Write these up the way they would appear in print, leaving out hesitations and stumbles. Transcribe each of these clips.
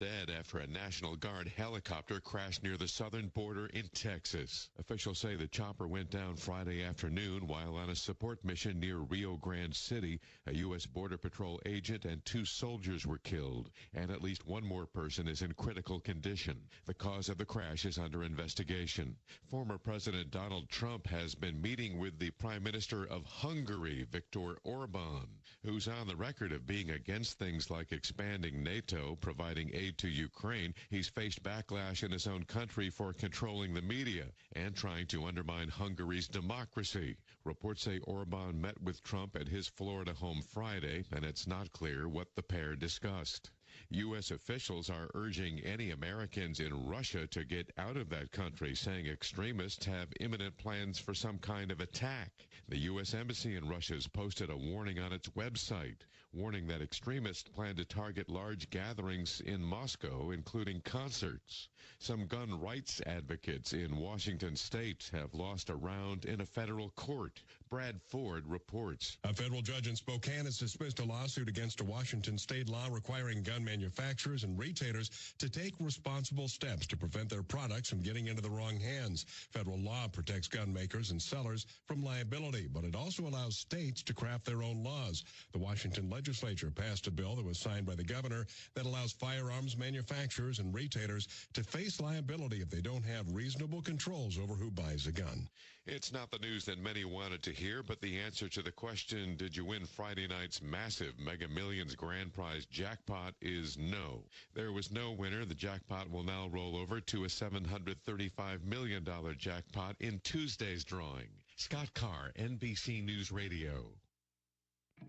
Dead after a National Guard helicopter crashed near the southern border in Texas. Officials say the chopper went down Friday afternoon while on a support mission near Rio Grande City. A U.S. Border Patrol agent and 2 soldiers were killed, and at least one more person is in critical condition. The cause of the crash is under investigation. Former President Donald Trump has been meeting with the Prime Minister of Hungary, Viktor Orban, who's on the record of being against things like expanding NATO, providing aid to Ukraine. He's faced backlash in his own country for controlling the media and trying to undermine Hungary's democracy. Reports say Orban met with Trump at his Florida home Friday, and it's not clear what the pair discussed. U.S. officials are urging any Americans in Russia to get out of that country, saying extremists have imminent plans for some kind of attack. The U.S. Embassy in Russia has posted a warning on its website, warning that extremists plan to target large gatherings in Moscow, including concerts. Some gun rights advocates in Washington state have lost a round in a federal court. Brad Ford reports. A federal judge in Spokane has dismissed a lawsuit against a Washington state law requiring gun manufacturers and retailers to take responsible steps to prevent their products from getting into the wrong hands. Federal law protects gun makers and sellers from liability, but it also allows states to craft their own laws. The Washington legislature passed a bill that was signed by the governor that allows firearms manufacturers and retailers to face liability if they don't have reasonable controls over who buys a gun. It's not the news that many wanted to hear, but the answer to the question, did you win Friday night's massive Mega Millions grand prize jackpot, is no. There was no winner. The jackpot will now roll over to a $735 million jackpot in Tuesday's drawing. Scott Carr, NBC News Radio.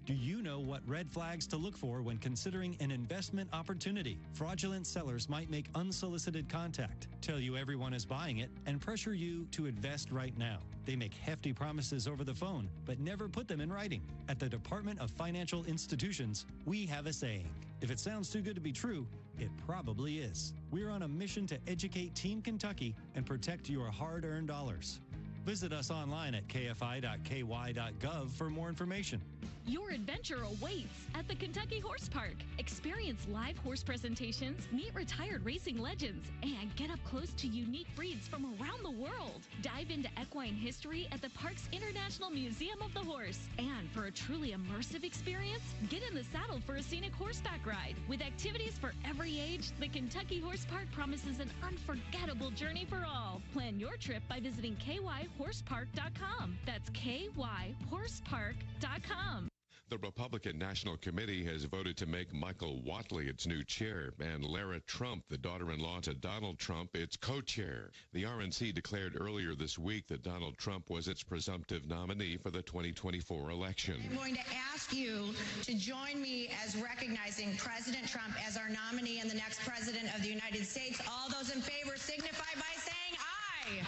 Do you know what red flags to look for when considering an investment opportunity? Fraudulent sellers might make unsolicited contact, tell you everyone is buying it, and pressure you to invest right now. They make hefty promises over the phone, but never put them in writing. At the Department of Financial Institutions, we have a saying. If it sounds too good to be true, it probably is. We're on a mission to educate Team Kentucky and protect your hard-earned dollars. Visit us online at kfi.ky.gov for more information. Your adventure awaits at the Kentucky Horse Park. Experience live horse presentations, meet retired racing legends, and get up close to unique breeds from around the world. Dive into equine history at the park's International Museum of the Horse. And for a truly immersive experience, get in the saddle for a scenic horseback ride. With activities for every age, the Kentucky Horse Park promises an unforgettable journey for all. Plan your trip by visiting kyhorsepark.com. That's kyhorsepark.com. The Republican National Committee has voted to make Michael Whatley its new chair and Lara Trump, the daughter-in-law to Donald Trump, its co-chair. The RNC declared earlier this week that Donald Trump was its presumptive nominee for the 2024 election. I'm going to ask you to join me as recognizing President Trump as our nominee and the next president of the United States. All those in favor signify by saying aye.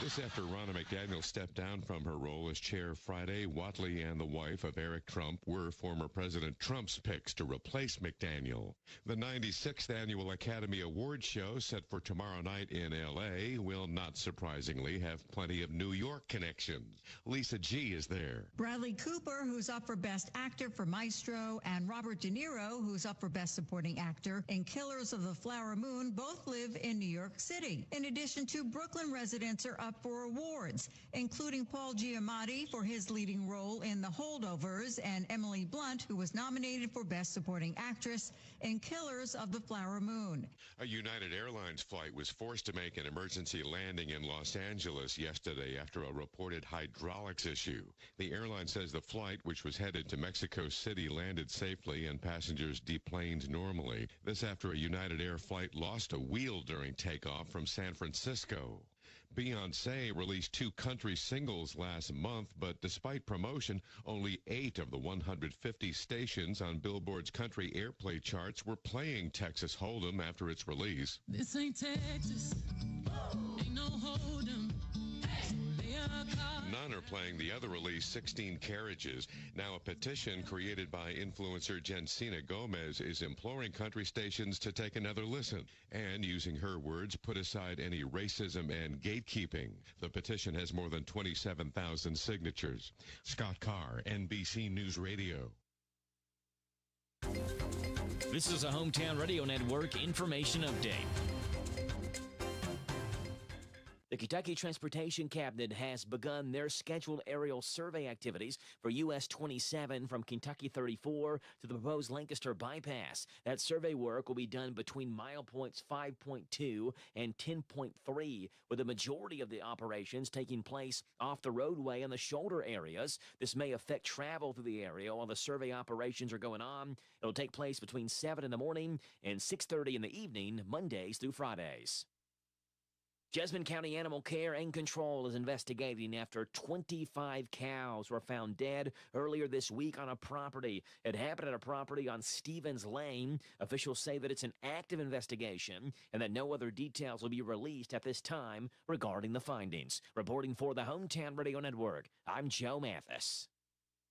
This after Ronna McDaniel stepped down from her role as chair Friday. Whatley and the wife of Eric Trump were former President Trump's picks to replace McDaniel. The 96th Annual Academy Awards show, set for tomorrow night in L.A., will not surprisingly have plenty of New York connections. Lisa G. is there. Bradley Cooper, who's up for Best Actor for Maestro, and Robert De Niro, who's up for Best Supporting Actor in Killers of the Flower Moon, both live in New York City. In addition, 2 Brooklyn residents are up for awards, including Paul Giamatti for his leading role in The Holdovers and Emily Blunt, who was nominated for Best Supporting Actress in Killers of the Flower Moon. A United Airlines flight was forced to make an emergency landing in Los Angeles yesterday after a reported hydraulics issue. The airline says the flight, which was headed to Mexico City, landed safely and passengers deplaned normally. This after a United Air flight lost a wheel during takeoff from San Francisco. Beyoncé released 2 country singles last month, but despite promotion, only 8 of the 150 stations on Billboard's country airplay charts were playing Texas Hold'em after its release. This ain't Texas. Ain't no Hold'em. None are playing the other release, 16 Carriages. Now a petition created by influencer Jensina Gomez is imploring country stations to take another listen and, using her words, put aside any racism and gatekeeping. The petition has more than 27,000 signatures. Scott Carr, NBC News Radio. This is a Hometown Radio Network information update. The Kentucky Transportation Cabinet has begun their scheduled aerial survey activities for US 27 from Kentucky 34 to the proposed Lancaster bypass. That survey work will be done between mile points 5.2 and 10.3, with the majority of the operations taking place off the roadway in the shoulder areas. This may affect travel through the area while the survey operations are going on. It'll take place between 7 in the morning and 6:30 in the evening, Mondays through Fridays. Jessamine County Animal Care and Control is investigating after 25 cows were found dead earlier this week on a property. It happened at a property on Stevens Lane. Officials say that it's an active investigation and that no other details will be released at this time regarding the findings. Reporting for the Hometown Radio Network, I'm Joe Mathis.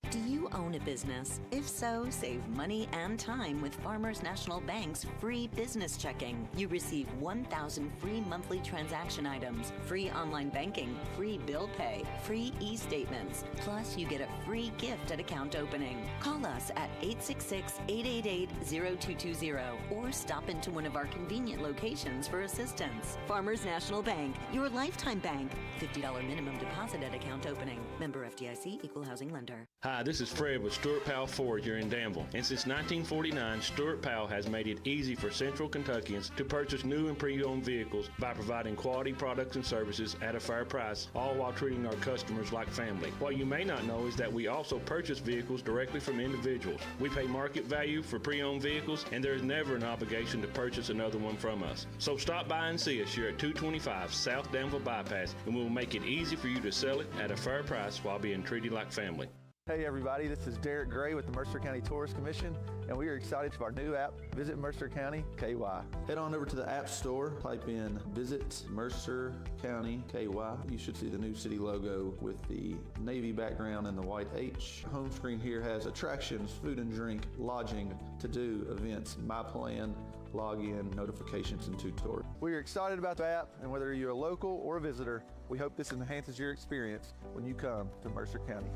Do you own a business? If so, save money and time with Farmers National Bank's free business checking. You receive 1,000 free monthly transaction items, free online banking, free bill pay, free e-statements. Plus, you get a free gift at account opening. Call us at 866-888-0220 or stop into one of our convenient locations for assistance. Farmers National Bank, your lifetime bank. $50 minimum deposit at account opening. Member FDIC, Equal Housing Lender. Hi, this is Fred with Stewart Powell Ford here in Danville. And since 1949, Stewart Powell has made it easy for Central Kentuckians to purchase new and pre-owned vehicles by providing quality products and services at a fair price, all while treating our customers like family. What you may not know is that we also purchase vehicles directly from individuals. We pay market value for pre-owned vehicles, and there is never an obligation to purchase another one from us. So stop by and see us here at 225 South Danville Bypass, and we'll make it easy for you to sell it at a fair price while being treated like family. Hey everybody, this is Derek Gray with the Mercer County Tourist Commission, and we are excited for our new app, Visit Mercer County KY. Head on over to the App Store, type in Visit Mercer County KY. You should see the new city logo with the navy background and the white H. Home screen here has attractions, food and drink, lodging, to-do, events, my plan, login, notifications, and tutorials. We are excited about the app, and whether you're a local or a visitor, we hope this enhances your experience when you come to Mercer County.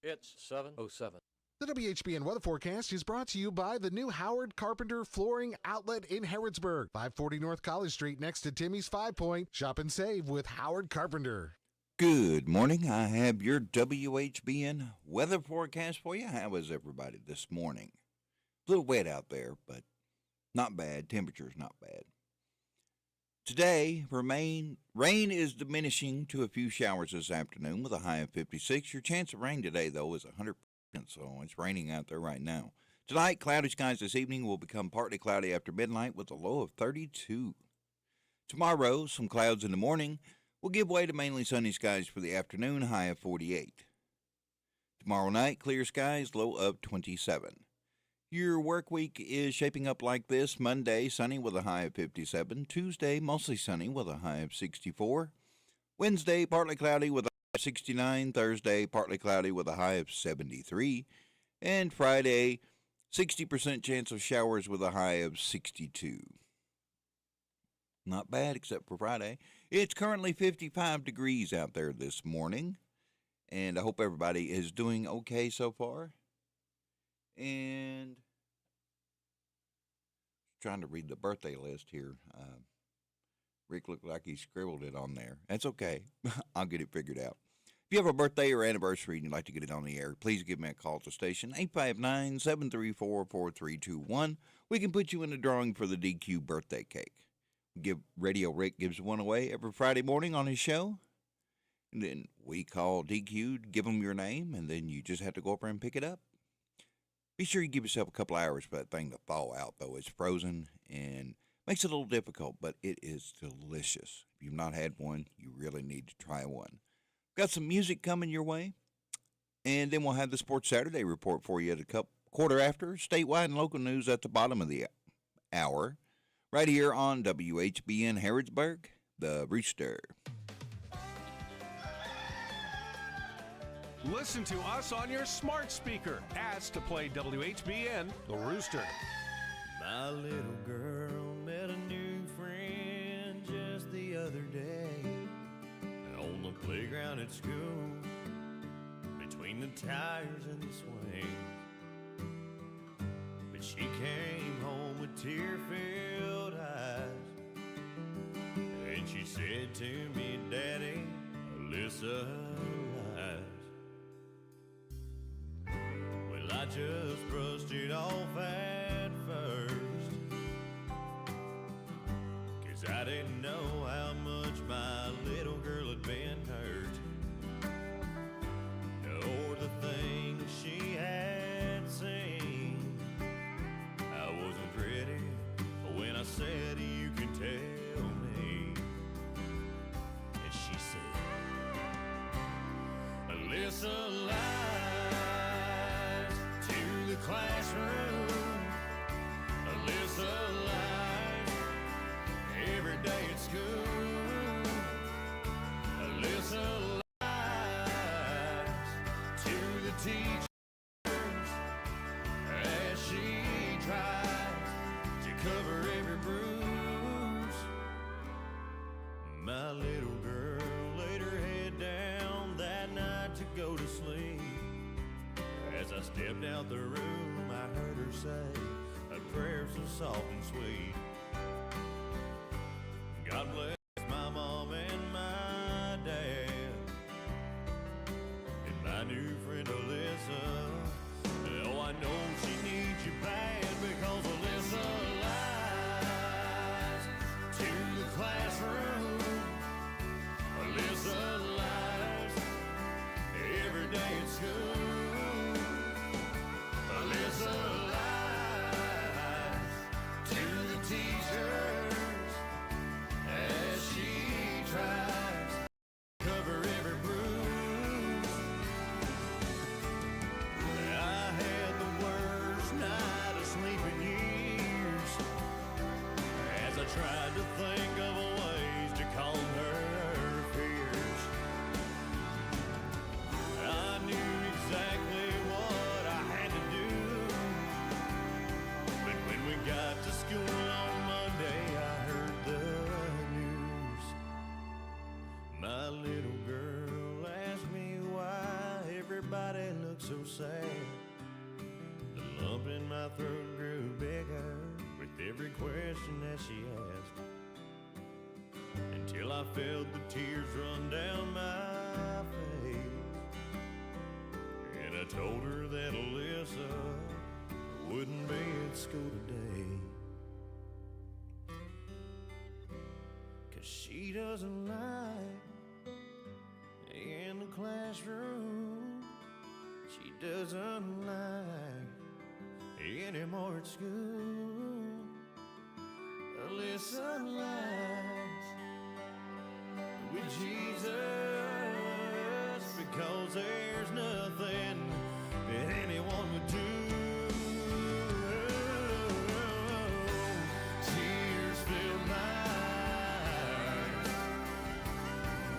It's 7:07. The WHBN weather forecast is brought to you by the new Howard Carpenter Flooring Outlet in Harrodsburg, 540 North College Street next to Timmy's 5 Point. Shop and save with Howard Carpenter. Good morning. I have your WHBN weather forecast for you. How is everybody this morning? A little wet out there, but not bad. Temperature's not bad. Today, rain is diminishing to a few showers this afternoon with a high of 56. Your chance of rain today, though, is 100%, so it's raining out there right now. Tonight, cloudy skies this evening will become partly cloudy after midnight with a low of 32. Tomorrow, some clouds in the morning will give way to mainly sunny skies for the afternoon, high of 48. Tomorrow night, clear skies, low of 27. Your work week is shaping up like this. Monday, sunny with a high of 57. Tuesday, mostly sunny with a high of 64. Wednesday, partly cloudy with a high of 69. Thursday, partly cloudy with a high of 73. And Friday, 60% chance of showers with a high of 62. Not bad, except for Friday. It's currently 55 degrees out there this morning. And I hope everybody is doing okay so far. And trying to read the birthday list here. Rick looked like he scribbled it on there. That's okay. I'll get it figured out. If you have a birthday or anniversary and you'd like to get it on the air, please give me a call at the station, 859-734-4321. We can put you in the drawing for the DQ birthday cake. Radio Rick gives one away every Friday morning on his show. And then we call DQ, give them your name, and then you just have to go up there and pick it up. Be sure you give yourself a couple hours for that thing to thaw out, though. It's frozen and makes it a little difficult, but it is delicious. If you've not had one, you really need to try one. Got some music coming your way, and then we'll have the Sports Saturday report for you at a quarter after. Statewide and local news at the bottom of the hour, right here on WHBN Harrodsburg, the Rooster. Listen to us on your smart speaker. Ask to play WHBN, the Rooster. My little girl met a new friend just the other day on the playground at school, between the tires and the swings. But she came home tear-filled eyes. And she said to me, Daddy, Alyssa lies. Well, I just brushed it off at first, 'cause I didn't know how much my little girl had been hurt, or the things she had seen. I wasn't ready when I said, you can tell me. And she said, Alyssa lies to the classroom. Alyssa lies every day at school. Alyssa lies to the teachers as she tries to cover every bruise. My little girl laid her head down that night to go to sleep. As I stepped out the room, I heard her say a prayer so soft and sweet. God bless my mom and my dad and my new friend Alyssa. Oh, I know she needs you bad, because Alyssa lies to the classroom. Alyssa lies every day at school. Alyssa lies to the teachers as she tries to cover every bruise. I had the worst night of sleep in years, as I tried to think of ways to calm her fears. I knew exactly what I had to do, but when we got to school on Monday, I heard the news. My little girl asked me why everybody looked so sad. The lump in my throat grew bigger with every question that she asked, until I felt the tears run down my face. And I told her that Alyssa wouldn't be at school today, 'cause she doesn't like in the classroom. She doesn't like anymore at school. Alyssa lies with Jesus, because there's nothing that anyone would do. Tears fill my eyes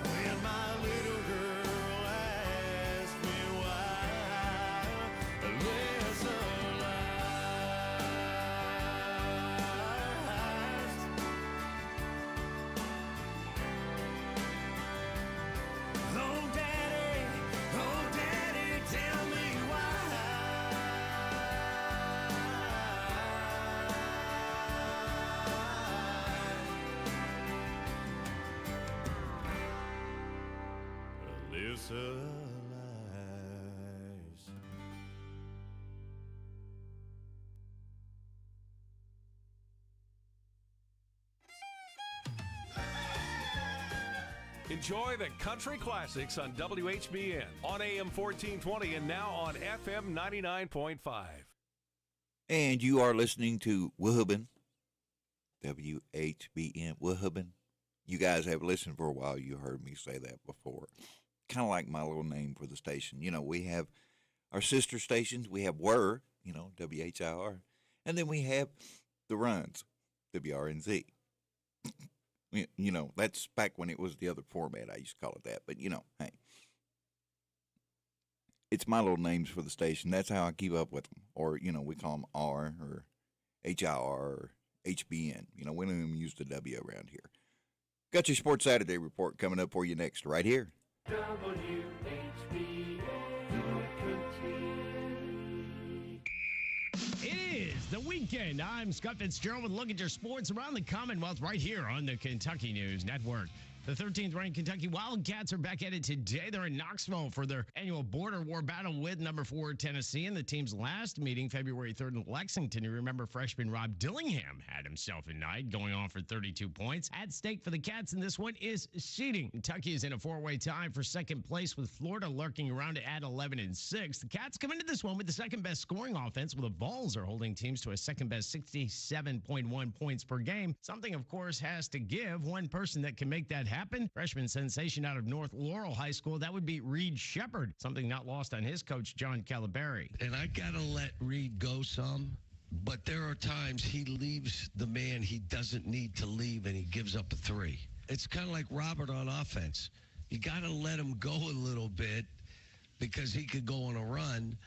when my little girl asked me why. Alyssa lies. Oh daddy, tell me why. Alyssa lies. Enjoy the country classics on WHBN, on AM 1420 and now on FM 99.5. And you are listening to WHBN, WHBN, WHBN. You guys have listened for a while. You heard me say that before. Kind of like my little name for the station. You know, we have our sister stations. We have WHIR, WHIR. And then we have the runs, WRNZ. That's back when it was the other format. I used to call it that. But, hey, it's my little names for the station. That's how I keep up with them. Or, we call them R or HIR or HBN. We don't even use the W around here. Got your Sports Saturday report coming up for you next, right here. It is the weekend. I'm Scott Fitzgerald with a look at your sports around the Commonwealth right here on the Kentucky News Network. The 13th ranked Kentucky Wildcats are back at it today. They're in Knoxville for their annual border war battle with number 4 Tennessee. In the team's last meeting, February 3rd in Lexington, you remember freshman Rob Dillingham had himself a night, going on for 32 points. At stake for the Cats in this one is seeding. Kentucky is in a four-way tie for second place with Florida lurking around at 11-6. The Cats come into this one with the second-best scoring offense, while the Vols are holding teams to a second-best 67.1 points per game. Something, of course, has to give. One person that can make that happen, freshman sensation out of North Laurel High School, that would be Reed Shepard, something not lost on his coach, John Calaberry. And I got to let Reed go some, but there are times he leaves the man he doesn't need to leave and he gives up a three. It's kind of like Robert on offense. You got to let him go a little bit because he could go on a run.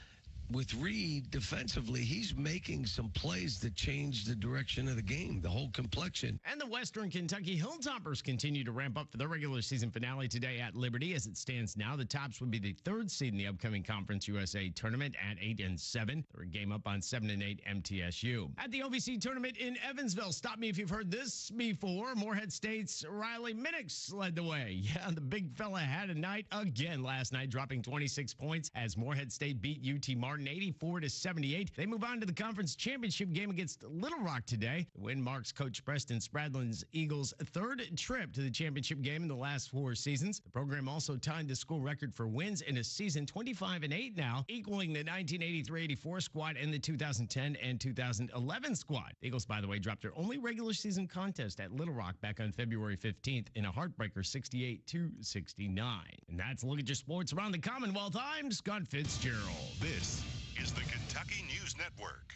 With Reed, defensively, he's making some plays that change the direction of the game, the whole complexion. And the Western Kentucky Hilltoppers continue to ramp up for their regular season finale today at Liberty. As it stands now, the Tops would be the third seed in the upcoming Conference USA tournament at 8-7. They're a game up on 7-8 MTSU. At the OVC tournament in Evansville, stop me if you've heard this before, Morehead State's Riley Minix led the way. Yeah, the big fella had a night again last night, dropping 26 points as Morehead State beat UT Martin 84-78. They move on to the conference championship game against Little Rock today. The win marks Coach Preston Spradlin's Eagles' third trip to the championship game in the last 4 seasons. The program also tied the school record for wins in a season, 25-8 now, equaling the 1983-84 squad and the 2010 and 2011 squad. The Eagles, by the way, dropped their only regular season contest at Little Rock back on February 15th in a heartbreaker 68-69. And that's a look at your sports around the Commonwealth. I'm Scott Fitzgerald. This is the Kentucky News Network.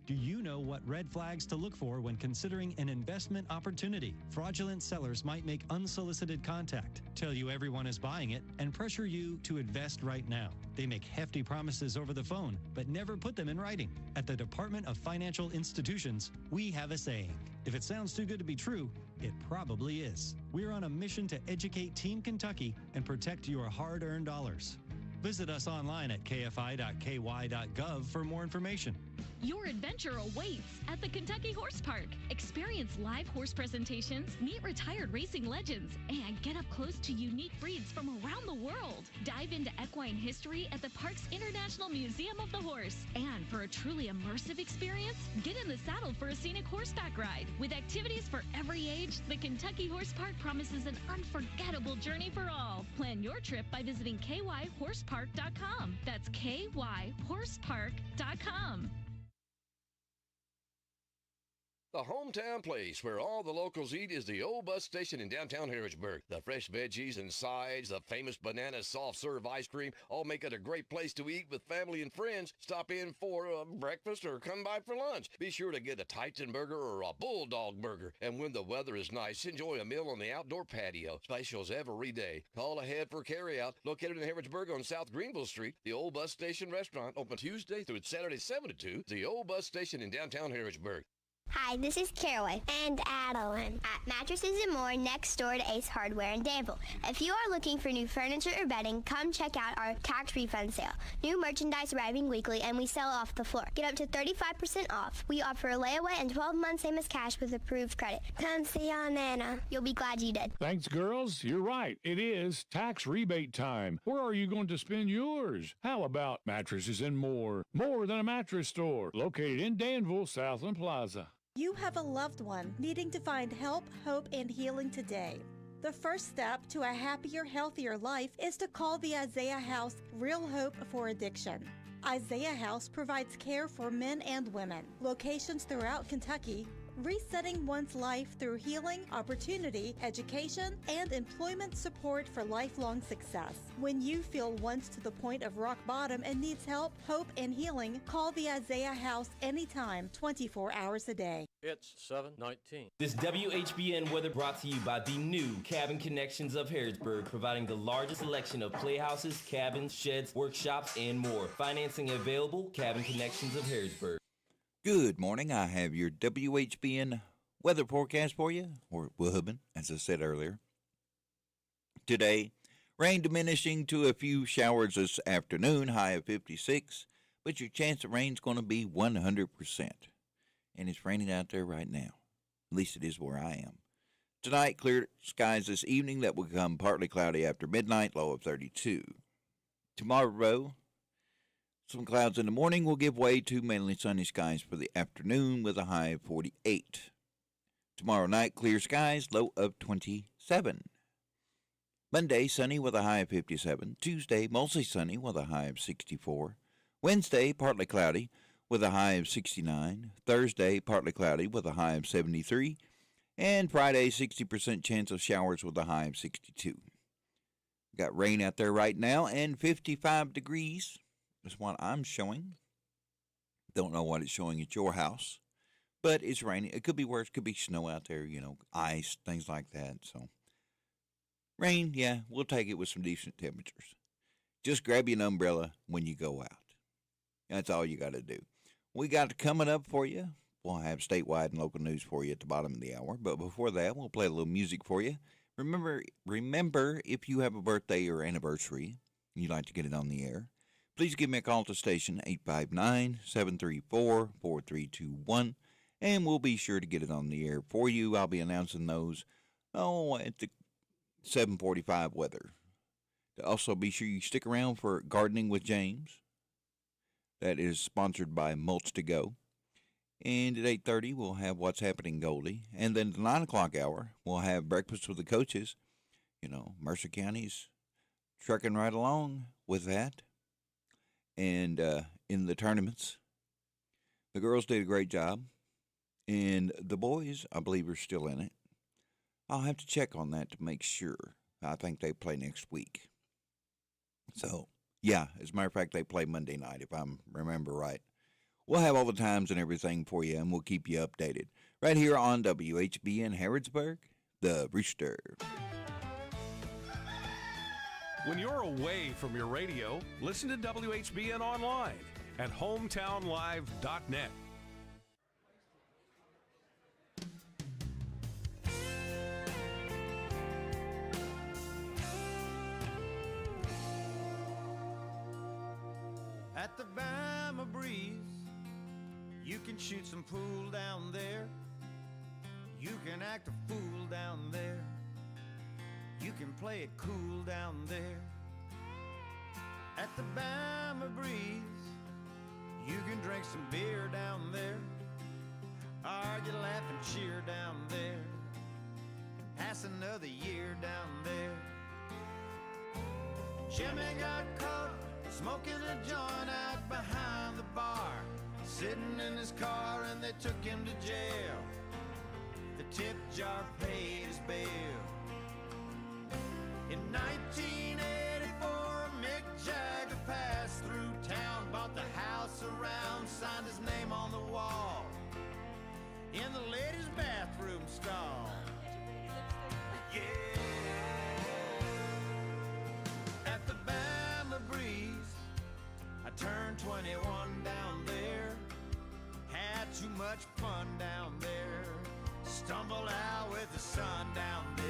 Do you know what red flags to look for when considering an investment opportunity? Fraudulent sellers might make unsolicited contact, tell you everyone is buying it, and pressure you to invest right now. They make hefty promises over the phone, but never put them in writing. At the Department of Financial Institutions, we have a saying. If it sounds too good to be true, it probably is. We're on a mission to educate Team Kentucky and protect your hard-earned dollars. Visit us online at kfi.ky.gov for more information. Your adventure awaits at the Kentucky Horse Park. Experience live horse presentations, meet retired racing legends, and get up close to unique breeds from around the world. Dive into equine history at the park's International Museum of the Horse. And for a truly immersive experience, get in the saddle for a scenic horseback ride. With activities for every age, the Kentucky Horse Park promises an unforgettable journey for all. Plan your trip by visiting kyhorsepark.com. That's kyhorsepark.com. The hometown place where all the locals eat is the old bus station in downtown Harrisburg. The fresh veggies and sides, the famous banana soft serve ice cream, all make it a great place to eat with family and friends. Stop in for breakfast or come by for lunch. Be sure to get a Titan burger or a Bulldog burger. And when the weather is nice, enjoy a meal on the outdoor patio. Specials every day. Call ahead for carryout. Located in Harrisburg on South Greenville Street, the old bus station restaurant, open Tuesday through Saturday 7 to 2. The old bus station in downtown Harrisburg. Hi, this is Caraway and Adeline at Mattresses and More next door to Ace Hardware in Danville. If you are looking for new furniture or bedding, come check out our tax refund sale. New merchandise arriving weekly and we sell off the floor. Get up to 35% off. We offer a layaway and 12 months same as cash with approved credit. Come see Aunt Nana. You'll be glad you did. Thanks, girls. You're right. It is tax rebate time. Where are you going to spend yours? How about Mattresses and More? More than a mattress store. Located in Danville, Southland Plaza. You have a loved one needing to find help, hope, and healing today. The first step to a happier, healthier life is to call the Isaiah House Real Hope for Addiction. Isaiah House provides care for men and women. Locations throughout Kentucky, resetting one's life through healing, opportunity, education, and employment support for lifelong success. When you feel once to the point of rock bottom and needs help, hope, and healing, call the Isaiah House anytime, 24 hours a day. It's 7:19. This WHBN weather brought to you by the new Cabin Connections of Harrisburg, providing the largest selection of playhouses, cabins, sheds, workshops, and more. Financing available, Cabin Connections of Harrisburg. Good morning. I have your WHBN weather forecast for you, or WHBN, as I said earlier. Today, rain diminishing to a few showers this afternoon, high of 56, but your chance of rain is going to be 100%. and it's raining out there right now. At least it is where I am. Tonight, clear skies this evening that will become partly cloudy after midnight, low of 32. Tomorrow, some clouds in the morning will give way to mainly sunny skies for the afternoon with a high of 48. Tomorrow night, clear skies, low of 27. Monday, sunny with a high of 57. Tuesday, mostly sunny with a high of 64. Wednesday, partly cloudy with a high of 69. Thursday, partly cloudy with a high of 73. And Friday, 60% chance of showers with a high of 62. Got rain out there right now, and 55 degrees is what I'm showing. Don't know what it's showing at your house, but it's raining. It could be worse. It could be snow out there, ice, things like that. So, rain, yeah, we'll take it with some decent temperatures. Just grab you an umbrella when you go out. That's all you got to do. We got coming up for you. We'll have statewide and local news for you at the bottom of the hour. But before that, we'll play a little music for you. Remember, if you have a birthday or anniversary and you'd like to get it on the air, please give me a call at the station, 859-734-4321, and we'll be sure to get it on the air for you. I'll be announcing those, at the 7:45 weather. Also, be sure you stick around for Gardening with James. That is sponsored by Mulch to Go. And at 8:30, we'll have What's Happening Goldie. And then at the 9 o'clock hour, we'll have Breakfast with the Coaches. Mercer County's trucking right along with that. And in the tournaments, the girls did a great job. And the boys, I believe, are still in it. I'll have to check on that to make sure. I think they play next week. So, yeah, as a matter of fact, they play Monday night, if I remember right. We'll have all the times and everything for you, and we'll keep you updated. Right here on WHBN Harrodsburg, the Rooster. When you're away from your radio, listen to WHBN online at hometownlive.net. At the Bama Breeze, you can shoot some pool down there. You can act a fool down there. You can play it cool down there. At the Bama Breeze, you can drink some beer down there. Argue, laugh, and cheer down there. Pass another year down there. Jimmy got caught smoking a joint out behind the bar. Sitting in his car and they took him to jail. The tip jar paid his bail. In 1984, Mick Jagger passed through town, bought the house around, signed his name on the wall in the ladies' bathroom stall. Yeah. At the Bama Breeze, I turned 21 down there. Had too much fun down there. Stumbled out with the sun down there.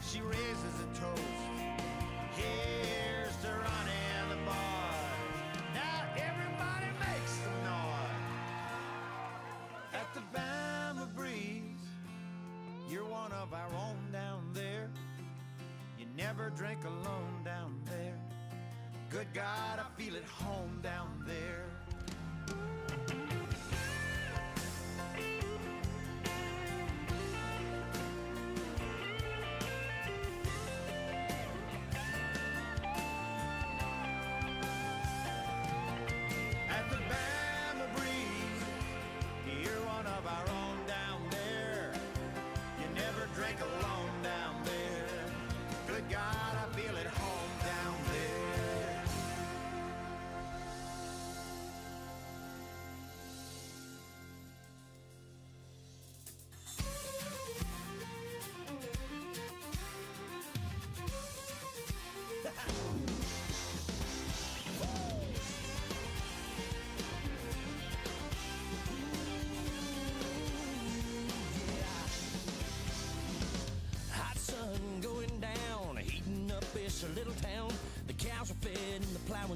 She raises a toast. Here's to Ronnie and the boys. Now everybody makes some noise. At the Bama Breeze, you're one of our own down there. You never drink alone down there. Good God, I feel at home down there.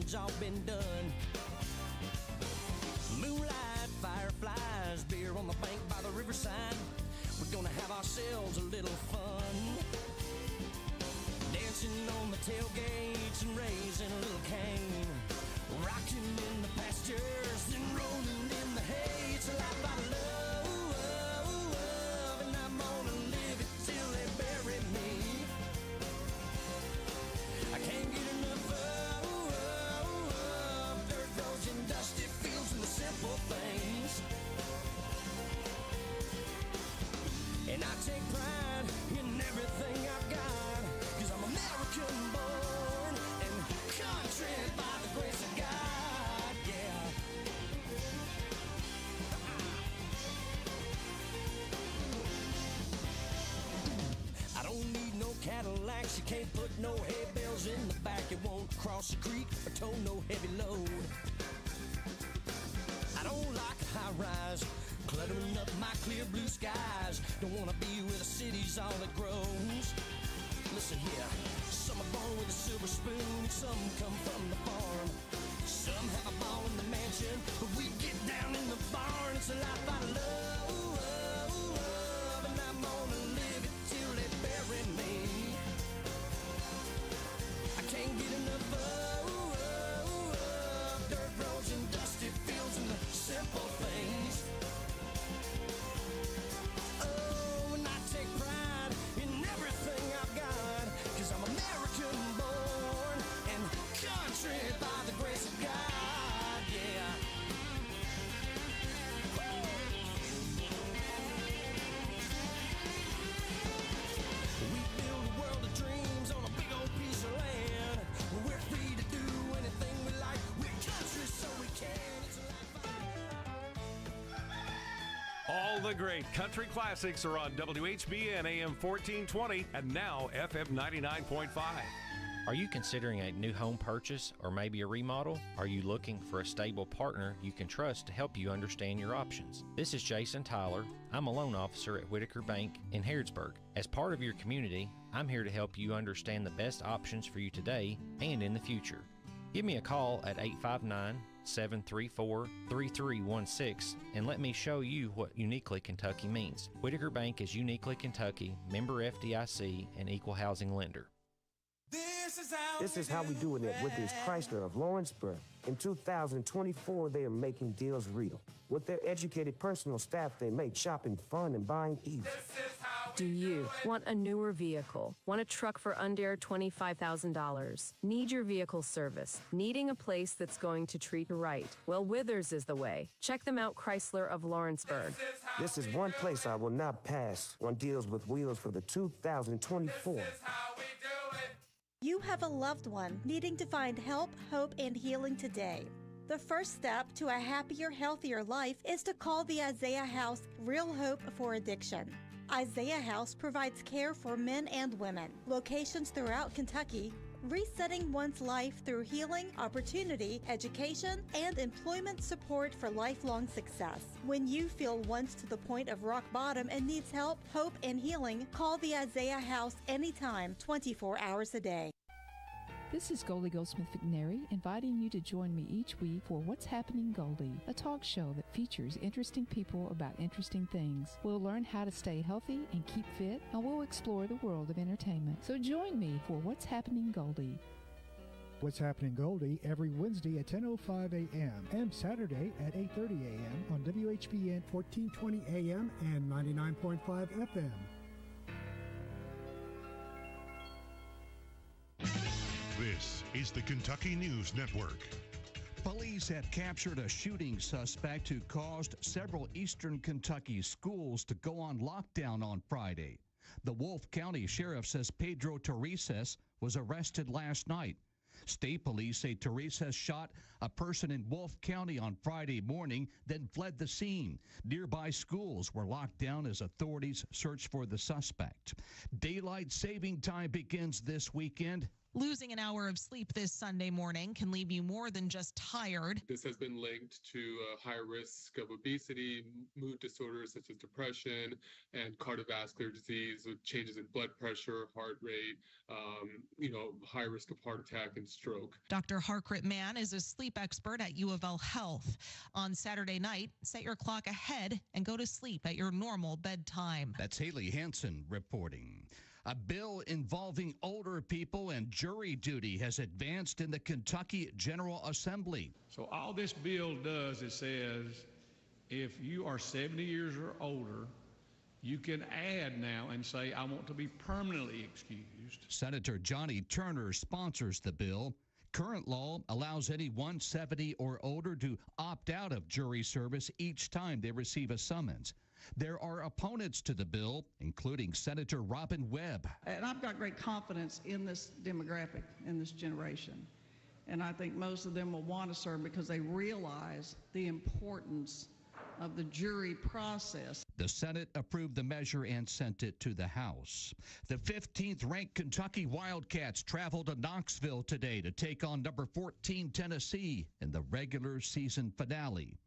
one's all been done. Moonlight, fireflies, beer on the bank by the riverside. We're gonna have ourselves a little fun. Dancing on the tailgates and raising a little cane. Rocking in the pastures and rolling in the hay. It's a life I love, and I'm gonna live it till they bury me. I can't get enough of dirt roads and dusty fields and the simple things. And I take pride in everything I've got, 'cause I'm American born and country by the grace of God, yeah. I don't need no Cadillacs, you can't put no hay bales in the back. It won't cross the creek or tow no heavy load. I don't like a high rise, cluttering up my clear blue skies. Don't wanna be where the city's all that grows. Listen here, some are born with a silver spoon, some come from the farm. Some have a ball in the mansion, but we get down in the barn. It's a life I love, and I'm gonna live it till they bury me. I can't get enough of dirt roads and dusty fields and the simple things. Oh, and I take pride in everything I've got, 'cause I'm American born and country by the grace of God, yeah. We build a world of dreams on a big old piece of land. We're free to do anything we like. We're country so we can. It's a All the great country classics are on WHBN AM 1420 and now FM 99.5. Are you considering a new home purchase or maybe a remodel? Are you looking for a stable partner you can trust to help you understand your options? This is Jason Tyler. I'm a loan officer at Whitaker Bank in Harrodsburg. As part of your community, I'm here to help you understand the best options for you today and in the future. Give me a call at 859-734-3316 and let me show you what Uniquely Kentucky means. Whitaker Bank is Uniquely Kentucky, member FDIC, and equal housing lender. This is how we do it at Withers Chrysler of Lawrenceburg. In 2024, they are making deals real. With their educated personal staff, they make shopping fun and buying easy. Do you want a newer vehicle? Want a truck for under $25,000? Need your vehicle service? Needing a place that's going to treat you right? Well, Withers is the way. Check them out, Chrysler of Lawrenceburg. This is one place I will not pass on deals with wheels for the 2024. You have a loved one needing to find help, hope, and healing today. The first step to a happier, healthier life is to call the Isaiah House Real Hope for Addiction. Isaiah House provides care for men and women, locations throughout Kentucky, resetting one's life through healing, opportunity, education, and employment support for lifelong success. When you feel once to the point of rock bottom and needs help, hope, and healing, call the Isaiah House anytime, 24 hours a day. This is Goldie Goldsmith McNary, inviting you to join me each week for What's Happening Goldie, a talk show that features interesting people about interesting things. We'll learn how to stay healthy and keep fit, and we'll explore the world of entertainment. So join me for What's Happening Goldie. What's Happening Goldie every Wednesday at 10:05 a.m. and Saturday at 8:30 a.m. on WHBN 1420 a.m. and 99.5 FM. This is the Kentucky News Network. Police have captured a shooting suspect who caused several eastern Kentucky schools to go on lockdown on Friday. The Wolfe County Sheriff says Pedro Teresa was arrested last night. State police say Teresa shot a person in Wolfe County on Friday morning, then fled the scene. Nearby schools were locked down as authorities search for the suspect. Daylight saving time begins this weekend. Losing an hour of sleep this Sunday morning can leave you more than just tired. This has been linked to a higher risk of obesity, mood disorders such as depression, and cardiovascular disease with changes in blood pressure, heart rate, high risk of heart attack and stroke. Dr. Harkrit Mann is a sleep expert at U of L Health. On Saturday night, set your clock ahead and go to sleep at your normal bedtime. That's Haley Hansen reporting. A bill involving older people and jury duty has advanced in the Kentucky General Assembly. So all this bill does, it says, if you are 70 years or older, you can add now and say, I want to be permanently excused. Senator Johnny Turner sponsors the bill. Current law allows anyone 70 or older to opt out of jury service each time they receive a summons. There are opponents to the bill, including Senator Robin Webb. And I've got great confidence in this demographic, in this generation. And I think most of them will want to serve because they realize the importance of the jury process. The Senate approved the measure and sent it to the House. The 15th ranked Kentucky Wildcats traveled to Knoxville today to take on number 14 Tennessee in the regular season finale.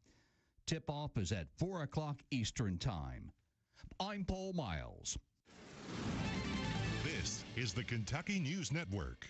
Tip-off is at 4 o'clock Eastern Time. I'm Paul Miles. This is the Kentucky News Network.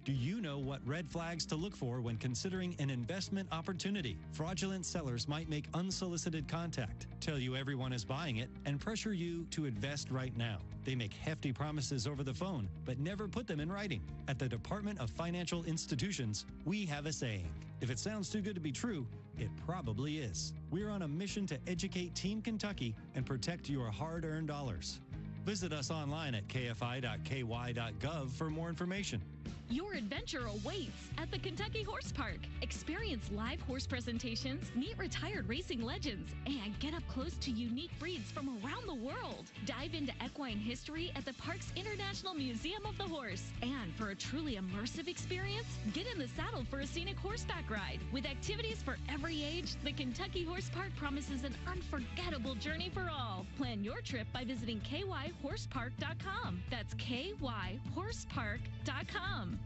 Do you know what red flags to look for when considering an investment opportunity? Fraudulent sellers might make unsolicited contact, tell you everyone is buying it, and pressure you to invest right now. They make hefty promises over the phone, but never put them in writing. At the Department of Financial Institutions, we have a saying. If it sounds too good to be true, it probably is. We're on a mission to educate Team Kentucky and protect your hard-earned dollars. Visit us online at kfi.ky.gov for more information. Your adventure awaits at the Kentucky Horse Park. Experience live horse presentations, meet retired racing legends, and get up close to unique breeds from around the world. Dive into equine history at the park's International Museum of the Horse. And for a truly immersive experience, get in the saddle for a scenic horseback ride. With activities for every age, the Kentucky Horse Park promises an unforgettable journey for all. Plan your trip by visiting kyhorsepark.com. That's kyhorsepark.com.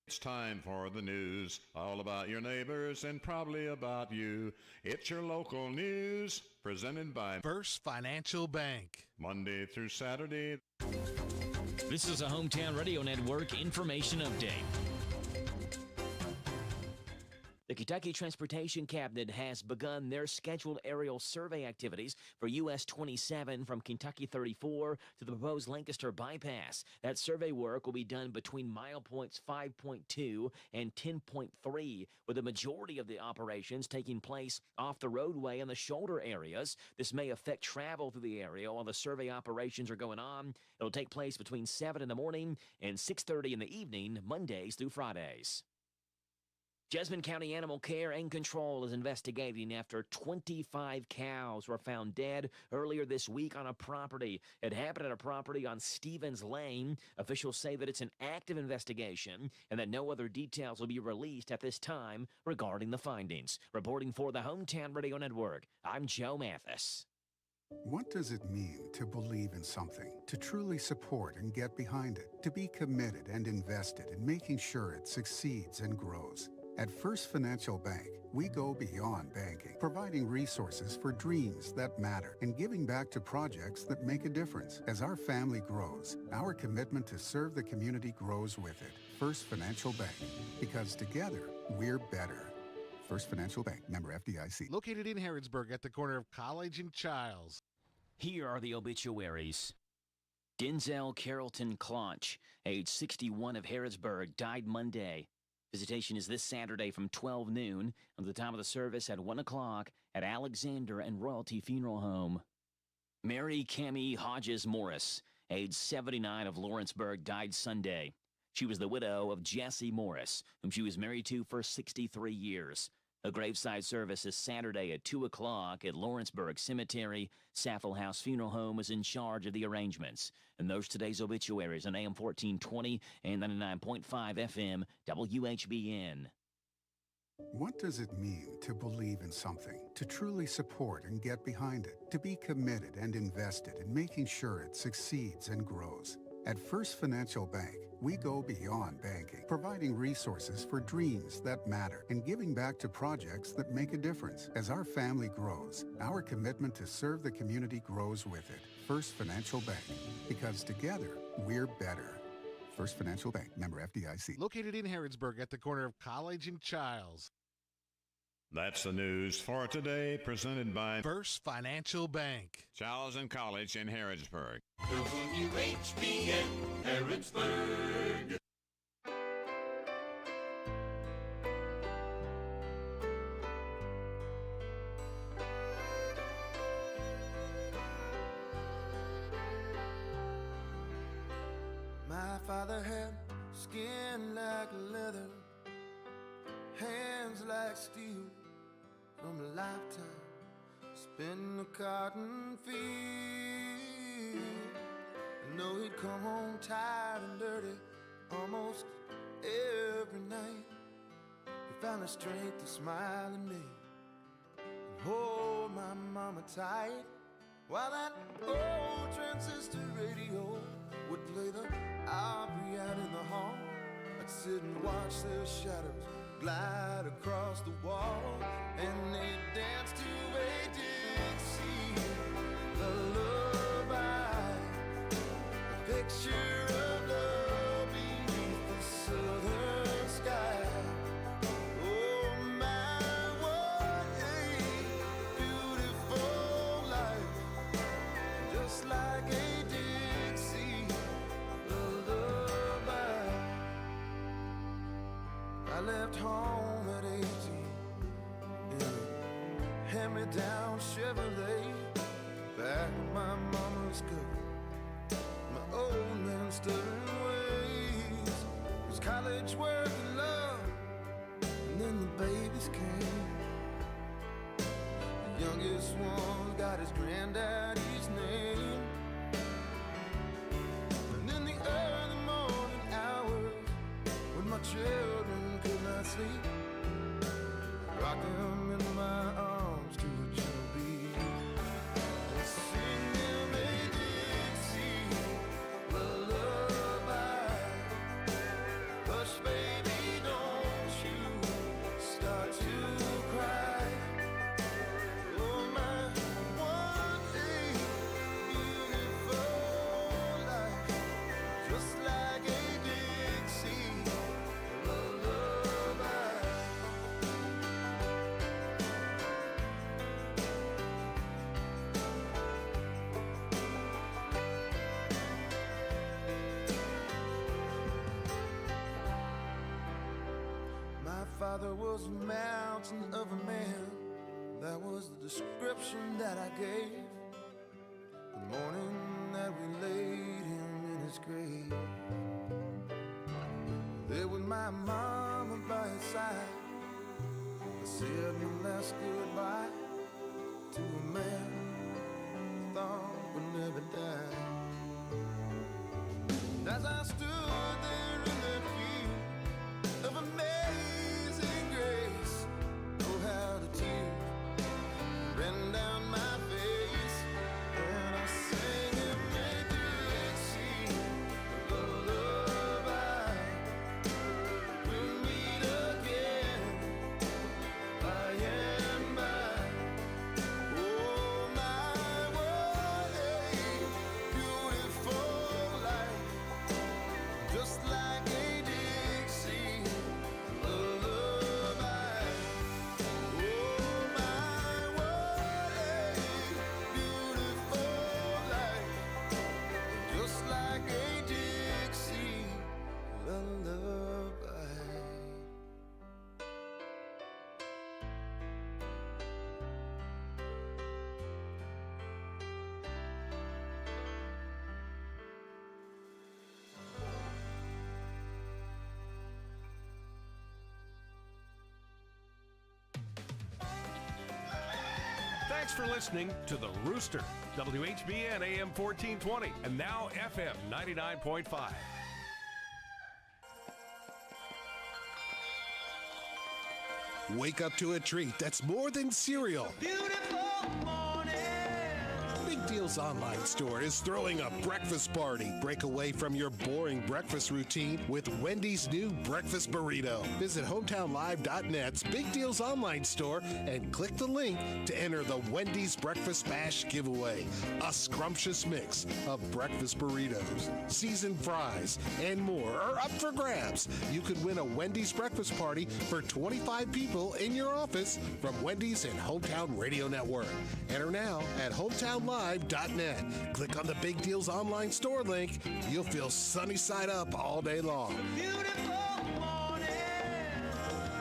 It's time for the news, all about your neighbors and probably about you. It's your local news, presented by First Financial Bank. Monday through Saturday. This is a Hometown Radio Network information update. The Kentucky Transportation Cabinet has begun their scheduled aerial survey activities for US 27 from Kentucky 34 to the proposed Lancaster bypass. That survey work will be done between mile points 5.2 and 10.3, with the majority of the operations taking place off the roadway in the shoulder areas. This may affect travel through the area while the survey operations are going on. It'll take place between 7 in the morning and 6:30 in the evening, Mondays through Fridays. Jessamine County Animal Care and Control is investigating after 25 cows were found dead earlier this week on a property. It happened at a property on Stevens Lane. Officials say that it's an active investigation and that no other details will be released at this time regarding the findings. Reporting for the Hometown Radio Network, I'm Joe Mathis. What does it mean to believe in something, to truly support and get behind it, to be committed and invested in making sure it succeeds and grows? At First Financial Bank, we go beyond banking, providing resources for dreams that matter and giving back to projects that make a difference. As our family grows, our commitment to serve the community grows with it. First Financial Bank, because together, we're better. First Financial Bank, member FDIC. Located in Harrodsburg at the corner of College and Childs. Here are the obituaries. Denzel Carrollton Claunch, age 61 of Harrodsburg, died Monday. Visitation is this Saturday from 12 noon until the time of the service at 1 o'clock at Alexander and Royalty Funeral Home. Mary Cammie Hodges Morris, age 79 of Lawrenceburg, died Sunday. She was the widow of Jesse Morris, whom she was married to for 63 years. A graveside service is Saturday at 2 o'clock at Lawrenceburg Cemetery. Saffel House Funeral Home is in charge of the arrangements. And those today's obituaries on AM 1420 and 99.5 FM WHBN. What does it mean to believe in something, to truly support and get behind it, to be committed and invested in making sure it succeeds and grows? At First Financial Bank, we go beyond banking, providing resources for dreams that matter and giving back to projects that make a difference. As our family grows, our commitment to serve the community grows with it. First Financial Bank, because together, we're better. First Financial Bank, member FDIC. Located in Harrodsburg at the corner of College and Childs. That's the news for today, presented by First Financial Bank. Charles and College in Harrodsburg. WHBN, Harrodsburg. My father had skin like leather, hands like steel, from a lifetime spent in the cotton field. I know he'd come home tired and dirty almost every night. He found the strength to smile at me and hold my mama tight, while that old transistor radio would play the Opry out in the hall. I'd sit and watch their shadows glide across the wall, and they'd dance to a Dixie lullaby, a picture of love beneath the southern sky. Oh my, what a beautiful life, just like a Dixie lullaby. I left home at 18 in a hand-me-down Chevrolet, back of my mama's coat, my old man stubborn ways. It was college, work, and love, and then the babies came. The youngest one got his granddaddy's name, and in the early morning hours, when my children could not sleep, rock them in my arms to a gentle beat, and sing them a Dixie lullaby. Hush, baby, don't you start to cry. Oh my, what a beautiful life, just like a Dixie lullaby. My father was a mountain of a man, that was the description that I gave the morning that we laid him in his grave. There with my mama by his side, I said my last goodbye to a man I thought would never die. And as I stood there in that field of amazing grace, oh how the tears ran down my face, and I sang him a Dixie lullaby. We'll meet again by and by. Oh my, what a beautiful life, just like a Dixie lullaby. Oh my, what a beautiful life, just like a Dixie lullaby. Thanks for listening to The Rooster, WHBN AM 1420, and now FM 99.5. Wake up to a treat that's more than cereal. Beautiful morning. Big deal Deals Online Store is throwing a breakfast party. Break away from your boring breakfast routine with Wendy's new breakfast burrito. Visit hometownlive.net's Big Deals Online Store and click the link to enter the Wendy's Breakfast Bash giveaway. A scrumptious mix of breakfast burritos, seasoned fries, and more are up for grabs. You could win a Wendy's breakfast party for 25 people in your office from Wendy's and Hometown Radio Network. Enter now at hometownlive.net. Click on the Big Deals Online Store link. You'll feel sunny side up all day long.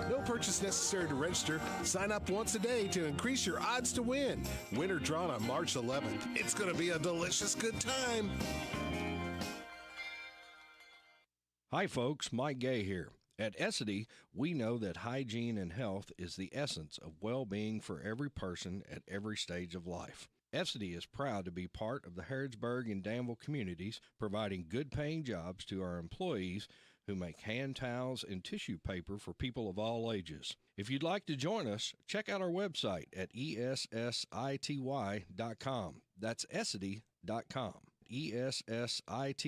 No purchase necessary to register. Sign up once a day to increase your odds to win. Winner drawn on March 11th. It's going to be a delicious good time. Hi folks, Mike Gay here. At Essity, we know that hygiene and health is the essence of well-being for every person at every stage of life. Essity is proud to be part of the Harrodsburg and Danville communities, providing good-paying jobs to our employees who make hand towels and tissue paper for people of all ages. If you'd like to join us, check out our website at essity.com. That's essity.com. essity.com.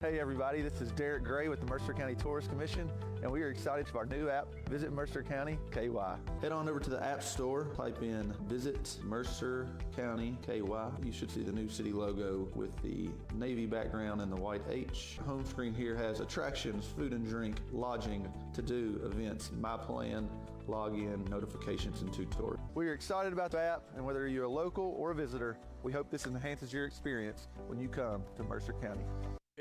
Hey everybody, this is Derek Gray with the Mercer County Tourist Commission, and we are excited for our new app, Visit Mercer County KY. Head on over to the App Store, type in Visit Mercer County KY. You should see the new city logo with the navy background and the white H. Home screen here has attractions, food and drink, lodging, to-do, events, my plan, login, notifications, and tutorials. We are excited about the app, and whether you're a local or a visitor, we hope this enhances your experience when you come to Mercer County.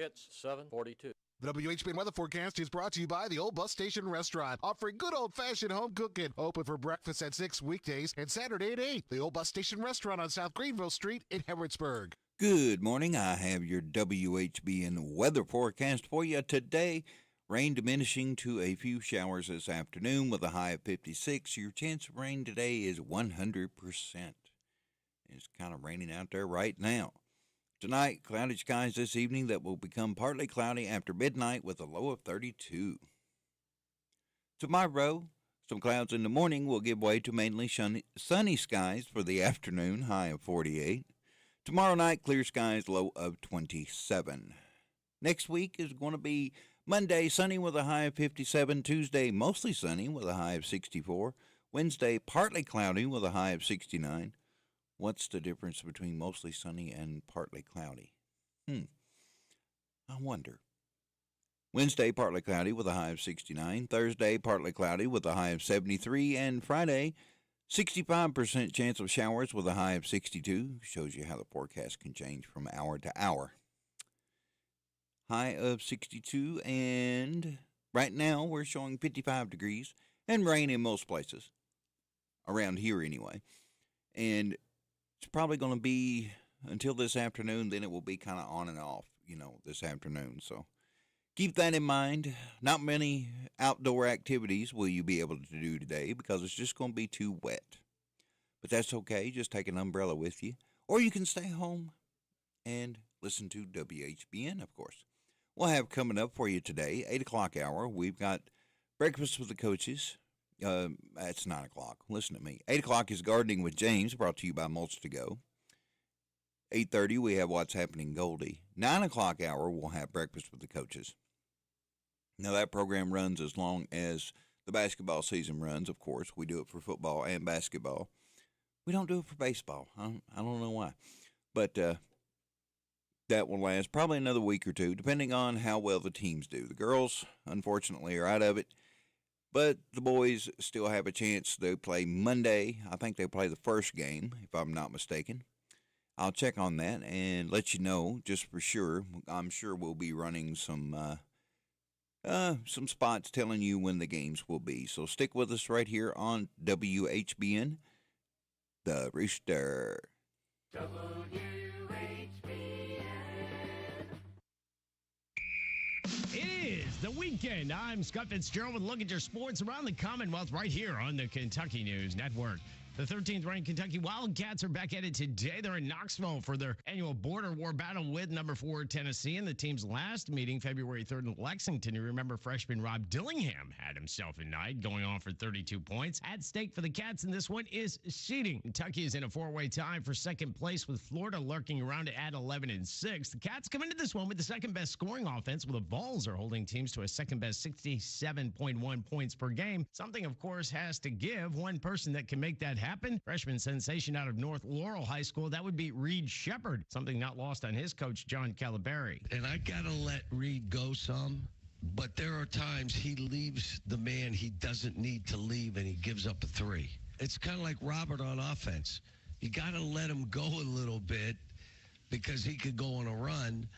It's 7:42. The WHBN weather forecast is brought to you by the Old Bus Station Restaurant, offering good old-fashioned home cooking. Open for breakfast at 6 weekdays and Saturday at 8. The Old Bus Station Restaurant on South Greenville Street in Harrodsburg. Good morning. I have your WHBN weather forecast for you today. Rain diminishing to a few showers this afternoon with a high of 56. Your chance of rain today is 100%. It's kind of raining out there right now. Tonight, cloudy skies this evening that will become partly cloudy after midnight with a low of 32. Tomorrow, some clouds in the morning will give way to mainly sunny skies for the afternoon, high of 48. Tomorrow night, clear skies, low of 27. Next week is going to be Monday, sunny with a high of 57. Tuesday, mostly sunny with a high of 64. Wednesday, partly cloudy with a high of 69. What's the difference between mostly sunny and partly cloudy? I wonder. Wednesday, partly cloudy with a high of 69. Thursday, partly cloudy with a high of 73. And Friday, 65% chance of showers with a high of 62. Shows you how the forecast can change from hour to hour. High of 62, and right now we're showing 55 degrees and rain in most places. Around here anyway. And it's probably going to be until this afternoon, then it will be kind of on and off, this afternoon. So keep that in mind. Not many outdoor activities will you be able to do today because it's just going to be too wet. But that's okay. Just take an umbrella with you. Or you can stay home and listen to WHBN, of course. We'll have coming up for you today, 8 o'clock hour, we've got Breakfast with the Coaches. That's 9 o'clock. Listen to me. 8 o'clock is Gardening with James, brought to you by Mulch to Go. 8:30, we have What's Happening Goldie. 9 o'clock hour, we'll have Breakfast with the Coaches. Now, that program runs as long as the basketball season runs, of course. We do it for football and basketball. We don't do it for baseball. I don't know why. But that will last probably another week or two, depending on how well the teams do. The girls, unfortunately, are out of it. But the boys still have a chance. They play Monday. I think they play the first game, if I'm not mistaken. I'll check on that and let you know just for sure. I'm sure we'll be running some spots telling you when the games will be. So stick with us right here on WHBN, The Rooster. It is the weekend. I'm Scott Fitzgerald with a look at your sports around the Commonwealth right here on the Kentucky News Network. The 13th ranked Kentucky Wildcats are back at it today. They're in Knoxville for their annual border war battle with number 4 Tennessee. In the team's last meeting, February 3rd in Lexington, you remember freshman Rob Dillingham had himself a night, going on for 32 points. At stake for the Cats in this one is seeding. Kentucky is in a four-way tie for second place with Florida lurking around at 11-6. The Cats come into this one with the second-best scoring offense, while the Vols are holding teams to a second-best 67.1 points per game. Something, of course, has to give. One person that can make that happen, freshman sensation out of North Laurel High School, that would be Reed Shepard, something not lost on his coach, John Calaberry. And I got to let Reed go some, but there are times he leaves the man he doesn't need to leave and he gives up a three. It's kind of like Robert on offense. You got to let him go a little bit because he could go on a run.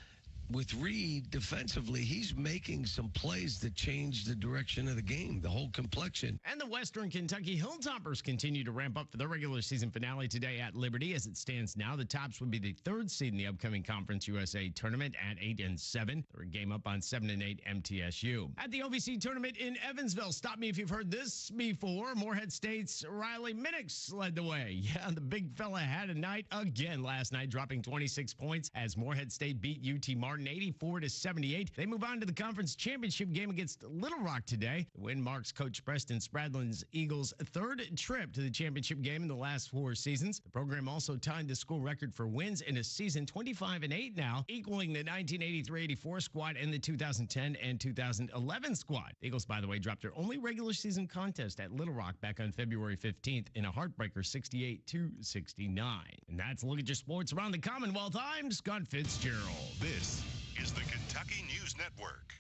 With Reed, defensively, he's making some plays that change the direction of the game, the whole complexion. And the Western Kentucky Hilltoppers continue to ramp up for their regular season finale today at Liberty. As it stands now, the Tops would be the third seed in the upcoming Conference USA tournament at 8-7. They're a game up on 7-8 MTSU. At the OVC tournament in Evansville, stop me if you've heard this before, Morehead State's Riley Minix led the way. Yeah, the big fella had a night again last night, dropping 26 points as Morehead State beat UT Martin 84-78. They move on to the conference championship game against Little Rock today. The win marks Coach Preston Spradlin's Eagles' third trip to the championship game in the last 4 seasons. The program also tied the school record for wins in a season, 25-8 now, equaling the 1983-84 squad and the 2010 and 2011 squad. The Eagles, by the way, dropped their only regular season contest at Little Rock back on February 15th in a heartbreaker 68-69. And that's a look at your sports around the Commonwealth. I'm Scott Fitzgerald. This is the Kentucky News Network.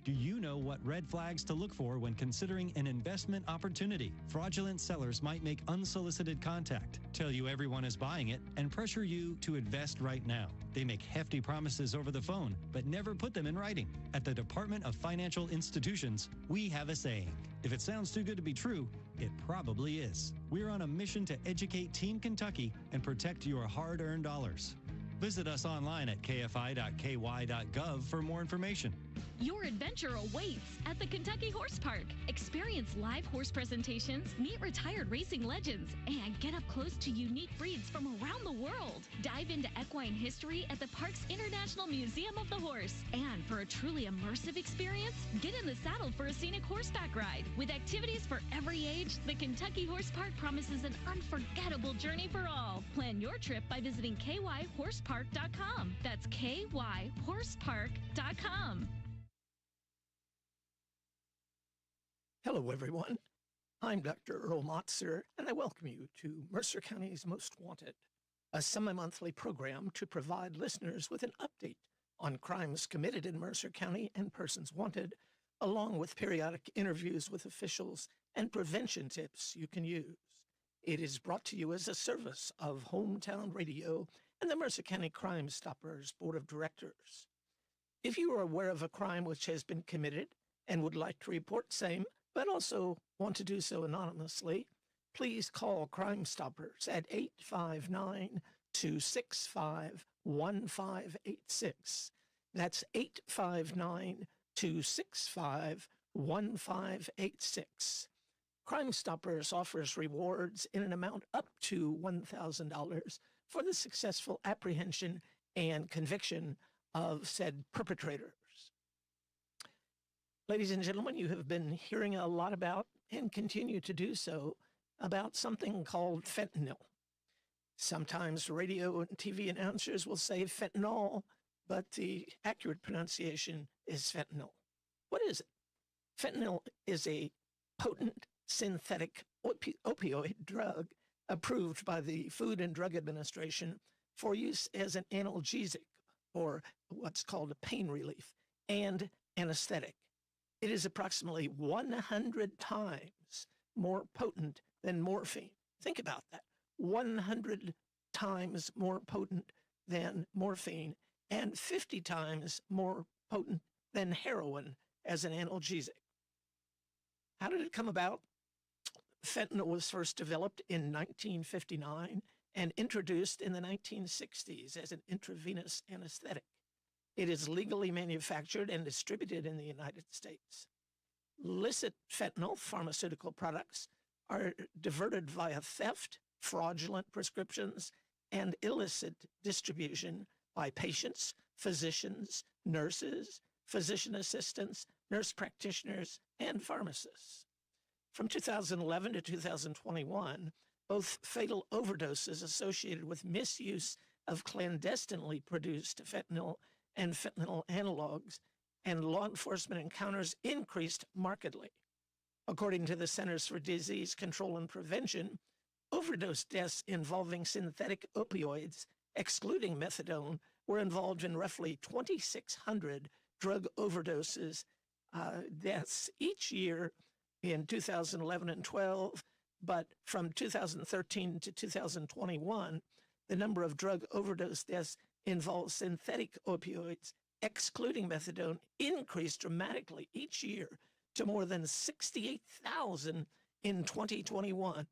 Do you know what red flags to look for when considering an investment opportunity? Fraudulent sellers might make unsolicited contact, tell you everyone is buying it, and pressure you to invest right now. They make hefty promises over the phone, but never put them in writing. At the Department of Financial Institutions, we have a saying. If it sounds too good to be true, it probably is. We're on a mission to educate Team Kentucky and protect your hard-earned dollars. Visit us online at kfi.ky.gov for more information. Your adventure awaits at the Kentucky Horse Park. Experience live horse presentations, meet retired racing legends, and get up close to unique breeds from around the world. Dive into equine history at the park's International Museum of the Horse. And for a truly immersive experience, get in the saddle for a scenic horseback ride. With activities for every age, the Kentucky Horse Park promises an unforgettable journey for all. Plan your trip by visiting kyhorsepark.com. That's kyhorsepark.com. Hello, everyone. I'm Dr. Earl Motzer, and I welcome you to Mercer County's Most Wanted, a semi-monthly program to provide listeners with an update on crimes committed in Mercer County and persons wanted, along with periodic interviews with officials and prevention tips you can use. It is brought to you as a service of Hometown Radio and the Mercer County Crime Stoppers Board of Directors. If you are aware of a crime which has been committed and would like to report same, but also want to do so anonymously, please call Crime Stoppers at 859-265-1586. That's 859-265-1586. Crime Stoppers offers rewards in an amount up to $1,000 for the successful apprehension and conviction of said perpetrators. Ladies and gentlemen, you have been hearing a lot about, and continue to do so, about something called fentanyl. Sometimes radio and TV announcers will say fentanyl, but the accurate pronunciation is fentanyl. What is it? Fentanyl is a potent synthetic opioid drug approved by the Food and Drug Administration for use as an analgesic, or what's called a pain relief, and anesthetic. It is approximately 100 times more potent than morphine. Think about that. 100 times more potent than morphine and 50 times more potent than heroin as an analgesic. How did it come about? Fentanyl was first developed in 1959 and introduced in the 1960s as an intravenous anesthetic. It is legally manufactured and distributed in the United States. Licit fentanyl pharmaceutical products are diverted via theft, fraudulent prescriptions, and illicit distribution by patients, physicians, nurses, physician assistants, nurse practitioners, and pharmacists. From 2011 to 2021, both fatal overdoses associated with misuse of clandestinely produced fentanyl and fentanyl analogs and law enforcement encounters increased markedly. According to the Centers for Disease Control and Prevention, overdose deaths involving synthetic opioids, excluding methadone, were involved in roughly 2,600 drug overdoses deaths each year in 2011 and 12, but from 2013 to 2021, the number of drug overdose deaths involving synthetic opioids, excluding methadone, increased dramatically each year to more than 68,000 in 2021.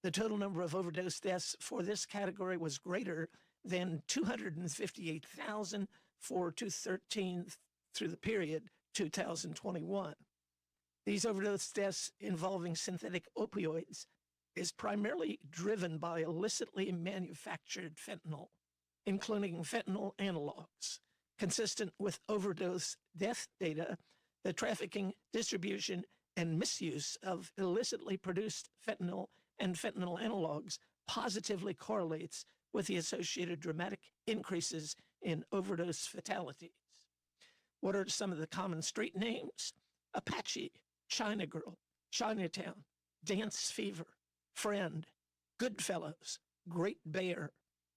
The total number of overdose deaths for this category was greater than 258,000 for 2013 through the period 2021. These overdose deaths involving synthetic opioids is primarily driven by illicitly manufactured fentanyl, including fentanyl analogs. Consistent with overdose death data, the trafficking, distribution, and misuse of illicitly produced fentanyl and fentanyl analogs positively correlates with the associated dramatic increases in overdose fatalities. What are some of the common street names? Apache, China Girl, Chinatown, Dance Fever, Friend, Goodfellas, Great Bear,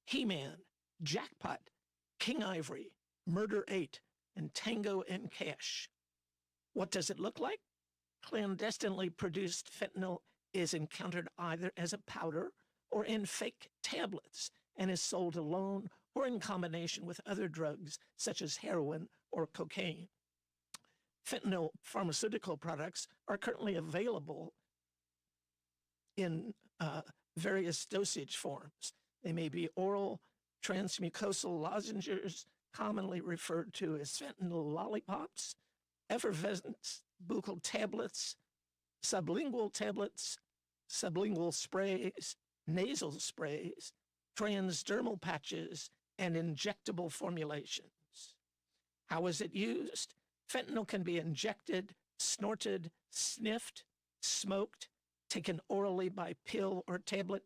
He-Man, Jackpot, King Ivory, Murder 8, and Tango and Cash. What does it look like? Clandestinely produced fentanyl is encountered either as a powder or in fake tablets and is sold alone or in combination with other drugs such as heroin or cocaine. Fentanyl pharmaceutical products are currently available in various dosage forms. They may be oral, transmucosal lozenges, commonly referred to as fentanyl lollipops, effervescent buccal tablets, sublingual sprays, nasal sprays, transdermal patches, and injectable formulations. How is it used? Fentanyl can be injected, snorted, sniffed, smoked, taken orally by pill or tablet,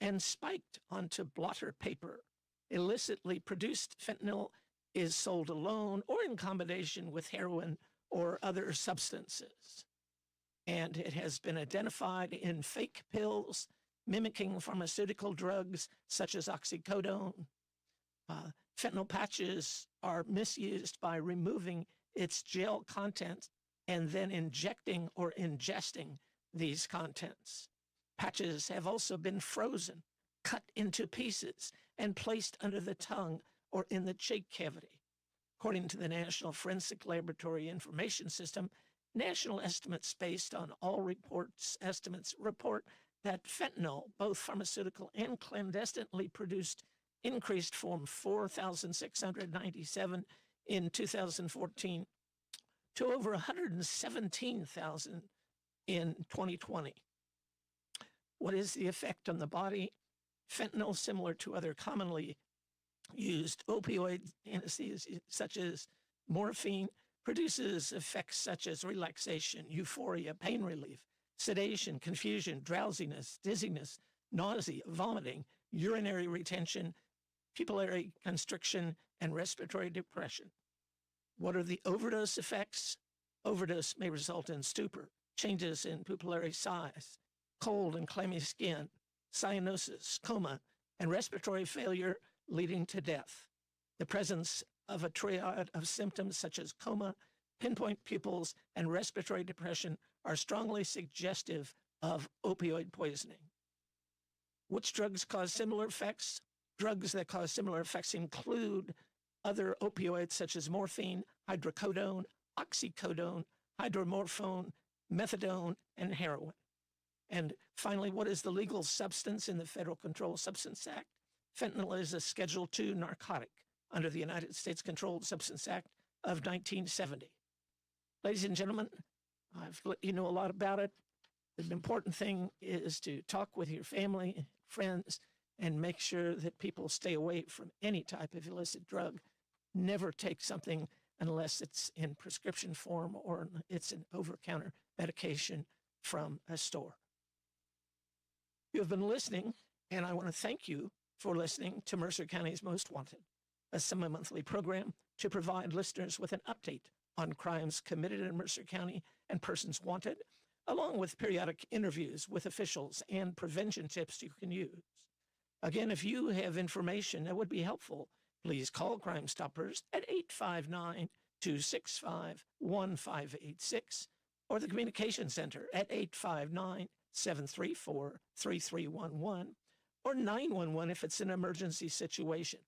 and spiked onto blotter paper. Illicitly produced fentanyl is sold alone or in combination with heroin or other substances. And it has been identified in fake pills mimicking pharmaceutical drugs such as oxycodone. Fentanyl patches are misused by removing its gel content and then injecting or ingesting these contents. Patches have also been frozen, cut into pieces, and placed under the tongue or in the cheek cavity. According to the National Forensic Laboratory Information System, national estimates based on all estimates report that fentanyl, both pharmaceutical and clandestinely produced, increased from 4,697 in 2014 to over 117,000 in 2020. What is the effect on the body? Fentanyl, similar to other commonly used opioid anesthesias such as morphine, produces effects such as relaxation, euphoria, pain relief, sedation, confusion, drowsiness, dizziness, nausea, vomiting, urinary retention, pupillary constriction, and respiratory depression. What are the overdose effects? Overdose may result in stupor, changes in pupillary size, cold and clammy skin, cyanosis, coma, and respiratory failure leading to death. The presence of a triad of symptoms such as coma, pinpoint pupils, and respiratory depression are strongly suggestive of opioid poisoning. Which drugs cause similar effects? Drugs that cause similar effects include other opioids such as morphine, hydrocodone, oxycodone, hydromorphone, methadone, and heroin. And finally, what is the legal substance in the Federal Controlled Substance Act? Fentanyl is a Schedule II narcotic under the United States Controlled Substance Act of 1970. Ladies and gentlemen, I've let you know a lot about it. The important thing is to talk with your family, friends, and make sure that people stay away from any type of illicit drug. Never take something unless it's in prescription form or it's an over-counter medication from a store. You have been listening, and I want to thank you for listening to Mercer County's Most Wanted, a semi-monthly program to provide listeners with an update on crimes committed in Mercer County and persons wanted, along with periodic interviews with officials and prevention tips you can use. Again, if you have information that would be helpful, please call Crime Stoppers at 859-265-1586 or the Communication Center at 859-734-3311 or 911 if it's an emergency situation.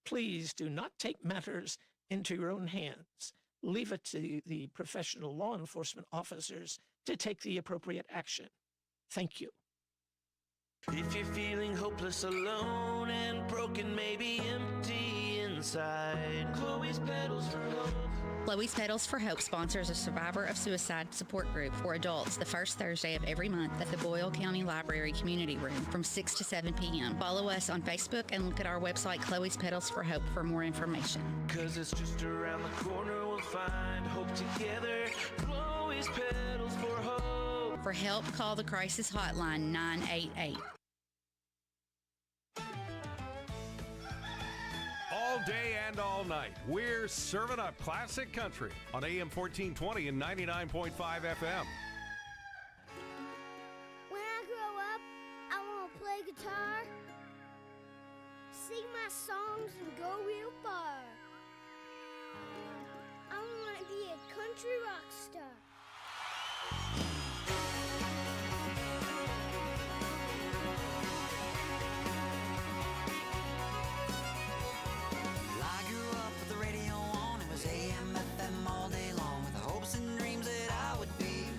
Please do not take matters into your own hands. Leave it to the professional law enforcement officers to take the appropriate action. Thank you. If you're feeling hopeless, alone, and broken, maybe empty inside, Chloe's Petals for Hope. Chloe's Petals for Hope sponsors a survivor of suicide support group for adults the first Thursday of every month at the Boyle County Library Community Room from 6 to 7 p.m. Follow us on Facebook and look at our website, Chloe's Petals for Hope, for more information. 'Cause it's just around the corner, we'll find hope together. Chloe's Petals for Hope. For help, call the crisis hotline 988. All day and all night, we're serving up classic country on AM 1420 and 99.5 FM. When I grow up, I want to play guitar, sing my songs, and go real far. I want to be a country rock star.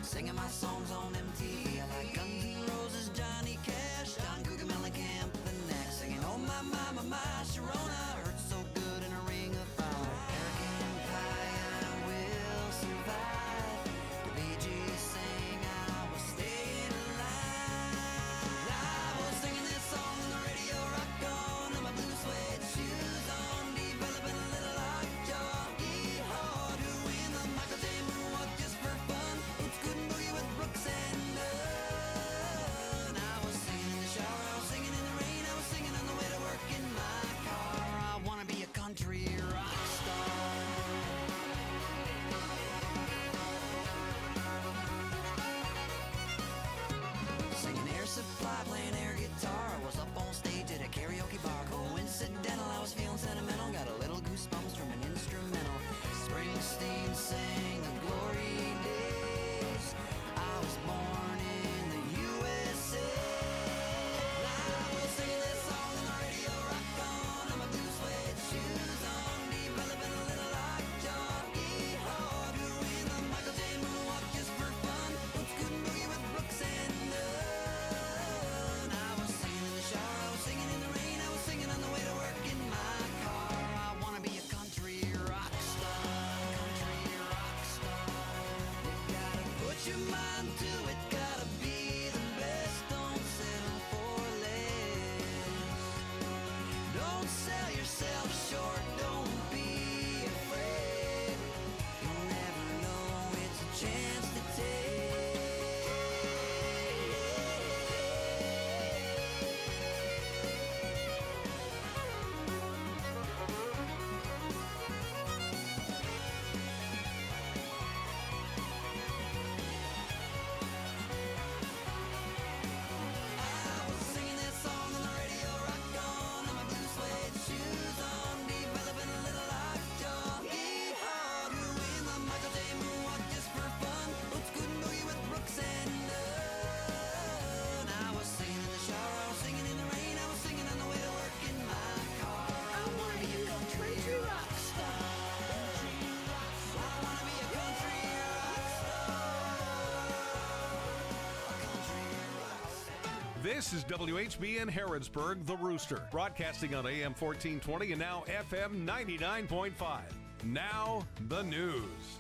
Singing my songs on MTV. I like Guns N' Roses, Johnny Cash, John Cougar Mellencamp, the next. Singing, oh my, Sharona, hurts so good in a ring of fire. American Pie, I will survive. The Bee Gees sing, I will stay alive. I was singing this song on the radio, rock on, and my blue suede shoes on, developing a little lockjaw. Yeehaw, doing the Michael J. moonwalk just for fun. Brooks and Dunn. I was singing in the shower, I was singing in the rain, I was singing on the way to work in my car. I wanna be a country rock star. Singing Air Supply, playing air guitar. I was up on stage at a karaoke bar. Coincidental, I was feeling sentimental. Got a little goosebumps from an instrumental. Springsteen sang the glory days. I was born in the USA. I was singing this song on the radio, rock on, and my blue suede shoes on, developing a little lockjaw. Yeehaw, doing the Michael J. moonwalk just for fun. What's good and boogie with Brooks and Dunn. I was singing in the shower, I was singing in the rain, I was singing on the way to work in my car. I wanna be a country rock star. Country rock star. You gotta put your mind to it, gotta be the best. Don't settle for less. Don't sell yourself short, don't be afraid. You'll never know, it's a chance to take. I was singing this song on the radio, rock on, and my blue suede shoes on, developing a little lockjaw. Yeehaw, doing the Michael J. moonwalk just for fun. What's good and boogie with Brooks and Dunn. I was singing in the shower, I was singing in the rain, I was singing on the way to work in my car. I wanna be a country rock star. I wanna be a country rock star. This is WHBN Harrodsburg, The Rooster, broadcasting on AM 1420 and now FM 99.5. Now, the news.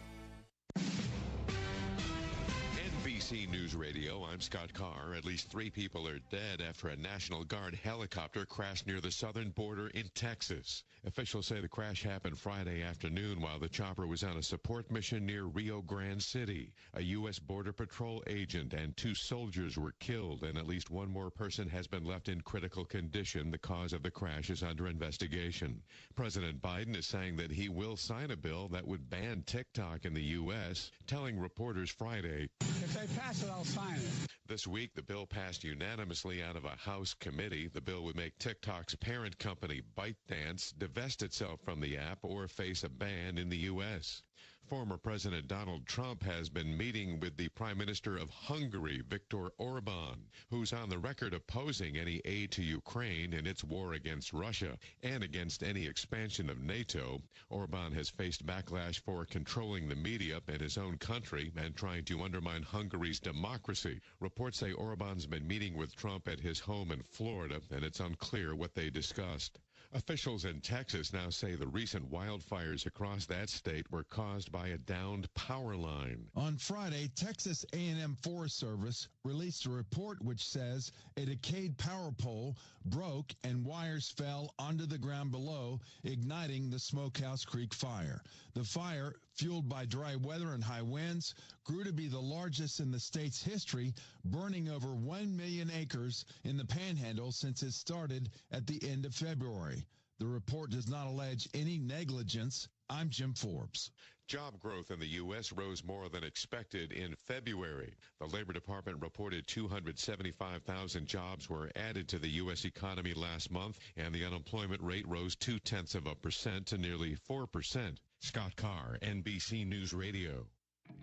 NBC NBC News Radio, I'm Scott Carr. At least 3 people are dead after a National Guard helicopter crashed near the southern border in Texas. Officials say the crash happened Friday afternoon while the chopper was on a support mission near Rio Grande City. A U.S. Border Patrol agent and 2 soldiers were killed, and at least 1 more person has been left in critical condition. The cause of the crash is under investigation. President Biden is saying that he will sign a bill that would ban TikTok in the U.S., telling reporters Friday, "If they pass it, I'll sign it." This week, the bill passed unanimously out of a House committee. The bill would make TikTok's parent company, ByteDance, divest itself from the app or face a ban in the U.S. Former President Donald Trump has been meeting with the Prime Minister of Hungary, Viktor Orban, who's on the record opposing any aid to Ukraine in its war against Russia and against any expansion of NATO. Orban has faced backlash for controlling the media in his own country and trying to undermine Hungary's democracy. Reports say Orban's been meeting with Trump at his home in Florida, and it's unclear what they discussed. Officials in Texas now say the recent wildfires across that state were caused by a downed power line. On Friday, Texas A&M Forest Service released a report which says a decayed power pole broke and wires fell onto the ground below, igniting the Smokehouse Creek fire. The fire, fueled by dry weather and high winds, grew to be the largest in the state's history, burning over 1 million acres in the Panhandle since it started at the end of February. The report does not allege any negligence. I'm Jim Forbes. Job growth in the U.S. rose more than expected in February. The Labor Department reported 275,000 jobs were added to the U.S. economy last month, and the unemployment rate rose 0.2% to nearly 4%. Scott Carr, NBC News Radio.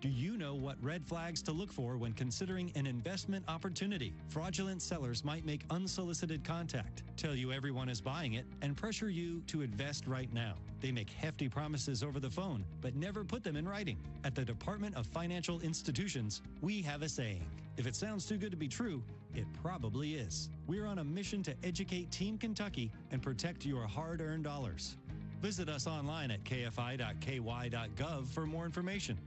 Do you know what red flags to look for when considering an investment opportunity? Fraudulent sellers might make unsolicited contact, tell you everyone is buying it, and pressure you to invest right now. They make hefty promises over the phone, but never put them in writing. At the Department of Financial Institutions, we have a saying. If it sounds too good to be true, it probably is. We're on a mission to educate Team Kentucky and protect your hard-earned dollars. Visit us online at kfi.ky.gov for more information.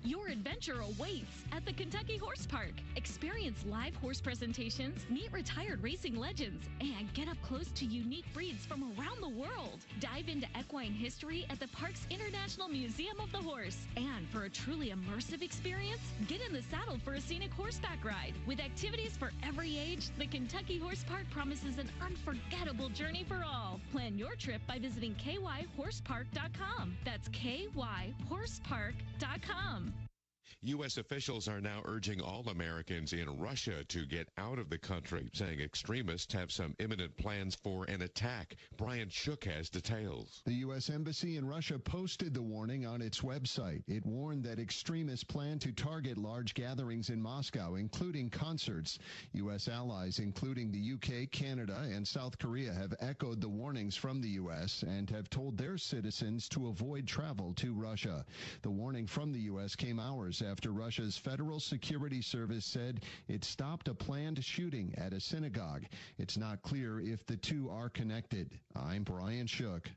Your adventure awaits at the Kentucky Horse Park. Experience live horse presentations, meet retired racing legends, and get up close to unique breeds from around the world. Dive into equine history at the park's International Museum of the Horse. And for a truly immersive experience, get in the saddle for a scenic horseback ride. With activities for every age, the Kentucky Horse Park promises an unforgettable journey for all. Plan your trip by visiting kyhorsepark.com. That's kyhorsepark.com. U.S. officials are now urging all Americans in Russia to get out of the country, saying extremists have some imminent plans for an attack. Brian Shook has details. The U.S. Embassy in Russia posted the warning on its website. It warned that extremists plan to target large gatherings in Moscow, including concerts. U.S. allies, including the U.K., Canada, and South Korea, have echoed the warnings from the U.S. and have told their citizens to avoid travel to Russia. The warning from the U.S. came hours after Russia's Federal Security Service said it stopped a planned shooting at a synagogue. It's not clear if the two are connected. I'm Brian Shook.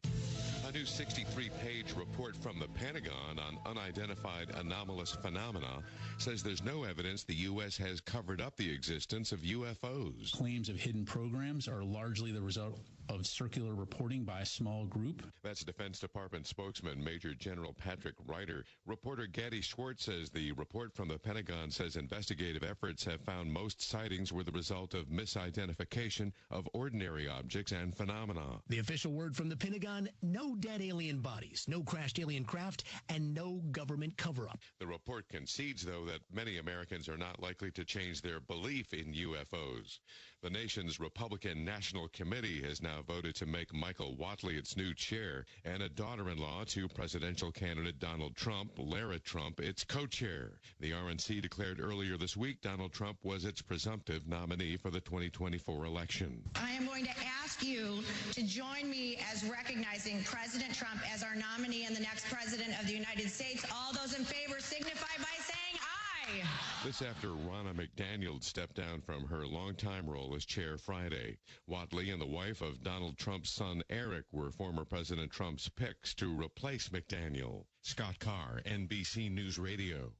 A new 63-page report from the Pentagon on unidentified anomalous phenomena says there's no evidence the U.S. has covered up the existence of UFOs. Claims of hidden programs are largely the result of circular reporting by a small group. That's Defense Department spokesman Major General Patrick Ryder. Reporter Gaddy Schwartz says the report from the Pentagon says investigative efforts have found most sightings were the result of misidentification of ordinary objects and phenomena. The official word from the Pentagon: no dead alien bodies, no crashed alien craft, and no government cover-up. The report concedes, though, that many Americans are not likely to change their belief in UFOs. The nation's Republican National Committee has now voted to make Michael Whatley its new chair, and a daughter-in-law to presidential candidate Donald Trump, Lara Trump, its co-chair. The RNC declared earlier this week Donald Trump was its presumptive nominee for the 2024 election. I am going to ask you to join me as recognizing President Trump as our nominee and the next president of the United States. All those in favor signify by saying aye. This after Ronna McDaniel stepped down from her longtime role as chair Friday. Whatley and the wife of Donald Trump's son Eric were former President Trump's picks to replace McDaniel. Scott Carr, NBC News Radio.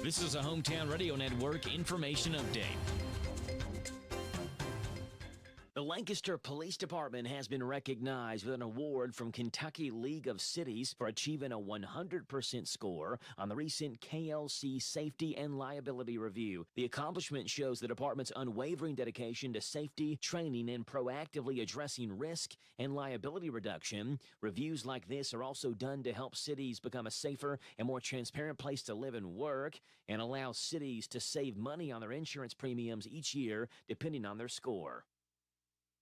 This is a Hometown Radio Network information update. The Lancaster Police Department has been recognized with an award from Kentucky League of Cities for achieving a 100% score on the recent KLC Safety and Liability Review. The accomplishment shows the department's unwavering dedication to safety, training, and proactively addressing risk and liability reduction. Reviews like this are also done to help cities become a safer and more transparent place to live and work, and allow cities to save money on their insurance premiums each year depending on their score.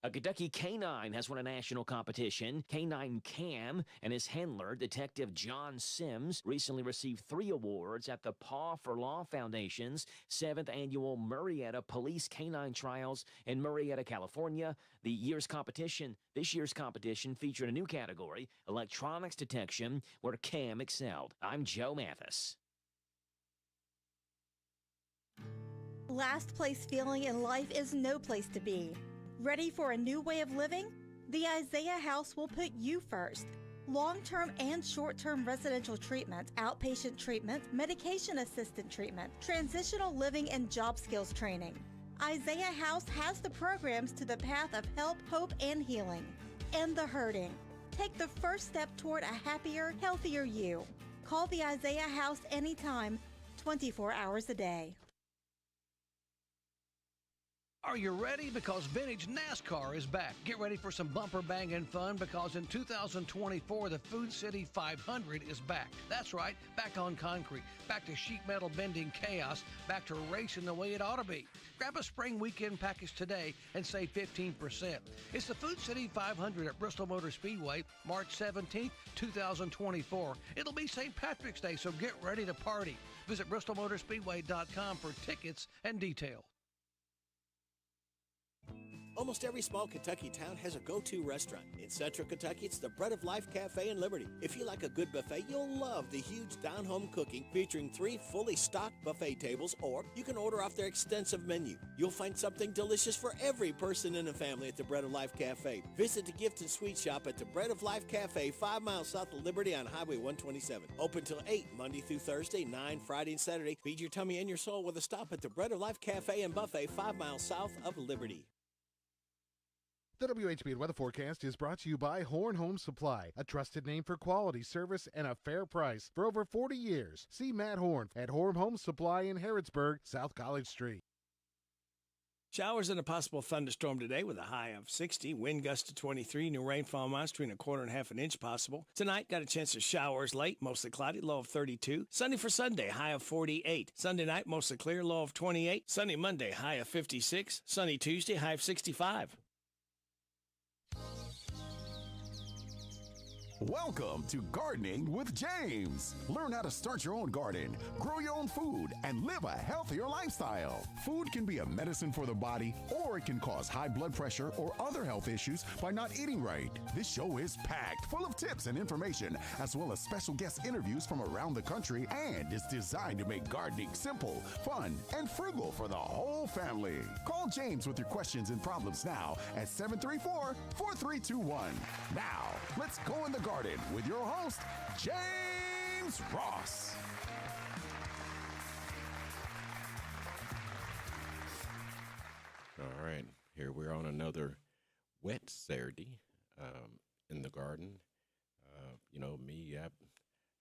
A Kentucky canine has won a national competition. Canine Cam and his handler, Detective John Sims, recently received 3 awards at the Paw for Law Foundation's 7th annual Murrieta Police Canine Trials in Murrieta, California. This year's competition featured a new category, electronics detection, where Cam excelled. I'm Joe Mathis. Last place feeling in life is no place to be. Ready for a new way of living? The Isaiah House will put you first. Long-term and short-term residential treatment, outpatient treatment, medication assistant treatment, transitional living, and job skills training. Isaiah House has the programs to the path of help, hope, and healing. End the hurting. Take the first step toward a happier, healthier you. Call the Isaiah House anytime, 24 hours a day. Are you ready? Because Vintage NASCAR is back. Get ready for some bumper banging fun because in 2024, the Food City 500 is back. That's right, back on concrete, back to sheet metal bending chaos, back to racing the way it ought to be. Grab a spring weekend package today and save 15%. It's the Food City 500 at Bristol Motor Speedway, March 17th, 2024. It'll be St. Patrick's Day, so get ready to party. Visit bristolmotorspeedway.com for tickets and details. Almost every small Kentucky town has a go-to restaurant. In Central Kentucky, it's the Bread of Life Cafe in Liberty. If you like a good buffet, you'll love the huge down-home cooking featuring 3 fully stocked buffet tables, or you can order off their extensive menu. You'll find something delicious for every person in the family at the Bread of Life Cafe. Visit the gift and sweet shop at the Bread of Life Cafe, 5 miles south of Liberty on Highway 127. Open till 8, Monday through Thursday, 9 Friday and Saturday. Feed your tummy and your soul with a stop at the Bread of Life Cafe and Buffet, 5 miles south of Liberty. The WHBN weather forecast is brought to you by Horn Home Supply, a trusted name for quality service and a fair price for over 40 years. See Matt Horn at Horn Home Supply in Harrodsburg, South College Street. Showers and a possible thunderstorm today with a high of 60, wind gust to 23, new rainfall amounts between a quarter and half an inch possible. Tonight, got a chance of showers late, mostly cloudy, low of 32. Sunday for Sunday, high of 48. Sunday night, mostly clear, low of 28. Sunday, Monday, high of 56. Sunday, Tuesday, high of 65. Welcome to Gardening with James. Learn how to start your own garden, grow your own food, and live a healthier lifestyle. Food can be a medicine for the body, or it can cause high blood pressure or other health issues by not eating right. This show is packed full of tips and information, as well as special guest interviews from around the country, and it's designed to make gardening simple, fun, and frugal for the whole family. Call James with your questions and problems now at 734-4321. Now, let's go in the garden with your host, James Ross. All right, here we're on another wet Saturday in the garden. I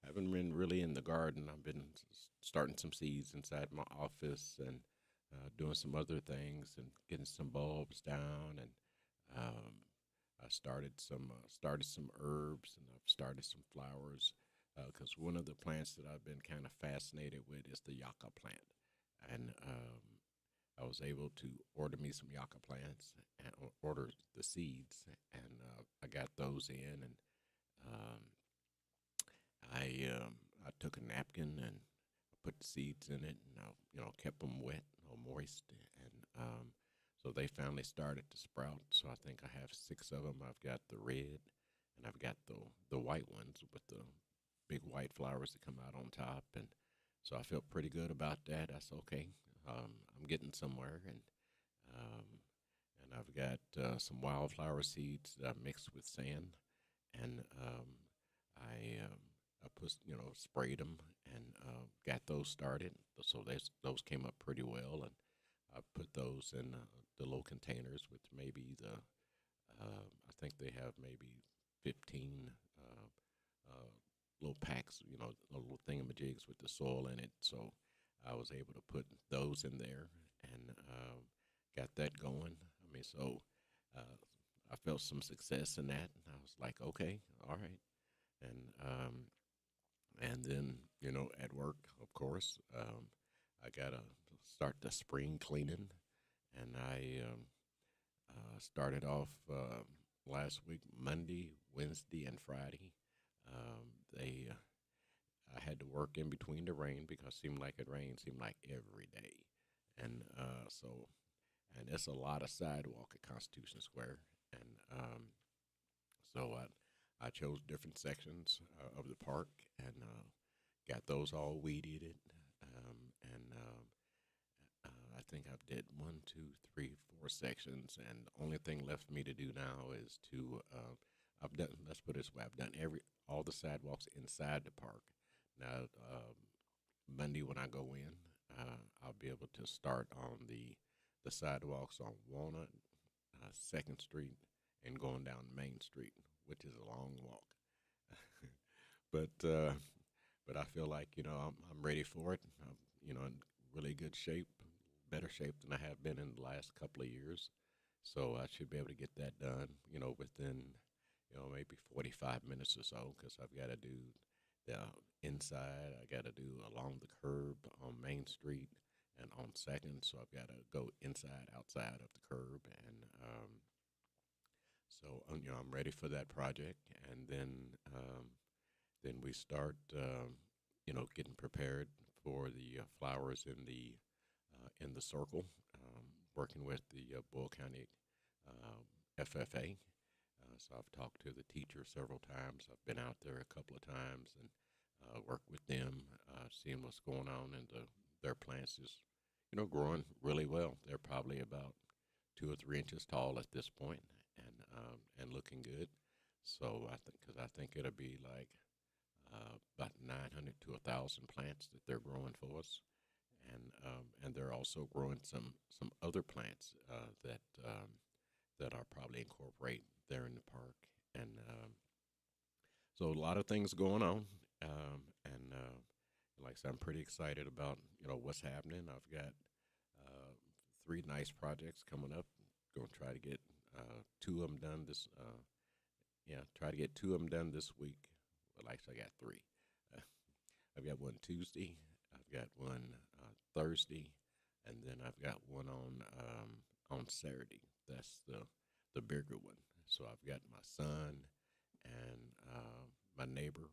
haven't been really in the garden. I've been starting some seeds inside my office and doing some other things and getting some bulbs down, and I started some herbs, and I've started some flowers because one of the plants that I've been kind of fascinated with is the yucca plant, and I was able to order me some yucca plants and order the seeds, and I got those in, and I took a napkin and put the seeds in it, and I kept them wet, moist, and so they finally started to sprout. So I think I have 6 of them. I've got the red, and I've got the white ones with the big white flowers that come out on top, and so I felt pretty good about that. That's okay. I'm getting somewhere, and I've got some wildflower seeds that I mixed with sand, and I sprayed them and got those started. So those came up pretty well, and I put those in the little containers with maybe I think they have maybe 15 little packs, little thingamajigs with the soil in it. So I was able to put those in there and got that going. I mean, so I felt some success in that. And I was like, okay, all right. And then, at work, of course, I got to start the spring cleaning. And I started off last week, Monday, Wednesday, and Friday. I had to work in between the rain because it seemed like every day. And and it's a lot of sidewalk at Constitution Square. And so I chose different sections of the park and got those all weeded. I think I've did 1, 2, 3, 4 sections, and the only thing left for me to do now is to let's put it this way, I've done all the sidewalks inside the park. Now, Monday when I go in, I'll be able to start on the sidewalks on Walnut, 2nd Street, and going down Main Street, which is a long walk. But I feel like I'm ready for it. I'm in really good shape, better shape than I have been in the last couple of years. So I should be able to get that done, within maybe 45 minutes or so, because I've got to do the inside. I got to do along the curb on Main Street and on 2nd. So I've got to go inside, outside of the curb, and so I'm ready for that project. And then we start getting prepared for the flowers in the circle, working with the Boyle County FFA. So I've talked to the teacher several times. I've been out there a couple of times and worked with them, seeing what's going on, and their plants is, growing really well. They're probably about 2 or 3 inches tall at this point, and looking good. So I think it'll be like about 900 to 1,000 plants that they're growing for us, and they're also growing some other plants that I'll probably incorporate there in the park, and so a lot of things going on, and like I said, I'm pretty excited about what's happening. I've got 3 nice projects coming up. Going to try to get 2 of them done this. Try to get 2 of them done this week. Well, actually, I got 3. I've got one Tuesday. I've got one Thursday, and then I've got one on Saturday. That's the bigger one. So I've got my son and my neighbor.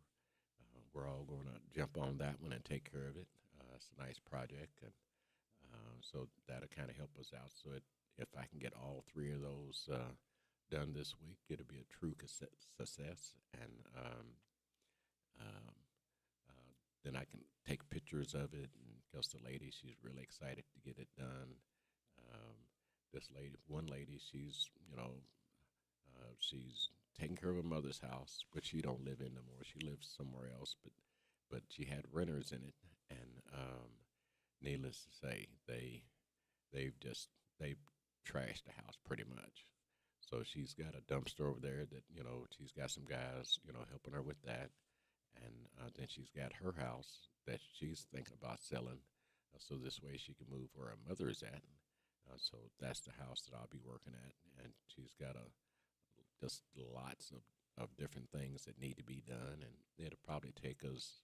We're all going to jump on that one and take care of it. It's a nice project, and so that'll kind of help us out. So if I can get all 3 of those done this week, it'll be a true success. And then I can take pictures of it, and because the lady, she's really excited to get it done. One lady, she's she's taking care of her mother's house, but she don't live in no more. She lives somewhere else, but she had renters in it, and needless to say, they've trashed the house pretty much. So she's got a dumpster over there that she's got some guys helping her with that, and then she's got her house that she's thinking about selling, so this way she can move where her mother is at. So that's the house that I'll be working at, and she's got just lots of different things that need to be done, and it'll probably take us,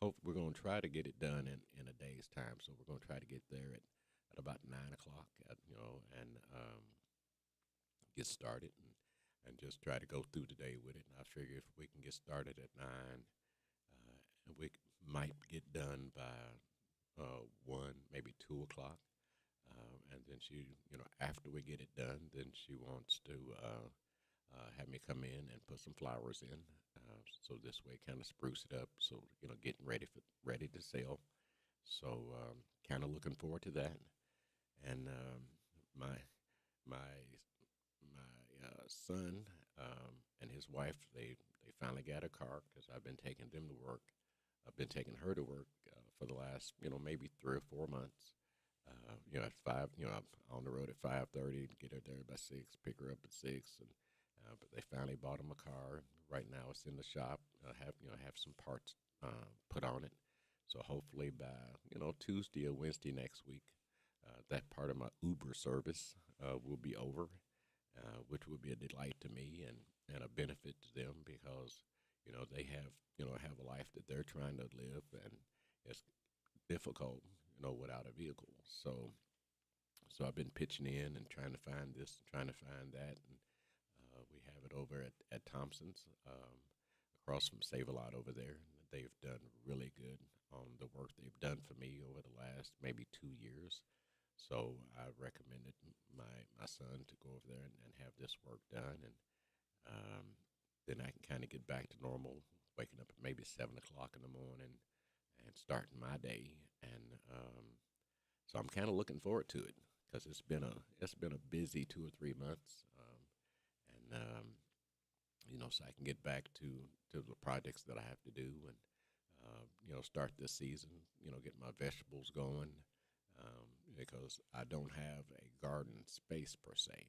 hope we're going to try to get it done in a day's time. So we're going to try to get there at about 9 o'clock, and get started and just try to go through the day with it. And I figure if we can get started at 9, and we might get done by 1, maybe 2 o'clock. And then she, after we get it done, then she wants to have me come in and put some flowers in. So this way, kind of spruce it up. So getting ready to sell. So kind of looking forward to that. And my son and his wife, they finally got a car because I've been taking them to work. I've been taking her to work for the last, maybe 3 or 4 months. At 5, I'm on the road at 5:30, get her there by 6, pick her up at 6, and but they finally bought them a car. Right now, it's in the shop. Have some parts put on it. So hopefully by Tuesday or Wednesday next week, that part of my Uber service will be over, which will be a delight to me and a benefit to them because they have a life that they're trying to live, and it's difficult without a vehicle. So I've been pitching in and trying to find this, trying to find that, and we have it over at Thompson's, across from Save-A-Lot over there. They've done really good on the work they've done for me over the last maybe 2 years. So I recommended my son to go over there and have this work done, and then I can kind of get back to normal, waking up at maybe 7 o'clock in the morning and starting my day. And so I'm kind of looking forward to it because it's been a busy 2 or 3 months, so I can get back to the projects that I have to do and start this season, get my vegetables going, because I don't have a garden space per se,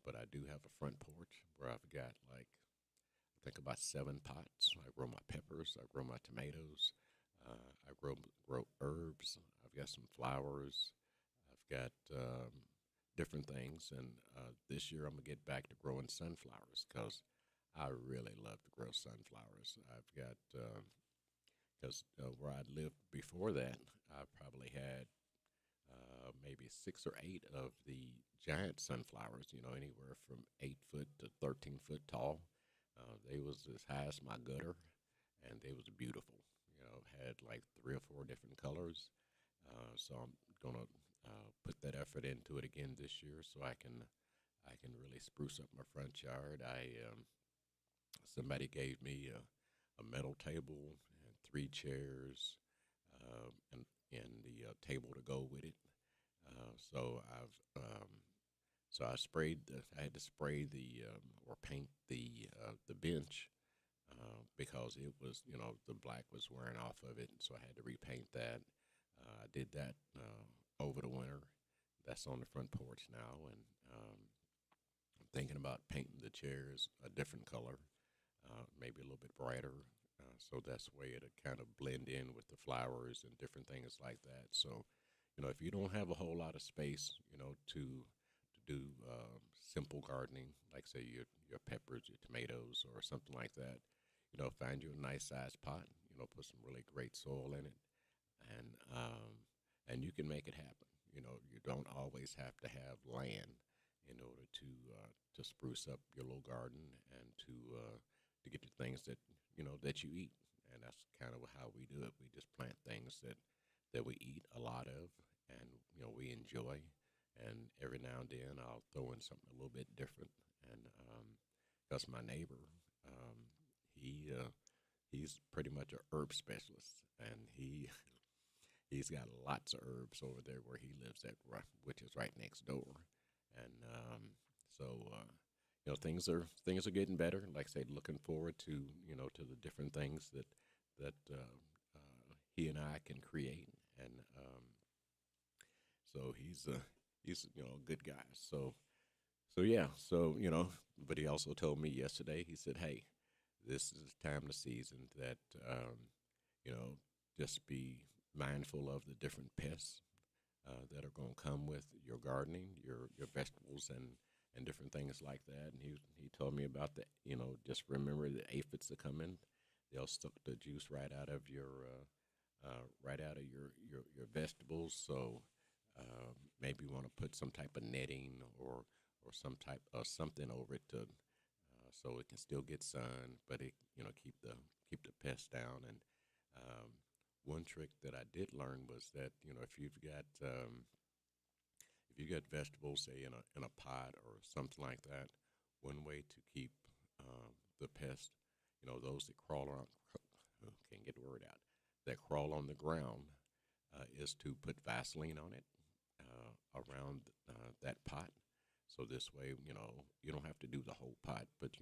but I do have a front porch where I've got I think about 7 pots. I grow my peppers, I grow my tomatoes, I grow herbs. I've got some flowers. I've got different things, and this year I'm gonna get back to growing sunflowers because I really love to grow sunflowers. I've got because where I lived before that, I probably had maybe 6 or 8 of the giant sunflowers. Anywhere from 8 foot to 13 foot tall. They was as high as my gutter, and they was beautiful. Had like 3 or 4 different colors. So I'm gonna put that effort into it again this year, so I can really spruce up my front yard. Somebody gave me a metal table and 3 chairs, and the table to go with it. So I sprayed. I had to spray or paint the bench. Because it was, the black was wearing off of it, so I had to repaint that. I did that over the winter. That's on the front porch now, and I'm thinking about painting the chairs a different color, maybe a little bit brighter, so that's the way it'll kind of blend in with the flowers and different things like that. So, if you don't have a whole lot of space, to do simple gardening, like say your peppers, your tomatoes, or something like that. Find you a nice sized pot. Put some really great soil in it, and you can make it happen. You don't always have to have land in order to spruce up your little garden and to get the things that that you eat. And that's kind of how we do it. We just plant things that we eat a lot of, and we enjoy. And every now and then I'll throw in something a little bit different. And because my neighbor, he's pretty much an herb specialist, and he's got lots of herbs over there where he lives at, which is right next door. And things are getting better. Like I say, looking forward to to the different things that he and I can create. And so he's a good guy. So yeah. So but he also told me yesterday. He said, "Hey, this is the time of the season that just be mindful of the different pests that are going to come with your gardening, your vegetables, and different things like that." And he told me about the just remember the aphids that come in. They'll suck the juice right out of your vegetables. So maybe you want to put some type of netting or some type of something over it to so it can still get sun, but it keep the pests down. And one trick that I did learn was that if you've got vegetables, say in a pot or something like that, one way to keep the pest, those that crawl around, can't get the word out, that crawl on the ground, is to put Vaseline on it around that pot. So this way, you don't have to do the whole pot, but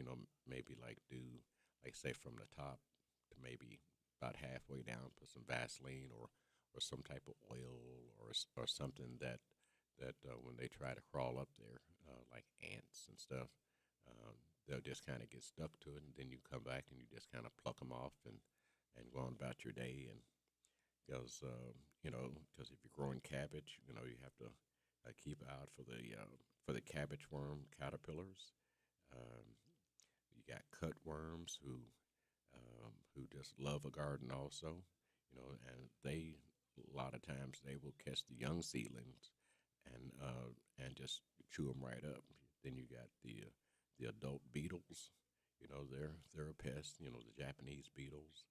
maybe like do like say from the top to maybe about halfway down, put some Vaseline or some type of oil or something that when they try to crawl up there, like ants and stuff, they'll just kind of get stuck to it, and then you come back and you just kind of pluck them off and go on about your day. And because because if you're growing cabbage, you have to keep out for the cabbage worm caterpillars. You got cutworms who just love a garden also, and they a lot of times they will catch the young seedlings and just chew them right up. Then you got the adult beetles, they're a pest, the Japanese beetles.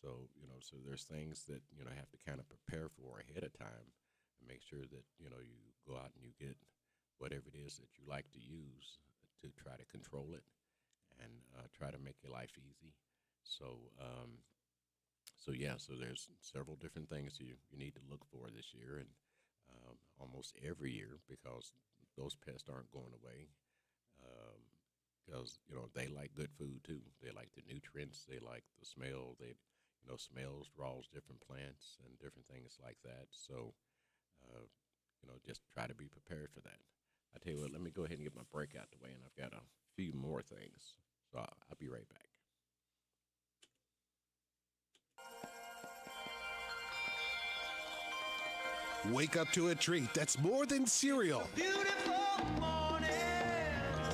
So so there's things that have to kind of prepare for ahead of time and make sure that you go out and you get whatever it is that you like to use to try to control it and try to make your life easy. So so there's several different things you need to look for this year, and almost every year, because those pests aren't going away. Because they like good food too. They like the nutrients. They like the smell. They smells draws different plants and different things like that. So just try to be prepared for that. I tell you what, let me go ahead and get my break out the way, and I've got a few more things. So I'll be right back. Wake up to a treat that's more than cereal.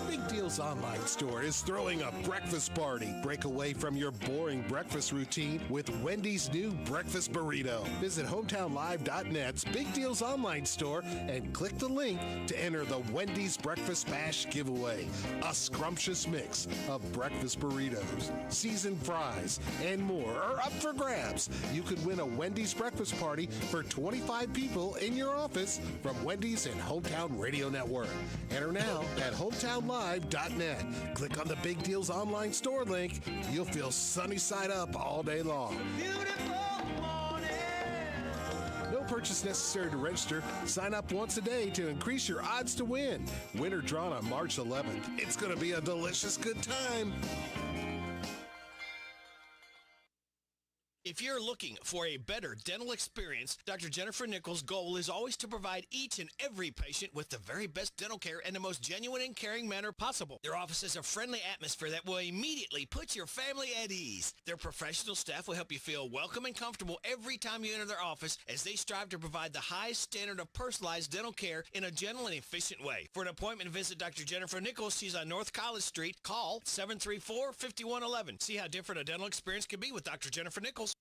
Big Deals Online Store is throwing a breakfast party. Break away from your boring breakfast routine with Wendy's new breakfast burrito. Visit hometownlive.net's Big Deals Online Store and click the link to enter the Wendy's Breakfast Bash giveaway. A scrumptious mix of breakfast burritos, seasoned fries, and more are up for grabs. You could win a Wendy's breakfast party for 25 people in your office from Wendy's and Hometown Radio Network. Enter now at hometownlive.net. Click on the Big Deals Online Store link. You'll feel sunny side up all day long. No purchase necessary to register. Sign up once a day to increase your odds to win. Winner drawn on March 11th. It's going to be a delicious good time. If you're looking for a better dental experience, Dr. Jennifer Nichols' goal is always to provide each and every patient with the very best dental care in the most genuine and caring manner possible. Their office is a friendly atmosphere that will immediately put your family at ease. Their professional staff will help you feel welcome and comfortable every time you enter their office, as they strive to provide the highest standard of personalized dental care in a gentle and efficient way. For an appointment, visit Dr. Jennifer Nichols. She's on North College Street. Call 734-5111. See how different a dental experience can be with Dr. Jennifer Nichols.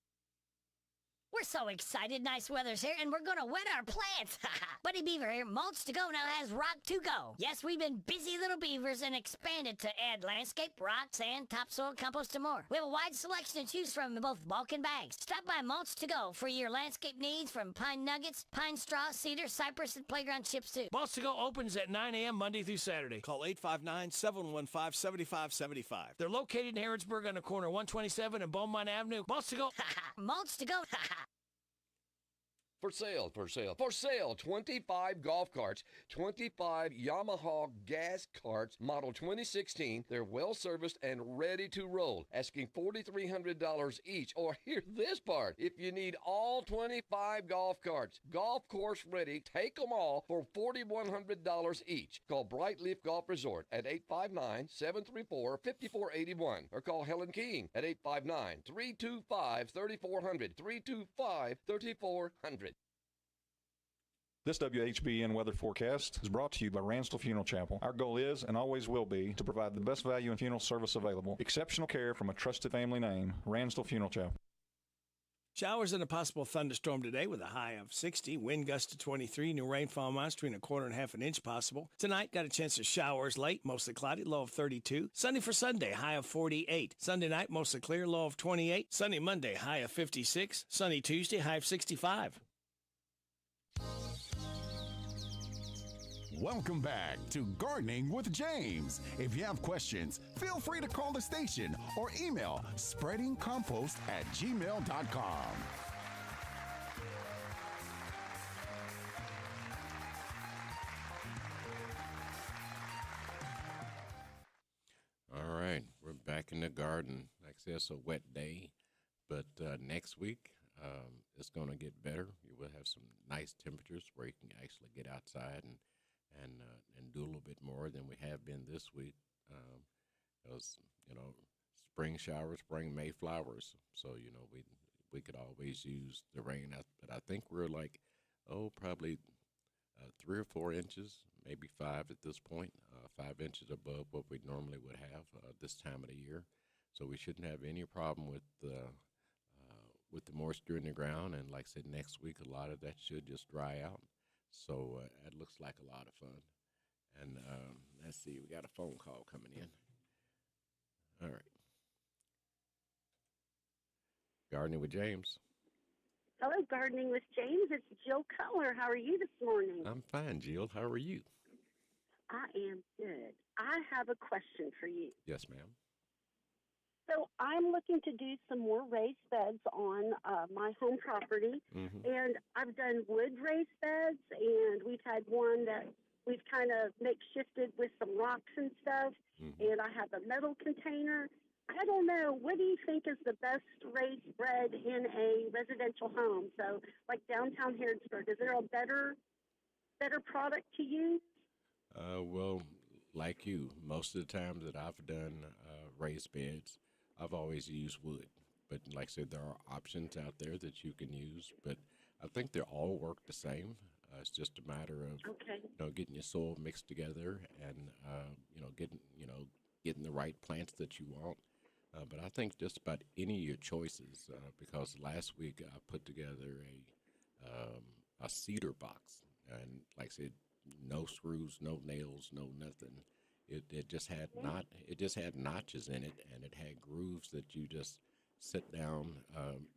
We're so excited. Nice weather's here, and we're going to wet our plants. Buddy Beaver here. Mulch to Go now has rock to go. Yes, we've been busy little beavers and expanded to add landscape, rock, sand, topsoil, compost, and more. We have a wide selection to choose from in both bulk and bags. Stop by Mulch to Go for your landscape needs, from pine nuggets, pine straw, cedar, cypress, and playground chips too. Mulch to Go opens at 9 a.m. Monday through Saturday. Call 859-715-7575. They're located in Harrodsburg on the corner of 127 and Beaumont Avenue. Mulch to Go. Mulch to Go. For sale, 25 golf carts, 25 Yamaha gas carts, model 2016. They're well-serviced and ready to roll. Asking $4,300 each, or hear this part, if you need all 25 golf carts, golf course ready, take them all for $4,100 each. Call Brightleaf Golf Resort at 859-734-5481, or call Helen King at 859-325-3400, 325-3400. This WHBN weather forecast is brought to you by Ransdell Funeral Chapel. Our goal is and always will be to provide the best value in funeral service available. Exceptional care from a trusted family name, Ransdell Funeral Chapel. Showers and a possible thunderstorm today with a high of 60. Wind gust to 23. New rainfall amounts between a quarter and half an inch possible. Tonight, got a chance of showers late, mostly cloudy, low of 32. Sunday for Sunday, high of 48. Sunday night, mostly clear, low of 28. Sunday, Monday, high of 56. Sunday, Tuesday, high of 65. Welcome back to Gardening with James. If you have questions, feel free to call the station or email spreadingcompost@gmail.com. All right, we're back in in the garden. Like I said, it's a wet day, but next week it's going to get better. You will have some nice temperatures where you can actually get outside and do a little bit more than we have been this week. Because spring showers bring May flowers, so we could always use the rain. But I think we're like probably 3 or 4 inches, maybe 5 at this point, 5 inches above what we normally would have this time of the year. So we shouldn't have any problem with the moisture in the ground. And like I said, next week a lot of that should just dry out. So it looks like a lot of fun. And let's see, we got a phone call coming in. All right. Gardening with James. Hello, Gardening with James. It's Jill Cutler. How are you this morning? I'm fine, Jill. How are you? I am good. I have a question for you. Yes, ma'am. So I'm looking to do some more raised beds on my home property, and I've done wood raised beds, and we've had one that we've kind of makeshifted with some rocks and stuff, and I have a metal container. I don't know. What do you think is the best raised bed in a residential home? So, like downtown Harrodsburg, is there a better product to use? Well, like you, most of the times that I've done raised beds, I've always used wood. But like I said, there are options out there that you can use. But I think they all work the same. It's just a matter of getting your soil mixed together and getting the right plants that you want. But I think just about any of your choices, because last week I put together a cedar box, and like I said, no screws, no nails, no nothing. It just had notches in it, and it had grooves that you just sit down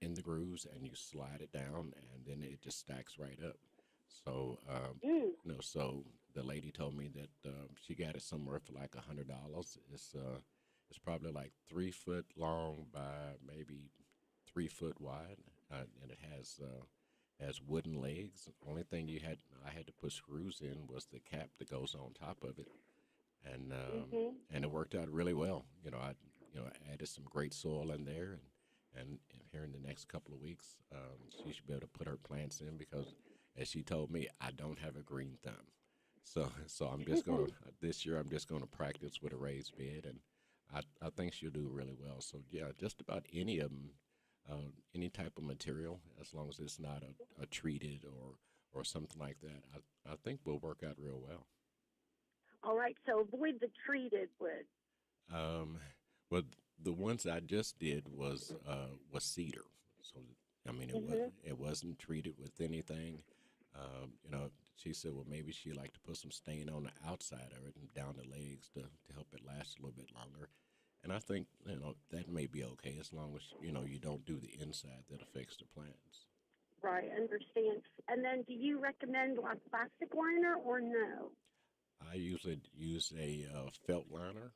in the grooves and you slide it down, and then it just stacks right up. So so the lady told me that she got it somewhere for like $100. It's probably like 3 foot long by maybe 3 foot wide, and it has wooden legs. The only thing I had to put screws in was the cap that goes on top of it, and it worked out really well. I added some great soil in there, and here in the next couple of weeks, she should be able to put her plants in because, as she told me, I don't have a green thumb. So I'm just going to, this year I'm just going to practice with a raised bed, and I think she'll do really well. So yeah, just about any of them, any type of material, as long as it's not a treated or something like that, I think will work out real well. All right, so avoid the treated wood. Well, the ones I just did was cedar. So I mean, it wasn't treated with anything. She said, well, maybe she'd like to put some stain on the outside of it and down the legs to help it last a little bit longer. And I think, that may be okay as long as, you don't do the inside that affects the plants. Right, understand. And then do you recommend a plastic liner or no? I usually use a felt liner.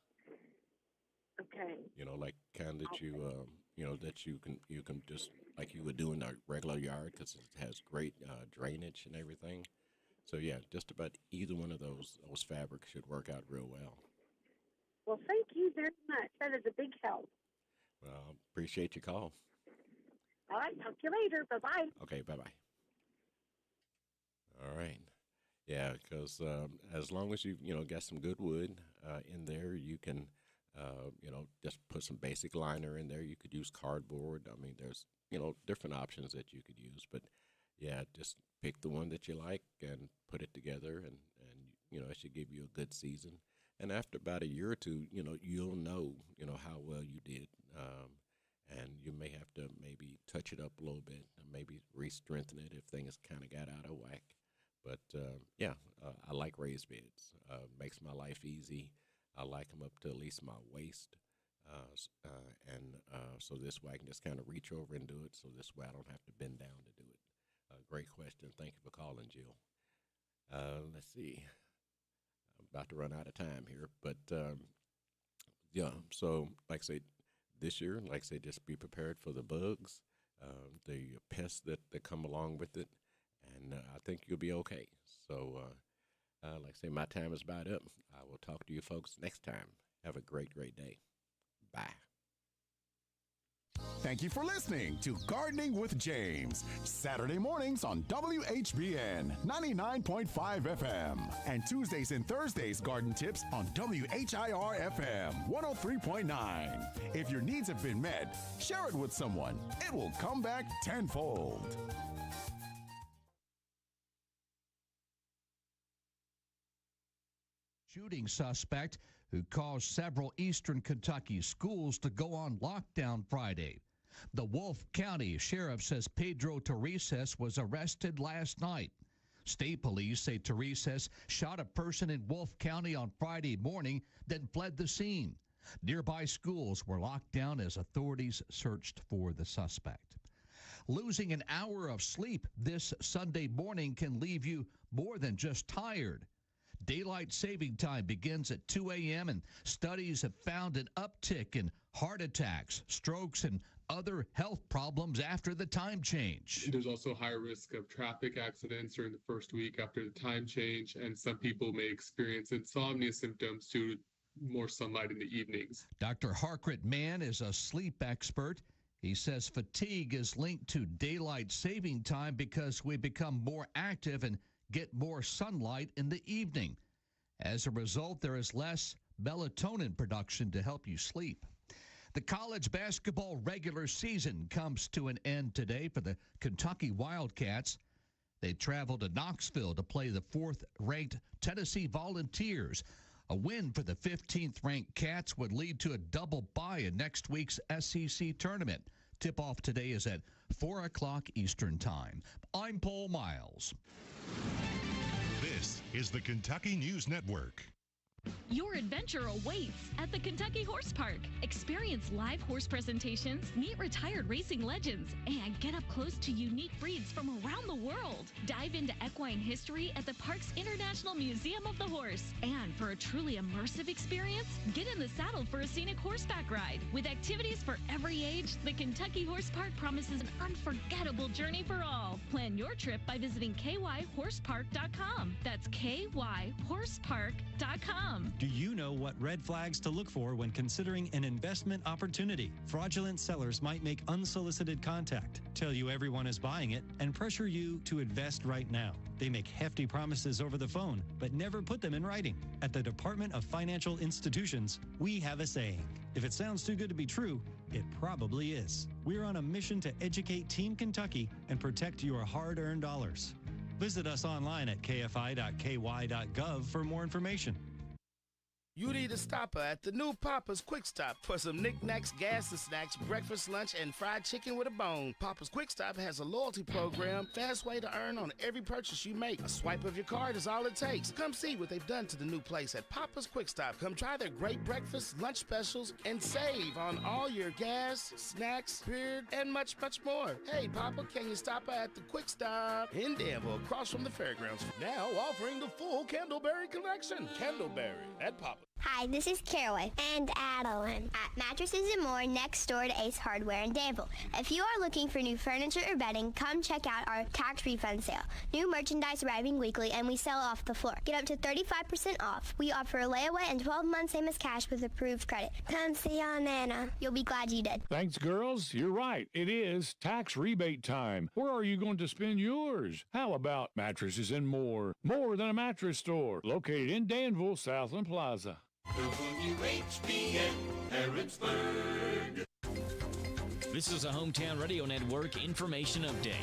Okay. Like kind that that you can just, like you would do in a regular yard because it has great drainage and everything. So yeah, just about either one of those fabrics should work out real well. Well, thank you very much. That is a big help. Well, appreciate your call. All right, talk to you later. Bye-bye. Okay, bye-bye. All right. Yeah, because as long as you got some good wood in there, you can just put some basic liner in there. You could use cardboard. I mean, there's different options that you could use, but yeah, just pick the one that you like and put it together, and it should give you a good season. And after about a year or two, you'll know how well you did, and you may have to maybe touch it up a little bit, and maybe re-strengthen it if things kind of got out of whack. But I like raised beds. Makes my life easy. I like them up to at least my waist, so this way I can just kind of reach over and do it. So this way I don't have to bend down to do it. Great question. Thank you for calling, Jill. Let's see. I'm about to run out of time here, but so like I said, this year, like I said, just be prepared for the bugs, the pests that come along with it, and I think you'll be okay. So like I say, my time is about up. I will talk to you folks next time. Have a great, great day. Bye. Thank you for listening to Gardening with James, Saturday mornings on WHBN 99.5 FM and Tuesdays and Thursdays garden tips on WHIR FM 103.9. If your needs have been met, share it with someone. It will come back tenfold. Shooting suspect who caused several eastern Kentucky schools to go on lockdown Friday. The Wolfe County Sheriff says Pedro Teresa was arrested last night. State police say Teresa shot a person in Wolfe County on Friday morning, then fled the scene. Nearby schools were locked down as authorities searched for the suspect. Losing an hour of sleep this Sunday morning can leave you more than just tired. Daylight saving time begins at 2 a.m., and studies have found an uptick in heart attacks, strokes, and other health problems after the time change. There's also higher risk of traffic accidents during the first week after the time change, and some people may experience insomnia symptoms due to more sunlight in the evenings. Dr. Harkrit Mann is a sleep expert. He says fatigue is linked to daylight saving time because we become more active and get more sunlight in the evening. As a result, there is less melatonin production to help you sleep. The college basketball regular season comes to an end today for the Kentucky Wildcats. They travel to Knoxville to play the 4th-ranked Tennessee Volunteers. A win for the 15th-ranked Cats would lead to a double bye in next week's SEC tournament. Tip-off today is at 4 o'clock Eastern Time. I'm Paul Miles. This is the Kentucky News Network. Your adventure awaits at the Kentucky Horse Park. Experience live horse presentations, meet retired racing legends, and get up close to unique breeds from around the world. Dive into equine history at the park's International Museum of the Horse. And for a truly immersive experience, get in the saddle for a scenic horseback ride. With activities for every age, the Kentucky Horse Park promises an unforgettable journey for all. Plan your trip by visiting kyhorsepark.com. That's kyhorsepark.com. Do you know what red flags to look for when considering an investment opportunity? Fraudulent sellers might make unsolicited contact, tell you everyone is buying it, and pressure you to invest right now. They make hefty promises over the phone, but never put them in writing. At the Department of Financial Institutions, we have a saying. If it sounds too good to be true, it probably is. We're on a mission to educate Team Kentucky and protect your hard-earned dollars. Visit us online at kfi.ky.gov for more information. You need a stopper at the new Papa's Quick Stop for some knickknacks, gas and snacks, breakfast, lunch, and fried chicken with a bone. Papa's Quick Stop has a loyalty program, fast way to earn on every purchase you make. A swipe of your card is all it takes. Come see what they've done to the new place at Papa's Quick Stop. Come try their great breakfast, lunch specials, and save on all your gas, snacks, beer, and much, much more. Hey, Papa, can you stop at the Quick Stop in Danville, across from the fairgrounds? Now offering the full Candleberry collection. Candleberry at Papa. Hi, this is Caraway and Adeline at Mattresses and More next door to Ace Hardware in Danville. If you are looking for new furniture or bedding, come check out our tax refund sale. New merchandise arriving weekly and we sell off the floor. Get up to 35% off. We offer a layaway and 12 months same as cash with approved credit. Come see Aunt Nana. You'll be glad you did. Thanks, girls. You're right. It is tax rebate time. Where are you going to spend yours? How about Mattresses and More? More than a mattress store. Located in Danville, Southland Plaza. WHBN, Harrodsburg. This is a Hometown Radio Network information update.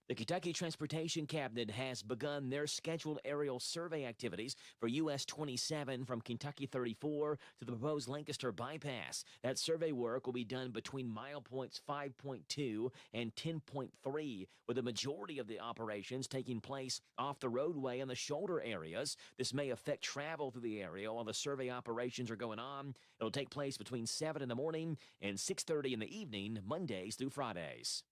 The Kentucky Transportation Cabinet has begun their scheduled aerial survey activities for US 27 from Kentucky 34 to the proposed Lancaster bypass. That survey work will be done between mile points 5.2 and 10.3, with the majority of the operations taking place off the roadway in the shoulder areas. This may affect travel through the area while the survey operations are going on. It'll take place between 7 in the morning and 6:30 in the evening, Mondays through Fridays.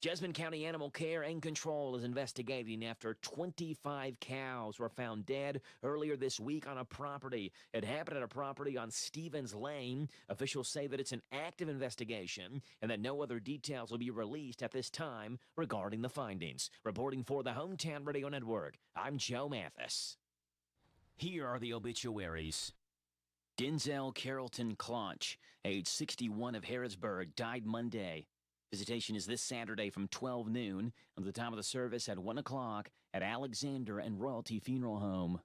Jessamine County Animal Care and Control is investigating after 25 cows were found dead earlier this week on a property. It happened at a property on Stevens Lane. Officials say that it's an active investigation and that no other details will be released at this time regarding the findings. Reporting for the Hometown Radio Network, I'm Joe Mathis. Here are the obituaries. Denzel Carrollton Claunch, age 61 of Harrodsburg, died Monday. Visitation is this Saturday from 12 noon and the time of the service at 1 o'clock at Alexander and Royalty Funeral Home.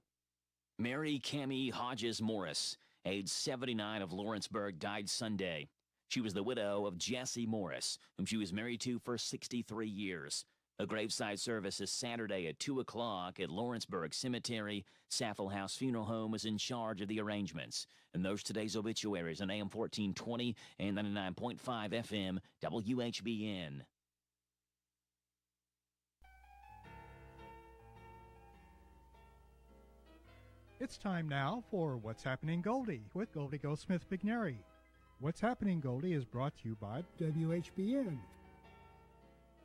Mary Cammie Hodges Morris, age 79 of Lawrenceburg, died Sunday. She was the widow of Jesse Morris, whom she was married to for 63 years. A graveside service is Saturday at 2 o'clock at Lawrenceburg Cemetery. Saffel House Funeral Home is in charge of the arrangements. And those today's obituaries on AM 1420 and 99.5 FM WHBN. It's time now for What's Happening Goldie with Goldie Goldsmith McNary. What's Happening Goldie is brought to you by WHBN.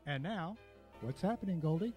And now, What's Happening Goldie?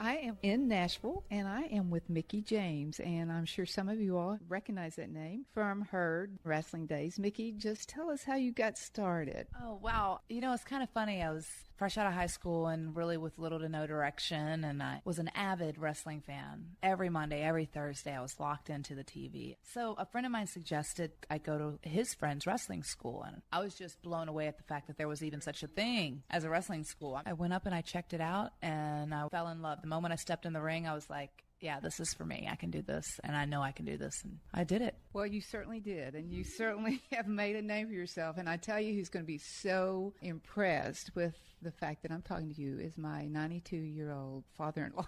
I am in Nashville, and I am with Mickey James, and I'm sure some of you all recognize that name from her wrestling days. Mickey, just tell us how you got started. Oh, wow. You know, it's kind of funny. I was fresh out of high school and really with little to no direction, and I was an avid wrestling fan. Every Monday, every Thursday, I was locked into the TV. So a friend of mine suggested I go to his friend's wrestling school, and I was just blown away at the fact that there was even such a thing as a wrestling school. I went up and I checked it out, and I fell in love. The moment I stepped in the ring, I was like, yeah, this is for me. I can do this, and I know I can do this, and I did it. Well, you certainly did, and you certainly have made a name for yourself, and I tell you who's going to be so impressed with the fact that I'm talking to you is my 92-year-old father-in-law.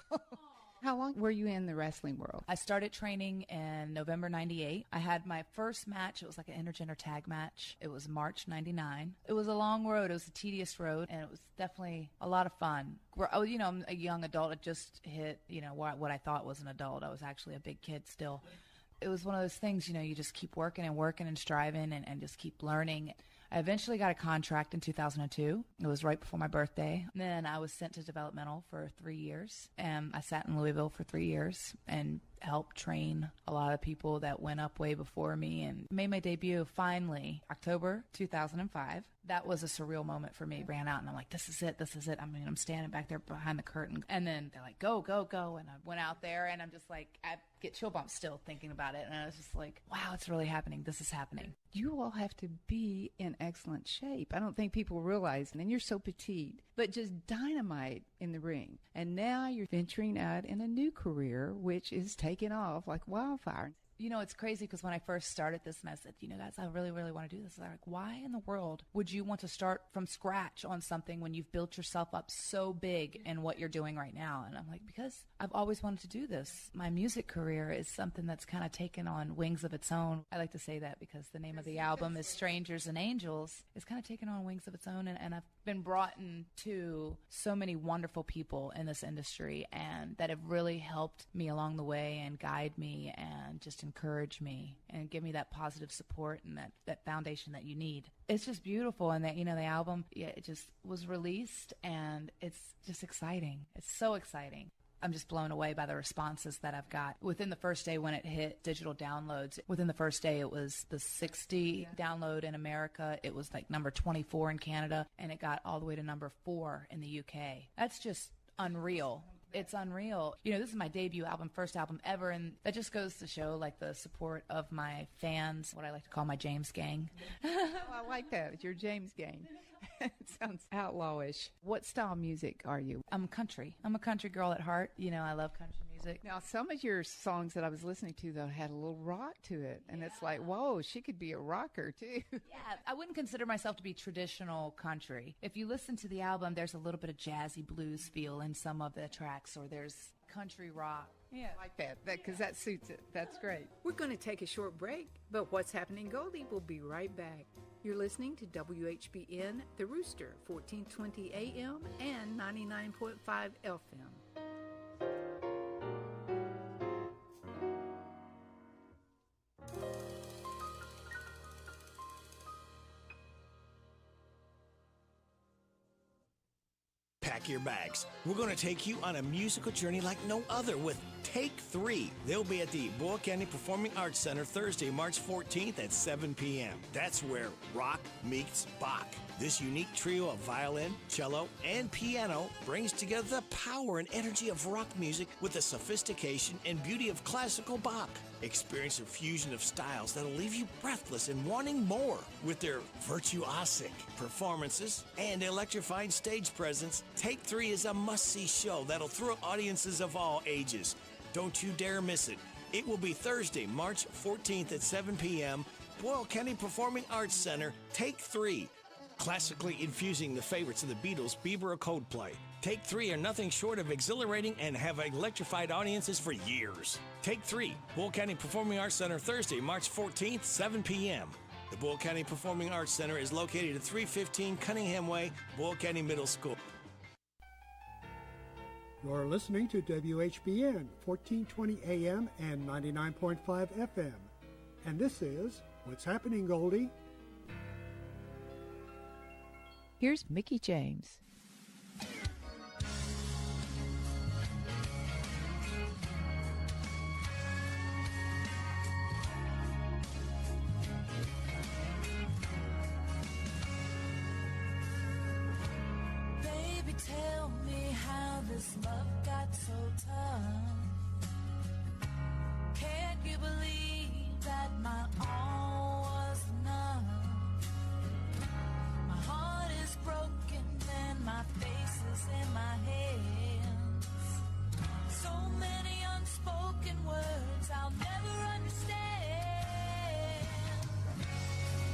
How long were you in the wrestling world? I started training in November 98. I had my first match. It was like an intergender tag match. It was March 99. It was a long road. It was a tedious road, and it was definitely a lot of fun. Oh, you know, I'm a young adult. I just hit, you know, what I thought was an adult. I was actually a big kid still. It was one of those things, you know, you just keep working and working and striving and just keep learning. I eventually got a contract in 2002. It was right before my birthday. Then I was sent to developmental for 3 years. And I sat in Louisville for 3 years and helped train a lot of people that went up way before me and made my debut finally October 2005. That was a surreal moment for me. Ran out and I'm like, this is it. This is it. I mean, I'm standing back there behind the curtain. And then they're like, go, go, go. And I went out there and I'm just like, I get chill bumps still thinking about it. And I was just like, wow, it's really happening. This is happening. You all have to be in excellent shape. I don't think people realize, and you're so petite, but just dynamite in the ring. And now you're venturing out in a new career, which is taking off like wildfire. You know, it's crazy because when I first started this and I said, you know, guys, I really, really want to do this. They're like, why in the world would you want to start from scratch on something when you've built yourself up so big in what you're doing right now? And I'm like, because I've always wanted to do this. My music career is something that's kind of taken on wings of its own. I like to say that because the name of the album is Strangers and Angels. It's kind of taken on wings of its own. And I've been brought into so many wonderful people in this industry and that have really helped me along the way and guide me and just encourage me and give me that positive support and that foundation that you need. It's just beautiful. And that, you know, the album, yeah, it just was released and it's just exciting. It's so exciting. I'm just blown away by the responses that I've got. Within the first day when it hit digital downloads, within the first day it was the 60 download in America. It was like number 24 in Canada, and it got all the way to number 4 in the UK. That's just unreal. It's unreal. You know, this is my debut album, first album ever, and that just goes to show, like, the support of my fans, what I like to call my James gang. Oh, I like that. Your James gang. It sounds outlawish. What style music are you? I'm country. I'm a country girl at heart. You know, I love country music. Now, some of your songs that I was listening to, though, had a little rock to it. And it's like, whoa, she could be a rocker, too. Yeah, I wouldn't consider myself to be traditional country. If you listen to the album, there's a little bit of jazzy blues feel in some of the tracks, or there's country rock. Yeah, I like that, because that suits it. That's great. We're going to take a short break, but What's Happening Goldie will be right back. You're listening to WHBN, The Rooster, 1420 AM and 99.5 FM. Pack your bags. We're going to take you on a musical journey like no other with Take 3. They'll be at the Boyle County Performing Arts Center Thursday, March 14th at 7 p.m. That's where rock meets Bach. This unique trio of violin, cello, and piano brings together the power and energy of rock music with the sophistication and beauty of classical Bach. Experience a fusion of styles that'll leave you breathless and wanting more. With their virtuosic performances and electrifying stage presence, Take 3 is a must-see show that'll thrill audiences of all ages. Don't you dare miss it. It will be Thursday, March 14th at 7 p.m., Boyle County Performing Arts Center, Take 3. Classically infusing the favorites of the Beatles, Bieber, or Coldplay. Take 3 are nothing short of exhilarating and have electrified audiences for years. Take 3, Boyle County Performing Arts Center, Thursday, March 14th, 7 p.m. The Boyle County Performing Arts Center is located at 315 Cunningham Way, Boyle County Middle School. You're listening to WHBN, 1420 AM and 99.5 FM. And this is What's Happening, Goldie? Here's Mickey James. Baby, tell me how this love got so tough. Can't you believe that my all was enough? My heart is broken and my face is in my hands. So many unspoken words I'll never understand.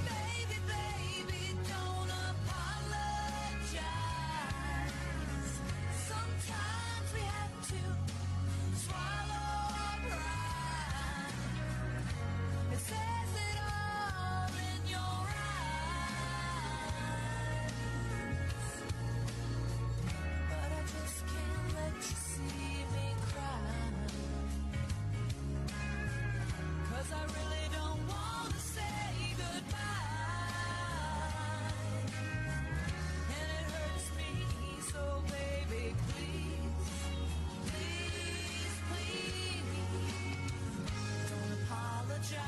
Baby, baby, don't apologize. Sometimes we have to swallow our pride. It says it all in your eyes, but I just can't let you see me cry, 'cause I really don't want to say goodbye, and it hurts me, so baby, please, please, please, don't apologize.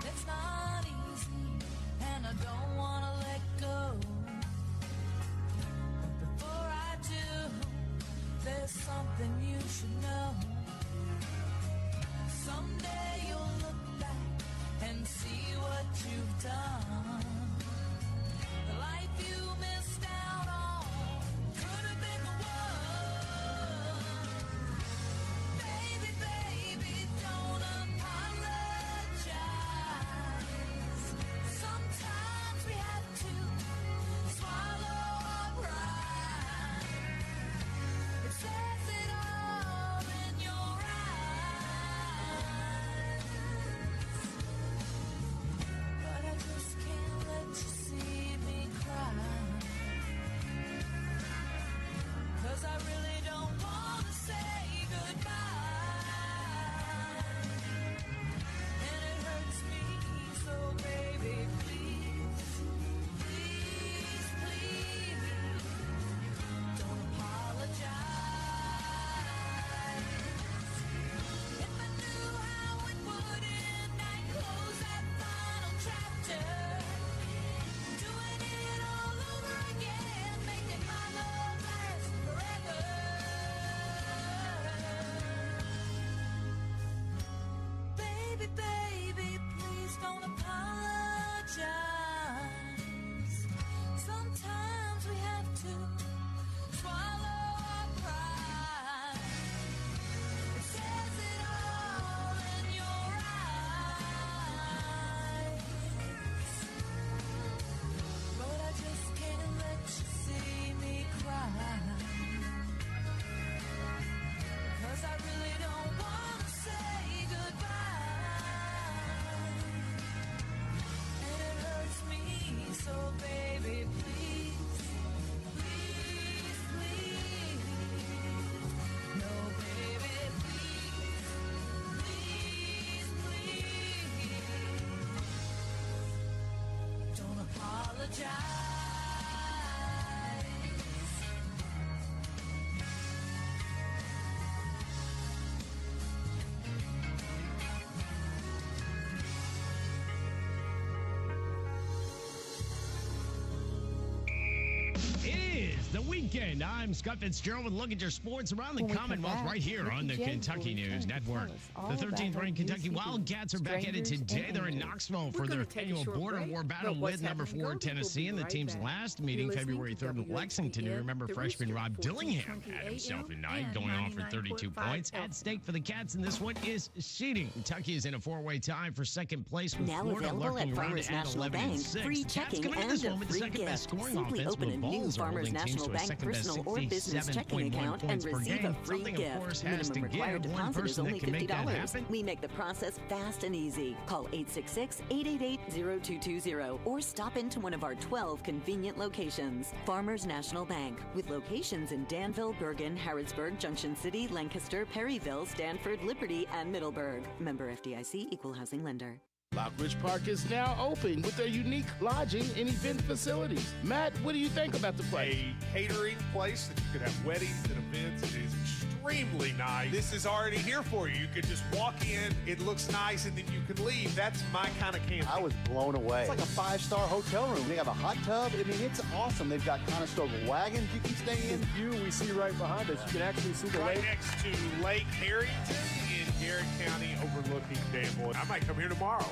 It's not easy, and I don't want to let go. But before I do, there's something you should know. Someday you'll look back and see what you've done. The life you missed out on could have been the one. Baby, baby, don't apologize. Sometimes we have to swallow our pride. It says it all in your eyes, but I just can't let you see me cry, 'cause I really don't want to say goodbye, and it hurts me, so baby, please, please, please, don't apologize. If I knew how it would end, I'd close that final chapter, doing it all over again, making my love last forever. Baby, baby, please don't apologize. Sometimes we have to swallow our pride. It says it all in your eyes, but I just can't let you see me cry, 'cause I really don't want to say goodbye, and it hurts me, so baby, please, please, please, weekend. I'm Scott Fitzgerald with a look at your sports around the Commonwealth right here on the Kentucky News Network. The 13th-ranked Kentucky Wildcats are back at it today. They're in Knoxville for their annual border war battle with number 4 Tennessee in the team's last meeting February 3rd in Lexington. You remember freshman Rob Dillingham had himself a night going on for 32 points. At stake for the Cats in this one is seeding. Kentucky is in a 4-way tie for second place with Now Florida available lurking at around Farmers at National 11 Bank. and 6. Free Cats checking coming into and this a one with the free second best gift. scoring Simply offense, open with a new Bulls are Farmers holding teams National to a Bank second best personal or business checking 67.1 account and points per receive game. a free Something, gift. of course, has Minimum to required give. One deposit is person only that can make that $50. happen. We make the process fast and easy. Call 866-888-0220 or stop into one of our 12 convenient locations. Farmers National Bank, with locations in Danville, Bergen, Harrodsburg, Junction City, Lancaster, Perryville, Stanford, Liberty, and Middleburg. Member FDIC, Equal Housing Lender. Lockridge Park is now open with their unique lodging and event facilities. Matt, what do you think about the place? A catering place that you could have weddings and events. It is extremely nice. This is already here for you. You could just walk in, it looks nice, and then you can leave. That's my kind of camping. I was blown away. It's like a 5-star hotel room. They have a hot tub. I mean, it's awesome. They've got Conestoga wagons you can stay in. The view we see right behind us, you can actually see the right lake. next to Lake Harrington in Garrett County overlooking Danville. I might come here tomorrow.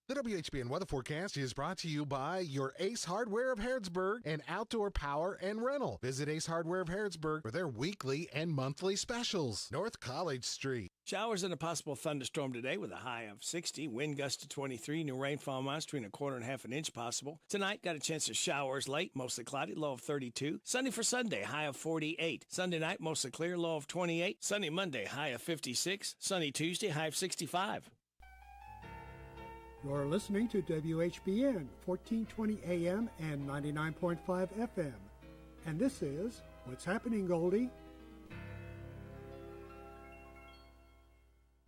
The WHBN weather forecast is brought to you by your Ace Hardware of Harrodsburg and Outdoor Power and Rental. Visit Ace Hardware of Harrodsburg for their weekly and monthly specials. North College Street. Showers and a possible thunderstorm today with a high of 60. Wind gust to 23. New rainfall amounts between 1/4 and 1/2 inch possible. Tonight, got a chance of showers late, mostly cloudy, low of 32. Sunday for Sunday, high of 48. Sunday night, mostly clear, low of 28. Sunday, Monday, high of 56. Sunny Tuesday, high of 65. You're listening to WHBN, 1420 AM and 99.5 FM. And this is What's Happening, Goldie?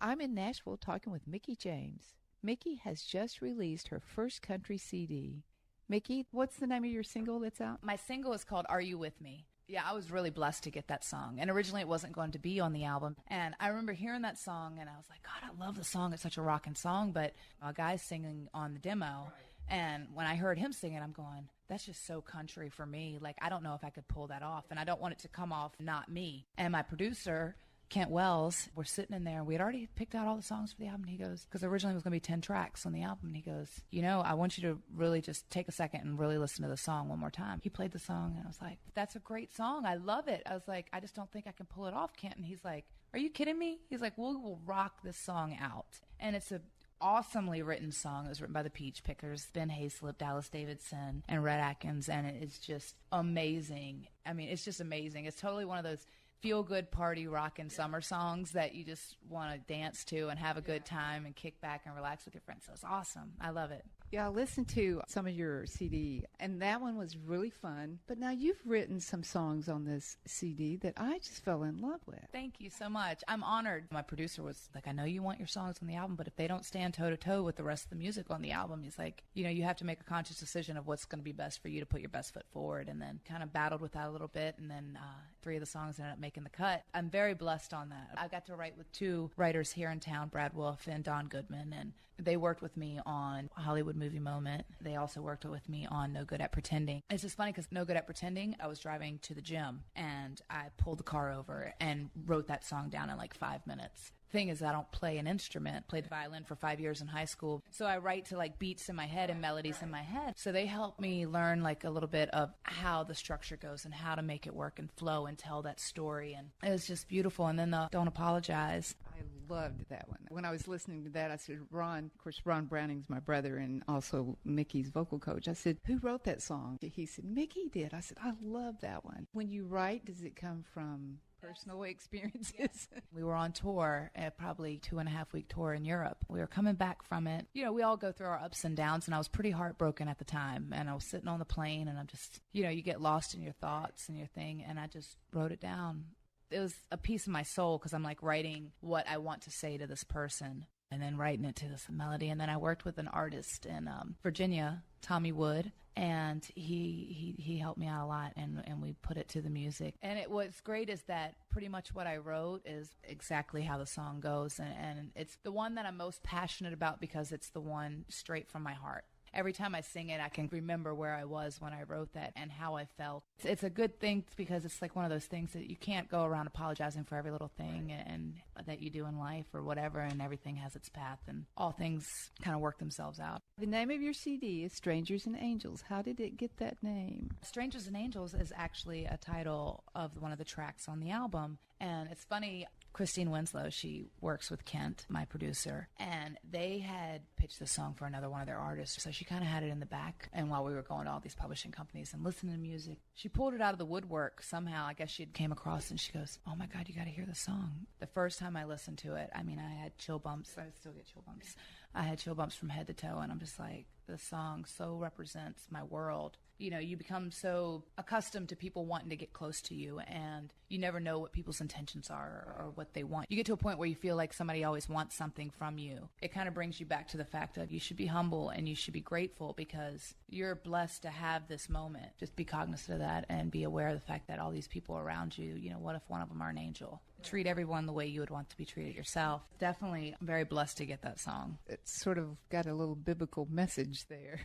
I'm in Nashville talking with Mickey James. Mickey has just released her first country CD. Mickey, what's the name of your single that's out? My single is called Are You With Me? Yeah, I was really blessed to get that song. And originally it wasn't going to be on the album. And I remember hearing that song and I was like, God, I love the song. It's such a rocking song. But a guy's singing on the demo. And when I heard him singing, I'm going, that's just so country for me. Like, I don't know if I could pull that off. And I don't want it to come off not me. And my producer, Kent Wells, we're sitting in there. We had already picked out all the songs for the album. And he goes, because originally it was going to be 10 tracks on the album. And he goes, you know, I want you to really just take a second and really listen to the song one more time. He played the song and I was like, that's a great song. I love it. I was like, I just don't think I can pull it off, Kent. And he's like, are you kidding me? He's like, we will rock this song out. And it's a awesomely written song. It was written by the Peach Pickers, Ben Hayslip, Dallas Davidson, and Rhett Atkins. And it is just amazing. I mean, it's just amazing. It's totally one of those feel-good party rockin' summer songs that you just want to dance to and have a good time and kick back and relax with your friends. So it's awesome. I love it. Yeah, I listened to some of your CD, and that one was really fun. But now you've written some songs on this CD that I just fell in love with. Thank you so much. I'm honored. My producer was like, I know you want your songs on the album, but if they don't stand toe-to-toe with the rest of the music on the album, he's like, you know, you have to make a conscious decision of what's going to be best for you to put your best foot forward. And then kind of battled with that a little bit, and then 3 of the songs ended up making the cut. I'm very blessed on that. I got to write with 2 writers here in town, Brad Wolf and Don Goodman, and they worked with me on Hollywood Movie Moment. They also worked with me on No Good at Pretending. It's just funny because No Good at Pretending, I was driving to the gym and I pulled the car over and wrote that song down in like 5 minutes. Thing is, I don't play an instrument. Played violin for 5 years in high school. So I write to like beats in my head and melodies in my head. So they help me learn like a little bit of how the structure goes and how to make it work and flow and tell that story. And it was just beautiful. And then the Don't Apologize. I loved that one. When I was listening to that, I said, Ron, of course, Ron Browning's my brother and also Mickey's vocal coach. I said, who wrote that song? He said, Mickey did. I said, I love that one. When you write, does it come from personal experiences? Yes. We were on tour, probably 2.5-week tour in Europe. We were coming back from it. You know, we all go through our ups and downs, and I was pretty heartbroken at the time. And I was sitting on the plane, and I'm just, you know, you get lost in your thoughts and your thing, and I just wrote it down. It was a piece of my soul because I'm like writing what I want to say to this person and then writing it to this melody. And then I worked with an artist in Virginia, Tommy Wood, and he helped me out a lot, and we put it to the music. And what's great is that pretty much what I wrote is exactly how the song goes, and it's the one that I'm most passionate about because it's the one straight from my heart. every time I sing it, I can remember where I was when I wrote that and how I felt. It's a good thing because it's like one of those things that you can't go around apologizing for every little thing and that you do in life or whatever, and everything has its path and all things kind of work themselves out. The name of your CD is Strangers and Angels. How did it get that name? Strangers and Angels is actually a title of one of the tracks on the album. And it's funny, Christine Winslow, she works with Kent, my producer, and they had pitched the song for another one of their artists. So she kind of had it in the back. And while we were going to all these publishing companies and listening to music, she pulled it out of the woodwork somehow. I guess she came across and she goes, "Oh my God, you got to hear the song." The first time I listened to it, I mean, I had chill bumps. I still get chill bumps. I had chill bumps from head to toe, and I'm just like, the song so represents my world. You know, you become so accustomed to people wanting to get close to you, and you never know what people's intentions are or what they want. You get to a point where you feel like somebody always wants something from you. It kind of brings you back to the fact that you should be humble and you should be grateful because you're blessed to have this moment. Just be cognizant of that and be aware of the fact that all these people around you, you know, what if one of them are an angel? Treat everyone the way you would want to be treated yourself. Definitely, I'm very blessed to get that song. It's sort of got a little biblical message there.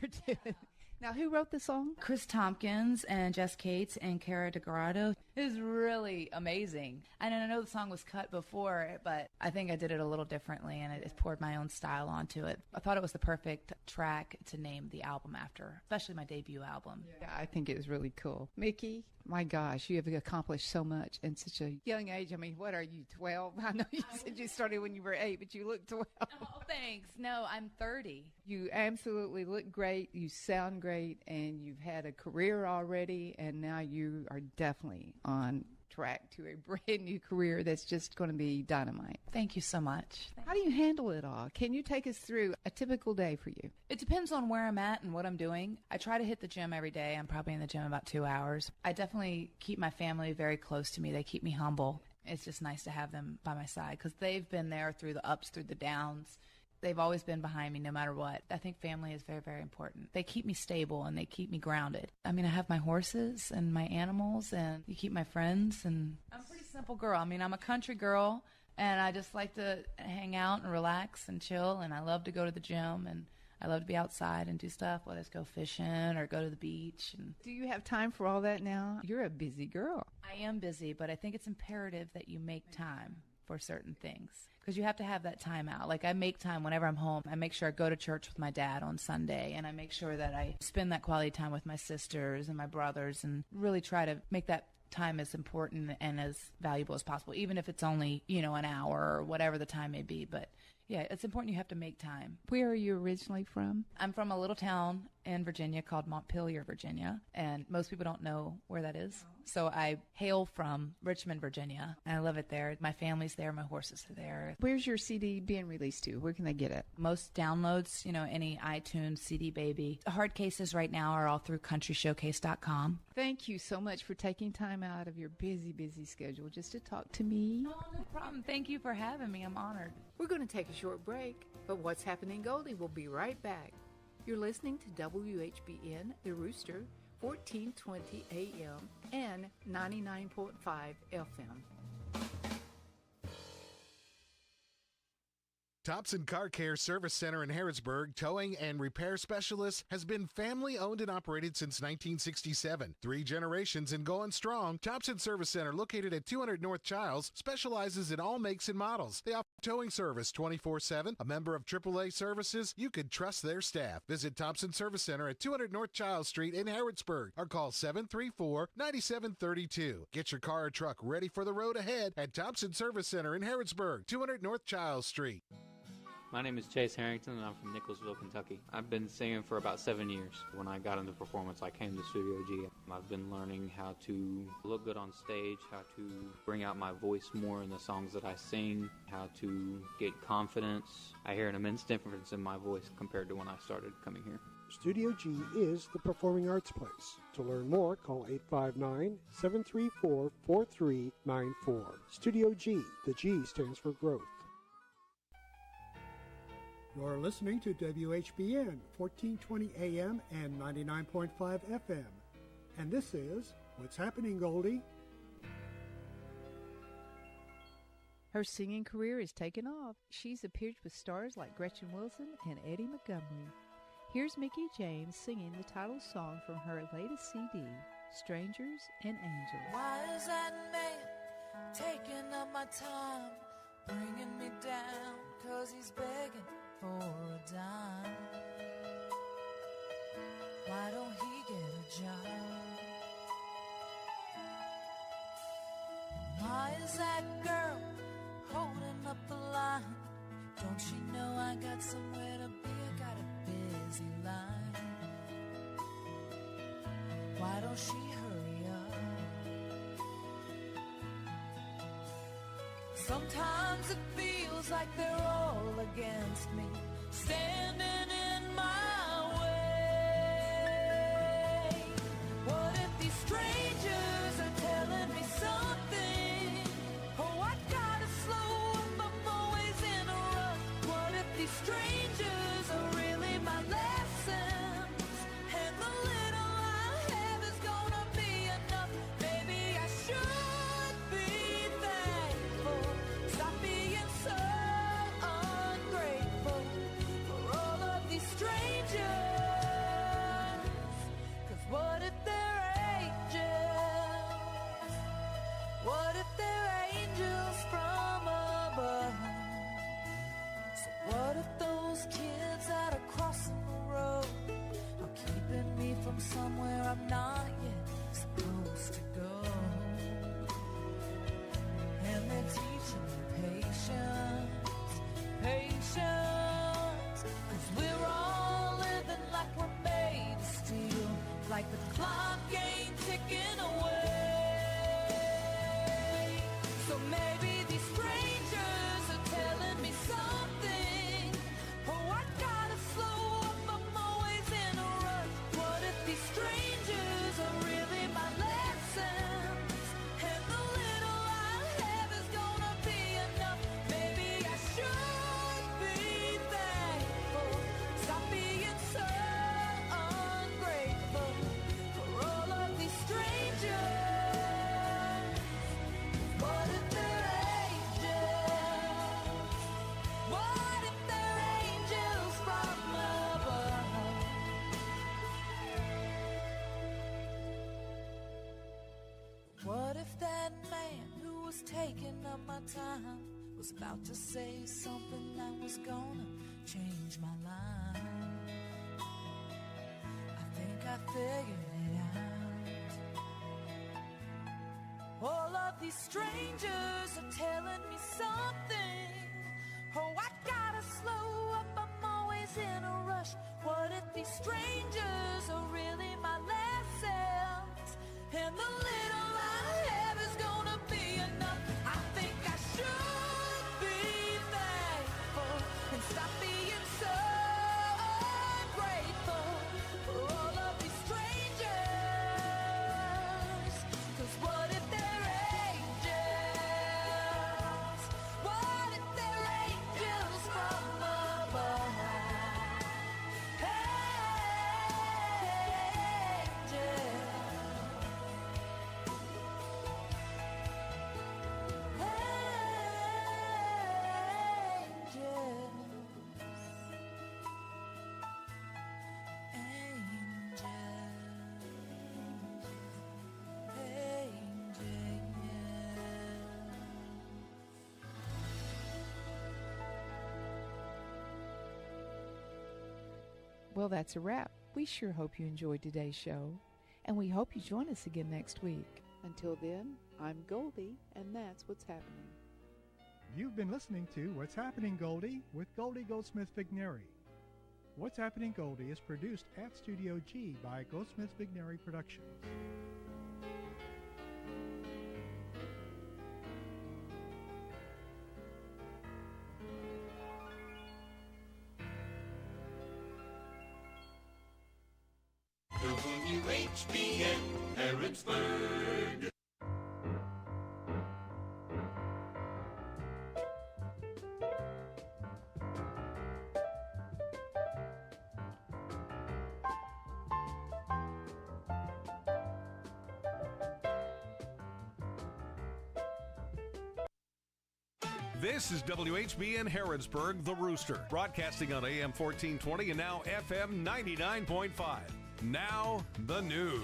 Now, who wrote the song? Chris Tompkins and Jess Cates and Cara DeGarado. It is really amazing. And I know the song was cut before, but I think I did it a little differently, and it poured my own style onto it. I thought it was the perfect track to name the album after, especially my debut album. Yeah, I think it was really cool. Mickey, my gosh, you have accomplished so much in such a young age. I mean, what are you, 12? I know you said you started when you were 8, but you look 12. Oh, thanks. No, I'm 30. You absolutely look great. You sound great, and you've had a career already, and now you are definitely on track to a brand new career that's just going to be dynamite. Thank you so much. How do you handle it all? Can you take us through a typical day for you? It depends on where I'm at and what I'm doing. I try to hit the gym every day. I'm probably in the gym about 2 hours. I definitely keep my family very close to me. They keep me humble. It's just nice to have them by my side because they've been there through the ups, through the downs. They've always been behind me no matter what. I think family is very, very important. They keep me stable and they keep me grounded. I mean, I have my horses and my animals and you keep my friends, and I'm a pretty simple girl. I mean, I'm a country girl and I just like to hang out and relax and chill, and I love to go to the gym and I love to be outside and do stuff, whether it's go fishing or go to the beach. And do you have time for all that now? You're a busy girl. I am busy, but I think it's imperative that you make time for certain things, because you have to have that time out. Like, I make time whenever I'm home. I make sure I go to church with my dad on Sunday, and I make sure that I spend that quality time with my sisters and my brothers and really try to make that time as important and as valuable as possible, even if it's only, you know, an hour or whatever the time may be. But yeah, it's important you have to make time. Where are you originally from? I'm from a little town in Virginia called Montpelier, Virginia, and most people don't know where that is. So I hail from Richmond, Virginia, and I love it there. My family's there, my horses are there. Where's your CD being released to? Where can they get it? Most downloads, you know, any iTunes, CD Baby. The hard cases right now are all through countryshowcase.com. Thank you so much for taking time out of your busy, busy schedule just to talk to me. Oh, no problem. Thank you for having me. I'm honored. We're going to take a short break, but What's Happening Goldie will be right back. You're listening to WHBN, The Rooster, 1420 AM and 99.5 FM. Thompson Car Care Service Center in Harrodsburg, towing and repair specialist, has been family owned and operated since 1967. 3 generations and going strong. Thompson Service Center, located at 200 North Childs, specializes in all makes and models. They offer towing service 24/7. A member of AAA Services, you could trust their staff. Visit Thompson Service Center at 200 North Childs Street in Harrodsburg or call 734-9732. Get your car or truck ready for the road ahead at Thompson Service Center in Harrodsburg, 200 North Childs Street. My name is Chase Harrington, and I'm from Nicholsville, Kentucky. I've been singing for about 7 years. When I got into performance, I came to Studio G. I've been learning how to look good on stage, how to bring out my voice more in the songs that I sing, how to get confidence. I hear an immense difference in my voice compared to when I started coming here. Studio G is the performing arts place. To learn more, call 859-734-4394. Studio G. The G stands for growth. You're listening to WHBN, 1420 AM and 99.5 FM. And this is What's Happening, Goldie? Her singing career is taken off. She's appeared with stars like Gretchen Wilson and Eddie Montgomery. Here's Mickey James singing the title song from her latest CD, Strangers and Angels. Why is that man taking up my time, bringing me down, 'cause he's begging for a dime? Why don't he get a job? Why is that girl holding up the line? Don't she know I got somewhere to be? I got a busy line. Why don't she hurry up? Sometimes it feels like they're all against me, standing in my way. What if these strangers are telling me something? Oh, I gotta slow up, I'm always in a rush. What if these strangers are really my lessons? And the little I have is gonna be enough. Maybe I should be thankful. Stop being so ungrateful for all of these strangers. 'Cause what if they're angels? What if they're angels from above? So what if those kids that are crossing the road are keeping me from somewhere I'm not yet supposed to go? And they're teaching me patience, patience. 'Cause we're all living like we're made to steal, like the clock ain't ticking away. So maybe these strangers are telling me something. Oh, I gotta slow up, I'm always in a rush. What if these strangers are really my lessons? And the little I have is gonna be enough. Maybe I should be thankful. Stop being so ungrateful for all of these strangers. What if they're angels? What if they're angels from above? What if that man who was taking up my time was about to say something that was gonna change my life? I think I figured it out. All of these strangers are telling me something. Oh, I gotta slow up, I'm always in a rush. What if these strangers are really my lessons? And the little I have is gonna be enough. I think I should be thankful and stop being so ungrateful for all of these strangers. 'Cause what if they're angels? What if they're angels from above? Well, that's a wrap. We sure hope you enjoyed today's show, and we hope you join us again next week. Until then, I'm Goldie, and that's what's happening. You've been listening to What's Happening, Goldie, with Goldie Goldsmith Vigneri. What's Happening, Goldie is produced at Studio G by Goldsmith Vigneri Productions. WHBN Harrodsburg. This is WHBN Harrodsburg, The Rooster, broadcasting on AM 1420 and now FM 99.5. Now, the news.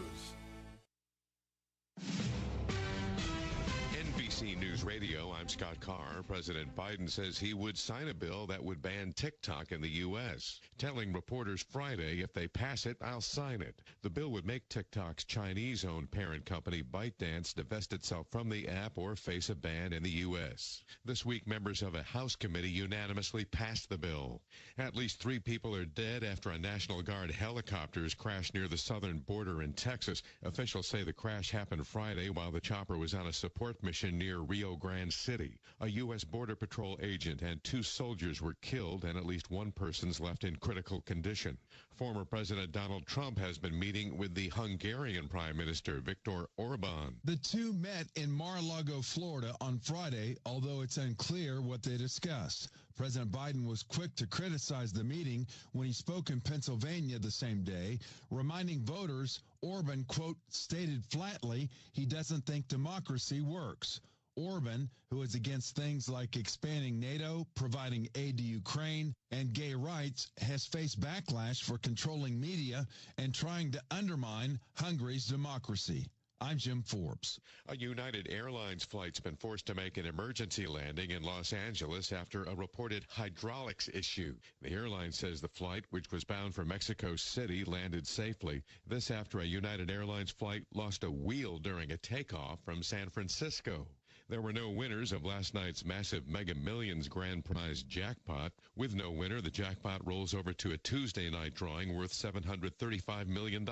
NBC News Radio, I'm Scott Carr. President Biden says he would sign a bill that would ban TikTok in the U.S., telling reporters Friday, if they pass it, I'll sign it. The bill would make TikTok's Chinese-owned parent company ByteDance divest itself from the app or face a ban in the U.S. This week, members of a House committee unanimously passed the bill. At least 3 people are dead after a National Guard helicopters crashed near the southern border in Texas. Officials say the crash happened Friday while the chopper was on a support mission near Rio Grande City. A U.S. Border Patrol agent and 2 soldiers were killed, and at least 1 person's left in critical condition. Former President Donald Trump has been meeting with the Hungarian Prime Minister Viktor Orban. The two met in Mar-a-Lago, Florida on Friday, although it's unclear what they discussed. President Biden was quick to criticize the meeting when he spoke in Pennsylvania the same day, reminding voters Orban, quote, stated flatly he doesn't think democracy works. Orban, who is against things like expanding NATO, providing aid to Ukraine, and gay rights, has faced backlash for controlling media and trying to undermine Hungary's democracy. I'm Jim Forbes. A United Airlines flight's been forced to make an emergency landing in Los Angeles after a reported hydraulics issue. The airline says the flight, which was bound for Mexico City, landed safely. This after a United Airlines flight lost a wheel during a takeoff from San Francisco. There were no winners of last night's massive Mega Millions grand prize jackpot. With no winner, the jackpot rolls over to a Tuesday night drawing worth $735 million.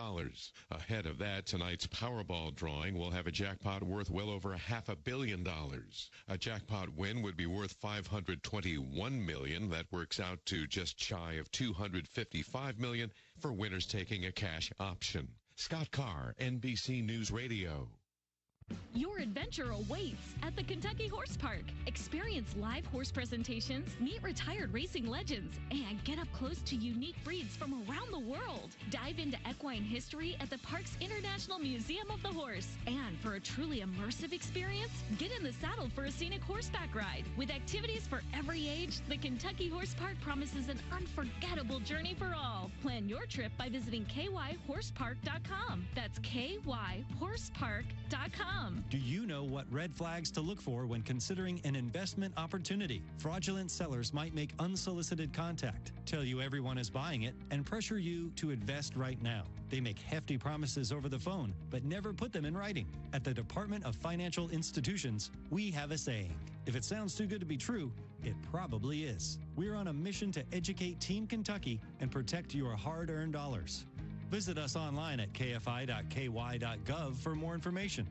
Ahead of that, tonight's Powerball drawing will have a jackpot worth well over $500 million. A jackpot win would be worth $521 million. That works out to just shy of $255 million for winners taking a cash option. Scott Carr, NBC News Radio. Your adventure awaits at the Kentucky Horse Park. Experience live horse presentations, meet retired racing legends, and get up close to unique breeds from around the world. Dive into equine history at the park's International Museum of the Horse. And for a truly immersive experience, get in the saddle for a scenic horseback ride. With activities for every age, the Kentucky Horse Park promises an unforgettable journey for all. Plan your trip by visiting kyhorsepark.com. That's kyhorsepark.com. Do you know what red flags to look for when considering an investment opportunity? Fraudulent sellers might make unsolicited contact, tell you everyone is buying it, and pressure you to invest right now. They make hefty promises over the phone, but never put them in writing. At the Department of Financial Institutions, we have a saying. If it sounds too good to be true, it probably is. We're on a mission to educate Team Kentucky and protect your hard-earned dollars. Visit us online at kfi.ky.gov for more information.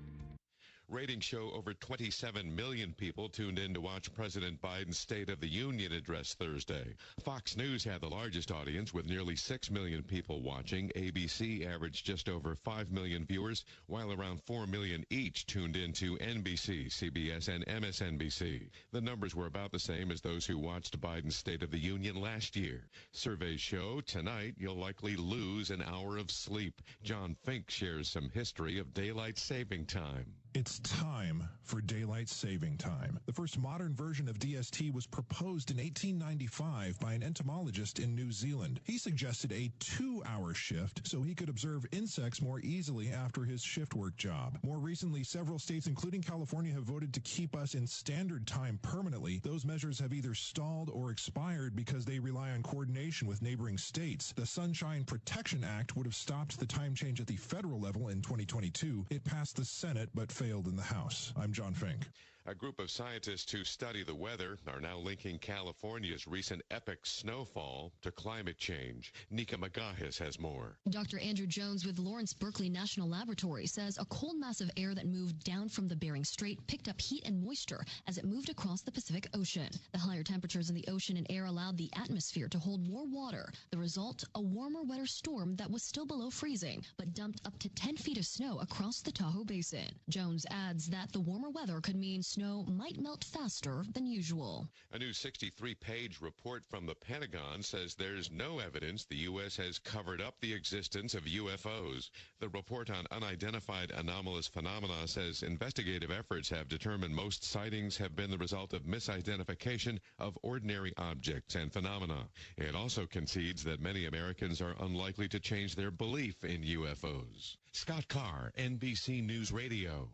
Ratings show over 27 million people tuned in to watch President Biden's State of the Union address Thursday. Fox News had the largest audience with nearly 6 million people watching. ABC averaged just over 5 million viewers, while around 4 million each tuned in to NBC, CBS, and MSNBC. The numbers were about the same as those who watched Biden's State of the Union last year. Surveys show tonight you'll likely lose an hour of sleep. John Fink shares some history of daylight saving time. It's time for daylight saving time. The first modern version of DST was proposed in 1895 by an entomologist in New Zealand. He suggested a 2-hour shift so he could observe insects more easily after his shift work job. More recently, several states, including California, have voted to keep us in standard time permanently. Those measures have either stalled or expired because they rely on coordination with neighboring states. The Sunshine Protection Act would have stopped the time change at the federal level in 2022. It passed the Senate but failed in the House. I'm John Fink. A group of scientists who study the weather are now linking California's recent epic snowfall to climate change. Nika Magahis has more. Dr. Andrew Jones with Lawrence Berkeley National Laboratory says a cold mass of air that moved down from the Bering Strait picked up heat and moisture as it moved across the Pacific Ocean. The higher temperatures in the ocean and air allowed the atmosphere to hold more water. The result, a warmer, wetter storm that was still below freezing, but dumped up to 10 feet of snow across the Tahoe Basin. Jones adds that the warmer weather could mean snow might melt faster than usual. A new 63-page report from the Pentagon says there's no evidence the U.S. has covered up the existence of UFOs. The report on unidentified anomalous phenomena says investigative efforts have determined most sightings have been the result of misidentification of ordinary objects and phenomena. It also concedes that many Americans are unlikely to change their belief in UFOs. Scott Carr, NBC News Radio.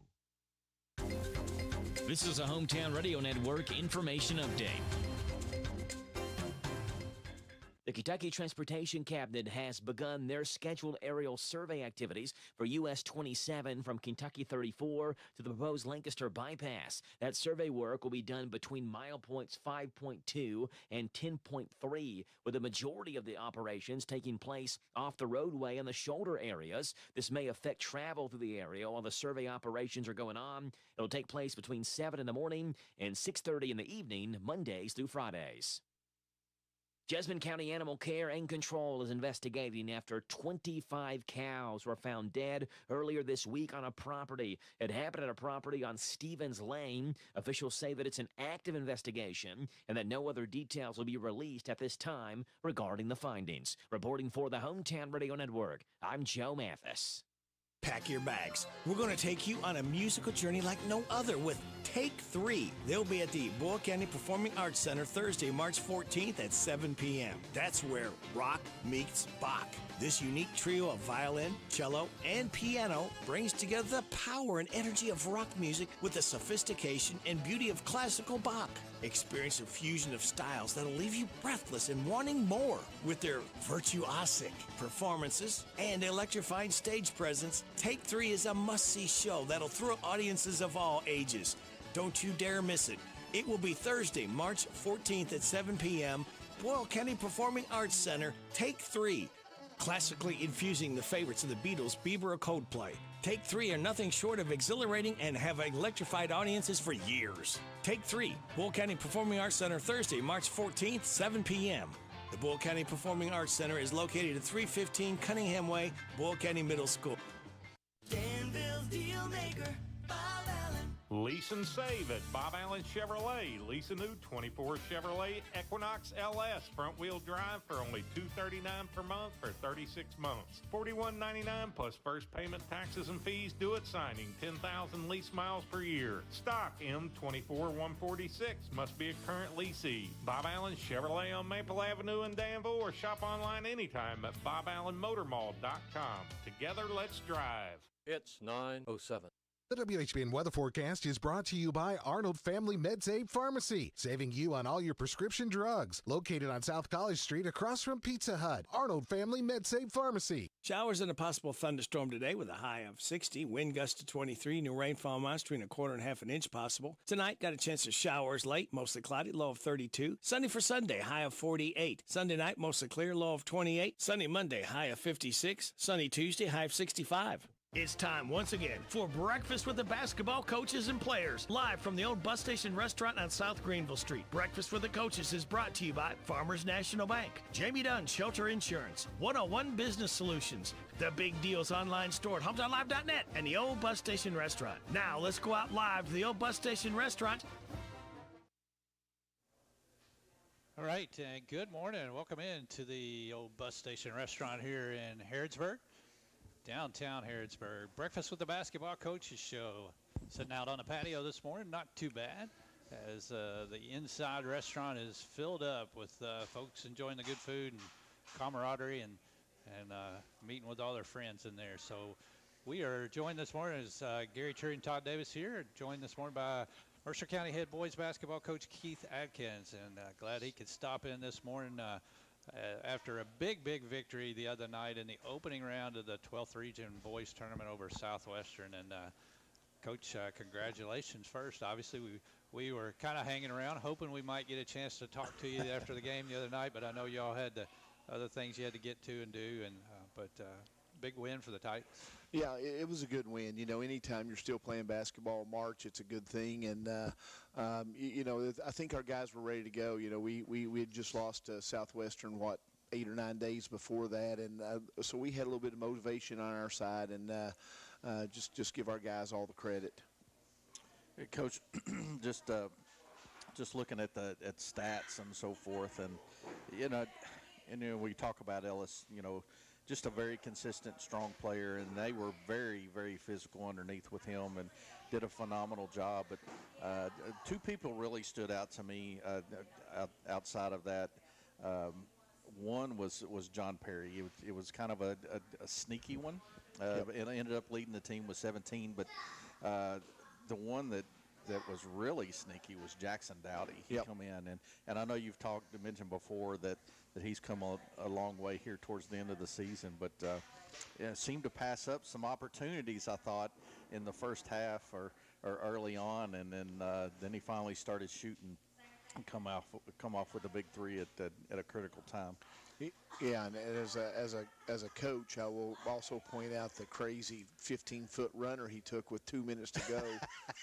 This is a Hometown Radio Network information update. The Kentucky Transportation Cabinet has begun their scheduled aerial survey activities for US 27 from Kentucky 34 to the proposed Lancaster bypass. That survey work will be done between mile points 5.2 and 10.3, with the majority of the operations taking place off the roadway in the shoulder areas. This may affect travel through the area while the survey operations are going on. It'll take place between 7 in the morning and 6:30 in the evening, Mondays through Fridays. Jessamine County Animal Care and Control is investigating after 25 cows were found dead earlier this week on a property. It happened at a property on Stevens Lane. Officials say that it's an active investigation and that no other details will be released at this time regarding the findings. Reporting for the Hometown Radio Network, I'm Joe Mathis. Pack your bags. We're going to take you on a musical journey like no other with Take 3. They'll be at the Boyle County Performing Arts Center Thursday, March 14th at 7 p.m. That's where rock meets Bach. This unique trio of violin, cello, and piano brings together the power and energy of rock music with the sophistication and beauty of classical Bach. Experience a fusion of styles that'll leave you breathless and wanting more. With their virtuosic performances and electrifying stage presence, Take 3 is a must-see show that'll thrill audiences of all ages. Don't you dare miss it. It will be Thursday, March 14th at 7 p.m. Boyle County Performing Arts Center, Take 3. Classically infusing the favorites of the Beatles, Bieber, or Coldplay. Take 3 are nothing short of exhilarating and have electrified audiences for years. Take 3, Boyle County Performing Arts Center, Thursday, March 14th, 7 p.m. The Boyle County Performing Arts Center is located at 315 Cunningham Way, Boyle County Middle School. Danville's deal maker, Bob Allen. Lease and save at Bob Allen Chevrolet. Lease a new 24 Chevrolet Equinox LS front-wheel drive for only $239 per month for 36 months. $41.99 plus first payment, taxes, and fees due at signing. 10,000 lease miles per year. Stock M24 146 must be a current leasee. Bob Allen Chevrolet on Maple Avenue in Danville, or shop online anytime at boballenmotormall.com. Together, let's drive. It's 9:07. The WHBN weather forecast is brought to you by Arnold Family MedSave Pharmacy, saving you on all your prescription drugs. Located on South College Street across from Pizza Hut. Arnold Family MedSave Pharmacy. Showers and a possible thunderstorm today with a high of 60. Wind gust to 23. New rainfall amounts between a quarter and half an inch possible. Tonight, got a chance of showers late, mostly cloudy, low of 32. Sunday for Sunday, high of 48. Sunday night, mostly clear, low of 28. Sunday, Monday, high of 56. Sunny Tuesday, high of 65. It's time once again for Breakfast with the Basketball Coaches and Players, live from the old bus station restaurant on South Greenville Street. Breakfast with the Coaches is brought to you by Farmers National Bank, Jamie Dunn Shelter Insurance, 101 Business Solutions, The Big Deals online store at HometownLive.net, and the old bus station restaurant. Now let's go out live to the old bus station restaurant. All right, and good morning. Welcome in to the old bus station restaurant here in Harrodsburg. Downtown Harrodsburg. Breakfast with the Basketball Coaches show. Sitting out on the patio this morning, not too bad, as the inside restaurant is filled up with folks enjoying the good food and camaraderie and meeting with all their friends in there. So we are joined this morning as Gary Cherry and Todd Davis here, joined this morning by Mercer County head boys basketball coach Keith Adkins, and glad he could stop in this morning after a big victory the other night in the opening round of the 12th Region Boys Tournament over Southwestern. And Coach, congratulations first. Obviously, we were kind of hanging around, hoping we might get a chance to talk to you after the game the other night, but I know y'all had the other things you had to get to and do, and but big win for the Titans. Yeah, it was a good win. You know, anytime you're still playing basketball in March, it's a good thing. And, you know, I think our guys were ready to go. You know, we had just lost to Southwestern, 8 or 9 days before that. And so we had a little bit of motivation on our side, and just give our guys all the credit. Coach, just looking at stats and so forth, and we talk about Ellis, just a very consistent, strong player, and they were very, very physical underneath with him and did a phenomenal job. But two people really stood out to me outside of that. One was John Perry. It was kind of a sneaky one, and ended up leading the team with 17. But the one that was really sneaky was Jackson Dowdy. He come in, and I know you've mentioned before that he's come a long way here towards the end of the season, but seemed to pass up some opportunities, I thought, in the first half or early on, and then he finally started shooting and come off with a big three at a critical time. Yeah, and as a coach, I will also point out the crazy 15-foot runner he took with 2 minutes to go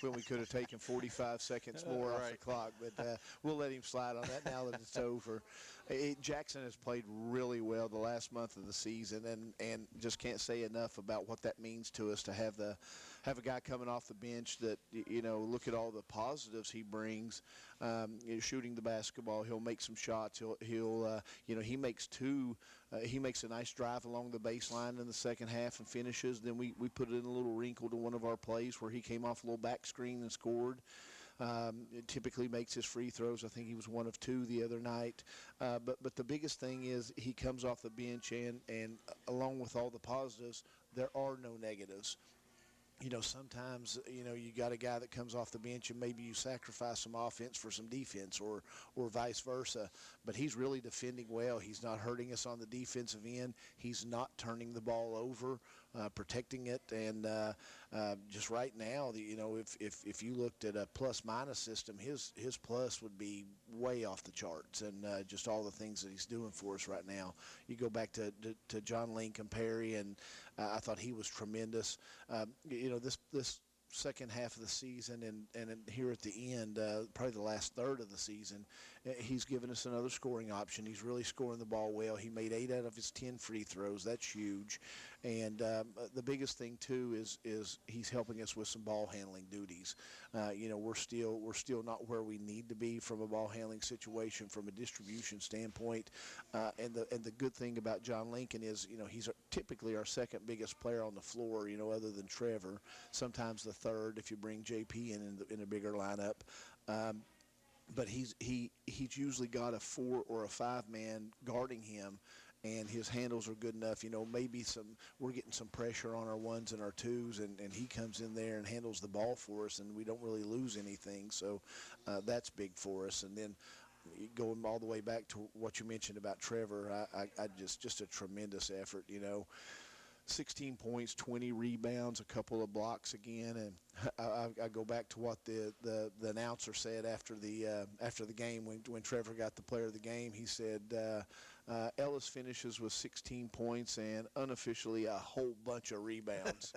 when we could have taken 45 seconds more off the clock. But we'll let him slide on that now that it's over. Jackson has played really well the last month of the season, and just can't say enough about what that means to us to have a guy coming off the bench that, look at all the positives he brings. Shooting the basketball, he'll make some shots. He makes two. He makes a nice drive along the baseline in the second half and finishes. Then we put in a little wrinkle to one of our plays where he came off a little back screen and scored. It typically makes his free throws. I think he was 1 of 2 the other night. But the biggest thing is he comes off the bench, and along with all the positives, there are no negatives. Sometimes, you got a guy that comes off the bench and maybe you sacrifice some offense for some defense or vice versa. But he's really defending well. He's not hurting us on the defensive end. He's not turning the ball over, protecting it. And just right now, if you looked at a plus-minus system, his plus would be way off the charts. And just all the things that he's doing for us right now. You go back to John Lincoln Perry, and I thought he was tremendous. This second half of the season and here at the end, probably the last third of the season, he's given us another scoring option. He's really scoring the ball well. He made 8 out of his 10 free throws. That's huge. And the biggest thing too is he's helping us with some ball handling duties. We're still not where we need to be from a ball handling situation, from a distribution standpoint. And the good thing about John Lincoln is he's typically our second biggest player on the floor. Other than Trevor, sometimes the third if you bring JP in a bigger lineup. But he's usually got a 4 or a 5-man guarding him, and his handles are good enough. Maybe we're getting some pressure on our 1s and our 2s, and he comes in there and handles the ball for us, and we don't really lose anything. So that's big for us. And then going all the way back to what you mentioned about Trevor, I just a tremendous effort. 16 points, 20 rebounds, a couple of blocks again, and I go back to what the announcer said after the game when Trevor got the player of the game. He said Ellis finishes with 16 points and unofficially a whole bunch of rebounds,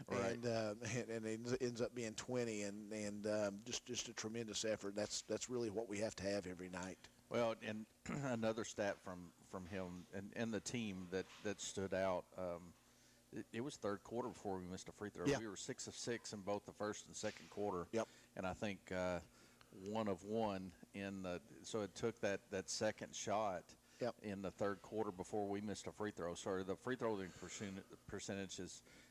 right. and it ends up being 20, and just a tremendous effort. That's really what we have to have every night. Well, and another stat from him and the team that stood out. It was third quarter before we missed a free throw. Yeah. We were 6 of 6 in both the first and second quarter. Yep. And I think 1 of 1 so it took that second shot in the third quarter before we missed a free throw. So the free throwing percentage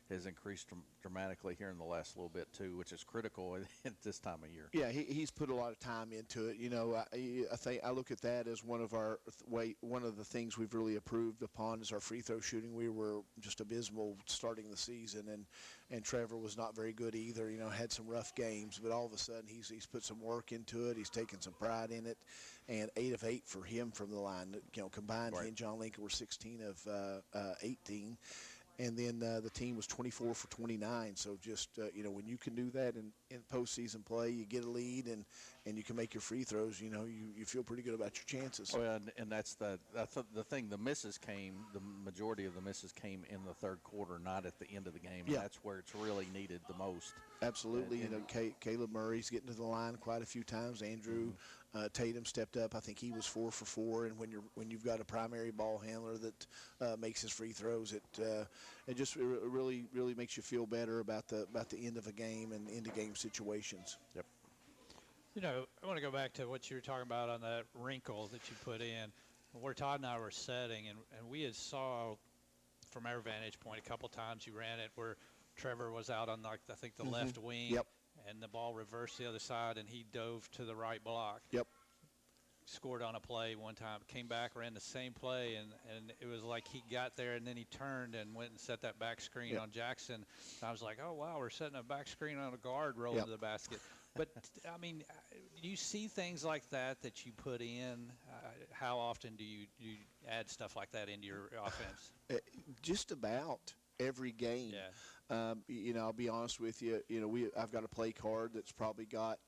has increased dramatically here in the last little bit too, which is critical at this time of year. Yeah, he's put a lot of time into it. I think I look at that as one of the things we've really improved upon is our free throw shooting. We were just abysmal starting the season, and Trevor was not very good either. Had some rough games, but all of a sudden he's put some work into it. He's taken some pride in it, and 8 of 8 for him from the line. Combined, he and John Lincoln were 16 of 18. And then the team was 24 for 29. So just, when you can do that in postseason play, you get a lead and you can make your free throws, you feel pretty good about your chances. Oh, yeah, and that's the thing. The majority of the misses came in the third quarter, not at the end of the game. Yeah. And that's where it's really needed the most. Absolutely. Caleb Murray's getting to the line quite a few times. Andrew Tatum stepped up. I think he was 4 for 4. And when you've got a primary ball handler that makes his free throws, it just really makes you feel better about the end of a game and end of game situations. Yep. You know, I want to go back to what you were talking about on that wrinkle that you put in, where Todd and I were setting, and we had saw from our vantage point a couple times you ran it where Trevor was out on, like, I think the left wing. Yep. And the ball reversed the other side, and he dove to the right block. Yep. Scored on a play one time, came back, ran the same play, and it was like he got there, and then he turned and went and set that back screen on Jackson. And I was like, oh, wow, we're setting a back screen on a guard rolling to the basket. But, I mean, do you see things like that you put in? How often do you add stuff like that into your offense? Just about every game. Yeah. You know, I'll be honest with you. You know, I've got a play card that's probably got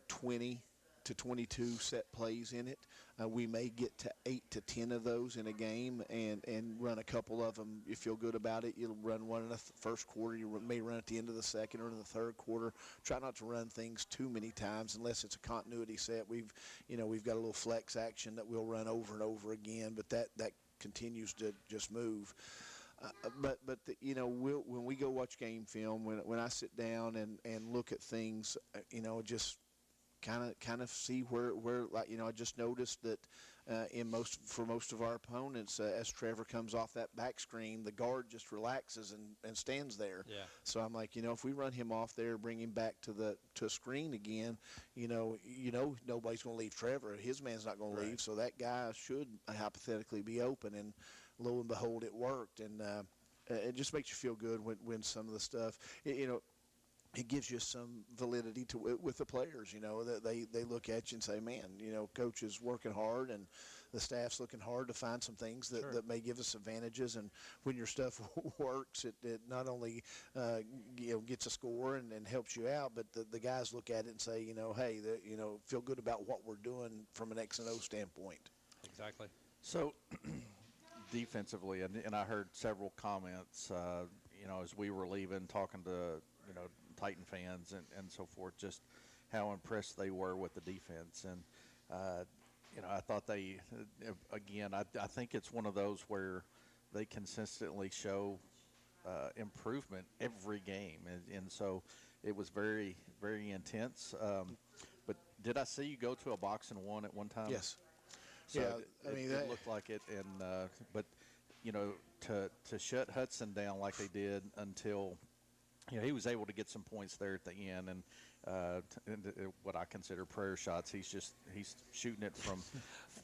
20 to 22 set plays in it. We may get to 8 to 10 of those in a game and run a couple of them. You feel good about it. You'll run one in the first quarter. You may run at the end of the second or in the third quarter. Try not to run things too many times unless it's a continuity set. We've got a little flex action that we'll run over and over again, but that continues to just move. You know, when we go watch game film, when I sit down and look at things, you know, just kind of see where like, you know, I just noticed that for most of our opponents, as Trevor comes off that back screen, the guard just relaxes and stands there. Yeah. So I'm like, you know, if we run him off there, bring him back to screen again, you know nobody's going to leave Trevor. His man's not going to leave, so that guy should hypothetically be open. And lo and behold, it worked. And it just makes you feel good when some of the stuff, you know, it gives you some validity with the players. You know, that they look at you and say, man, you know, coach is working hard and the staff's looking hard to find some things that may give us advantages. And when your stuff works, it not only you know, gets a score and helps you out, but the guys look at it and say, you know, hey, you know, feel good about what we're doing from an X and O standpoint. Exactly. So defensively, and I heard several comments, you know, as we were leaving, talking to, you know, Titan fans and so forth, just how impressed they were with the defense. And, you know, I thought they, again, I think it's one of those where they consistently show improvement every game. And so it was very, very intense. But did I see you go to a box and one at one time? Yes. So yeah, I mean, it looked like it. And but, you know, to shut Hudson down like they did until – you know, he was able to get some points there at the end, and what I consider prayer shots. He's shooting it from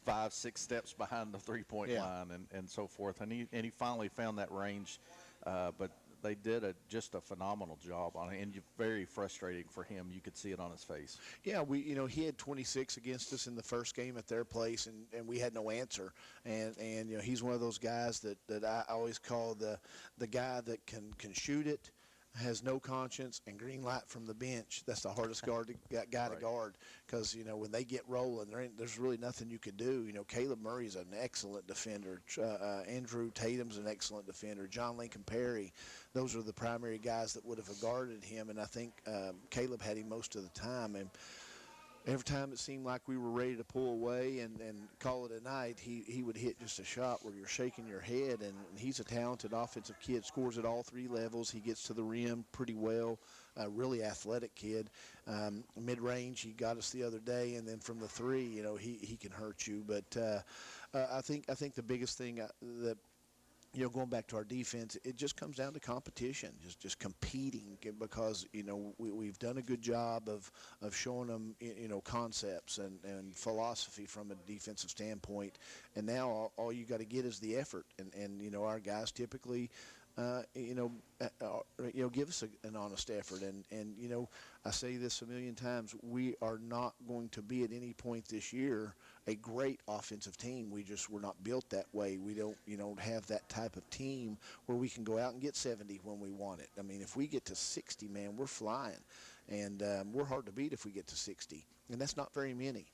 5-6 steps behind the 3-point line and so forth. And he finally found that range, but they did just a phenomenal job on it, and very frustrating for him. You could see it on his face. Yeah, he had 26 against us in the first game at their place, and we had no answer. And you know, he's one of those guys that I always call the guy that can shoot it, has no conscience, and green light from the bench. That's the hardest guy to guard, because, you know, when they get rolling, there's really nothing you can do. You know, Caleb Murray's an excellent defender. Andrew Tatum's an excellent defender. John Lincoln Perry, those are the primary guys that would have guarded him, and I think Caleb had him most of the time. And every time it seemed like we were ready to pull away and call it a night, he would hit just a shot where you're shaking your head. And he's a talented offensive kid, scores at all three levels. He gets to the rim pretty well, really athletic kid. Mid-range, he got us the other day, and then from the three, you know, he can hurt you. But I think the biggest thing that, you know, going back to our defense, it just comes down to competition, just competing, because, you know, we've done a good job of showing them, you know, concepts and philosophy from a defensive standpoint. And now all you got to get is the effort. And you know, our guys typically, give us an honest effort. And, you know, I say this a million times, we are not going to be at any point this year a great offensive team. We're not built that way. We don't have that type of team where we can go out and get 70 when we want it. I mean, if we get to 60, man, we're flying. And we're hard to beat if we get to 60. And that's not very many.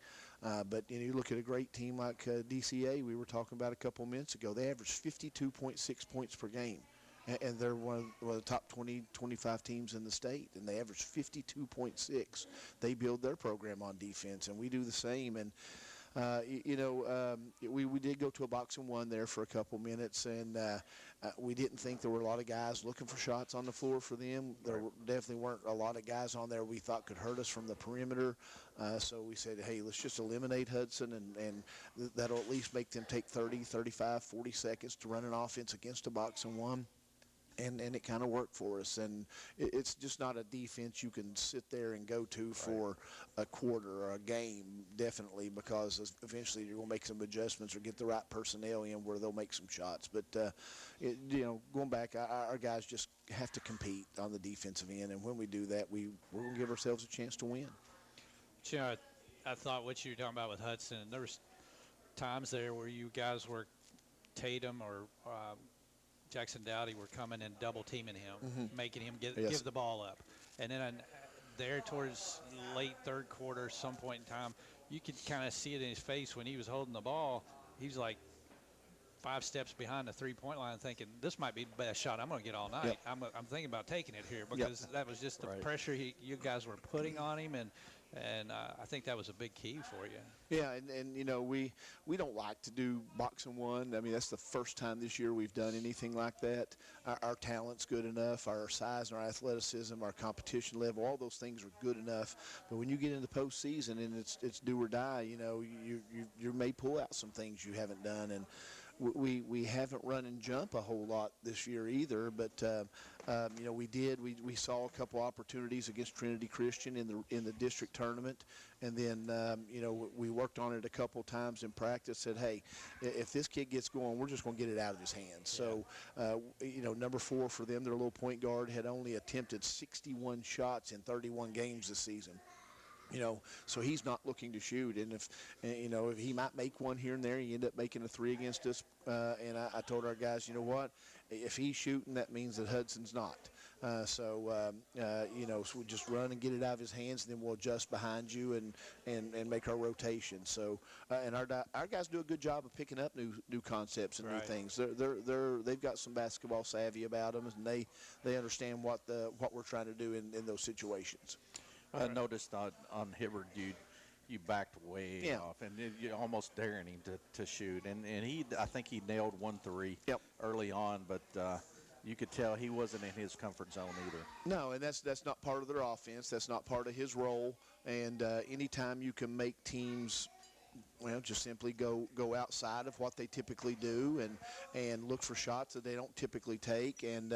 But, you know, you look at a great team like DCA we were talking about a couple minutes ago. They average 52.6 points per game. and they're one of the top 20, 25 teams in the state, and they average 52.6. They build their program on defense, and we do the same. And we did go to a boxing one there for a couple minutes, and we didn't think there were a lot of guys looking for shots on the floor for them. There definitely weren't a lot of guys on there we thought could hurt us from the perimeter. So we said, hey, let's just eliminate Hudson, and that'll at least make them take 30, 35, 40 seconds to run an offense against a boxing one. And it kind of worked for us. And it's just not a defense you can sit there and go to for a quarter or a game, definitely, because eventually you're going to make some adjustments or get the right personnel in where they'll make some shots. But, going back, our guys just have to compete on the defensive end. And when we do that, we're going to give ourselves a chance to win. I thought what you were talking about with Hudson, there was times there where you guys were Tatum or Jackson Dowdy were coming and double teaming him, making him give the ball up. And then there towards late third quarter, some point in time, you could kind of see it in his face when he was holding the ball. He was like 5 steps behind the three-point line thinking, this might be the best shot I'm going to get all night. I'm thinking about taking it here because that was just the pressure you guys were putting on him, and I think that was a big key for you. Yeah, and we don't like to do boxing one. I mean, that's the first time this year we've done anything like that. Our talent's good enough, our size and our athleticism, our competition level, all those things are good enough. But when you get into the postseason and it's do or die, you may pull out some things you haven't done. And we haven't run and jump a whole lot this year either, but we saw a couple opportunities against Trinity Christian in the district tournament, and then we worked on it a couple times in practice. Said, hey, if this kid gets going, we're just going to get it out of his hands. So number 4 for them, their little point guard, had only attempted 61 shots in 31 games this season. So he's not looking to shoot, and if he might make one here and there, he end up making a 3 against us. And I told our guys, you know what? If he's shooting, that means that Hudson's not. So we'll just run and get it out of his hands, and then we'll adjust behind you and make our rotation. So and our guys do a good job of picking up new concepts and new things. They've got some basketball savvy about them, and they understand what we're trying to do in those situations. I noticed on Hibbard you backed way off, and you're almost daring him to shoot. And I think he nailed 1 3 early on, but you could tell he wasn't in his comfort zone either. No, and that's not part of their offense. That's not part of his role. And anytime you can make teams just simply go outside of what they typically do and look for shots that they don't typically take, and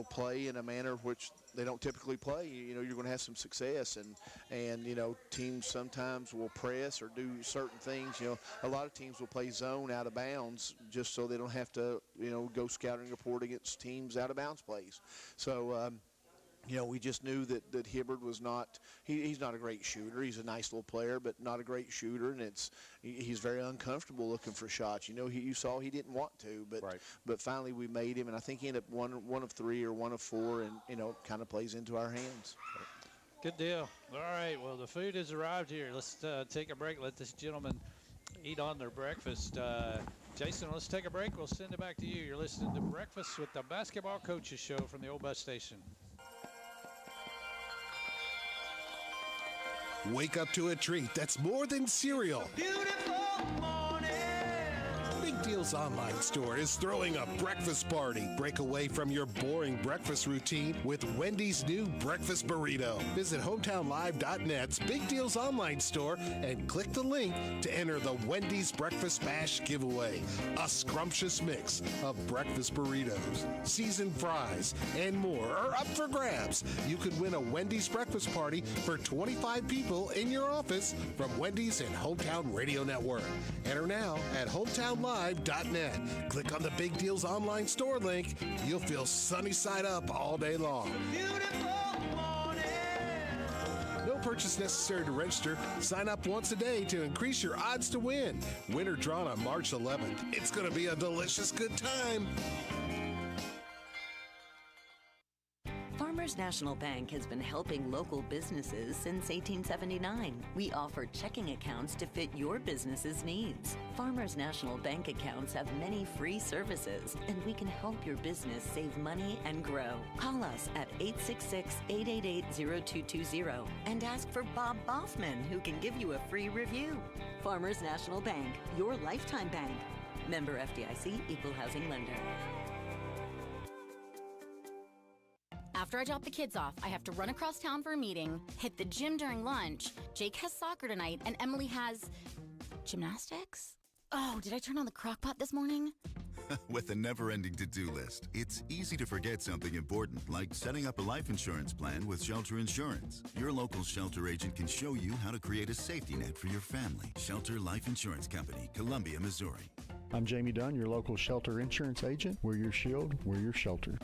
play in a manner which they don't typically play, you're going to have some success. And teams sometimes will press or do certain things. A lot of teams will play zone out of bounds just so they don't have to go scouting report against teams out of bounds plays. So we just knew that Hibbard was not – he's not a great shooter. He's a nice little player, but not a great shooter, and he's very uncomfortable looking for shots. You saw he didn't want to, but finally we made him, and I think he ended up one of 3 or 1 of 4, and kind of plays into our hands. Good deal. All right, well, the food has arrived here. Let's take a break. Let this gentleman eat on their breakfast. Jason, let's take a break. We'll send it back to you. You're listening to Breakfast with the Basketball Coaches Show from the Old Bus Station. Wake up to a treat that's more than cereal. Beautiful morning. Big Deals Online Store is throwing a breakfast party. Break away from your boring breakfast routine with Wendy's new breakfast burrito. Visit hometownlive.net's Big Deals Online Store and click the link to enter the Wendy's Breakfast Bash giveaway. A scrumptious mix of breakfast burritos, seasoned fries, and more are up for grabs. You could win a Wendy's breakfast party for 25 people in your office from Wendy's and Hometown Radio Network. Enter now at hometownlive.net. Click on the Big Deals Online Store link. You'll feel sunny side up all day long. Beautiful morning. No purchase necessary to register. Sign up once a day to increase your odds to win. Winner drawn on March 11th. It's going to be a delicious good time. Farmers National Bank has been helping local businesses since 1879. We offer checking accounts to fit your business's needs. Farmers National Bank accounts have many free services, and we can help your business save money and grow. Call us at 866-888-0220 and ask for Bob Boffman, who can give you a free review. Farmers National Bank, your lifetime bank. Member FDIC, Equal Housing Lender. After I drop the kids off, I have to run across town for a meeting, hit the gym during lunch. Jake has soccer tonight, and Emily has gymnastics? Oh, did I turn on the crock pot this morning? With a never-ending to-do list, it's easy to forget something important, like setting up a life insurance plan with Shelter Insurance. Your local Shelter agent can show you how to create a safety net for your family. Shelter Life Insurance Company, Columbia, Missouri. I'm Jamie Dunn, your local Shelter Insurance agent. We're your shield, we're your shelter.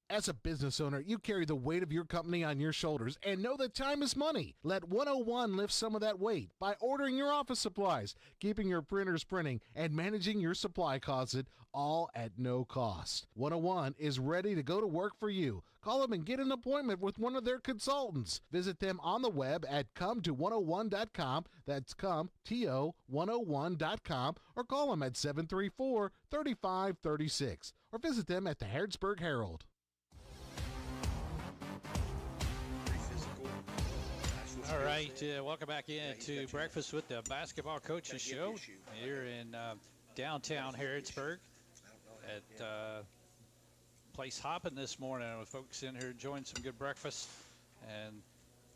As a business owner, you carry the weight of your company on your shoulders and know that time is money. Let 101 lift some of that weight by ordering your office supplies, keeping your printers printing, and managing your supply closet, all at no cost. 101 is ready to go to work for you. Call them and get an appointment with one of their consultants. Visit them on the web at come101.com. That's come, T-O-101.com, or call them at 734-3536. Or visit them at the Harrodsburg Herald. All right, welcome back in to Breakfast with the Basketball Coaches Show here in downtown Harrodsburg at Place Hoppin' this morning with folks in here enjoying some good breakfast and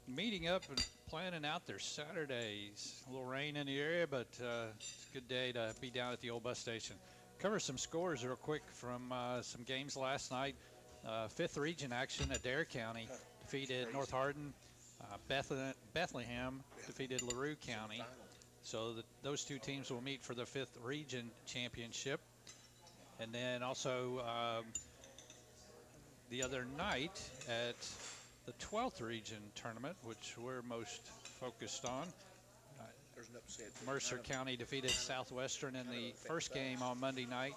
meeting up and planning out their Saturdays. A little rain in the area, but it's a good day to be down at the old bus station. Cover some scores real quick from some games last night. 5th region action at Dare County defeated North Hardin. Bethlehem defeated LaRue County. So those two teams will meet for the 5th region championship. And then also the other night at the 12th region tournament, which we're most focused on, Mercer County defeated Southwestern in the first game on Monday night,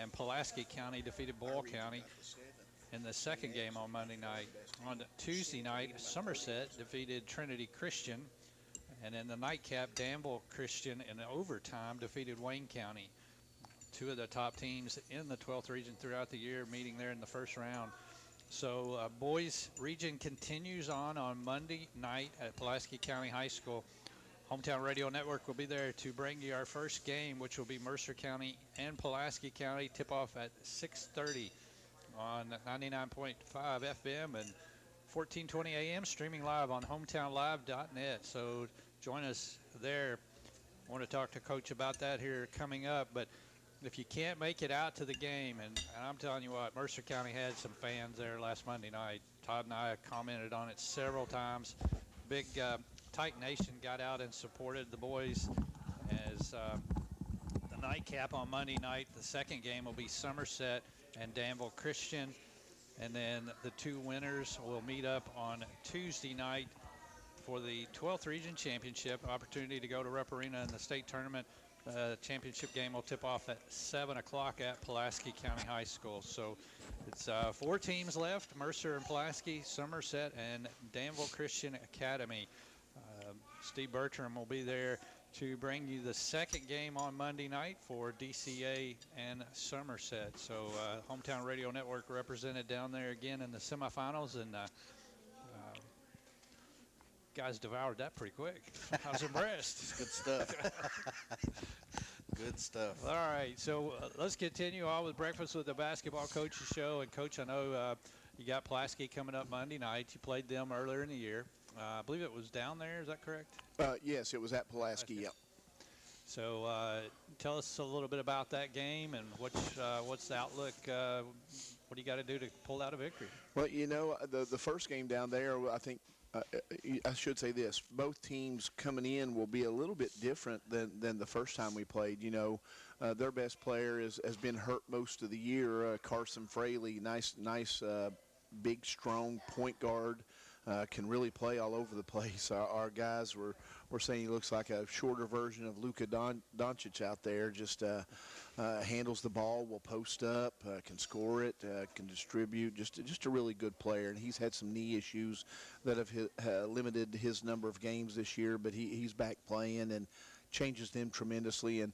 and Pulaski County defeated Boyle County in the second game on Monday night. On Tuesday night, Somerset defeated Trinity Christian, and in the nightcap, Danville Christian in overtime defeated Wayne County. Two of the top teams in the 12th region throughout the year meeting there in the first round. So boys region continues on Monday night at Pulaski County High School. Hometown Radio Network will be there to bring you our first game, which will be Mercer County and Pulaski County. Tip-off at 6:30 on 99.5 FM and 1420 AM, streaming live on hometownlive.net. So join us there. I want to talk to Coach about that here coming up, but if you can't make it out to the game, and I'm telling you what, Mercer County had some fans there last Monday night. Todd and I have commented on it several times. Big Tyke Nation got out and supported the boys as the nightcap on Monday night. The second game will be Somerset and Danville Christian, and then the two winners will meet up on Tuesday night for the 12th Region Championship. Opportunity to go to Rupp Arena in the state tournament. Championship game will tip off at 7 o'clock at Pulaski County High School. So it's 4 teams left: Mercer and Pulaski, Somerset, and Danville Christian Academy. Steve Bertram will be there to bring you the second game on Monday night for DCA and Somerset. So Hometown Radio Network represented down there again in the semifinals, and guys devoured that pretty quick. I was impressed. Good stuff. Good stuff. All right, so let's continue on with Breakfast with the Basketball Coaches Show. And Coach, I know you got Pulaski coming up Monday night. You played them earlier in the year. I believe it was down there. Is that correct? Yes, it was at Pulaski. Yep. So tell us a little bit about that game and what's the outlook. What do you got to do to pull out a victory? Well, you know, the first game down there, I think I should say this: both teams coming in will be a little bit different than the first time we played. You know, their best player has been hurt most of the year. Carson Fraley, nice, big, strong point guard. Can really play all over the place. Our guys were we're saying he looks like a shorter version of Luka Doncic out there. Just handles the ball, will post up, can score it, can distribute. Just a really good player. And he's had some knee issues that have limited his number of games this year, but he's back playing and changes them tremendously. And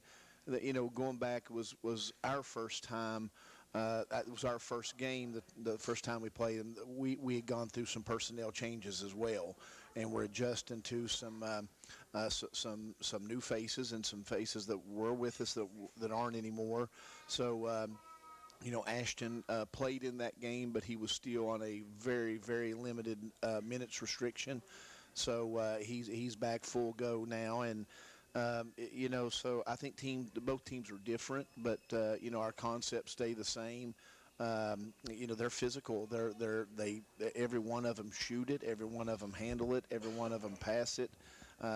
going back was our first time. That was our first game. The first time we played him, we had gone through some personnel changes as well, and we're adjusting to some new faces and some faces that were with us that aren't anymore. So. Ashton played in that game, but he was still on a very, very limited minutes restriction. So he's back full go now, and so I think both teams are different, but our concepts stay the same. They're physical. They every one of them shoot it, every one of them handle it, every one of them pass it.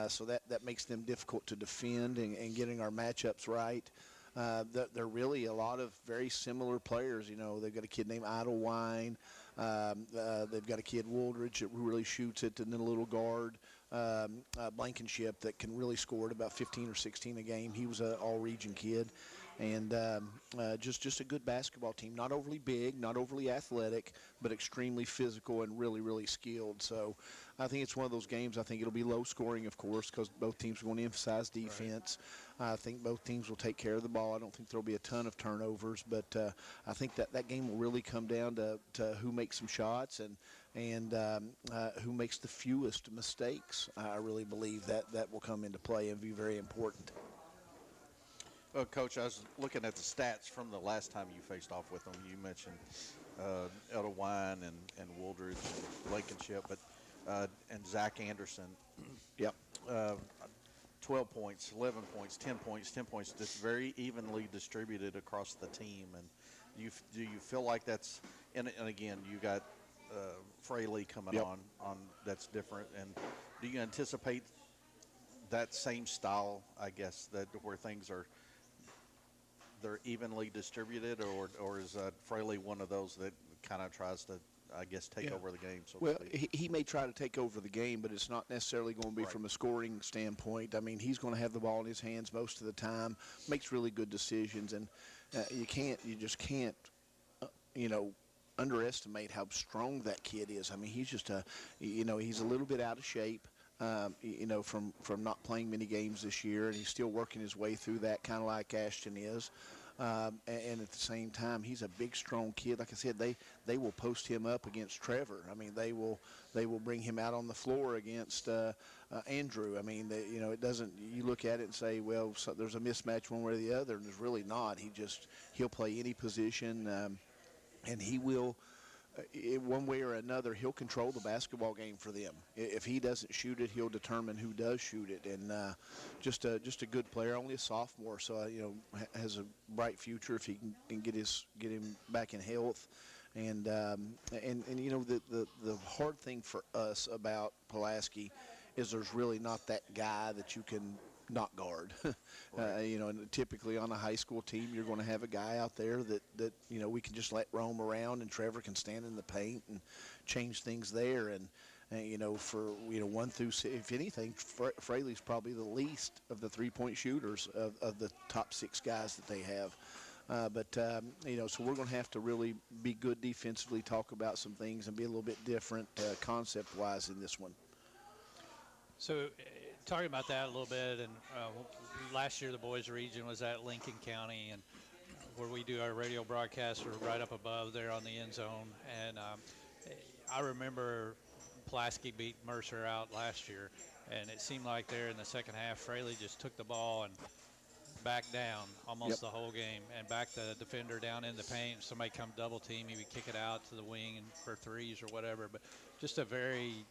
So that makes them difficult to defend and getting our matchups right. They're really a lot of very similar players. They've got a kid named Idlewine. They've got a kid, Wooldridge, that really shoots it, and then a little guard, Blankenship, that can really score at about 15 or 16 a game. He was an all-region kid. And just a good basketball team. Not overly big, not overly athletic, but extremely physical and really, really skilled. So I think it's one of those games. I think it'll be low scoring, of course, because both teams are going to emphasize defense. Right. I think both teams will take care of the ball. I don't think there'll be a ton of turnovers, but I think that game will really come down to who makes some shots and who makes the fewest mistakes. I really believe that will come into play and be very important. Well, Coach, I was looking at the stats from the last time you faced off with them. You mentioned Idlewine and Wooldridge and Blankenship, but and Zach Anderson. Yep. 12 points, 11 points, 10 points, 10 points, just very evenly distributed across the team. And do you feel like that's – and again, you got Fraley coming yep. on that's different. And do you anticipate that same style, I guess, that where things are – they're evenly distributed, or is Fraley one of those that kind of tries to, I guess, take over the game? So well, he may try to take over the game, but it's not necessarily going to be from a scoring standpoint. I mean, he's going to have the ball in his hands most of the time, makes really good decisions, and you just can't underestimate how strong that kid is. I mean, he's just he's a little bit out of shape. From not playing many games this year, and he's still working his way through that, kind of like Ashton is. And at the same time, he's a big, strong kid. Like I said, they will post him up against Trevor. I mean, they will bring him out on the floor against Andrew. I mean, it doesn't. You look at it and say, well, so there's a mismatch one way or the other, and there's really not. He'll play any position, and he will. One way or another, he'll control the basketball game for them. If he doesn't shoot it, he'll determine who does shoot it. And just a good player, only a sophomore, so has a bright future if he can get him back in health. And the hard thing for us about Pulaski is there's really not that guy that you can not guard. And typically on a high school team, you're going to have a guy out there that we can just let roam around, and Trevor can stand in the paint and change things there. And for 1 through 6, if anything, Fraley's probably the least of the 3-point shooters of the top 6 guys that they have. So we're going to have to really be good defensively, talk about some things, and be a little bit different concept-wise in this one. So talking about that a little bit, and last year the boys region was at Lincoln County, and where we do our radio broadcast, we're right up above there on the end zone. And I remember Pulaski beat Mercer out last year, and it seemed like there in the second half, Fraley just took the ball and backed down almost the whole game and backed the defender down in the paint. Somebody come double team, he would kick it out to the wing and for threes or whatever. But just a very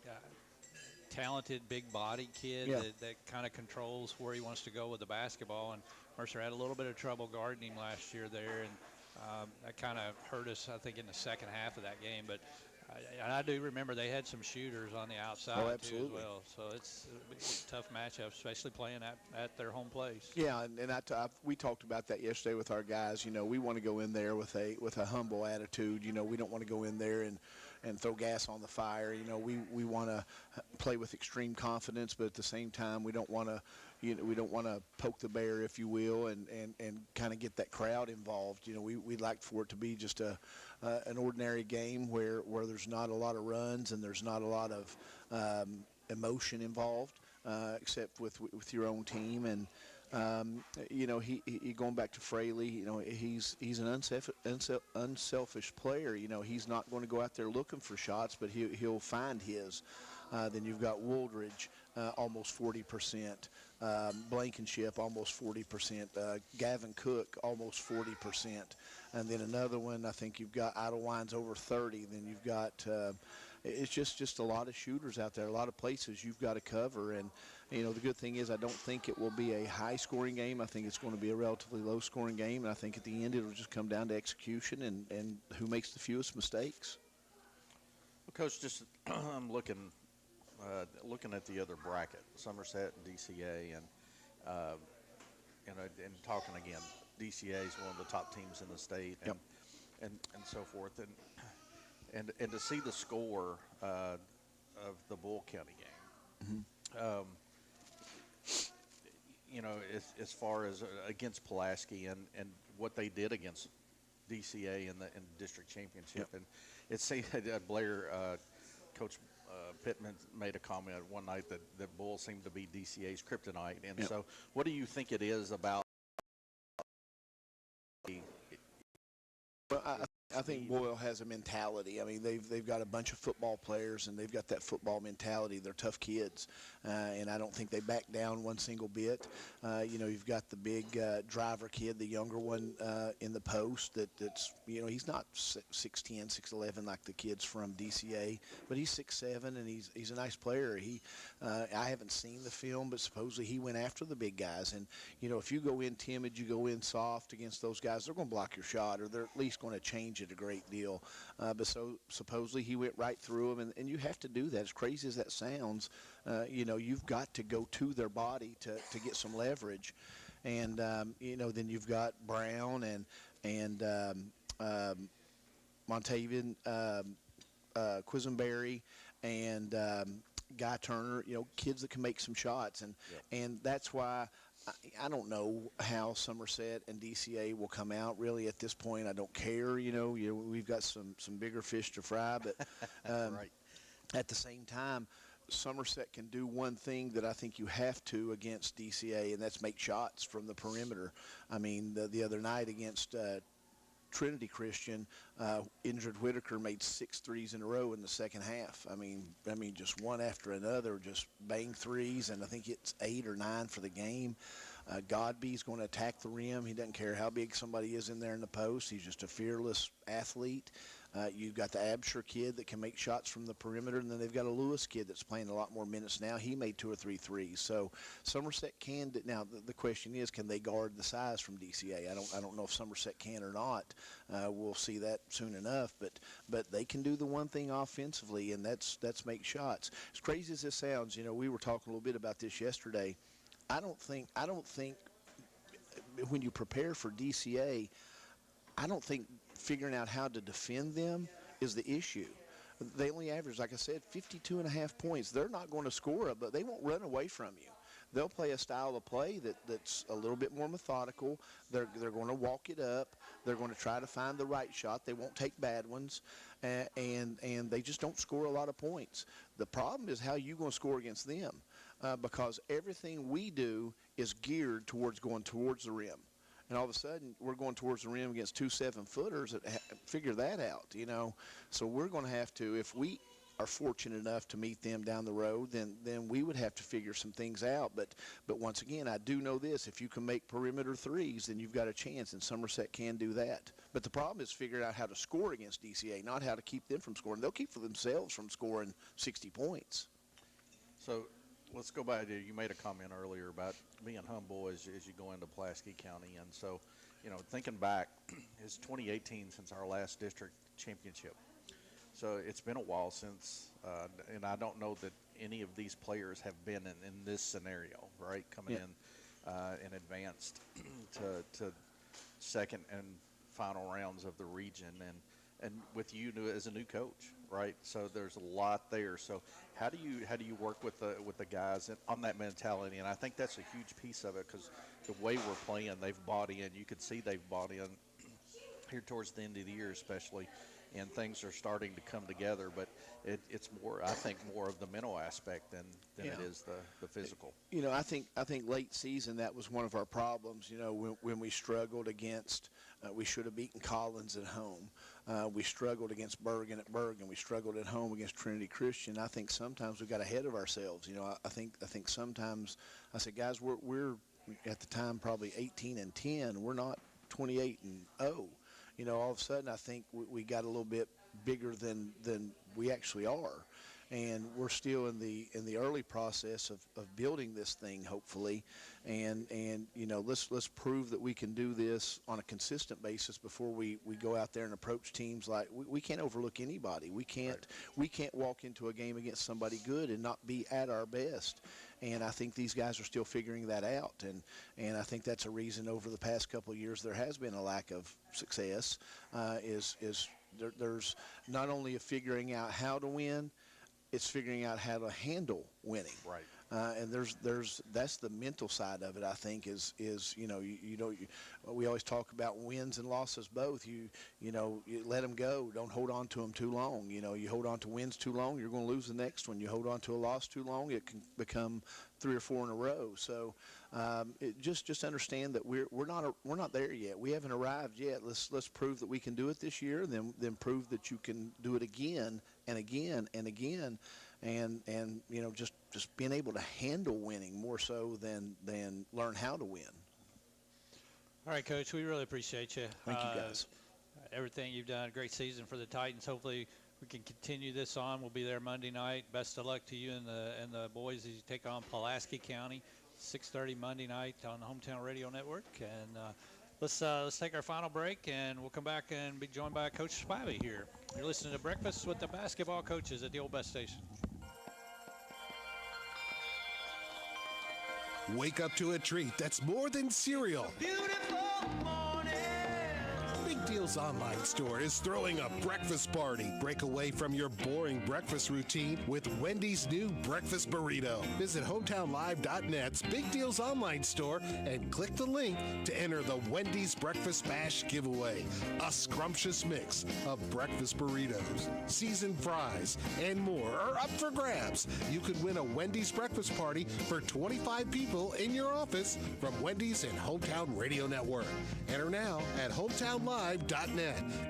talented, big-bodied kid that kind of controls where he wants to go with the basketball. And Mercer had a little bit of trouble guarding him last year there, and that kind of hurt us, I think, in the second half of that game. But I do remember they had some shooters on the outside too as well. So it's a tough matchup, especially playing at their home place. Yeah, and we talked about that yesterday with our guys. We want to go in there with a humble attitude. We don't want to go in there and throw gas on the fire. We want to play with extreme confidence, but at the same time, we don't want to we don't want to poke the bear, if you will, and kind of get that crowd involved. We'd like for it to be just an ordinary game where there's not a lot of runs and there's not a lot of emotion involved, except with your own team. And he going back to Fraley, he's an unselfish player. He's not going to go out there looking for shots, but he'll find his. Then you've got Wooldridge, almost 40%. Blankenship, almost 40%. Gavin Cook, almost 40%. And then another one, I think you've got Idlewine's over 30. Then you've got it's just a lot of shooters out there, a lot of places you've got to cover. And the good thing is I don't think it will be a high-scoring game. I think it's going to be a relatively low-scoring game, and I think at the end it'll just come down to execution and who makes the fewest mistakes. Well, Coach, just I'm looking at the other bracket, Somerset and DCA, and talking again, DCA is one of the top teams in the state, and so forth, and to see the score of the Bull County game, as far as against Pulaski and what they did against DCA in the district championship, and it seemed Blair, Coach Pittman made a comment one night that Bull seemed to be DCA's kryptonite, and so what do you think it is about? Well, I think Boyle has a mentality. I mean, they've got a bunch of football players, and they've got that football mentality. They're tough kids, and I don't think they back down one single bit. You've got the big driver kid, the younger one in the post. That's he's not 6'10", 6'11" like the kids from DCA, but he's 6'7", and he's a nice player. I haven't seen the film, but supposedly he went after the big guys. And if you go in timid, you go in soft against those guys, they're going to block your shot, or they're at least going to change it a great deal. But supposedly he went right through them, and you have to do that. As crazy as that sounds, you've got to go to their body to get some leverage. And then you've got Brown and Montavian, Quisenberry, and Guy Turner. Kids that can make some shots, and that's why. I don't know how Somerset and DCA will come out really at this point. I don't care. We've got some bigger fish to fry, but right. At the same time, Somerset can do one thing that I think you have to against DCA, and that's make shots from the perimeter. I mean, the other night against Trinity Christian, injured Whitaker made 6 threes in a row in the second half. I mean, just one after another, just bang threes, and I think it's 8 or 9 for the game. Godby's going to attack the rim. He doesn't care how big somebody is in there in the post. He's just a fearless athlete. You've got the Absher kid that can make shots from the perimeter, and then they've got a Lewis kid that's playing a lot more minutes now. He made 2 or 3 threes. So Somerset can. Now the question is, can they guard the size from DCA? I don't know if Somerset can or not. We'll see that soon enough. But they can do the one thing offensively, and that's make shots. As crazy as this sounds, we were talking a little bit about this yesterday. I don't think when you prepare for DCA, I don't think figuring out how to defend them is the issue. They only average, like I said, 52.5 points. They're not going to score it, but they won't run away from you. They'll play a style of play that's a little bit more methodical. They're going to walk it up. They're going to try to find the right shot. They won't take bad ones, and they just don't score a lot of points. The problem is how you going to score against them, because everything we do is geared towards going towards the rim. And all of a sudden, we're going towards the rim against 2 7-footers. Figure that out, So we're going to have to, if we are fortunate enough to meet them down the road, then we would have to figure some things out. But once again, I do know this: if you can make perimeter threes, then you've got a chance, and Somerset can do that. But the problem is figuring out how to score against DCA, not how to keep them from scoring. They'll keep for themselves from scoring 60 points. So let's go back to, you made a comment earlier about being humble as you go into Pulaski County. And so, thinking back, it's 2018 since our last district championship. So it's been a while since, and I don't know that any of these players have been in this scenario, right? Coming in and advanced to second and final rounds of the region. And with you as a new coach, right? So there's a lot there. So how do you work with the guys on that mentality? And I think that's a huge piece of it, because the way we're playing, they've bought in. You could see they've bought in here towards the end of the year, especially, and things are starting to come together. But it's more, I think, more of the mental aspect than it is the physical. You know, I think late season that was one of our problems. You know, when we struggled against, we should have beaten Collins at home. We struggled against Bergen at Bergen. We struggled at home against Trinity Christian. I think sometimes we got ahead of ourselves. You know, I think sometimes I said, guys, we're at the time probably 18-10. We're not 28-0. You know, all of a sudden I think we got a little bit bigger than we actually are, and we're still in the early process of building this thing, hopefully, and you know, let's prove that we can do this on a consistent basis before we go out there and approach teams. Like we can't overlook anybody. We can't walk into a game against somebody good and not be at our best. And I think these guys are still figuring that out, and I think that's a reason over the past couple of years there has been a lack of success. There's not only a figuring out how to win, it's figuring out how to handle winning. Right. And that's the mental side of it. I think is we always talk about wins and losses both. You let them go. Don't hold on to them too long. You know, you hold on to wins too long, you're going to lose the next one. You hold on to a loss too long, it can become 3 or 4 in a row. So just understand that we're not there yet. We haven't arrived yet. Let's prove that we can do it this year, and then prove that you can do it again and again and again. And you know, just being able to handle winning more so than learn how to win. All right, Coach, we really appreciate you. Thank you, guys. Everything you've done, great season for the Titans. Hopefully we can continue this on. We'll be there Monday night. Best of luck to you and the boys as you take on Pulaski County, 6:30 Monday night on the Hometown Radio Network. And let's take our final break, and we'll come back and be joined by Coach Spivey here. You're listening to Breakfast with the Basketball Coaches at the Old Bus Station. Wake up to a treat that's more than cereal. Beautiful morning. Big Deals Online Store is throwing a breakfast party. Break away from your boring breakfast routine with Wendy's new breakfast burrito. Visit hometownlive.net's Big Deals Online Store and click the link to enter the Wendy's Breakfast Bash giveaway. A scrumptious mix of breakfast burritos, seasoned fries, and more are up for grabs. You could win a Wendy's breakfast party for 25 people in your office from Wendy's and Hometown Radio Network. Enter now at hometownlive.net.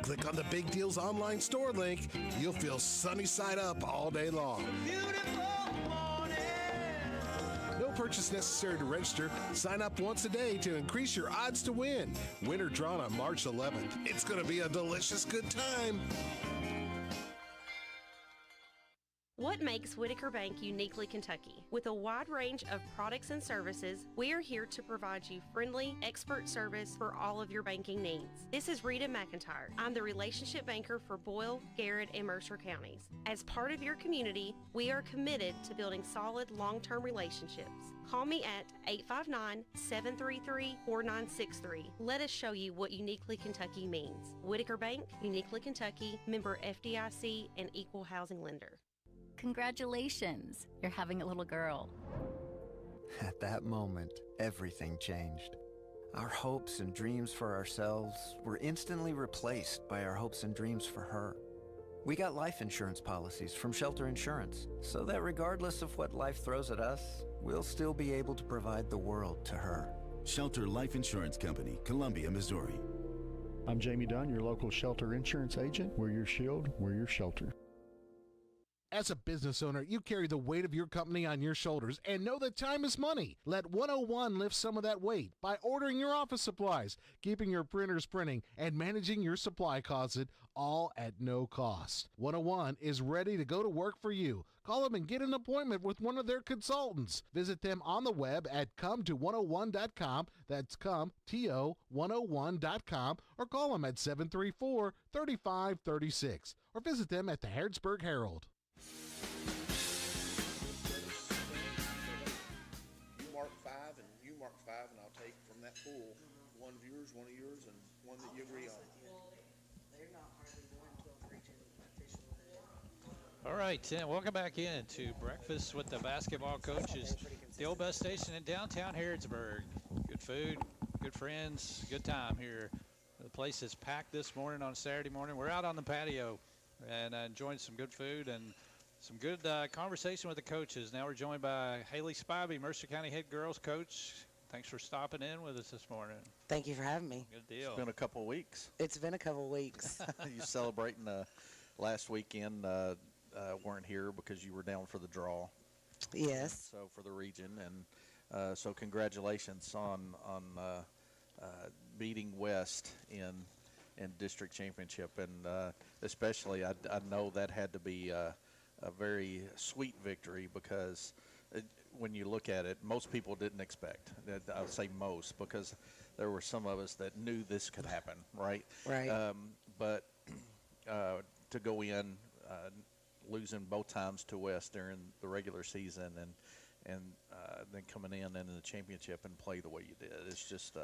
Click on the Big Deals Online Store link. You'll feel sunny side up all day long. Beautiful morning. No purchase necessary to register. Sign up once a day to increase your odds to win. Winner drawn on March 11th. It's going to be a delicious good time. What makes Whitaker Bank uniquely Kentucky? With a wide range of products and services, we are here to provide you friendly, expert service for all of your banking needs. This is Rita McIntyre. I'm the relationship banker for Boyle, Garrett, and Mercer counties. As part of your community, we are committed to building solid, long-term relationships. Call me at 859-733-4963. Let us show you what uniquely Kentucky means. Whitaker Bank, uniquely Kentucky, member FDIC, and equal housing lender. Congratulations, you're having a little girl. At that moment, everything changed. Our hopes and dreams for ourselves were instantly replaced by our hopes and dreams for her. We got life insurance policies from Shelter Insurance, so that regardless of what life throws at us, we'll still be able to provide the world to her. Shelter Life Insurance Company, Columbia, Missouri. I'm Jamie Dunn, your local Shelter Insurance agent. We're your shield, we're your shelter. As a business owner, you carry the weight of your company on your shoulders and know that time is money. Let 101 lift some of that weight by ordering your office supplies, keeping your printers printing, and managing your supply closet, all at no cost. 101 is ready to go to work for you. Call them and get an appointment with one of their consultants. Visit them on the web at come2101.com. That's come, to101.com, or call them at 734-3536, or visit them at the Harrodsburg Herald. You mark 5 and you mark 5, and I'll take from that pool one of yours, and one that you agree on. Well, they're not hardly going to a region official. All right, and welcome back in to Breakfast with the Basketball Coaches, the old bus station in downtown Harrodsburg. Good food, good friends, good time here. The place is packed this morning on Saturday morning. We're out on the patio and enjoying some good food and some good conversation with the coaches. Now we're joined by Haley Spivey, Mercer County head girls coach. Thanks for stopping in with us this morning. Thank you for having me. Good deal. It's been a couple of weeks. It's been a couple of weeks. You celebrating last weekend, weren't here because you were down for the draw. Yes. So for the region, and so congratulations on beating West in district championship, and especially I know that had to be a very sweet victory because when you look at it, most people didn't expect. I would say most, because there were some of us that knew this could happen, right? Right. But to go in losing both times to West during the regular season, and then coming in the championship and play the way you did, it's just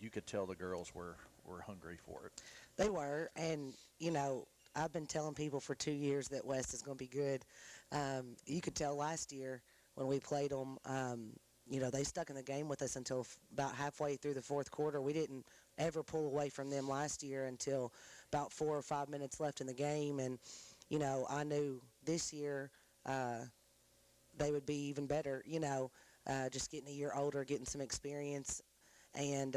you could tell the girls were hungry for it. They were, and I've been telling people for 2 years that West is going to be good. You could tell last year when we played them, they stuck in the game with us until about halfway through the fourth quarter. We didn't ever pull away from them last year until about 4 or 5 minutes left in the game. And, I knew this year they would be even better, just getting a year older, getting some experience. And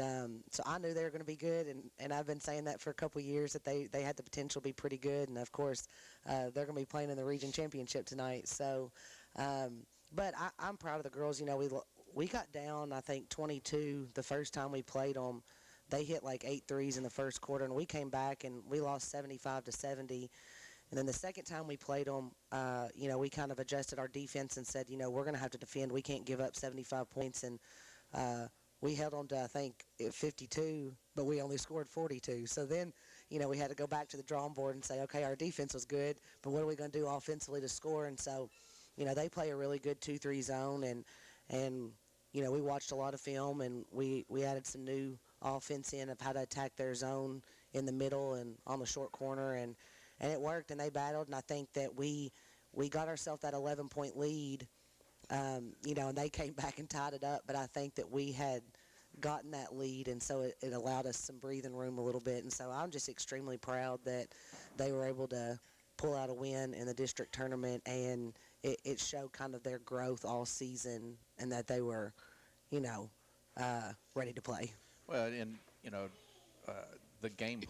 so I knew they were going to be good, and I've been saying that for a couple of years, that they had the potential to be pretty good. And, of course, they're going to be playing in the region championship tonight. So, but I'm proud of the girls. We got down, I think, 22 the first time we played them. They hit like 8 threes in the first quarter, and we came back and we lost 75-70. And then the second time we played them, we kind of adjusted our defense and said, we're going to have to defend. We can't give up 75 points. And we held on to, I think, 52, but we only scored 42. So then, we had to go back to the drawing board and say, okay, our defense was good, but what are we going to do offensively to score? And so, they play a really good 2-3 zone, and we watched a lot of film, and we added some new offense in of how to attack their zone in the middle and on the short corner, and it worked, and they battled, and I think that we got ourselves that 11-point lead, and they came back and tied it up, but I think that we had gotten that lead, and so it allowed us some breathing room a little bit, and so I'm just extremely proud that they were able to pull out a win in the district tournament, and it showed kind of their growth all season, and that they were, ready to play. Well, and the game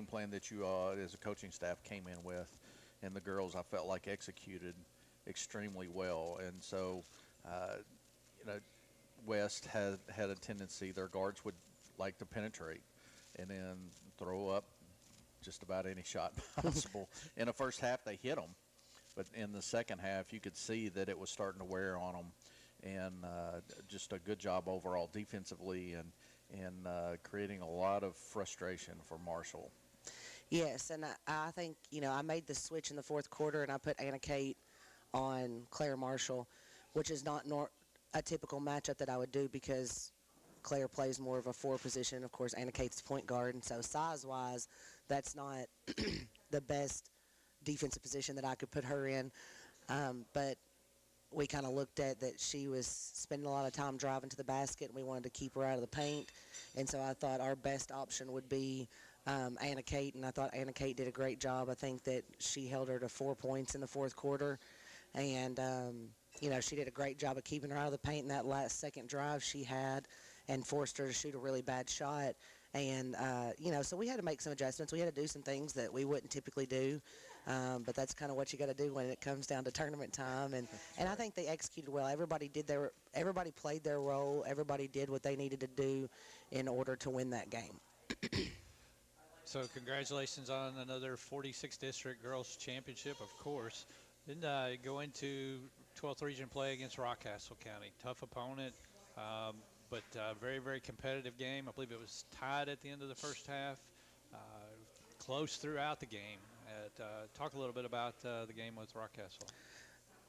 plan that you as a coaching staff came in with, and the girls, I felt like executed extremely well. And so, West had a tendency, their guards would like to penetrate and then throw up just about any shot possible. In the first half, they hit them, but in the second half, you could see that it was starting to wear on them. And just a good job overall defensively, and creating a lot of frustration for Marshall. Yes, and I think, I made the switch in the fourth quarter, and I put Anna Kate on Claire Marshall, which is not a typical matchup that I would do, because Claire plays more of a 4 position. Of course, Anna Kate's point guard, and so size-wise, that's not the best defensive position that I could put her in. But we kind of looked at that she was spending a lot of time driving to the basket, and we wanted to keep her out of the paint. And so I thought our best option would be Anna Kate, and I thought Anna Kate did a great job. I think that she held her to 4 points in the fourth quarter, and she did a great job of keeping her out of the paint in that last second drive she had, and forced her to shoot a really bad shot. And so we had to make some adjustments. We had to do some things that we wouldn't typically do, but that's kind of what you got to do when it comes down to tournament time. And I think they executed well. Everybody played their role. Everybody did what they needed to do in order to win that game. So congratulations on another 46th District Girls Championship, of course. Then go into 12th Region play against Rockcastle County. Tough opponent, but very, very competitive game. I believe it was tied at the end of the first half, close throughout the game. Talk a little bit about the game with Rockcastle.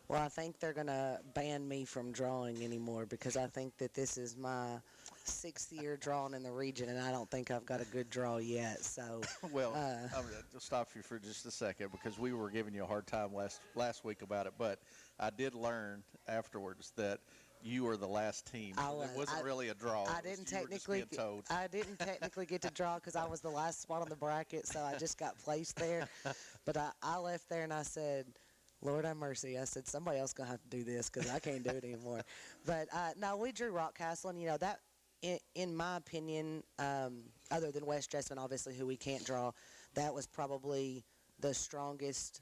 Well, I think they're going to ban me from drawing anymore, because I think that this is my 6th year drawing in the region, and I don't think I've got a good draw yet. So, Well, I'm going to stop you for just a second because we were giving you a hard time last week about it, but I did learn afterwards that you were the last team. So it wasn't really a draw. I didn't technically get to draw because I was the last spot on the bracket, so I just got placed there. But I left there and I said, Lord have mercy. I said, somebody else going to have to do this because I can't do it anymore. But, no, we drew Rockcastle, and, that, in my opinion, other than West Jessamine, obviously, who we can't draw, that was probably the strongest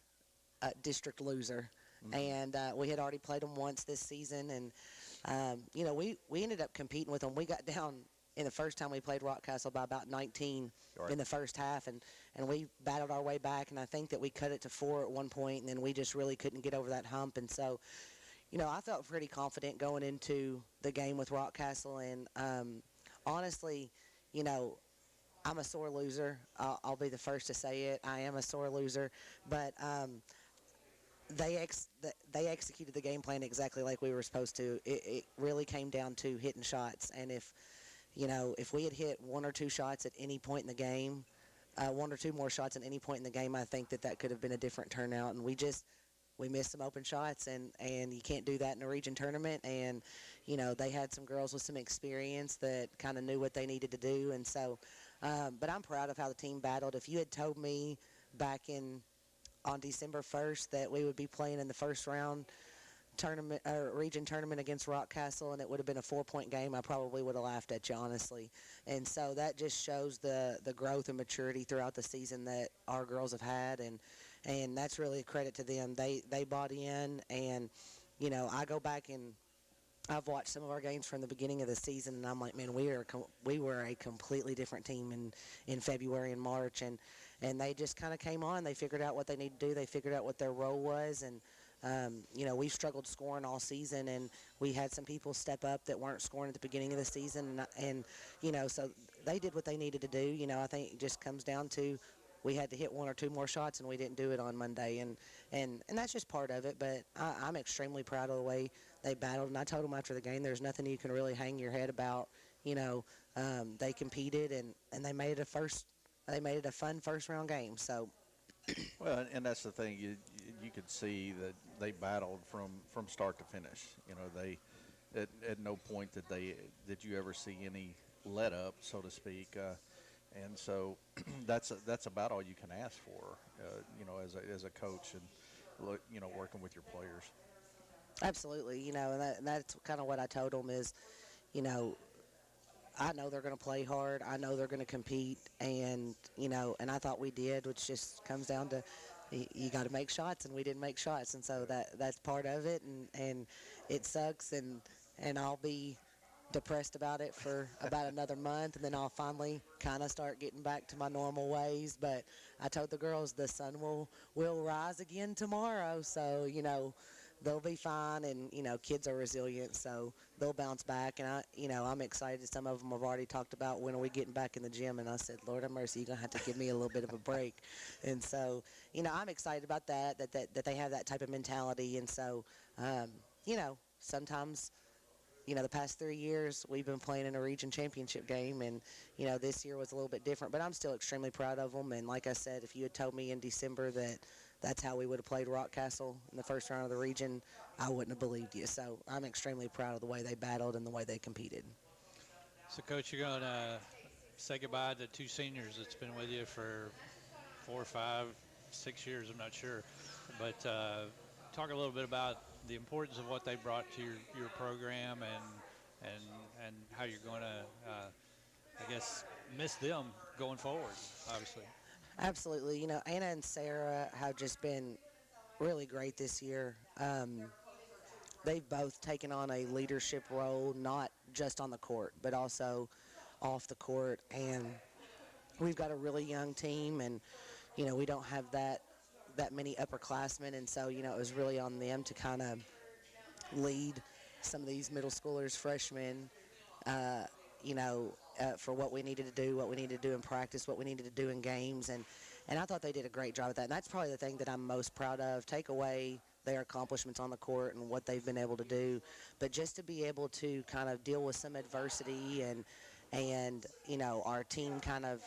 district loser. And we had already played them once this season, and we ended up competing with them. We got down in the first time we played Rockcastle by about 19 in the first half, and we battled our way back, and I think that we cut it to 4 at one point, and then we just really couldn't get over that hump. And so, I felt pretty confident going into the game with Rockcastle, and honestly, I'm a sore loser. I'll be the first to say it. I am a sore loser, but they executed the game plan exactly like we were supposed to. It really came down to hitting shots, and if we had hit 1 or 2 shots at any point in the game, 1 or 2 more shots at any point in the game, I think that could have been a different turnout. And we missed some open shots, and you can't do that in a region tournament. And they had some girls with some experience that kind of knew what they needed to do. And so, but I'm proud of how the team battled. If you had told me back on December 1st that we would be playing in the first round tournament or region tournament against Rockcastle, and it would have been a 4-point game, I probably would have laughed at you, honestly. And so that just shows the growth and maturity throughout the season that our girls have had, and that's really a credit to them. They bought in, and I go back and I've watched some of our games from the beginning of the season, and I'm like, man, we were a completely different team in February and March, and they just kind of came on. They figured out what they need to do. They figured out what their role was, and we've struggled scoring all season, and we had some people step up that weren't scoring at the beginning of the season, and so they did what they needed to do. I think it just comes down to we had to hit 1 or 2 more shots, and we didn't do it on Monday, and that's just part of it. But I'm extremely proud of the way they battled, and I told them after the game, there's nothing you can really hang your head about. They competed, and they made it a fun first round game. So. Well, and that's the thing. You could see that they battled from start to finish. They at no point did you ever see any let up, so to speak. And so that's about all you can ask for, as a coach and working with your players. Absolutely, and that's kind of what I told them is, I know they're going to play hard. I know they're going to compete, and and I thought we did, which just comes down to you got to make shots, and we didn't make shots, and so that's part of it, and it sucks, and I'll be depressed about it for about another month, and then I'll finally kind of start getting back to my normal ways. But I told the girls the sun will rise again tomorrow, so they'll be fine, and kids are resilient, so they'll bounce back. And I'm excited. Some of them have already talked about when are we getting back in the gym, and I said, Lord have mercy, you're gonna have to give me a little bit of a break. And so I'm excited about that they have that type of mentality. And so sometimes the past 3 years we've been playing in a region championship game, and this year was a little bit different, but I'm still extremely proud of them. And like I said, if you had told me in December that that's how we would have played Rockcastle in the first round of the region, I wouldn't have believed you. So I'm extremely proud of the way they battled and the way they competed. So, Coach, you're going to say goodbye to 2 seniors that's been with you for 4, 5, 6 years, I'm not sure. But talk a little bit about the importance of what they brought to your program and how you're going to, miss them going forward, obviously. Absolutely. Anna and Sarah have just been really great this year. They've both taken on a leadership role, not just on the court, but also off the court. And we've got a really young team, and, we don't have that many upperclassmen. And so, it was really on them to kind of lead some of these middle schoolers, freshmen, for what we needed to do in practice, what we needed to do in games. And I thought they did a great job of that. And that's probably the thing that I'm most proud of. Take away their accomplishments on the court and what they've been able to do, but just to be able to kind of deal with some adversity and our team kind of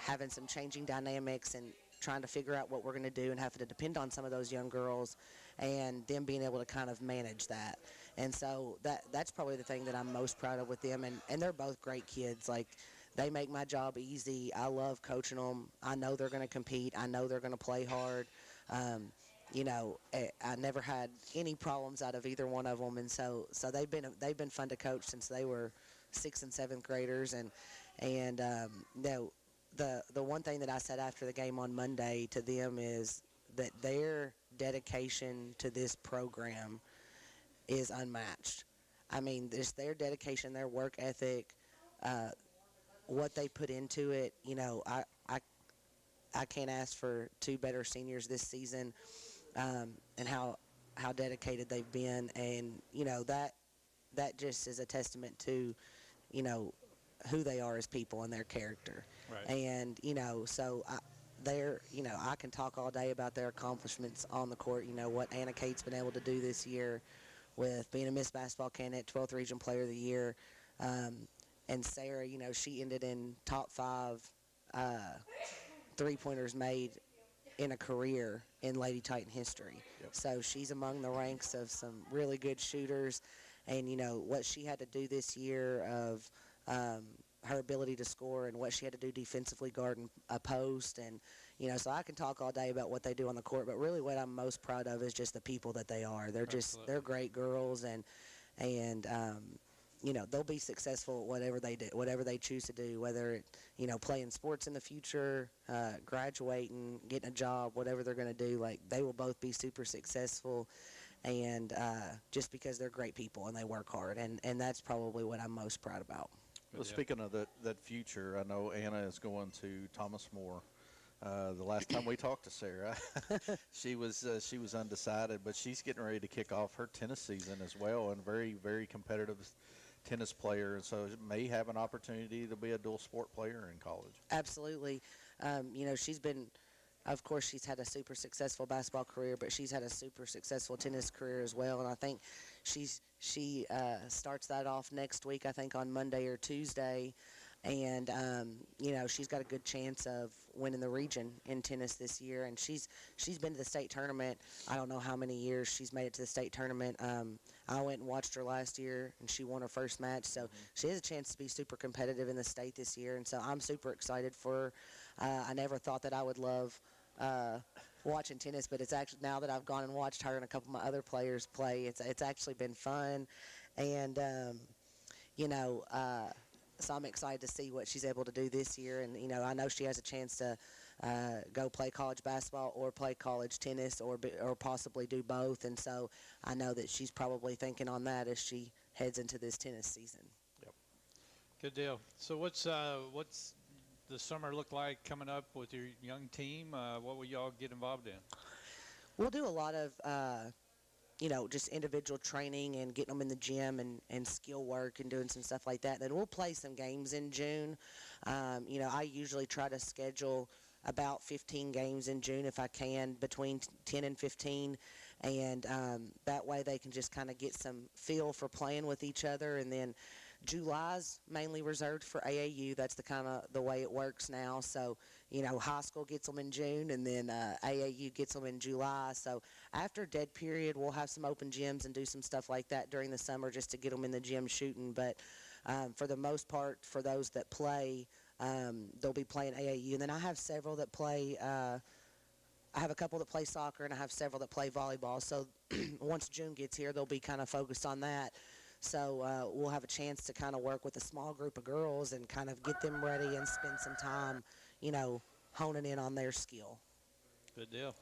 having some changing dynamics and trying to figure out what we're going to do and having to depend on some of those young girls and them being able to kind of manage that. And so that's probably the thing that I'm most proud of with them. And they're both great kids. Like, they make my job easy. I love coaching them. I know they're going to compete. I know they're going to play hard. I never had any problems out of either one of them. And so they've been fun to coach since they were 6th and 7th graders. The one thing that I said after the game on Monday to them is that their dedication to this program is unmatched. I mean, just their dedication, their work ethic, what they put into it. I can't ask for two better seniors this season, and how dedicated they've been, and that just is a testament to who they are as people and their character. Right. And I can talk all day about their accomplishments on the court. What Anna Kate's been able to do this year with being a Miss Basketball candidate, 12th Region Player of the Year, and Sarah, she ended in top 5 three-pointers made in a career in Lady Titan history. Yep. So she's among the ranks of some really good shooters. And, what she had to do this year of her ability to score and what she had to do defensively guarding a post. And, so I can talk all day about what they do on the court, but really what I'm most proud of is just the people that they are. They're great girls, and they'll be successful at whatever they do, whatever they choose to do, whether it, playing sports in the future, graduating, getting a job, whatever they're going to do. Like, they will both be super successful, and just because they're great people and they work hard, and that's probably what I'm most proud about. Well, speaking of that future, I know Anna is going to Thomas More. The last time we talked to Sarah, she was undecided, but she's getting ready to kick off her tennis season as well, and very, very competitive tennis player, and so may have an opportunity to be a dual sport player in college. Absolutely. She's been, of course, she's had a super successful basketball career, but she's had a super successful tennis career as well, and I think she starts that off next week, I think on Monday or Tuesday. And, she's got a good chance of winning the region in tennis this year. And she's been to the state tournament. I don't know how many years she's made it to the state tournament. I went and watched her last year, and she won her first match. So she has a chance to be super competitive in the state this year. And so I'm super excited for her. I never thought that I would love watching tennis, but it's actually, now that I've gone and watched her and a couple of my other players play, it's actually been fun. And, so I'm excited to see what she's able to do this year. And, I know she has a chance to go play college basketball or play college tennis or possibly do both. And so I know that she's probably thinking on that as she heads into this tennis season. Yep. Good deal. So what's the summer look like coming up with your young team? What will y'all get involved in? We'll do a lot of just individual training and getting them in the gym and skill work and doing some stuff like that. Then we'll play some games in June. I usually try to schedule about 15 games in June if I can, between 10 and 15. And that way they can just kind of get some feel for playing with each other. And then July's mainly reserved for AAU. That's the way it works now. So, high school gets them in June, and then AAU gets them in July. So after dead period, we'll have some open gyms and do some stuff like that during the summer just to get them in the gym shooting. But for the most part, for those that play, they'll be playing AAU. And then I have several that play I have a couple that play soccer, and I have several that play volleyball. So once June gets here, they'll be kind of focused on that. So we'll have a chance to kind of work with a small group of girls and kind of get them ready and spend some time, honing in on their skill. Good deal.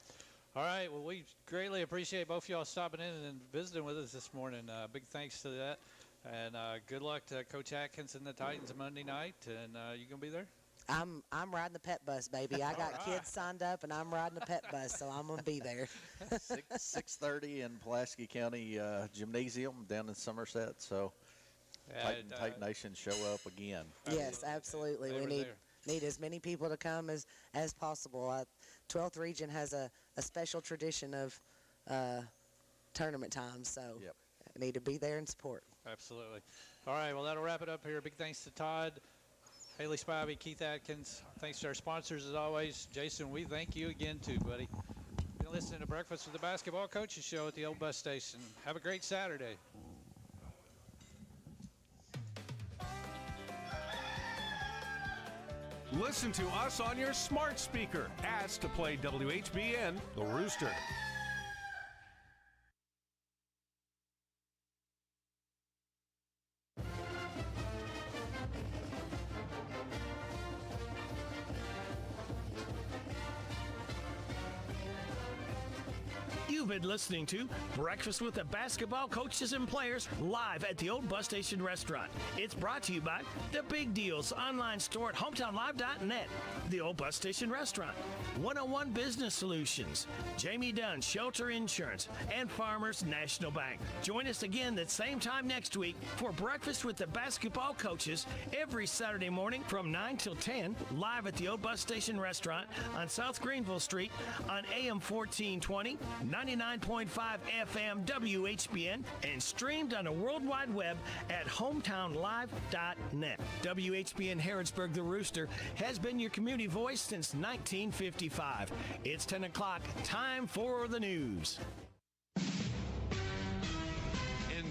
All right. Well, we greatly appreciate both of y'all stopping in and visiting with us this morning. Big thanks to that. And good luck to Coach Atkins and the Titans Monday night. And you going to be there? I'm riding the pet bus, baby. I got kids signed up, and I'm riding the pet bus, so I'm going to be there. 6:30 in Pulaski County Gymnasium down in Somerset. So Titan Nation show up again. Yes, absolutely. We need as many people to come as possible. 12th Region has a special tradition of tournament time. So I need to be there and support. Absolutely. All right, well, that'll wrap it up here. Big thanks to Todd, Haley Spivey, Keith Atkins. Thanks to our sponsors, as always. Jason, we thank you again, too, buddy. You've been listening to Breakfast with the Basketball Coaches Show at the Old Bus Station. Have a great Saturday. Listen to us on your smart speaker. Ask to play WHBN, The Rooster. You've been listening to Breakfast with the Basketball Coaches and Players live at the Old Bus Station Restaurant. It's brought to you by The Big Deals online store at hometownlive.net, the Old Bus Station Restaurant, 101 Business Solutions, Jamie Dunn Shelter Insurance, and Farmers National Bank. Join us again that same time next week for Breakfast with the Basketball Coaches every Saturday morning from 9 till 10 live at the Old Bus Station Restaurant on South Greenville Street on AM 1420, 99.5 FM WHBN, and streamed on the World Wide Web at hometownlive.net. WHBN Harrodsburg The Rooster has been your community voice since 1955. It's 10 o'clock, time for the news.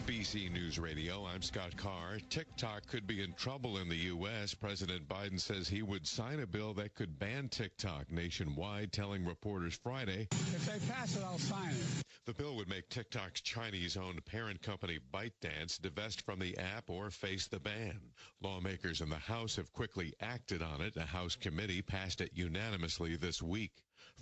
NBC News Radio, I'm Scott Carr. TikTok could be in trouble in the U.S. President Biden says he would sign a bill that could ban TikTok nationwide, telling reporters Friday, "If they pass it, I'll sign it." The bill would make TikTok's Chinese-owned parent company ByteDance divest from the app or face the ban. Lawmakers in the House have quickly acted on it. A House committee passed it unanimously this week.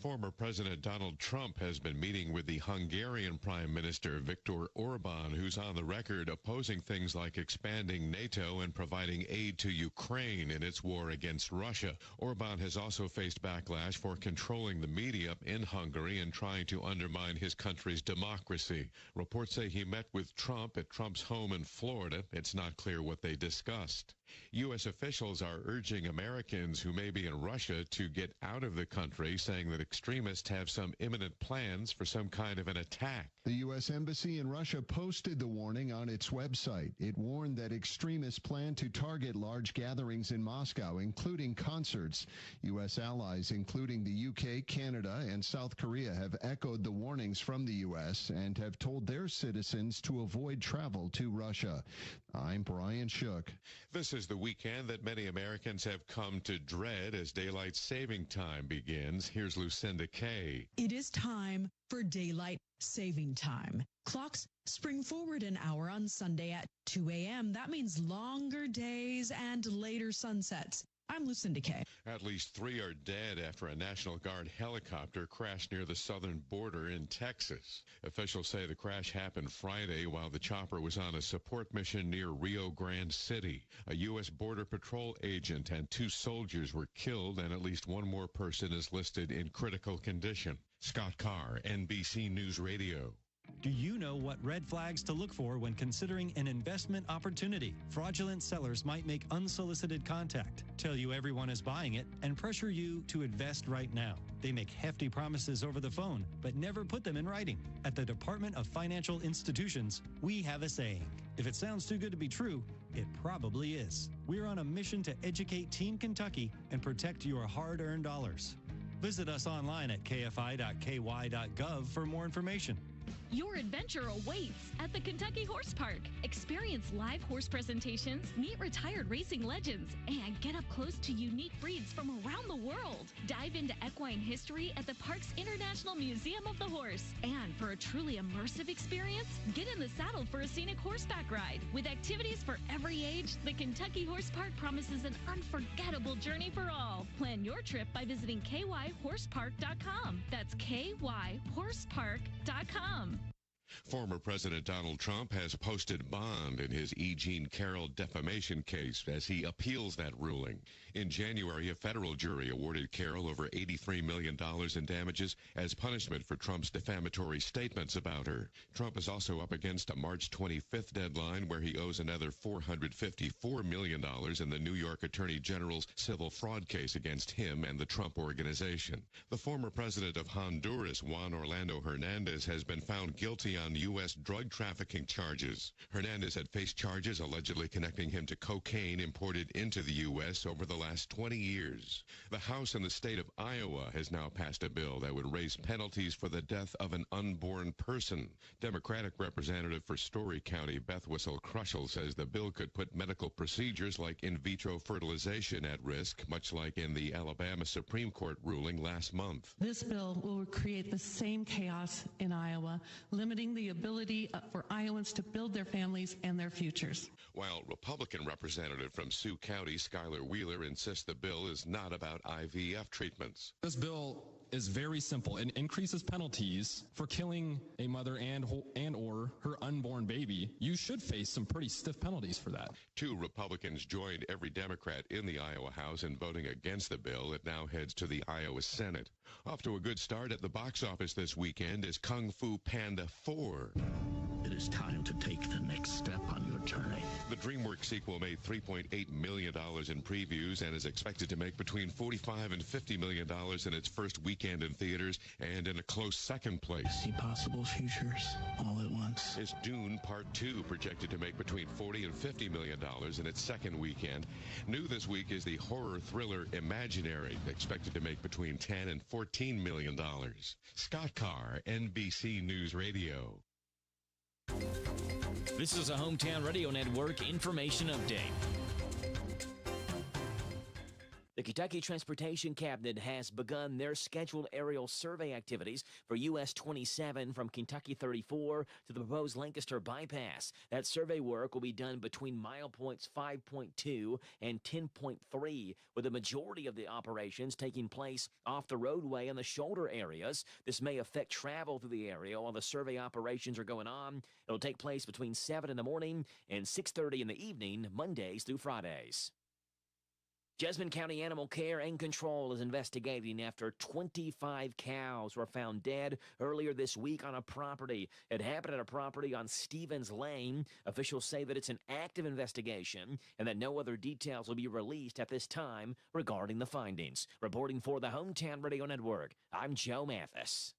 Former President Donald Trump has been meeting with the Hungarian Prime Minister Viktor Orban, who's on the record opposing things like expanding NATO and providing aid to Ukraine in its war against Russia. Orban has also faced backlash for controlling the media in Hungary and trying to undermine his country's democracy. Reports say he met with Trump at Trump's home in Florida. It's not clear what they discussed. U.S. officials are urging Americans who may be in Russia to get out of the country, saying that extremists have some imminent plans for some kind of an attack. The U.S. Embassy in Russia posted the warning on its website. It warned that extremists plan to target large gatherings in Moscow, including concerts. U.S. allies, including the U.K., Canada, and South Korea, have echoed the warnings from the U.S. and have told their citizens to avoid travel to Russia. I'm Brian Shook. This is the weekend that many Americans have come to dread as daylight saving time begins. Here's Lucinda Kay. It is time for daylight saving time. Clocks spring forward an hour on Sunday at 2 a.m. That means longer days and later sunsets. I'm Lucinda Kay. At least 3 are dead after a National Guard helicopter crashed near the southern border in Texas. Officials say the crash happened Friday while the chopper was on a support mission near Rio Grande City. A U.S. Border Patrol agent and 2 soldiers were killed, and at least 1 more person is listed in critical condition. Scott Carr, NBC News Radio. Do you know what red flags to look for when considering an investment opportunity? Fraudulent sellers might make unsolicited contact, tell you everyone is buying it, and pressure you to invest right now. They make hefty promises over the phone, but never put them in writing. At the Department of Financial Institutions, we have a saying. If it sounds too good to be true, it probably is. We're on a mission to educate Team Kentucky and protect your hard-earned dollars. Visit us online at kfi.ky.gov for more information. Your adventure awaits at the Kentucky Horse Park. Experience live horse presentations, meet retired racing legends, and get up close to unique breeds from around the world. Dive into equine history at the park's International Museum of the Horse. And for a truly immersive experience, get in the saddle for a scenic horseback ride. With activities for every age, the Kentucky Horse Park promises an unforgettable journey for all. Plan your trip by visiting kyhorsepark.com. That's kyhorsepark.com. Former President Donald Trump has posted bond in his E. Jean Carroll defamation case as he appeals that ruling. In January, a federal jury awarded Carroll over $83 million in damages as punishment for Trump's defamatory statements about her. Trump is also up against a March 25th deadline where he owes another $454 million in the New York Attorney General's civil fraud case against him and the Trump Organization. The former president of Honduras, Juan Orlando Hernandez, has been found guilty on U.S. drug trafficking charges. Hernandez had faced charges allegedly connecting him to cocaine imported into the U.S. over the last 20 years. The House in the state of Iowa has now passed a bill that would raise penalties for the death of an unborn person. Democratic Representative for Story County, Beth Whistle-Crushel, says the bill could put medical procedures like in vitro fertilization at risk, much like in the Alabama Supreme Court ruling last month. This bill will create the same chaos in Iowa, limiting the ability for Iowans to build their families and their futures. While Republican Representative from Sioux County, Skylar Wheeler, insists the bill is not about IVF treatments. This bill is very simple. It increases penalties for killing a mother and or her unborn baby. You should face some pretty stiff penalties for that. 2 Republicans joined every Democrat in the Iowa House in voting against the bill. It now heads to the Iowa Senate. Off to a good start at the box office this weekend is Kung Fu Panda 4. It is time to take the next step on your journey. The DreamWorks sequel made $3.8 million in previews and is expected to make between $45 and $50 million in its first weekend in theaters, and in a close second place. See possible futures all at once. Is Dune Part 2 projected to make between $40 and $50 million in its second weekend. New this week is the horror thriller Imaginary, expected to make between $10 and $14 million. Scott Carr, NBC News Radio. This is a Hometown Radio Network information update. The Kentucky Transportation Cabinet has begun their scheduled aerial survey activities for US 27 from Kentucky 34 to the proposed Lancaster bypass. That survey work will be done between mile points 5.2 and 10.3, with the majority of the operations taking place off the roadway in the shoulder areas. This may affect travel through the area while the survey operations are going on. It'll take place between 7 in the morning and 6:30 in the evening, Mondays through Fridays. Jessamine County Animal Care and Control is investigating after 25 cows were found dead earlier this week on a property. It happened at a property on Stevens Lane. Officials say that it's an active investigation and that no other details will be released at this time regarding the findings. Reporting for the Hometown Radio Network, I'm Joe Mathis.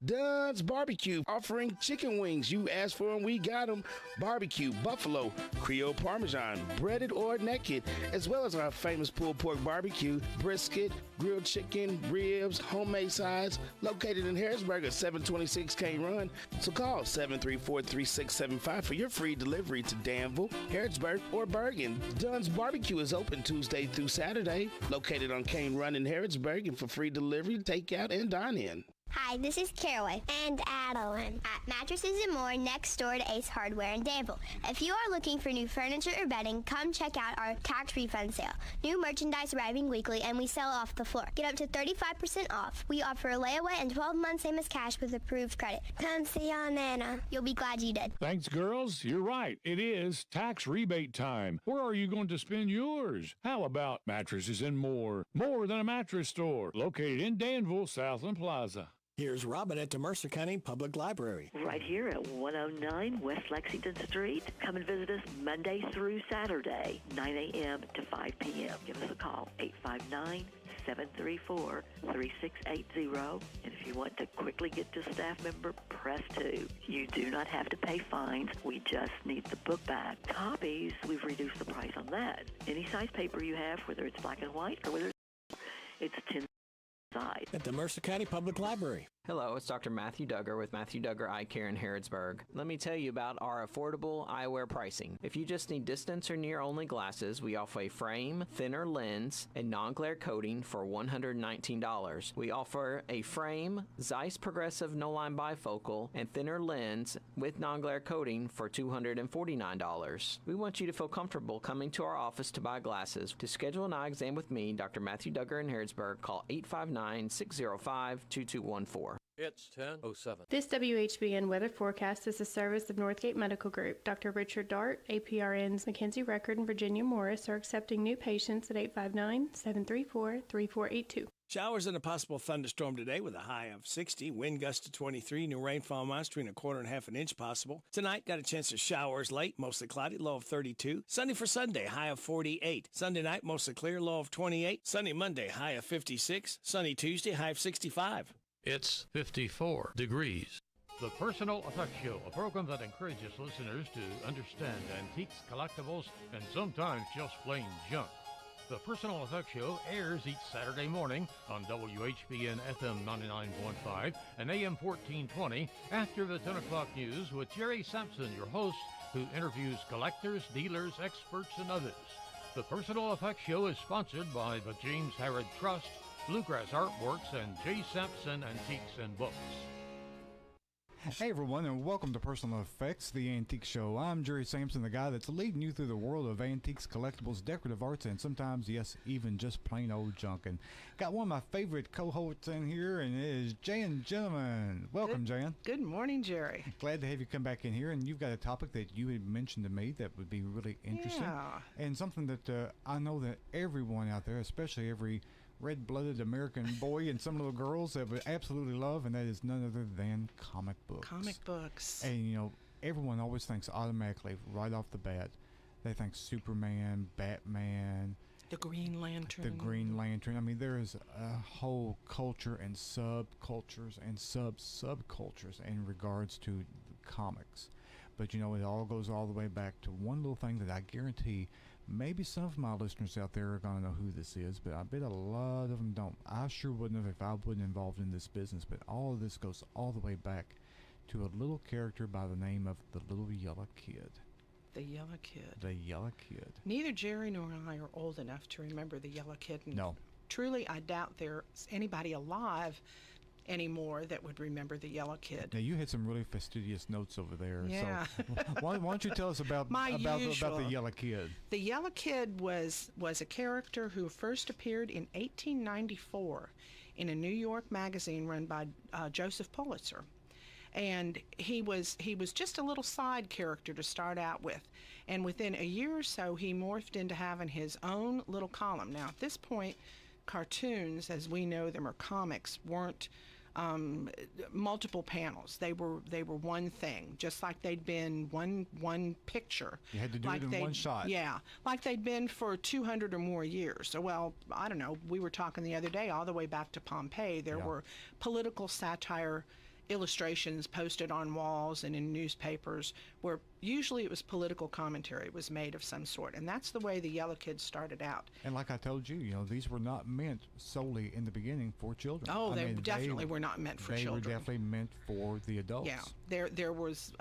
Dunn's Barbecue, offering chicken wings. You asked for them, we got them. Barbecue, buffalo, Creole Parmesan, breaded or naked, as well as our famous pulled pork barbecue, brisket, grilled chicken, ribs, homemade sides, located in Harrisburg at 726 Kane Run. So call 734-3675 for your free delivery to Danville, Harrisburg, or Bergen. Dunn's Barbecue is open Tuesday through Saturday, located on Kane Run in Harrisburg, and for free delivery, takeout, and dine-in. Hi, this is Caraway and Adeline at Mattresses and More next door to Ace Hardware in Danville. If you are looking for new furniture or bedding, come check out our tax refund sale. New merchandise arriving weekly and we sell off the floor. Get up to 35% off. We offer a layaway and 12 months same as cash with approved credit. Come see Aunt Nana. You'll be glad you did. Thanks, girls. You're right. It is tax rebate time. Where are you going to spend yours? How about Mattresses and More? More than a mattress store. Located in Danville, Southland Plaza. Here's Robin at the Mercer County Public Library. Right here at 109 West Lexington Street. Come and visit us Monday through Saturday, 9 a.m. to 5 p.m. Give us a call, 859-734-3680. And if you want to quickly get to a staff member, press 2. You do not have to pay fines. We just need the book back. Copies, we've reduced the price on that. Any size paper you have, whether it's black and white or whether it's 10 size. At the Mercer County Public Library. Hello, it's Dr. Matthew Duggar with Matthew Duggar Eye Care in Harrodsburg. Let me tell you about our affordable eyewear pricing. If you just need distance or near only glasses, we offer a frame, thinner lens, and non-glare coating for $119. We offer a frame, Zeiss Progressive No-Line Bifocal, and thinner lens with non-glare coating for $249. We want you to feel comfortable coming to our office to buy glasses. To schedule an eye exam with me, Dr. Matthew Duggar in Harrodsburg, call 859-605-2214. It's 10:07. This WHBN weather forecast is a service of Northgate Medical Group. Dr. Richard Dart, APRN's Mackenzie Record, and Virginia Morris are accepting new patients at 859-734-3482. Showers and a possible thunderstorm today with a high of 60. Wind gust to 23. New rainfall amounts between a quarter and half an inch possible. Tonight, got a chance of showers late, mostly cloudy, low of 32. Sunday for Sunday, high of 48. Sunday night, mostly clear, low of 28. Sunday Monday, high of 56. Sunny Tuesday, high of 65. It's 54 degrees. The Personal Effects Show, a program that encourages listeners to understand antiques, collectibles, and sometimes just plain junk. The Personal Effects Show airs each Saturday morning on WHBN FM 99.5 and AM 1420 after the 10 o'clock news with Jerry Sampson, your host, who interviews collectors, dealers, experts, and others. The Personal Effects Show is sponsored by the James Harrod Trust, Bluegrass Artworks, and J. Sampson Antiques and Books. Hey everyone, and welcome to Personal Effects, the Antique Show. I'm Jerry Sampson, the guy that's leading you through the world of antiques, collectibles, decorative arts, and sometimes, yes, even just plain old junk. And got one of my favorite co-hosts in here, and it is Jan Gentleman. Welcome, Jan. Good morning, Jerry. Glad to have you come back in here, and you've got a topic that you had mentioned to me that would be really interesting. Yeah. And something that I know that everyone out there, especially every red-blooded American boy and some little girls that would absolutely love, and that is none other than comic books. Comic books. And, you know, everyone always thinks automatically, right off the bat, they think Superman, Batman, the Green Lantern. The Green Lantern. I mean, there is a whole culture and subcultures and subcultures in regards to comics. But, you know, it all goes all the way back to one little thing that I guarantee maybe some of my listeners out there are going to know who this is, but I bet a lot of them don't. I sure wouldn't have if I wasn't involved in this business, but all of this goes all the way back to a little character by the name of the Little Yellow Kid. The Yellow Kid. The Yellow Kid. Neither Jerry nor I are old enough to remember the Yellow Kid. And no. Truly, I doubt there's anybody alive anymore that would remember the Yellow Kid. Now you had some really fastidious notes over there. Yeah. So why don't you tell us about the Yellow Kid? The Yellow Kid was a character who first appeared in 1894 in a New York magazine run by Joseph Pulitzer. And he was just a little side character to start out with. And within a year or so, he morphed into having his own little column. Now, at this point, cartoons, as we know them, or comics, weren't multiple panels. They were one thing, just like they'd been one picture. You had to do it in one shot. Yeah, like they'd been for 200 or more years. So, well, I don't know, we were talking the other day, all the way back to Pompeii, there were political satire illustrations posted on walls and in newspapers where usually it was political commentary was made of some sort, and that's the way the Yellow Kid started out. And like I told you, you know, these were not meant solely in the beginning for children. Oh, they definitely were not meant for children. They were definitely meant for the adults. Yeah, there was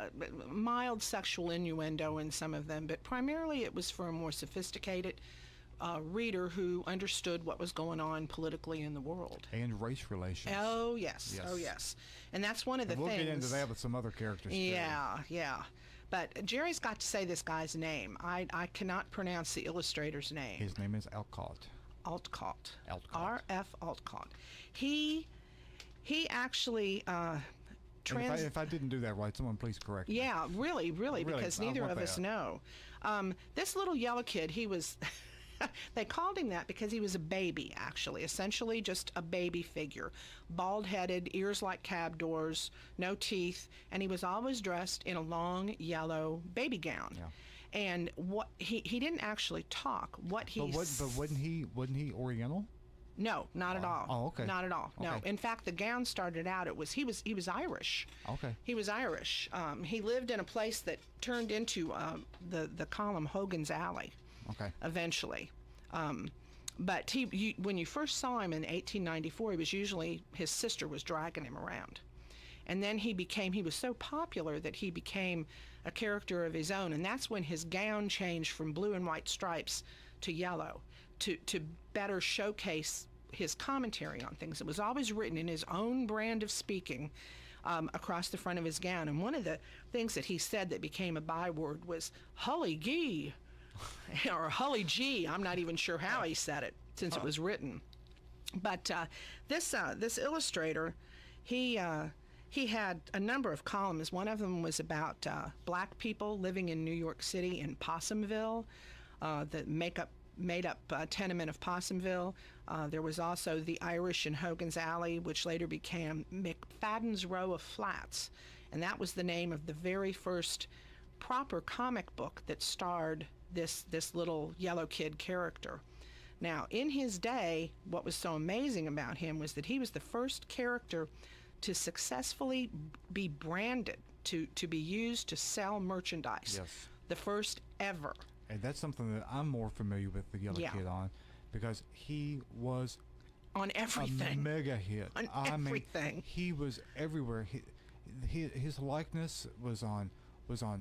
mild sexual innuendo in some of them, but primarily it was for a more sophisticated reader who understood what was going on politically in the world. And race relations. Oh, yes. Oh, yes. And that's one of the things. We'll get into that with some other characters, yeah, too. Yeah. But Jerry's got to say this guy's name. I cannot pronounce the illustrator's name. His name is Alcott. Altcott. Alcott. R.F. Altcott. He actually... if I didn't do that right, someone please correct me. Yeah, really, because neither of us know. This little Yellow Kid, he was... They called him that because he was a baby, actually, essentially just a baby figure. Bald-headed, ears like cab doors, no teeth, and he was always dressed in a long yellow baby gown. Yeah. And what he didn't actually talk. But wasn't he Oriental? No, not at all. Oh, okay. Not at all. Okay. No. In fact, the gown started out. He was Irish. Okay. He was Irish. He lived in a place that turned into the column Hogan's Alley. Okay. Eventually. But when you first saw him in 1894, his sister was dragging him around. And then he was so popular that he became a character of his own. And that's when his gown changed from blue and white stripes to yellow to better showcase his commentary on things. It was always written in his own brand of speaking across the front of his gown. And one of the things that he said that became a byword was Hully Gee. Or Hully G. I'm not even sure how he said it since it was written. But this illustrator, He had a number of columns. One of them was about black people living in New York City in Possumville, the made up tenement of Possumville. There was also the Irish in Hogan's Alley, which later became McFadden's Row of Flats. And that was the name of the very first proper comic book that starred this little yellow kid character. Now, in his day, what was so amazing about him was that he was the first character to successfully be branded, to be used to sell merchandise. Yes. The first ever. And that's something that I'm more familiar with the Yellow Kid on, because he was on everything. A mega hit. On everything. Mean, he was everywhere. His likeness was on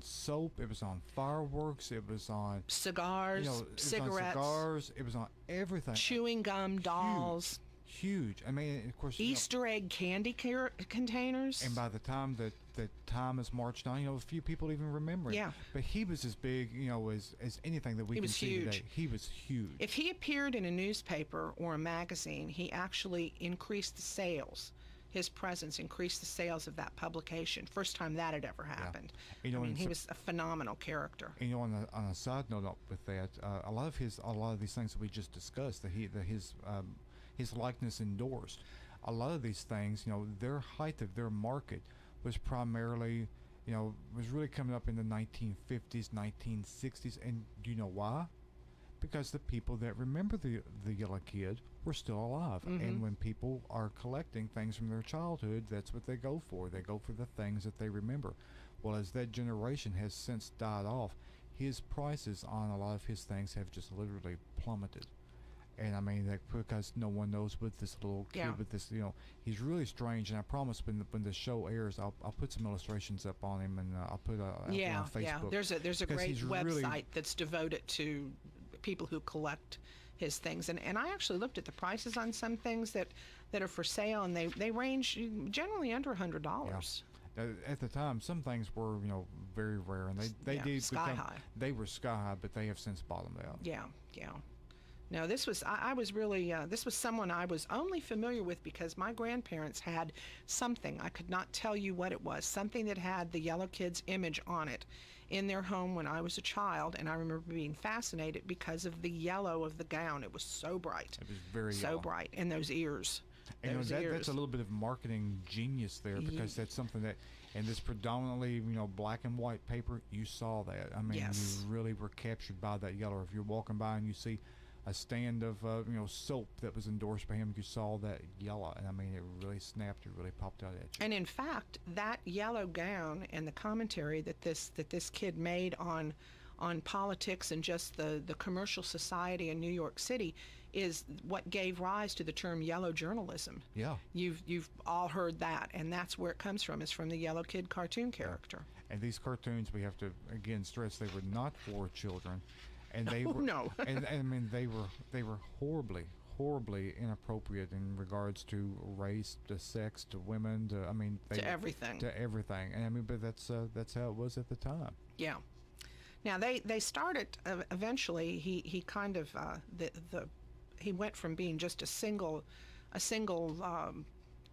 soap. It was on fireworks. It was on cigars, cigarettes. It was on everything. Chewing gum, dolls. Huge. I mean, of course. Easter egg candy containers. And by the time that time has marched on, a few people even remember it. Yeah. But he was as big, as anything that we can see today. He was huge. If he appeared in a newspaper or a magazine, he actually increased the sales. His presence increased the sales of that publication. First time that had ever happened. Yeah. He was a phenomenal character. And, on a side note with that, a lot of these things that we just discussed, his likeness endorsed. A lot of these things, their height of their market was primarily, was really coming up in the 1950s, 1960s. And do you know why? Because the people that remember the Yellow Kid were still alive. Mm-hmm. And when people are collecting things from their childhood, that's what they go for. They go for the things that they remember. Well, as that generation has since died off, his prices on a lot of his things have just literally plummeted. And I mean, because no one knows what this little kid with this, he's really strange. And I promise when the show airs, I'll put some illustrations up on him, and I'll put on Facebook. Yeah. There's a great website that's devoted to people who collect his things. And I actually looked at the prices on some things that are for sale, and they range generally under $100. Yeah. At the time, some things were, very rare, and they did sky high. They were sky high, but they have since bottomed out. Yeah. No, this was, I was really, this was someone I was only familiar with because my grandparents had something, I could not tell you what it was, something that had the Yellow Kid's image on it in their home when I was a child, and I remember being fascinated because of the yellow of the gown. It was so bright. It was very so yellow. Bright, and those ears. And that's a little bit of marketing genius there, because that's something that, in this predominantly, black and white paper, you saw that. I mean, yes. You really were captured by that yellow. If you're walking by and you see a stand of soap that was endorsed by him, you saw that yellow, and I mean, it really snapped. It really popped out at you. And in fact, that yellow gown and the commentary that this kid made on politics and just the commercial society in New York City is what gave rise to the term yellow journalism. Yeah. You've all heard that, and that's where it comes from. Is from the Yellow Kid cartoon character. Yeah. And these cartoons, we have to again stress, they were not for children. And they were no. and I mean, they were horribly inappropriate in regards to race, to sex, to women, to everything. And I mean, but that's how it was at the time. Yeah. Now they started eventually. He kind of he went from being just a single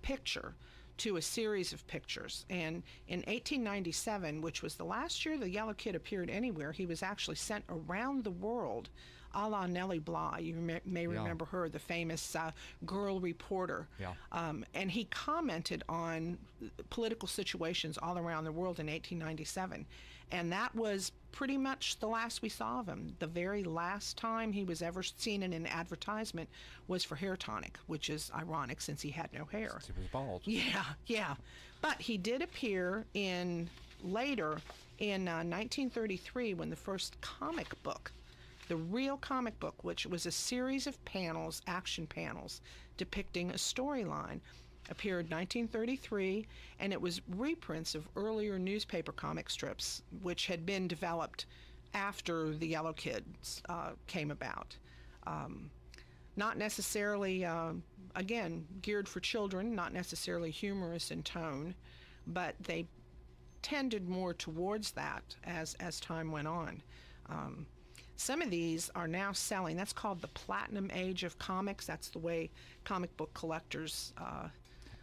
picture to a series of pictures. And in 1897, which was the last year the Yellow Kid appeared anywhere, he was actually sent around the world, a la Nellie Bly. You may remember her, the famous girl reporter. Yeah. And he commented on political situations all around the world in 1897. And that was pretty much the last we saw of him. The very last time he was ever seen in an advertisement was for hair tonic, which is ironic since he had no hair. Since he was bald. Yeah. But he did appear later in 1933 when the first comic book, the real comic book, which was a series of panels, action panels, depicting a storyline, appeared 1933, and it was reprints of earlier newspaper comic strips, which had been developed after the Yellow Kids came about. Not necessarily, again, geared for children, not necessarily humorous in tone, but they tended more towards that as time went on. Some of these are now selling. That's called the Platinum Age of Comics. That's the way comic book collectors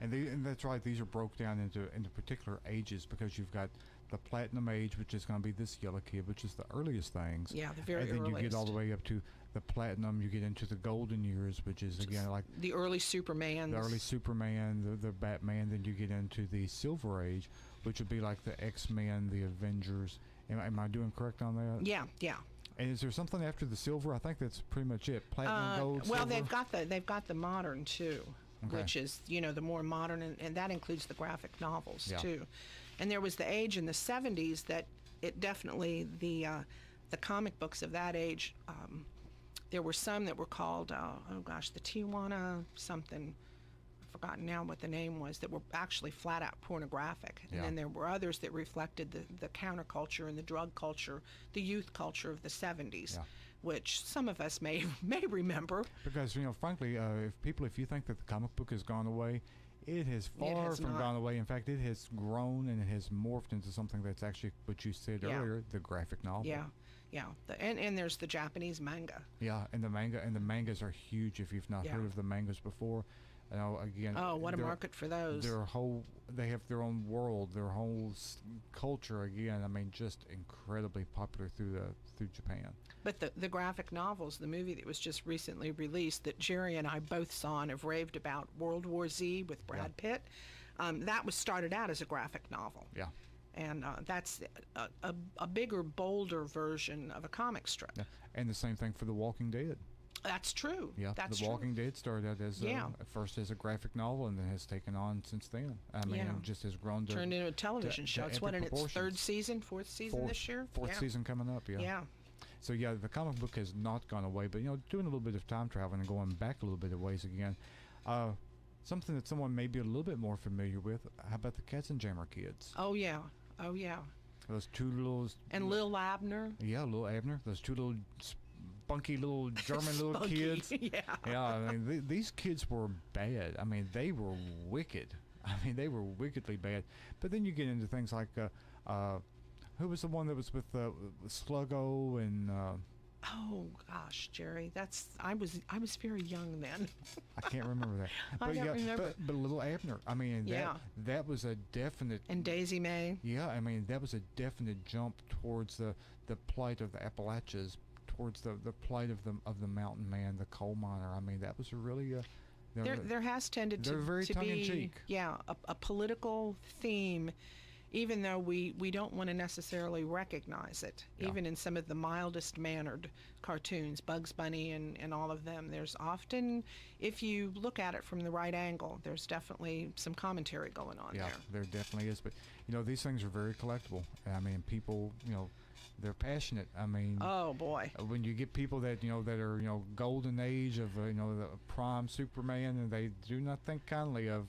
And that's right. These are broke down into particular ages because you've got the platinum age, which is going to be this yellow kid, which is the earliest things. Yeah, the very earliest. And then you get all the earliest. way up to the platinum. You get into the golden years, which is again like the early Superman. The early Superman, the Batman. Then you get into the silver age, which would be like the X-Men, the Avengers. Am I doing correct on that? Yeah, yeah. And is there something after the silver? I think that's pretty much it. Platinum, gold, well, silver? they've got the modern too, Okay. which is the more modern, and that includes the graphic novels Yeah. too. And there was the age in the 70s that it definitely the comic books of that age. There were some that were called the Tijuana something. I've forgotten now what the name was, that were actually flat out pornographic. And Yeah. then there were others that reflected the counterculture and the drug culture, the youth culture of the 70s. Yeah. Which some of us may remember. Because frankly, if you think that the comic book has gone away, it has far has from not. gone away. In fact, it has grown and it has morphed into something that's actually what you said Yeah. earlier, the graphic novel. Yeah, yeah. And there's the Japanese manga. Yeah, and the mangas are huge. If you've not Yeah. heard of the mangas before, again. Oh, what a market for those! They have their own world, their whole culture. Again, I mean, just incredibly popular through Japan. But the graphic novels, the movie that was just recently released that Jerry and I both saw and have raved about, World War Z with Brad Pitt, that was started out as a graphic novel. Yeah. And that's a bigger, bolder version of a comic strip. Yeah. And the same thing for The Walking Dead. That's true. Yeah, that's The Walking Dead started out as at first as a graphic novel, and then has taken on since then. I mean, it just has grown to turned into a television show. It's what, in its third season, fourth season this year? Fourth season coming up. Yeah. Yeah. So yeah, the comic book has not gone away, but doing a little bit of time traveling and going back a little bit of ways again. Something that someone may be a little bit more familiar with. How about the Katzenjammer Kids? Oh yeah. Oh yeah. Those two little. And Lil Abner. Yeah, Lil Abner. Those two little spunky little German little kids. Yeah. Yeah. I mean, these kids were bad. I mean, they were wicked. I mean, they were wickedly bad. But then you get into things like, who was the one that was with Sluggo and? Oh gosh, Jerry, I was very young then. I can't remember that. I don't remember. But Little Abner. I mean, that was a definite. And Daisy May. Yeah, I mean, that was a definite jump towards the plight of the Appalachians, towards the plight of the mountain man, the coal miner. I mean, that was a really. There has tended to very to tongue-in-cheek. be a political theme, even though we don't want to necessarily recognize it. Yeah. Even in some of the mildest mannered cartoons, Bugs Bunny and all of them, there's often, if you look at it from the right angle, there's definitely some commentary going on Yeah, there. there definitely is. But these things are very collectible. I mean, people, they're passionate. I mean, oh boy, when you get people that that are golden age of the prime Superman, and they do not think kindly of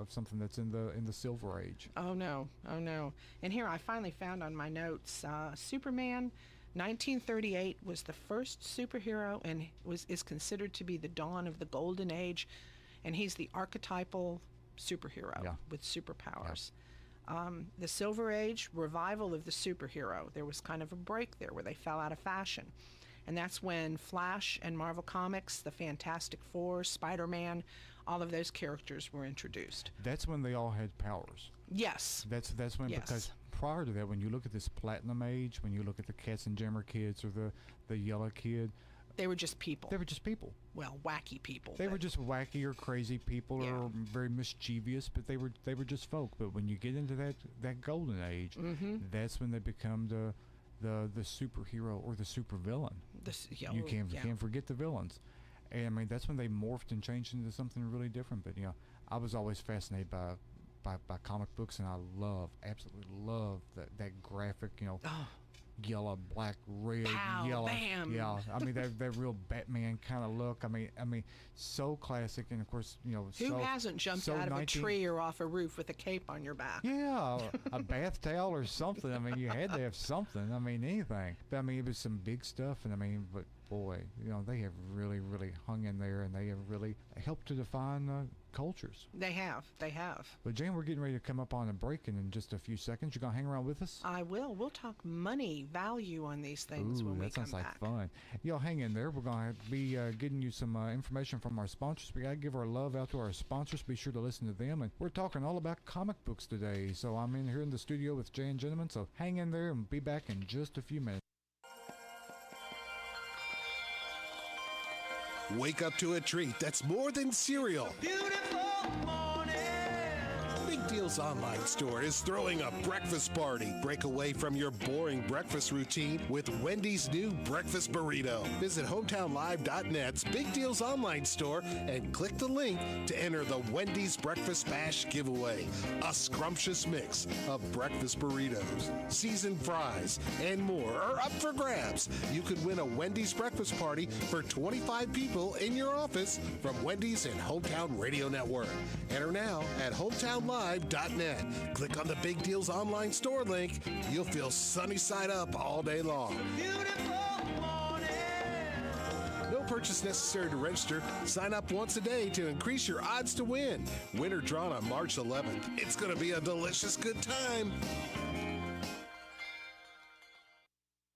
something that's in the Silver Age. Oh no. And here I finally found on my notes, Superman 1938 was the first superhero and is considered to be the dawn of the golden age, and he's the archetypal superhero with superpowers. The Silver Age, revival of the superhero. There was kind of a break there where they fell out of fashion. And that's when Flash and Marvel Comics, the Fantastic Four, Spider-Man, all of those characters were introduced. That's when they all had powers. Yes. That's when, because prior to that, when you look at this Platinum Age, when you look at the Katzenjammer Kids or the Yellow Kid, they were just people. They were just people. Well, wacky people. They were just wacky or crazy people or very mischievous, but they were just folk. But when you get into that golden age, that's when they become the superhero or the supervillain. You can't forget the villains. And I mean, that's when they morphed and changed into something really different. But I was always fascinated by comic books, and I absolutely love that graphic, yellow, black, red, pow, yellow. Bam. Yeah, I mean that real Batman kind of look. I mean, so classic, and of course, who hasn't jumped out of a tree or off a roof with a cape on your back? Yeah, a bath towel or something. I mean, you had to have something. I mean, anything. But I mean, it was some big stuff, and I mean, but boy, they have really, really hung in there, and they have really helped to define cultures. They have. But Jan, we're getting ready to come up on a break in just a few seconds. You gonna hang around with us? I will. We'll talk money, value on these things when we come back. That sounds like fun. Y'all hang in there. We're gonna be getting you some information from our sponsors. We gotta give our love out to our sponsors. Be sure to listen to them. And we're talking all about comic books today. So I'm in here in the studio with Jan Gentleman. So hang in there and be back in just a few minutes. Wake up to a treat that's more than cereal. Beautiful morning. Big Deals Online Store is throwing a breakfast party. Break away from your boring breakfast routine with Wendy's new breakfast burrito. Visit hometownlive.net's Big Deals Online Store and click the link to enter the Wendy's Breakfast Bash giveaway. A scrumptious mix of breakfast burritos, seasoned fries, and more are up for grabs. You could win a Wendy's breakfast party for 25 people in your office from Wendy's and Hometown Radio Network. Enter now at hometownlive.net. Click on the Big Deals Online Store link. You'll feel sunny side up all day long. No purchase necessary to register. Sign up once a day to increase your odds to win. Winner drawn on March 11th. It's going to be a delicious good time.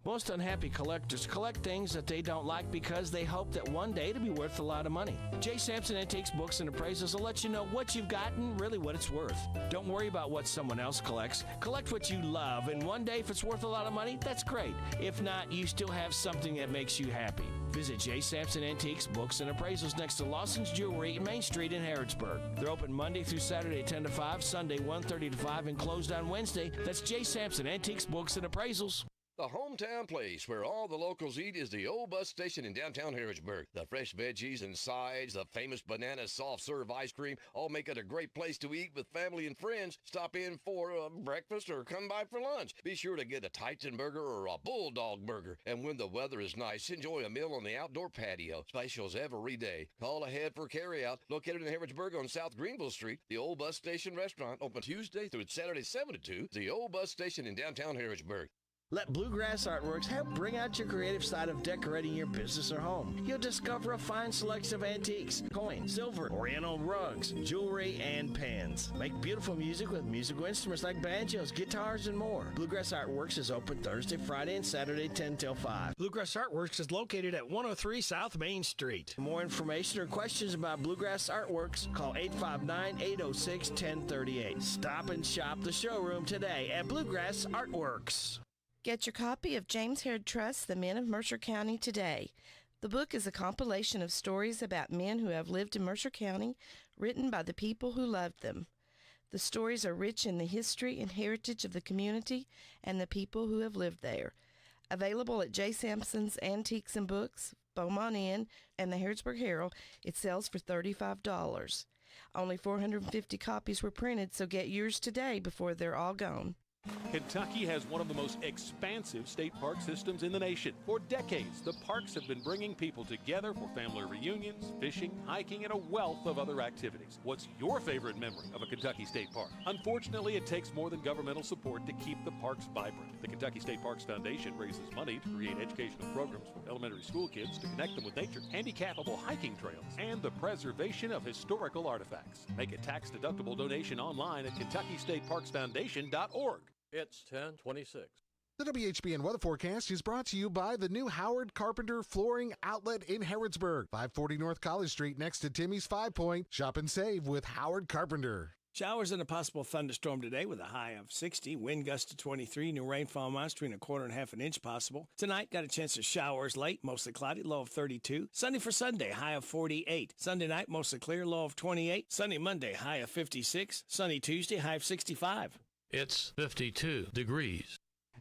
Most unhappy collectors collect things that they don't like because they hope that one day it'll be worth a lot of money. J. Sampson Antiques Books and Appraisals will let you know what you've got and really what it's worth. Don't worry about what someone else collects. Collect what you love, and one day if it's worth a lot of money, that's great. If not, you still have something that makes you happy. Visit J. Sampson Antiques Books and Appraisals next to Lawson's Jewelry at Main Street in Harrodsburg. They're open Monday through Saturday 10 to 5, Sunday 1:30 to 5, and closed on Wednesday. That's J. Sampson Antiques Books and Appraisals. The hometown place where all the locals eat is the old bus station in downtown Harrodsburg. The fresh veggies and sides, the famous banana soft serve ice cream, all make it a great place to eat with family and friends. Stop in for breakfast or come by for lunch. Be sure to get a Titan burger or a Bulldog burger. And when the weather is nice, enjoy a meal on the outdoor patio. Specials every day. Call ahead for carryout. Located in Harrodsburg on South Greenville Street, the old bus station restaurant open Tuesday through Saturday 7 to 2. The old bus station in downtown Harrodsburg. Let Bluegrass Artworks help bring out your creative side of decorating your business or home. You'll discover a fine selection of antiques, coins, silver, oriental rugs, jewelry, and pens. Make beautiful music with musical instruments like banjos, guitars, and more. Bluegrass Artworks is open Thursday, Friday, and Saturday 10 till 5. Bluegrass Artworks is located at 103 South Main Street. For more information or questions about Bluegrass Artworks, call 859-806-1038. Stop and shop the showroom today at Bluegrass Artworks. Get your copy of James Hurd Trust, The Men of Mercer County today. The book is a compilation of stories about men who have lived in Mercer County, written by the people who loved them. The stories are rich in the history and heritage of the community and the people who have lived there. Available at J. Sampson's Antiques and Books, Beaumont Inn, and the Harrodsburg Herald, it sells for $35. Only 450 copies were printed, so get yours today before they're all gone. Kentucky has one of the most expansive state park systems in the nation. For decades, the parks have been bringing people together for family reunions, fishing, hiking, and a wealth of other activities. What's your favorite memory of a Kentucky state park? Unfortunately, it takes more than governmental support to keep the parks vibrant. The Kentucky State Parks Foundation raises money to create educational programs for elementary school kids to connect them with nature, handicapable hiking trails, and the preservation of historical artifacts. Make a tax-deductible donation online at KentuckyStateParksFoundation.org. It's 10:26. The WHBN weather forecast is brought to you by the new Howard Carpenter Flooring Outlet in Harrodsburg, 540 North College Street next to Timmy's 5 Point. Shop and save with Howard Carpenter. Showers and a possible thunderstorm today with a high of 60. Wind gust to 23. New rainfall amounts between 1/4 and 1/2 inch possible. Tonight, got a chance of showers late, mostly cloudy, low of 32. Sunday for Sunday, high of 48. Sunday night, mostly clear, low of 28. Sunday, Monday, high of 56. Sunny Tuesday, high of 65. It's 52 degrees.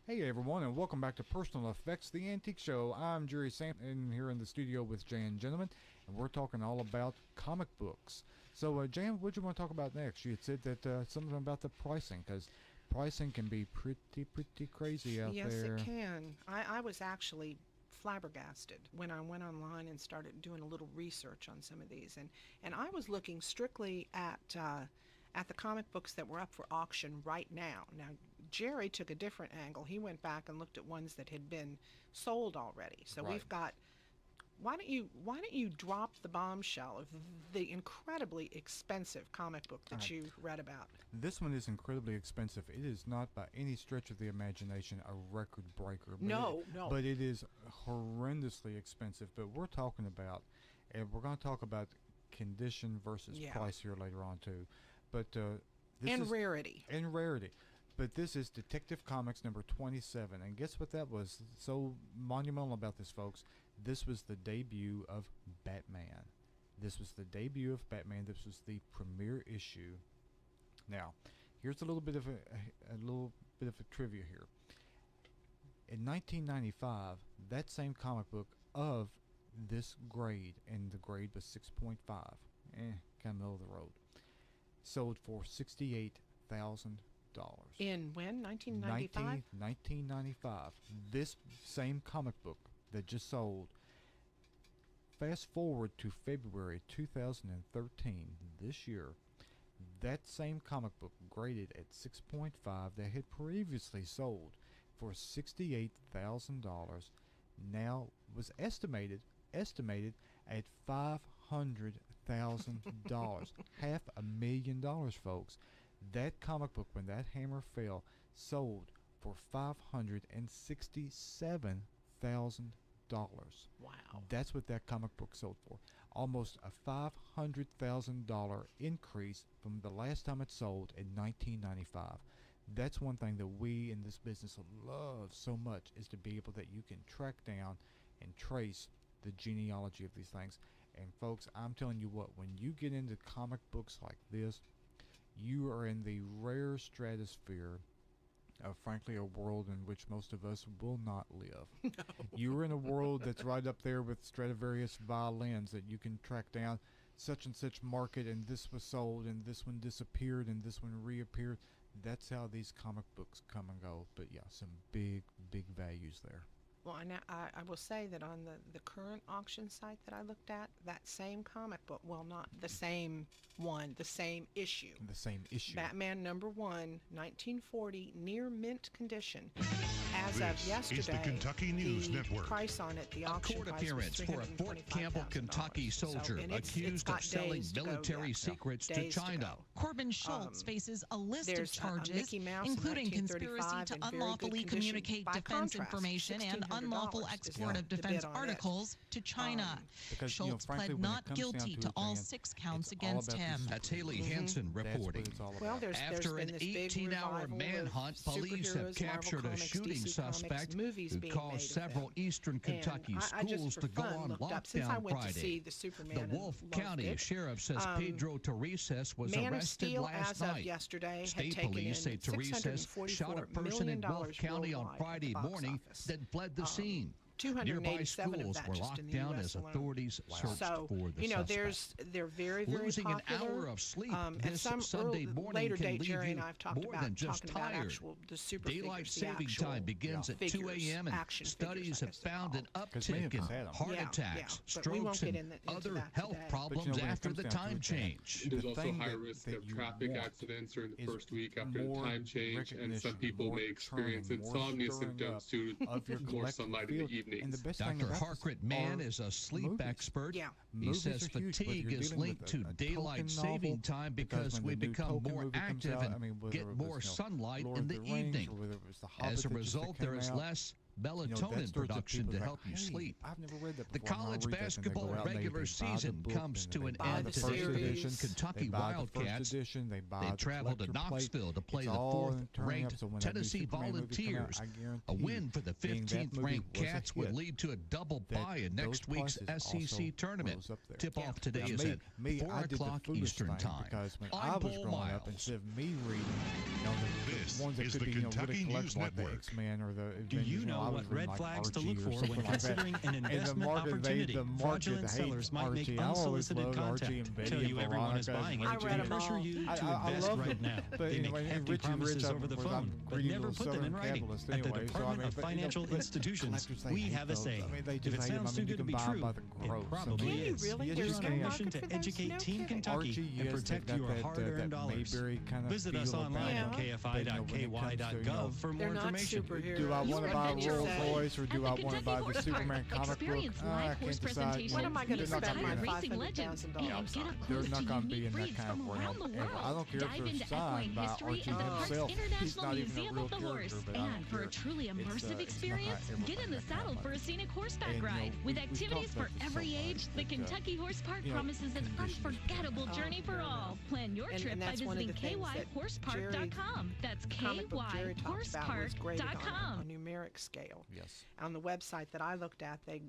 Hey everyone, and welcome back to Personal Effects, the Antique Show. I'm Jerry Sampson here in the studio with Jan Gentleman, and we're talking all about comic books. So Jan, what do you want to talk about next? You had said that something about the pricing, because pricing can be pretty crazy out there. Yes, it can. I was actually flabbergasted when I went online and started doing a little research on some of these, and I was looking strictly at the comic books that were up for auction right now. Now, Jerry took a different angle. He went back and looked at ones that had been sold already. So Right. we've got why don't you drop the bombshell of the incredibly expensive comic book that you read about? This one is incredibly expensive. It is not by any stretch of the imagination a record breaker. No. But it is horrendously expensive. But we're talking about, and we're going to talk about condition versus price here later on too. But rarity. And rarity. But this is Detective Comics number 27. And guess what that was so monumental about this, folks? This was the debut of Batman. This was the debut of Batman. This was the premiere issue. Now, here's a little bit of a trivia here. In 1995, that same comic book of this grade, and the grade was 6.5, kind of middle of the road, sold for $68,000. In when? 1995? 1995. This same comic book that just sold. Fast forward to February 2013, this year, that same comic book graded at 6.5 that had previously sold for $68,000 now was estimated at $500,000. $500,000, folks. That comic book, when that hammer fell, sold for $567,000. Wow. That's what that comic book sold for. Almost a $500,000 increase from the last time it sold in 1995. That's one thing that we in this business love so much, is to be able that you can track down and trace the genealogy of these things. And folks, I'm telling you what, when you get into comic books like this, you are in the rare stratosphere of, frankly, a world in which most of us will not live. No. You're in a world that's right up there with Stradivarius violins, that you can track down such and such market, and this was sold, and this one disappeared, and this one reappeared. That's how these comic books come and go. But yeah, some big values there. Well, I will say that on the current auction site that I looked at, that same comic book, well, not the same one, the same issue. The same issue. Batman number 1, 1940, near mint condition. As of yesterday, is the Kentucky News Network. Price on it, the auction court price appearance was for a Fort Campbell, Kentucky soldier accused of selling military secrets to China. Corbin Schultz faces a list of charges, including conspiracy to unlawfully communicate defense information and unlawful export of defense articles to China. Schultz pled not guilty to all 6 counts against him. That's Haley Hansen reporting. Well, after an 18-hour manhunt, police have captured a shooting suspect who caused several eastern Kentucky schools to go on lockdown Friday. The Wolfe County Sheriff says Pedro Teresa was arrested last night. State police say Teresa shot a person in Wolfe County on Friday morning, then fled the scene. Nearby schools were locked down as authorities searched for the suspect. They're very, very Losing popular. an hour of sleep this Sunday morning later can date, leave Jerry you and I have talked more about than just tired. Daylight saving time begins at 2 a.m. and studies have found an uptick in heart attacks, strokes, and other health problems after the time change. There's also high risk of traffic accidents during the first week after the time change, and some people may experience insomnia symptoms due to more sunlight in the evening. Dr. Harkrit Mann is a sleep expert. He says fatigue is linked to daylight saving time because we become more active and get more sunlight in the evening. As a result, there is less melatonin production to help you sleep. The college basketball regular season comes to an end today. Kentucky Wildcats, they traveled to Knoxville to play the 4th-ranked Tennessee Volunteers. A win for the 15th-ranked Cats would lead to a double bye in next week's SEC tournament. Tip-off today is at 4 o'clock Eastern Time. I'm Paul Miles. This is the Kentucky News Network. Do you know what red flags to look for when considering an investment opportunity? Fraudulent sellers might make unsolicited contact, tell you everyone is buying it, and pressure you to invest right now. They make hefty promises over the phone, but never put them in writing. At the Department of Financial Institutions, we have a saying. If it sounds too good to be true, it probably is. We're on a mission to educate Team Kentucky and protect your hard-earned dollars. Visit us online at kfi.ky.gov for more information. Do I want to buy Rolls-Royce, or do I want to buy the Superman comic book? I can't decide. What am I going to spend my $500,000 on? They're not going to be in that kind of realm ever. I don't care if they're signed by Archie himself. He's not even a real character, but I don't for a truly immersive experience, get in the saddle for a scenic horseback ride. With activities for every age, the Kentucky Horse Park promises an unforgettable journey for all. Plan your trip by visiting kyhorsepark.com. That's kyhorsepark.com. A numeric scale. Yes. On the website that I looked at, they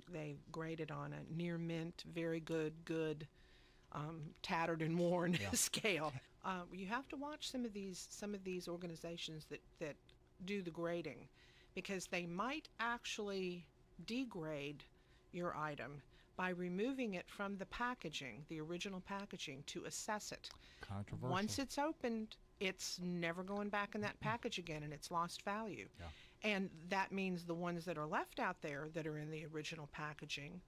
graded on a near mint, very good, tattered and worn scale. You have to watch some of these organizations that do the grading, because they might actually degrade your item by removing it from the packaging, the original packaging, to assess it. Controversial. Once it's opened, it's never going back in that package again, and it's lost value. Yeah. And that means the ones that are left out there that are in the original packaging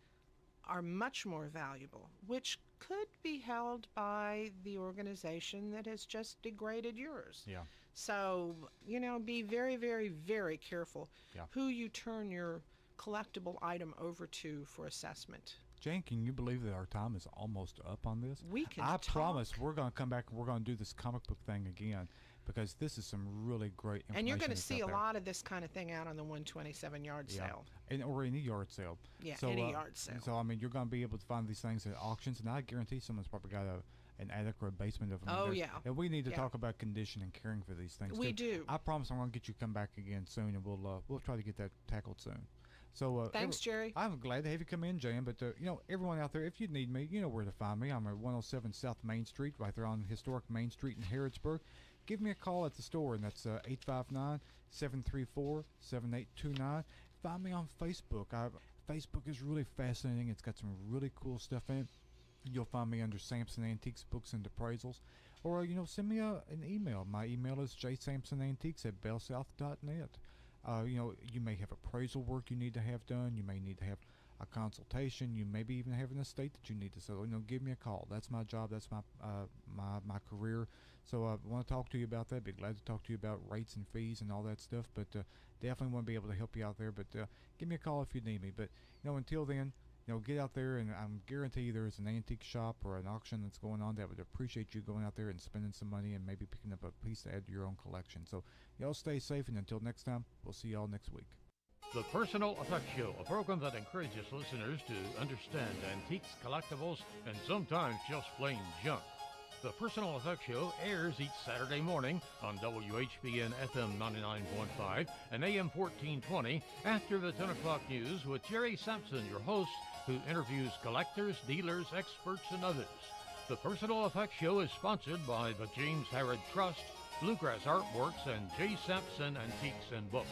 are much more valuable, which could be held by the organization that has just degraded yours. Yeah. So, be very, very, very careful who you turn your collectible item over to for assessment. Jane, can you believe that our time is almost up on this? We can I talk. promise we're going to come back and we're going to do this comic book thing again, because this is some really great information. And you're going to see a there. lot of this kind of thing out on the 127 yard sale. Or any yard sale. Yeah, so, any yard sale. So, I mean, you're going to be able to find these things at auctions, and I guarantee someone's probably got an attic or a basement of them. Oh, yeah. And we need to talk about condition and caring for these things. We do. I promise I'm going to get you to come back again soon, and we'll try to get that tackled soon. So thanks, Jerry. I'm glad to have you come in, Jan. But everyone out there, if you need me, you know where to find me. I'm at 107 South Main Street, right there on historic Main Street in Harrodsburg. Give me a call at the store, and that's 859-734-7829. Find me on Facebook. Facebook is really fascinating. It's got some really cool stuff in it. You'll find me under Sampson Antiques Books and Appraisals. Or, send me an email. My email is jsampsonantiques@bellsouth.net. You may have appraisal work you need to have done. You may need to have a consultation. You maybe even have an estate that you need to settle. Give me a call. That's my job. That's my career. So I want to talk to you about that. Be glad to talk to you about rates and fees and all that stuff. But definitely want to be able to help you out there. But give me a call if you need me. But until then, get out there, and I guarantee you there's an antique shop or an auction that's going on that would appreciate you going out there and spending some money and maybe picking up a piece to add to your own collection. So y'all stay safe, and until next time, we'll see y'all next week. The Personal Effects Show, a program that encourages listeners to understand antiques, collectibles, and sometimes just plain junk. The Personal Effects Show airs each Saturday morning on WHBN FM 99.5 and AM 1420 after the 10 o'clock news with Jerry Sampson, your host, who interviews collectors, dealers, experts, and others. The Personal Effects Show is sponsored by the James Herod Trust, Bluegrass Artworks, and J. Sampson Antiques and Books.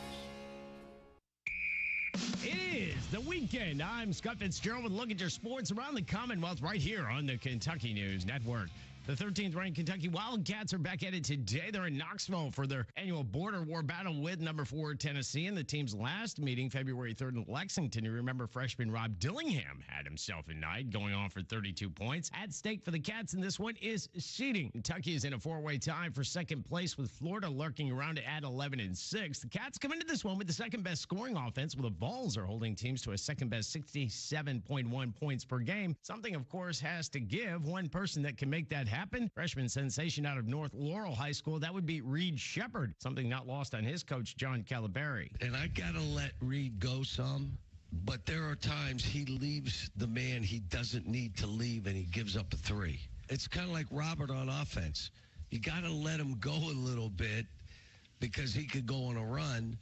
It is the weekend. I'm Scott Fitzgerald with a look at your sports around the Commonwealth right here on the Kentucky News Network. The 13th ranked Kentucky Wildcats are back at it today. They're in Knoxville for their annual border war battle with number 4 Tennessee. In the team's last meeting, February 3rd in Lexington, you remember freshman Rob Dillingham had himself a night, going on for 32 points. At stake for the Cats in this one is seeding. Kentucky is in a 4-way tie for second place with Florida lurking around at 11-6. The Cats come into this one with the second best scoring offense, while the Vols are holding teams to a second best 67.1 points per game. Something, of course, has to give. One person that can make that happen, freshman sensation out of North Laurel High School, that would be Reed Shepard. Something not lost on his coach, John Calaberry. And I got to let Reed go some, but there are times he leaves the man he doesn't need to leave and he gives up a 3. It's kind of like Robert on offense. You got to let him go a little bit because he could go on a run.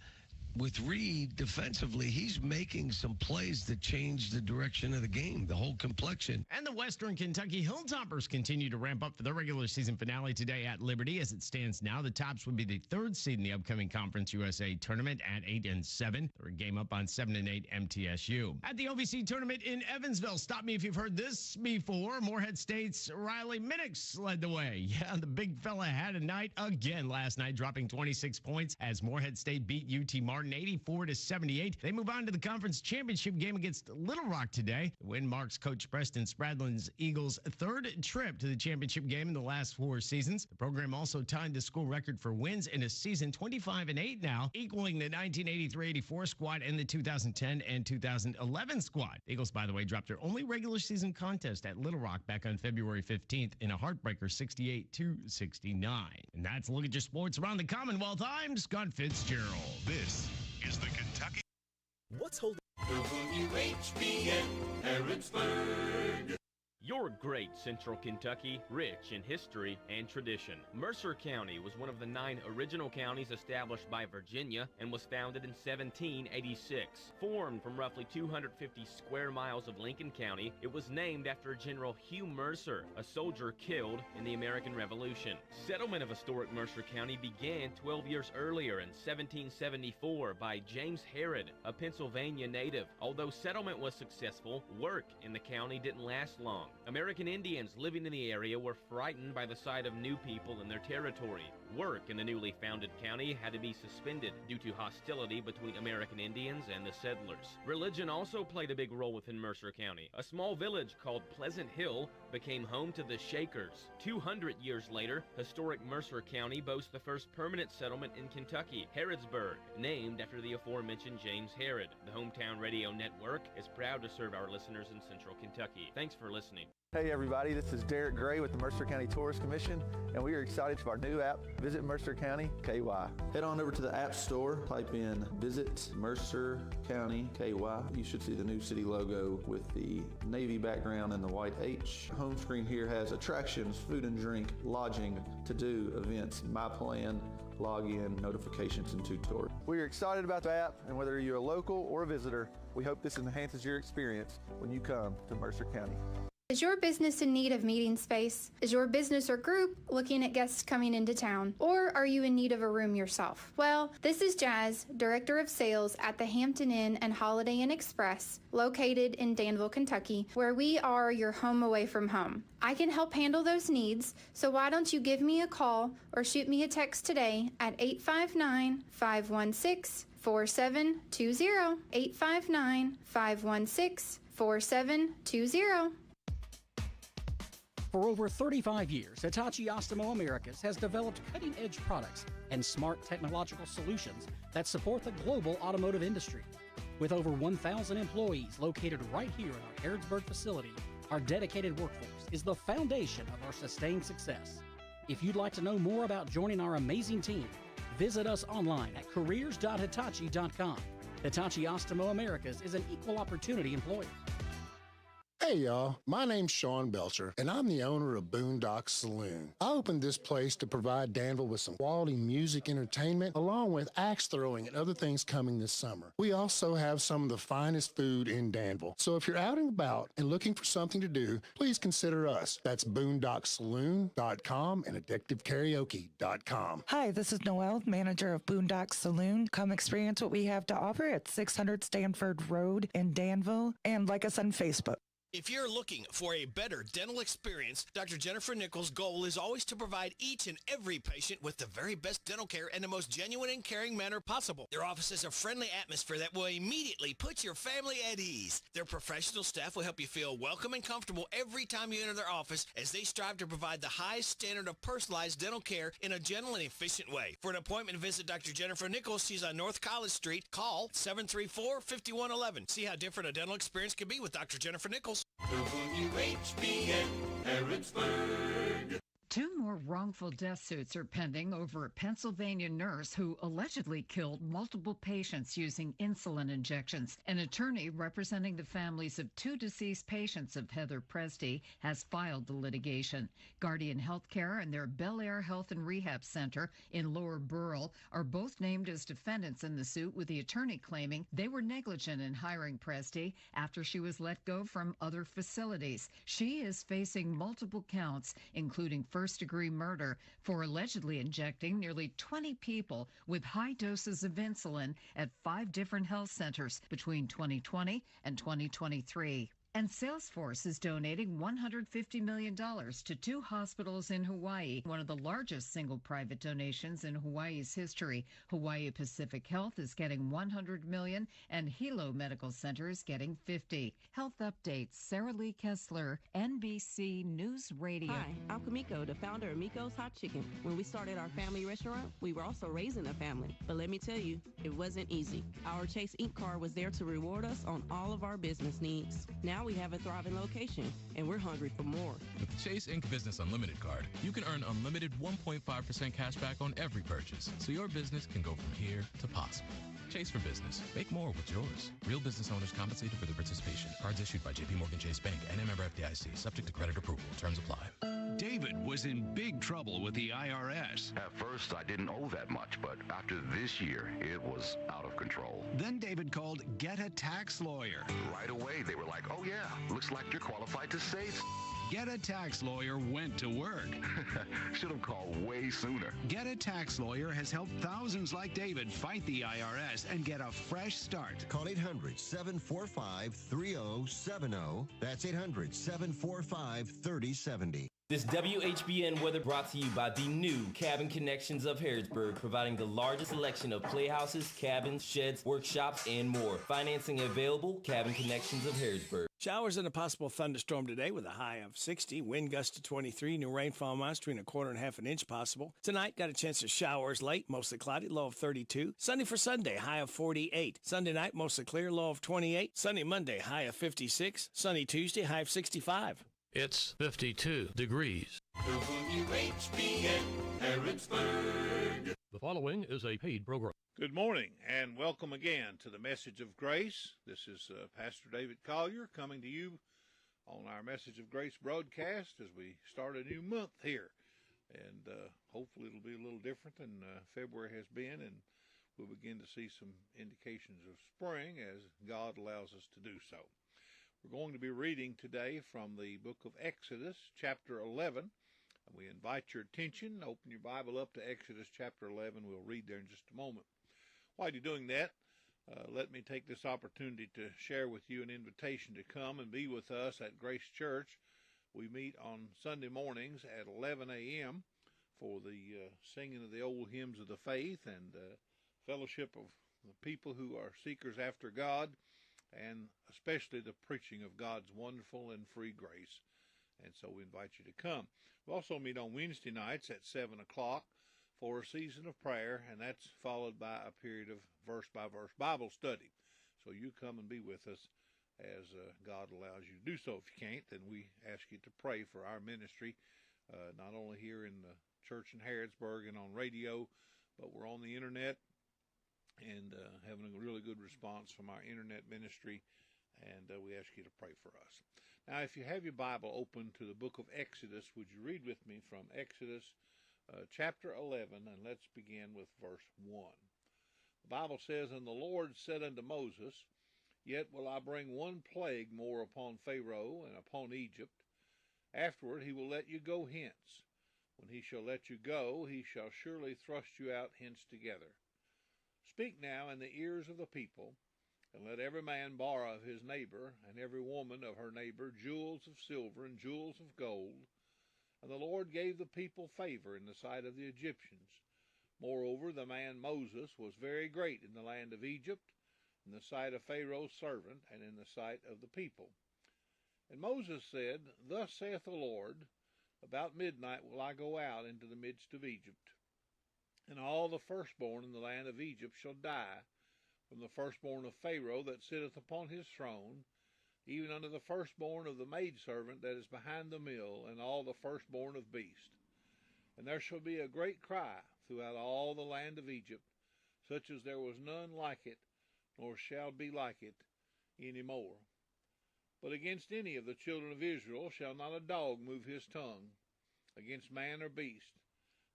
With Reed, defensively, he's making some plays that change the direction of the game, the whole complexion. And the Western Kentucky Hilltoppers continue to ramp up for the regular season finale today at Liberty. As it stands now, the Tops would be the 3rd seed in the upcoming Conference USA tournament at 8-7. They're a game up on 7-8 MTSU. At the OVC tournament in Evansville, stop me if you've heard this before, Morehead State's Riley Minix led the way. Yeah, the big fella had a night again last night, dropping 26 points as Morehead State beat UT Marshall Martin 84-78. They move on to the conference championship game against Little Rock today. The win marks Coach Preston Spradlin's Eagles' third trip to the championship game in the last 4 seasons. The program also tied the school record for wins in a season, 25-8 now, equaling the 1983-84 squad and the 2010 and 2011 squad. The Eagles, by the way, dropped their only regular season contest at Little Rock back on February 15th in a heartbreaker 68-69. And that's a look at your sports around the Commonwealth. I'm Scott Fitzgerald. This is the Kentucky. What's holding WHBN Harrodsburg? Your great Central Kentucky, rich in history and tradition. Mercer County was one of the 9 original counties established by Virginia and was founded in 1786. Formed from roughly 250 square miles of Lincoln County, it was named after General Hugh Mercer, a soldier killed in the American Revolution. Settlement of historic Mercer County began 12 years earlier in 1774 by James Herod, a Pennsylvania native. Although settlement was successful, work in the county didn't last long. American Indians living in the area were frightened by the sight of new people in their territory. Work in the newly founded county had to be suspended due to hostility between American Indians and the settlers. Religion also played a big role within Mercer County. A small village called Pleasant Hill became home to the Shakers. 200 years later, historic Mercer County boasts the first permanent settlement in Kentucky, Harrodsburg, named after the aforementioned James Herod. The Hometown Radio Network is proud to serve our listeners in Central Kentucky. Thanks for listening. Hey everybody, this is Derek Gray with the Mercer County Tourist Commission, and we are excited for our new app, Visit Mercer County KY. Head on over to the App Store, type in Visit Mercer County KY. You should see the new city logo with the navy background and the white H. Home screen here has attractions, food and drink, lodging, to-do, events, my plan, login, notifications, and tutorials. We are excited about the app, and whether you're a local or a visitor, we hope this enhances your experience when you come to Mercer County. Is your business in need of meeting space? Is your business or group looking at guests coming into town? Or are you in need of a room yourself? Well, this is Jazz, Director of Sales at the Hampton Inn and Holiday Inn Express, located in Danville, Kentucky, where we are your home away from home. I can help handle those needs, so why don't you give me a call or shoot me a text today at 859-516-4720, 859-516-4720. For over 35 years, Hitachi Astemo Americas has developed cutting-edge products and smart technological solutions that support the global automotive industry. With over 1,000 employees located right here in our Harrodsburg facility, our dedicated workforce is the foundation of our sustained success. If you'd like to know more about joining our amazing team, visit us online at careers.hitachi.com. Hitachi Astemo Americas is an equal opportunity employer. Hey y'all, my name's Sean Belcher, and I'm the owner of Boondock Saloon. I opened this place to provide Danville with some quality music entertainment, along with axe throwing and other things coming this summer. We also have some of the finest food in Danville. So if you're out and about and looking for something to do, please consider us. That's boondocksaloon.com and addictivekaraoke.com. Hi, this is Noelle, manager of Boondock Saloon. Come experience what we have to offer at 600 Stanford Road in Danville, and like us on Facebook. If you're looking for a better dental experience, Dr. Jennifer Nichols' goal is always to provide each and every patient with the very best dental care in the most genuine and caring manner possible. Their office is a friendly atmosphere that will immediately put your family at ease. Their professional staff will help you feel welcome and comfortable every time you enter their office, as they strive to provide the highest standard of personalized dental care in a gentle and efficient way. For an appointment, visit Dr. Jennifer Nichols. She's on North College Street. Call 734-5111. See how different a dental experience can be with Dr. Jennifer Nichols. WHBN Harrodsburg. 2 more wrongful death suits are pending over a Pennsylvania nurse who allegedly killed multiple patients using insulin injections. An attorney representing the families of 2 deceased patients of Heather Presti has filed the litigation. Guardian Healthcare and their Bel Air Health and Rehab Center in Lower Burrell are both named as defendants in the suit, with the attorney claiming they were negligent in hiring Presti after she was let go from other facilities. She is facing multiple counts, including first-degree murder, for allegedly injecting nearly 20 people with high doses of insulin at 5 different health centers between 2020 and 2023. And Salesforce is donating $150 million to 2 hospitals in Hawaii, one of the largest single private donations in Hawaii's history. Hawaii Pacific Health is getting $100 million, and Hilo Medical Center is getting $50. Health updates, Sarah Lee Kessler, NBC News Radio. Hi, I'm Kamiko, the founder of Miko's Hot Chicken. When we started our family restaurant, we were also raising a family. But let me tell you, it wasn't easy. Our Chase Inc. card was there to reward us on all of our business needs. Now we have a thriving location, and we're hungry for more. With the Chase Inc. Business Unlimited card, you can earn unlimited 1.5% cash back on every purchase, so your business can go from here to possible. Chase for business. Make more with yours. Real business owners compensated for their participation. Cards issued by JPMorgan Chase Bank and a member FDIC. Subject to credit approval. Terms apply. David was in big trouble with the IRS. At first, I didn't owe that much, but after this year, it was out of control. Then David called Get a Tax Lawyer. Right away, they were like, oh yeah, looks like you're qualified to save. Get a Tax Lawyer went to work. Should have called way sooner. Get a Tax Lawyer has helped thousands like David fight the IRS and get a fresh start. Call 800-745-3070. That's 800-745-3070. This WHBN weather brought to you by the new Cabin Connections of Harrodsburg, providing the largest selection of playhouses, cabins, sheds, workshops, and more. Financing available, Cabin Connections of Harrodsburg. Showers and a possible thunderstorm today with a high of 60, wind gust to 23, new rainfall amounts between 1/4 and 1/2 inch possible. Tonight, got a chance of showers late, mostly cloudy, low of 32. Sunday for Sunday, high of 48. Sunday night, mostly clear, low of 28. Sunday, Monday, high of 56. Sunny Tuesday, high of 65. It's 52 degrees. WHBN, Harrodsburg. The following is a paid program. Good morning and welcome again to the Message of Grace. This is Pastor David Collier coming to you on our Message of Grace broadcast as we start a new month here. And hopefully it'll be a little different than February has been, and we'll begin to see some indications of spring as God allows us to do so. We're going to be reading today from the book of Exodus, chapter 11. And we invite your attention. Open your Bible up to Exodus chapter 11. We'll read there in just a moment. While you're doing that, let me take this opportunity to share with you an invitation to come and be with us at Grace Church. We meet on Sunday mornings at 11 a.m. for the singing of the old hymns of the faith and fellowship of the people who are seekers after God, and especially the preaching of God's wonderful and free grace. And so we invite you to come. We also meet on Wednesday nights at 7 o'clock for a season of prayer, and that's followed by a period of verse-by-verse Bible study. So you come and be with us as God allows you to do so. If you can't, then we ask you to pray for our ministry, not only here in the church in Harrodsburg and on radio, but we're on the internet and having a really good response from our internet ministry, and we ask you to pray for us. Now, if you have your Bible open to the book of Exodus, would you read with me from Exodus chapter 11, and let's begin with verse 1. The Bible says, And the Lord said unto Moses, Yet will I bring one plague more upon Pharaoh and upon Egypt. Afterward he will let you go hence. When he shall let you go, he shall surely thrust you out hence together. Speak now in the ears of the people, and let every man borrow of his neighbor, and every woman of her neighbor, jewels of silver and jewels of gold. And the Lord gave the people favor in the sight of the Egyptians. Moreover, the man Moses was very great in the land of Egypt, in the sight of Pharaoh's servant, and in the sight of the people. And Moses said, Thus saith the Lord, About midnight will I go out into the midst of Egypt, and all the firstborn in the land of Egypt shall die, from the firstborn of Pharaoh that sitteth upon his throne, even unto the firstborn of the maidservant that is behind the mill, and all the firstborn of beast. And there shall be a great cry throughout all the land of Egypt, such as there was none like it, nor shall be like it any more. But against any of the children of Israel shall not a dog move his tongue, against man or beast,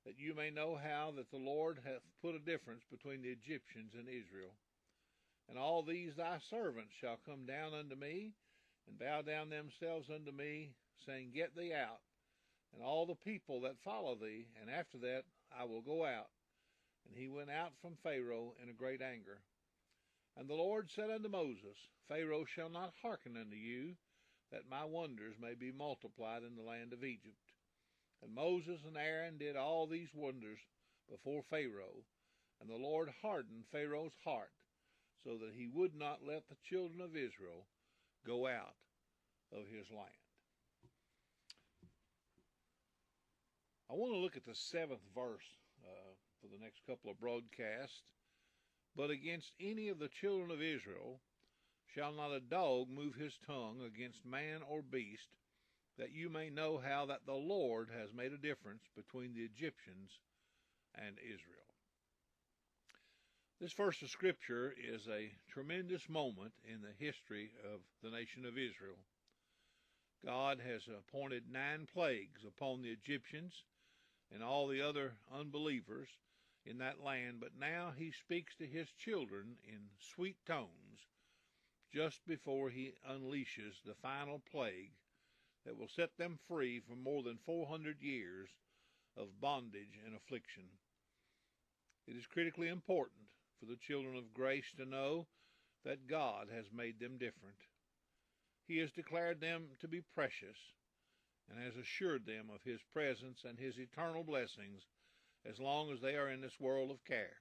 that you may know how that the Lord hath put a difference between the Egyptians and Israel. And all these thy servants shall come down unto me, and bow down themselves unto me, saying, Get thee out, and all the people that follow thee, and after that I will go out. And he went out from Pharaoh in a great anger. And the Lord said unto Moses, Pharaoh shall not hearken unto you, that my wonders may be multiplied in the land of Egypt. And Moses and Aaron did all these wonders before Pharaoh, and the Lord hardened Pharaoh's heart, so that he would not let the children of Israel go out of his land. I want to look at the 7th verse for the next couple of broadcasts. But against any of the children of Israel shall not a dog move his tongue against man or beast, that you may know how that the Lord has made a difference between the Egyptians and Israel. This verse of Scripture is a tremendous moment in the history of the nation of Israel. God has appointed 9 plagues upon the Egyptians and all the other unbelievers in that land, but now he speaks to his children in sweet tones just before he unleashes the final plague that will set them free from more than 400 years of bondage and affliction. It is critically important for the children of grace to know that God has made them different. He has declared them to be precious and has assured them of his presence and his eternal blessings as long as they are in this world of care.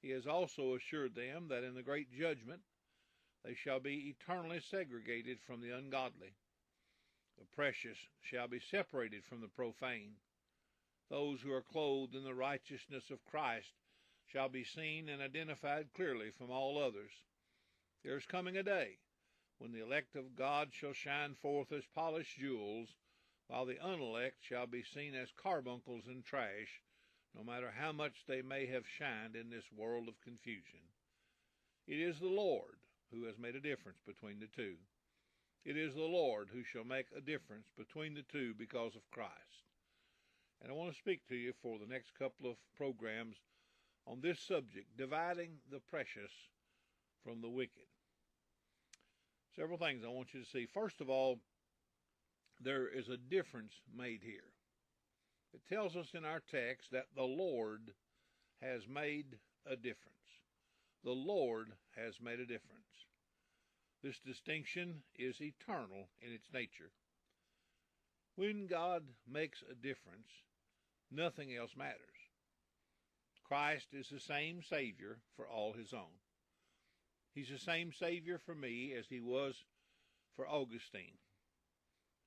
He has also assured them that in the great judgment they shall be eternally segregated from the ungodly. The precious shall be separated from the profane. Those who are clothed in the righteousness of Christ shall be seen and identified clearly from all others. There is coming a day when the elect of God shall shine forth as polished jewels, while the unelect shall be seen as carbuncles and trash, no matter how much they may have shined in this world of confusion. It is the Lord who has made a difference between the two. It is the Lord who shall make a difference between the two because of Christ. And I want to speak to you for the next couple of programs on this subject, dividing the precious from the wicked. Several things I want you to see. First of all, there is a difference made here. It tells us in our text that the Lord has made a difference. The Lord has made a difference. This distinction is eternal in its nature. When God makes a difference, nothing else matters. Christ is the same Savior for all his own. He's the same Savior for me as he was for Augustine.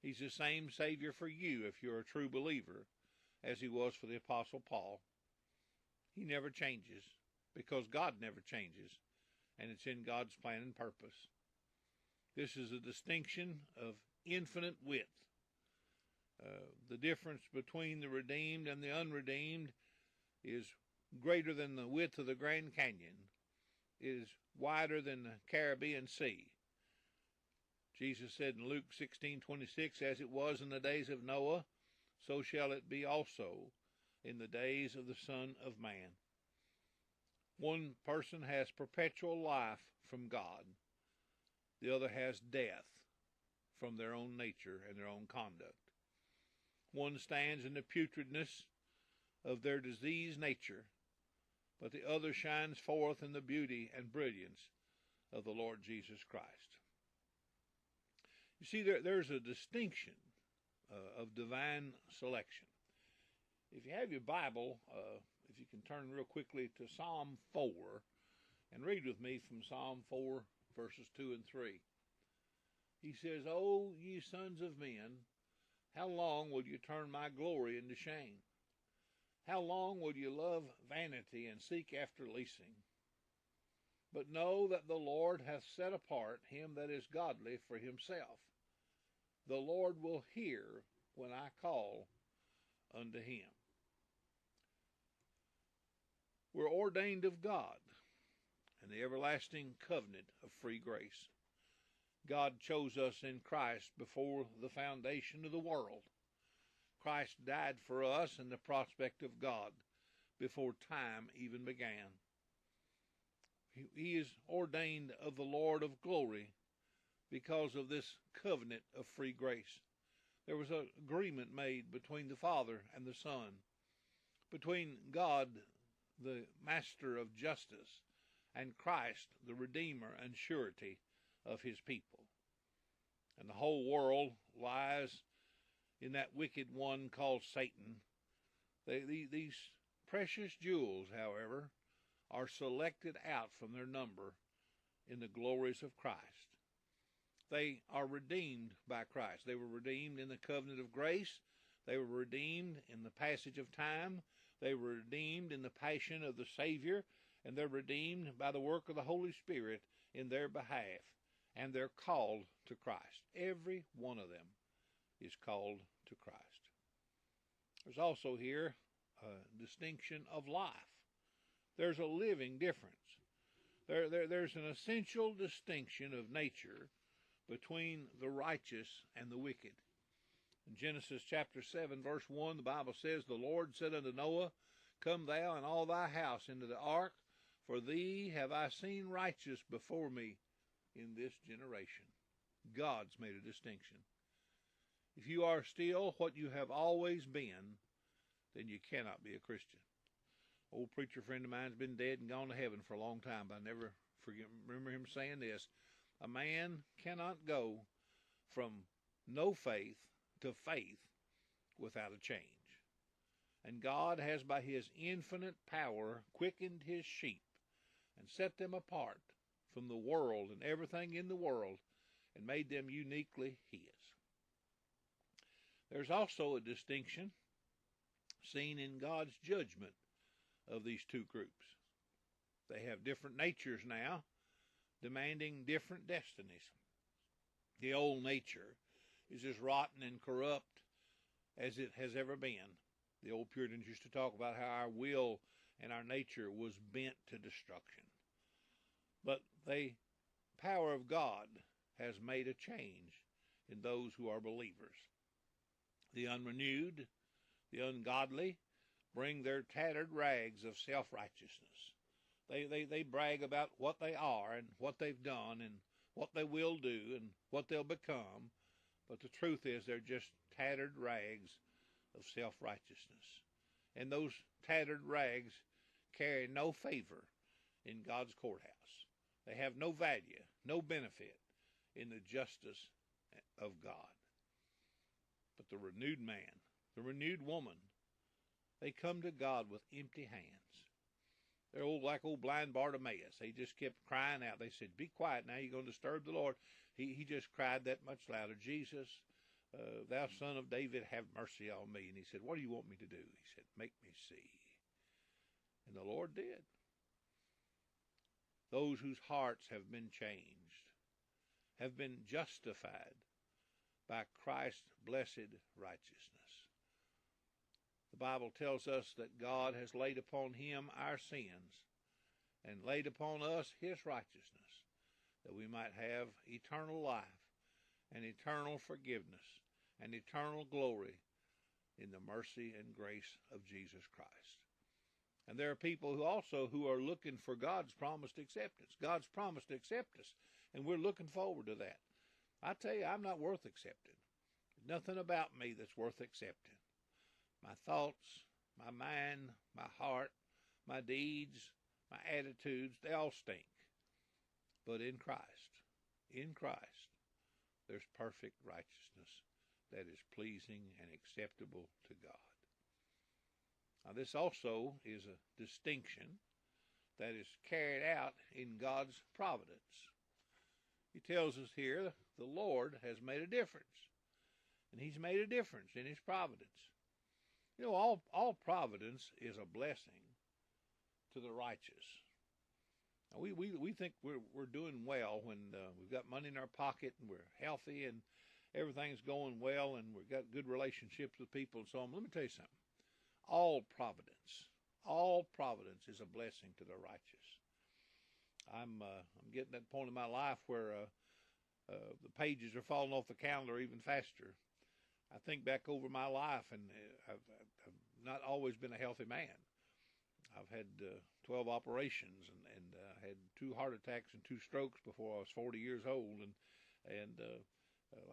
He's the same Savior for you if you're a true believer as he was for the Apostle Paul. He never changes because God never changes, and it's in God's plan and purpose. This is a distinction of infinite width. The difference between the redeemed and the unredeemed is greater than the width of the Grand Canyon. It is wider than the Caribbean Sea. Jesus said in Luke 16:26, as it was in the days of Noah, so shall it be also in the days of the Son of Man. One person has perpetual life from God. The other has death from their own nature and their own conduct. One stands in the putridness of their diseased nature, but the other shines forth in the beauty and brilliance of the Lord Jesus Christ. You see, there's a distinction of divine selection. If you have your Bible, if you can turn real quickly to Psalm 4 and read with me from Psalm 4, verses 2 and 3. He says, O ye sons of men, how long will you turn my glory into shame? How long will you love vanity and seek after leasing? But know that the Lord hath set apart him that is godly for himself. The Lord will hear when I call unto him. We're ordained of God in the everlasting covenant of free grace. God chose us in Christ before the foundation of the world. Christ died for us in the prospect of God before time even began. He is ordained of the Lord of glory because of this covenant of free grace. There was an agreement made between the Father and the Son, between God, the Master of justice, and Christ, the Redeemer and surety of his people. And the whole world lies in that wicked one called Satan. These precious jewels, however, are selected out from their number in the glories of Christ. They are redeemed by Christ. They were redeemed in the covenant of grace. They were redeemed in the passage of time. They were redeemed in the passion of the Savior. And they're redeemed by the work of the Holy Spirit in their behalf. And they're called to Christ. Every one of them is called to Christ. There's also here a distinction of life. There's a living difference. There's an essential distinction of nature between the righteous and the wicked. In Genesis chapter 7, verse 1, the Bible says, "The Lord said unto Noah, Come thou and all thy house into the ark, for thee have I seen righteous before me in this generation." God's made a distinction. If you are still what you have always been, then you cannot be a Christian. Old preacher friend of mine's been dead and gone to heaven for a long time, but I never remember him saying this: a man cannot go from no faith to faith without a change. And God has by his infinite power quickened his sheep and set them apart from the world and everything in the world and made them uniquely his. There's also a distinction seen in God's judgment of these two groups. They have different natures now, demanding different destinies. The old nature is as rotten and corrupt as it has ever been. The old Puritans used to talk about how our will and our nature was bent to destruction. But the power of God has made a change in those who are believers. The unrenewed, the ungodly, bring their tattered rags of self-righteousness. They brag about what they are and what they've done and what they will do and what they'll become. But the truth is they're just tattered rags of self-righteousness. And those tattered rags carry no favor in God's courthouse. They have no value, no benefit in the justice of God. But the renewed man, the renewed woman, they come to God with empty hands. They're like old blind Bartimaeus. He just kept crying out. They said, "Be quiet now, you're going to disturb the Lord." He just cried that much louder. "Jesus, thou son of David, have mercy on me." And he said, "What do you want me to do?" He said, "Make me see." And the Lord did. Those whose hearts have been changed, have been justified by Christ's blessed righteousness. The Bible tells us that God has laid upon him our sins and laid upon us his righteousness, that we might have eternal life and eternal forgiveness and eternal glory in the mercy and grace of Jesus Christ. And there are people who are looking for God's promised acceptance. God's promised to accept us, and we're looking forward to that. I tell you, I'm not worth accepting. There's nothing about me that's worth accepting. My thoughts, my mind, my heart, my deeds, my attitudes, they all stink. But in Christ, there's perfect righteousness that is pleasing and acceptable to God. Now, this also is a distinction that is carried out in God's providence. He tells us here the Lord has made a difference, and he's made a difference in his providence. You know, all providence is a blessing to the righteous. Now, we think we're doing well when we've got money in our pocket and we're healthy and everything's going well and we've got good relationships with people and so on. Let me tell you something. All providence is a blessing to the righteous. I'm getting to that point in my life where the pages are falling off the calendar even faster. I think back over my life, and I've not always been a healthy man. I've had 12 operations and had 2 heart attacks and 2 strokes before I was 40 years old. And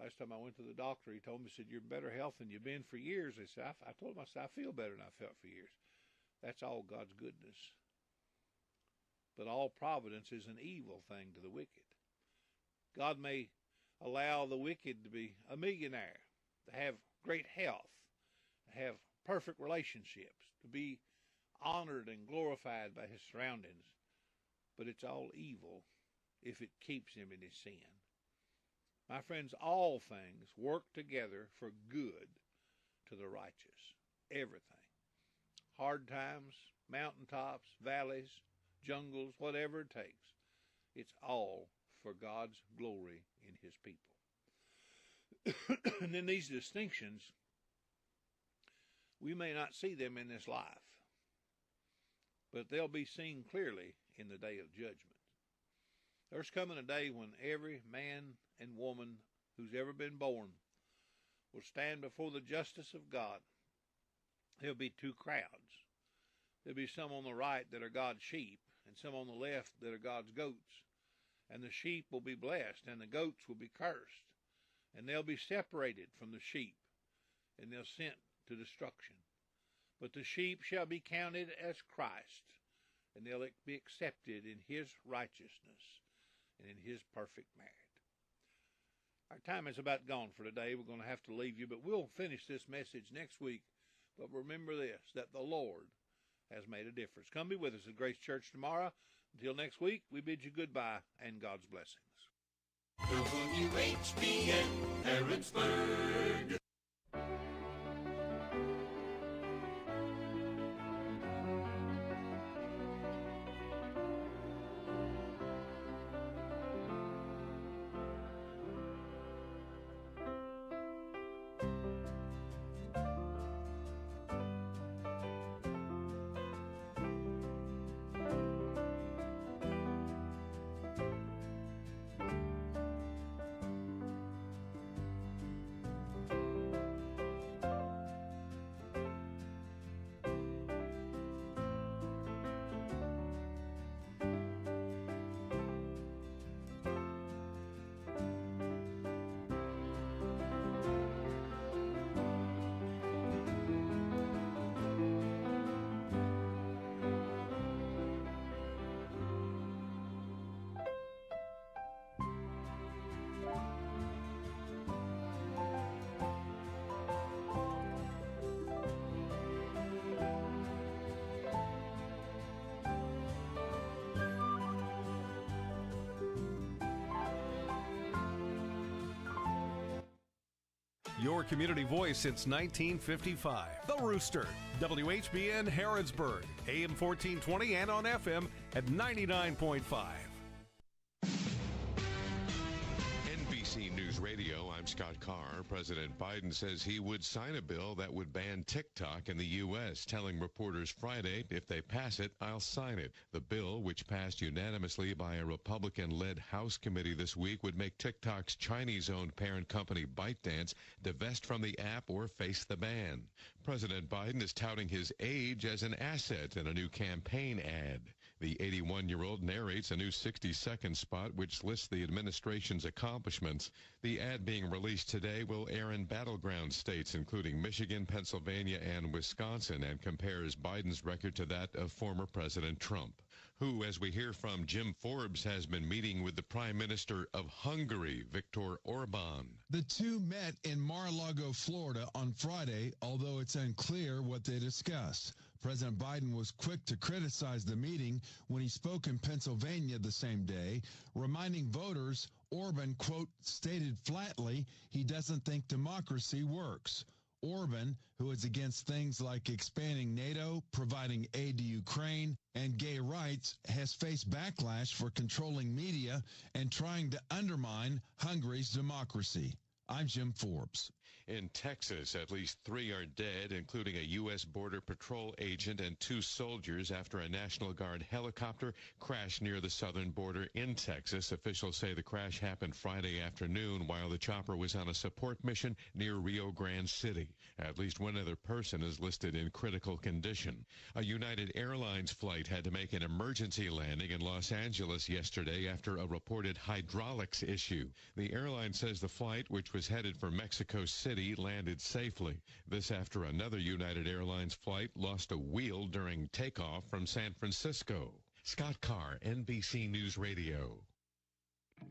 last time I went to the doctor, he told me, he said, "You're in better health than you've been for years." I told him, I said, "I feel better than I felt for years." That's all God's goodness. But all providence is an evil thing to the wicked. God may allow the wicked to be a millionaire, to have great health, to have perfect relationships, to be honored and glorified by his surroundings. But it's all evil if it keeps him in his sin. My friends, all things work together for good to the righteous. Everything. Hard times, mountaintops, valleys, jungles, whatever it takes. It's all for God's glory in his people. And then these distinctions, we may not see them in this life, but they'll be seen clearly in the day of judgment. There's coming a day when every man and woman who's ever been born will stand before the justice of God. There'll be two crowds. There'll be some on the right that are God's sheep, and some on the left that are God's goats. And the sheep will be blessed, and the goats will be cursed. And they'll be separated from the sheep, and they'll sent to destruction. But the sheep shall be counted as Christ, and they'll be accepted in his righteousness and in his perfect merit. Our time is about gone for today. We're going to have to leave you, but we'll finish this message next week. But remember this, that the Lord has made a difference. Come be with us at Grace Church tomorrow. Until next week, we bid you goodbye and God's blessings. WHBN Harrodsburg. Your community voice since 1955. The Rooster. WHBN Harrodsburg. AM 1420 and on FM at 99.5. NBC News Radio, I'm Scott Carr. President Biden says he would sign a bill that would ban TikTok in the U.S., telling reporters Friday, if they pass it, I'll sign it. The bill, which passed unanimously by a Republican-led House committee this week, would make TikTok's Chinese-owned parent company ByteDance divest from the app or face the ban. President Biden is touting his age as an asset in a new campaign ad. The 81-year-old narrates a new 60-second spot which lists the administration's accomplishments. The ad being released today will air in battleground states, including Michigan, Pennsylvania, and Wisconsin, and compares Biden's record to that of former President Trump, who, as we hear from Jim Forbes, has been meeting with the Prime Minister of Hungary, Viktor Orban. The two met in Mar-a-Lago, Florida on Friday, although it's unclear what they discussed. President Biden was quick to criticize the meeting when he spoke in Pennsylvania the same day, reminding voters Orban, quote, stated flatly he doesn't think democracy works. Orban, who is against things like expanding NATO, providing aid to Ukraine, and gay rights, has faced backlash for controlling media and trying to undermine Hungary's democracy. I'm Jim Forbes. In Texas, at least 3 are dead, including a U.S. Border Patrol agent and 2 soldiers after a National Guard helicopter crashed near the southern border in Texas. Officials say the crash happened Friday afternoon while the chopper was on a support mission near Rio Grande City. At least 1 other person is listed in critical condition. A United Airlines flight had to make an emergency landing in Los Angeles yesterday after a reported hydraulics issue. The airline says the flight, which was headed for Mexico City, landed safely. This after another United Airlines flight lost a wheel during takeoff from San Francisco. Scott Carr, NBC News Radio.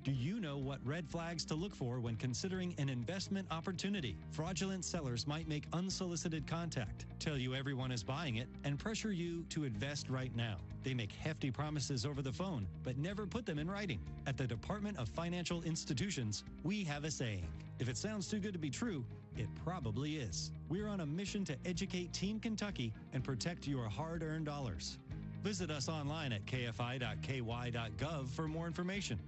Do you know what red flags to look for when considering an investment opportunity? Fraudulent sellers might make unsolicited contact, tell you everyone is buying it, and pressure you to invest right now. They make hefty promises over the phone, but never put them in writing. At the Department of Financial Institutions, we have a saying. If it sounds too good to be true, it probably is. We're on a mission to educate Team Kentucky and protect your hard-earned dollars. Visit us online at kfi.ky.gov for more information.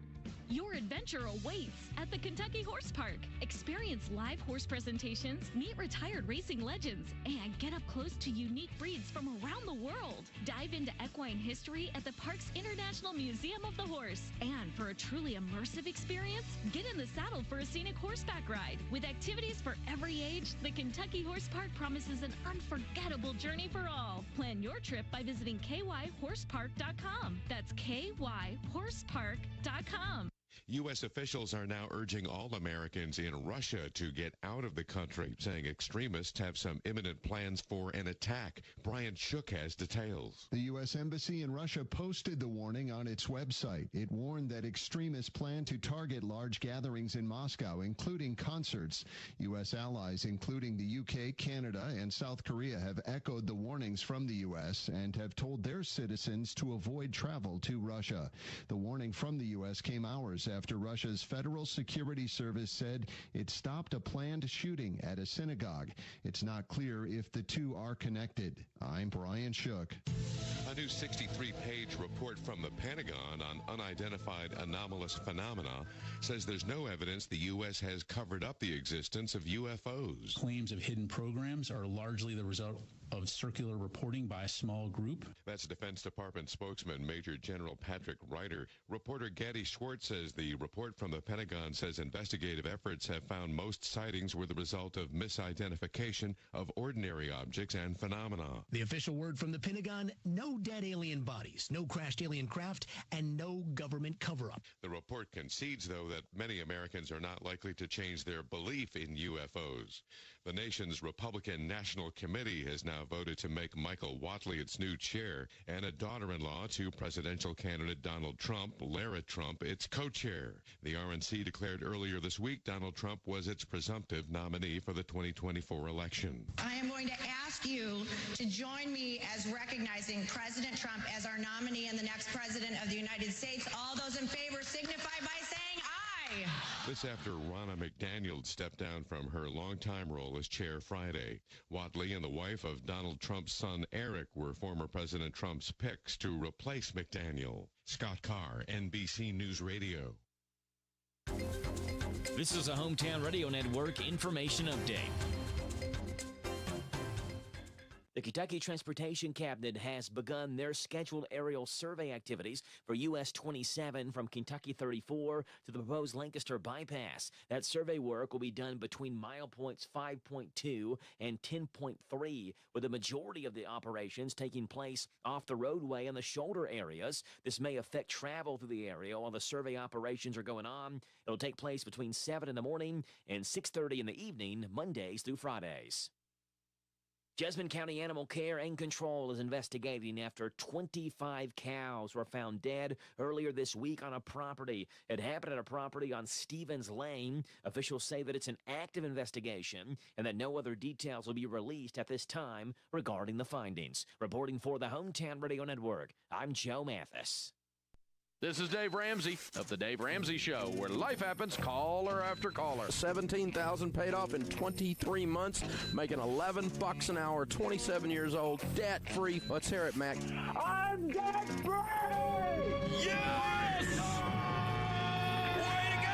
Your adventure awaits at the Kentucky Horse Park. Experience live horse presentations, meet retired racing legends, and get up close to unique breeds from around the world. Dive into equine history at the park's International Museum of the Horse. And for a truly immersive experience, get in the saddle for a scenic horseback ride. With activities for every age, the Kentucky Horse Park promises an unforgettable journey for all. Plan your trip by visiting kyhorsepark.com. That's kyhorsepark.com. U.S. officials are now urging all Americans in Russia to get out of the country, saying extremists have some imminent plans for an attack. Brian Shook has details. The U.S. Embassy in Russia posted the warning on its website. It warned that extremists plan to target large gatherings in Moscow, including concerts. U.S. allies, including the U.K., Canada, and South Korea, have echoed the warnings from the U.S. and have told their citizens to avoid travel to Russia. The warning from the U.S. came hours after Russia's Federal Security Service said it stopped a planned shooting at a synagogue. It's not clear if the two are connected. I'm Brian Shook. A new 63-page report from the Pentagon on unidentified anomalous phenomena says there's no evidence the U.S. has covered up the existence of UFOs. Claims of hidden programs are largely the result of circular reporting by a small group. That's Defense Department spokesman Major General Patrick Ryder. Reporter Gaddy Schwartz says the report from the Pentagon says investigative efforts have found most sightings were the result of misidentification of ordinary objects and phenomena. The official word from the Pentagon, no dead alien bodies, no crashed alien craft, and no government cover-up. The report concedes, though, that many Americans are not likely to change their belief in UFOs. The nation's Republican National Committee has now voted to make Michael Whatley its new chair, and a daughter-in-law to presidential candidate Donald Trump, Lara Trump, its co-chair. The RNC declared earlier this week Donald Trump was its presumptive nominee for the 2024 election. I am going to ask you to join me as recognizing President Trump as our nominee and the next president of the United States. All those in favor signify by saying aye. This after Ronna McDaniel stepped down from her longtime role as chair Friday. Whatley and the wife of Donald Trump's son Eric were former President Trump's picks to replace McDaniel. Scott Carr, NBC News Radio. This is a Hometown Radio Network information update. The Kentucky Transportation Cabinet has begun their scheduled aerial survey activities for US 27 from Kentucky 34 to the proposed Lancaster bypass. That survey work will be done between mile points 5.2 and 10.3, with the majority of the operations taking place off the roadway in the shoulder areas. This may affect travel through the area while the survey operations are going on. It'll take place between 7 in the morning and 6:30 in the evening, Mondays through Fridays. Jessamine County Animal Care and Control is investigating after 25 cows were found dead earlier this week on a property. It happened at a property on Stevens Lane. Officials say that it's an active investigation and that no other details will be released at this time regarding the findings. Reporting for the Hometown Radio Network, I'm Joe Mathis. This is Dave Ramsey of The Dave Ramsey Show, where life happens caller after caller. $17,000 paid off in 23 months, making $11 an hour, 27 years old, debt-free. Let's hear it, Mac. I'm debt-free! Yes! Way to go!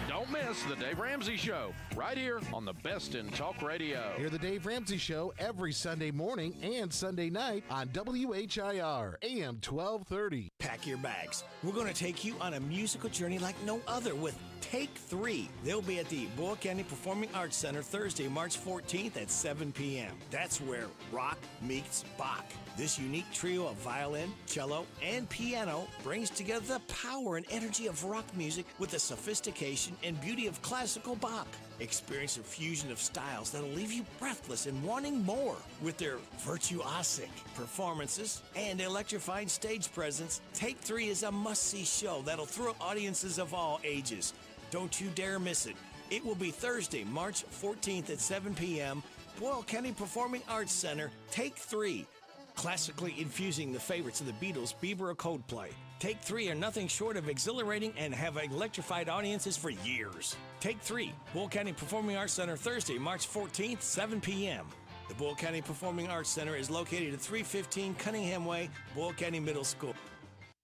Don't miss The Dave Ramsey Show, right here on the Best in Talk Radio. Hear The Dave Ramsey Show every Sunday morning and Sunday night on WHIR, AM 1230. Pack your bags. We're going to take you on a musical journey like no other with Take 3. They'll be at the Boyle County Performing Arts Center Thursday, March 14th at 7 p.m. That's where rock meets Bach. This unique trio of violin, cello, and piano brings together the power and energy of rock music with the sophistication and beauty of classical Bach. Experience a fusion of styles that'll leave you breathless and wanting more. With their virtuosic performances and electrifying stage presence, Take 3 is a must-see show that'll thrill audiences of all ages. Don't you dare miss it. It will be Thursday, March 14th at 7 p.m. Boyle County Performing Arts Center, Take 3. Classically infusing the favorites of the Beatles, Bieber, or Coldplay. Take 3 are nothing short of exhilarating and have electrified audiences for years. Take 3, Boyle County Performing Arts Center, Thursday, March 14th, 7 p.m. The Boyle County Performing Arts Center is located at 315 Cunningham Way, Boyle County Middle School.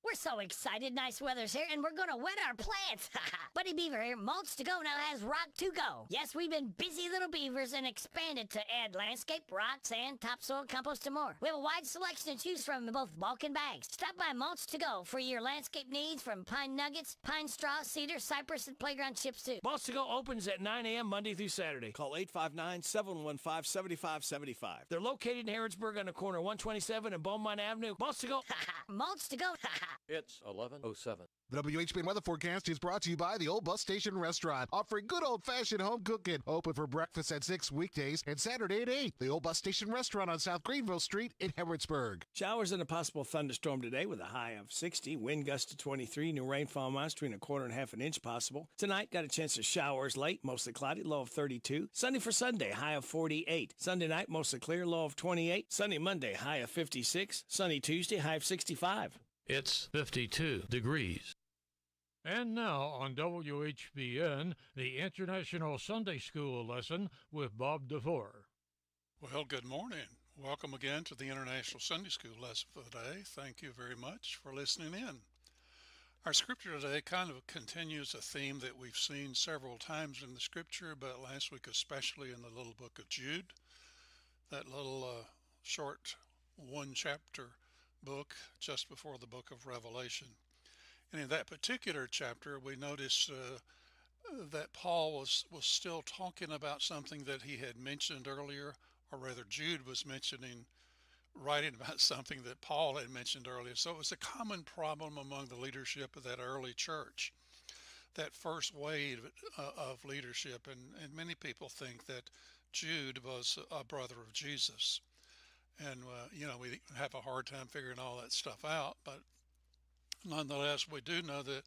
We're so excited. Nice weather's here, and we're going to wet our plants. Buddy Beaver here. Mulch to Go now has rock to go. Yes, we've been busy little beavers and expanded to add landscape, rock, sand, topsoil, compost, and more. We have a wide selection to choose from in both bulk and bags. Stop by Mulch to Go for your landscape needs from pine nuggets, pine straw, cedar, cypress, and playground chips, too. Mulch to Go opens at 9 a.m. Monday through Saturday. Call 859-715-7575. They're located in Harrodsburg on the corner of 127 and Beaumont Avenue. Mulch to Go. Mulch to Go. It's 11:07. The WHBN weather forecast is brought to you by the Old Bus Station Restaurant, offering good old-fashioned home cooking. Open for breakfast at 6 weekdays and Saturday at 8. The Old Bus Station Restaurant on South Greenville Street in Harrodsburg. Showers and a possible thunderstorm today with a high of 60. Wind gust to 23. New rainfall amounts between a quarter and half an inch possible. Tonight, got a chance of showers late, mostly cloudy, low of 32. Sunday for Sunday, high of 48. Sunday night, mostly clear, low of 28. Sunday, Monday, high of 56. Sunday, Tuesday, high of 65. It's 52 degrees. And now on WHBN, the International Sunday School lesson with Bob DeVore. Well, good morning. Welcome again to the International Sunday School lesson for the day. Thank you very much for listening in. Our scripture today kind of continues a theme that we've seen several times in the scripture, but last week especially in the little book of Jude, that little short one-chapter book just before the book of Revelation. And in that particular chapter, we notice that Paul was still talking about something that he had mentioned earlier, or rather Jude was writing about something that Paul had mentioned earlier. So it was a common problem among the leadership of that early church, that first wave of leadership. And many people think that Jude was a brother of Jesus. And, we have a hard time figuring all that stuff out, but nonetheless, we do know that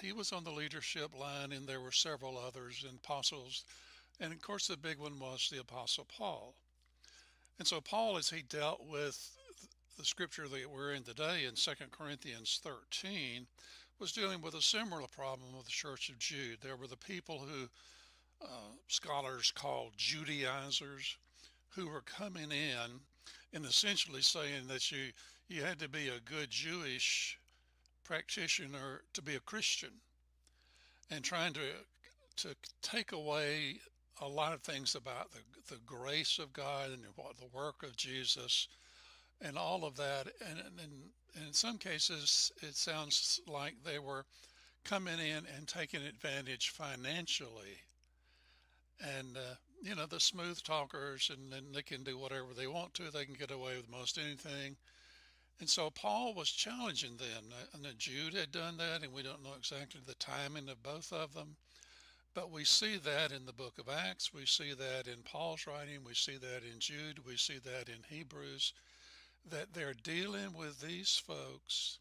he was on the leadership line, and there were several others and apostles. And of course, the big one was the Apostle Paul. And so Paul, as he dealt with the scripture that we're in today in 2 Corinthians 13, was dealing with a similar problem with the church of Jude. There were the people who scholars call Judaizers, who were coming in and essentially saying that you had to be a good Jewish practitioner to be a Christian, and trying to take away a lot of things about the grace of God and the work of Jesus and all of that. And in some cases, it sounds like they were coming in and taking advantage financially. And, the smooth talkers, and then they can do whatever they want to. They can get away with most anything. And so Paul was challenging them. And Jude had done that, and we don't know exactly the timing of both of them. But we see that in the book of Acts. We see that in Paul's writing. We see that in Jude. We see that in Hebrews, that they're dealing with these folks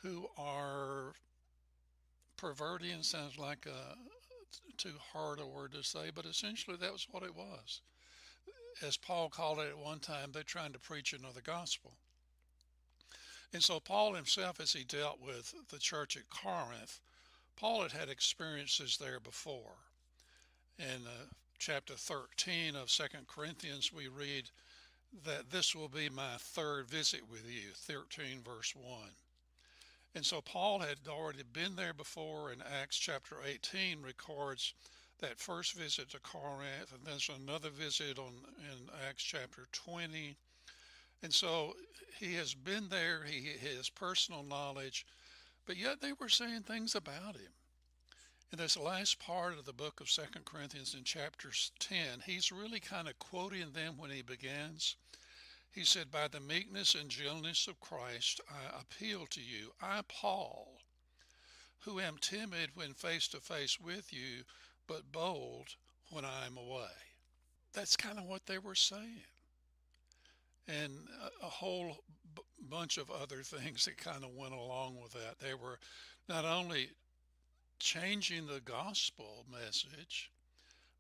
who are perverting. Sounds like too hard a word to say, but essentially that was what it was. As Paul called it at one time, they're trying to preach another gospel. And so Paul himself, as he dealt with the church at Corinth, Paul had had experiences there before. In chapter 13 of 2 Corinthians, we read that this will be my third visit with you, 13 verse 1. And so Paul had already been there before. In Acts chapter 18 records that first visit to Corinth, and there's another visit in Acts chapter 20. And so he has been there, he has personal knowledge, but yet they were saying things about him. In this last part of the book of 2 Corinthians in chapter 10, he's really kind of quoting them when he begins. He said, by the meekness and gentleness of Christ, I appeal to you. I, Paul, who am timid when face to face with you, but bold when I am away. That's kind of what they were saying. And a whole bunch of other things that kind of went along with that. They were not only changing the gospel message,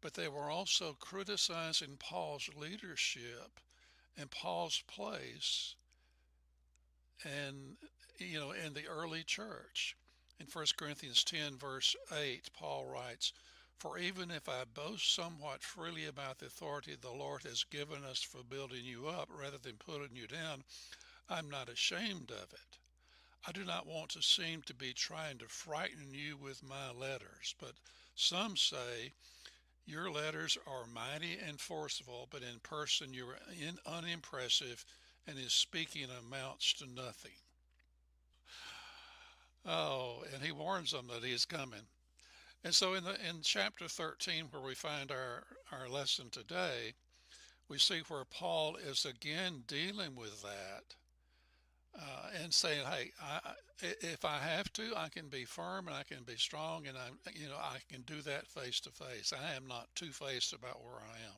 but they were also criticizing Paul's leadership and Paul's place and, in the early church. In 1 Corinthians 10, verse 8, Paul writes, for even if I boast somewhat freely about the authority the Lord has given us for building you up rather than putting you down, I'm not ashamed of it. I do not want to seem to be trying to frighten you with my letters, but some say your letters are mighty and forceful, but in person you're unimpressive, and his speaking amounts to nothing. Oh, and he warns them that he is coming. And so in chapter 13, where we find our lesson today, we see where Paul is again dealing with that and saying, hey, if I have to, I can be firm and I can be strong, and I can do that face to face. I am not two-faced about where I am.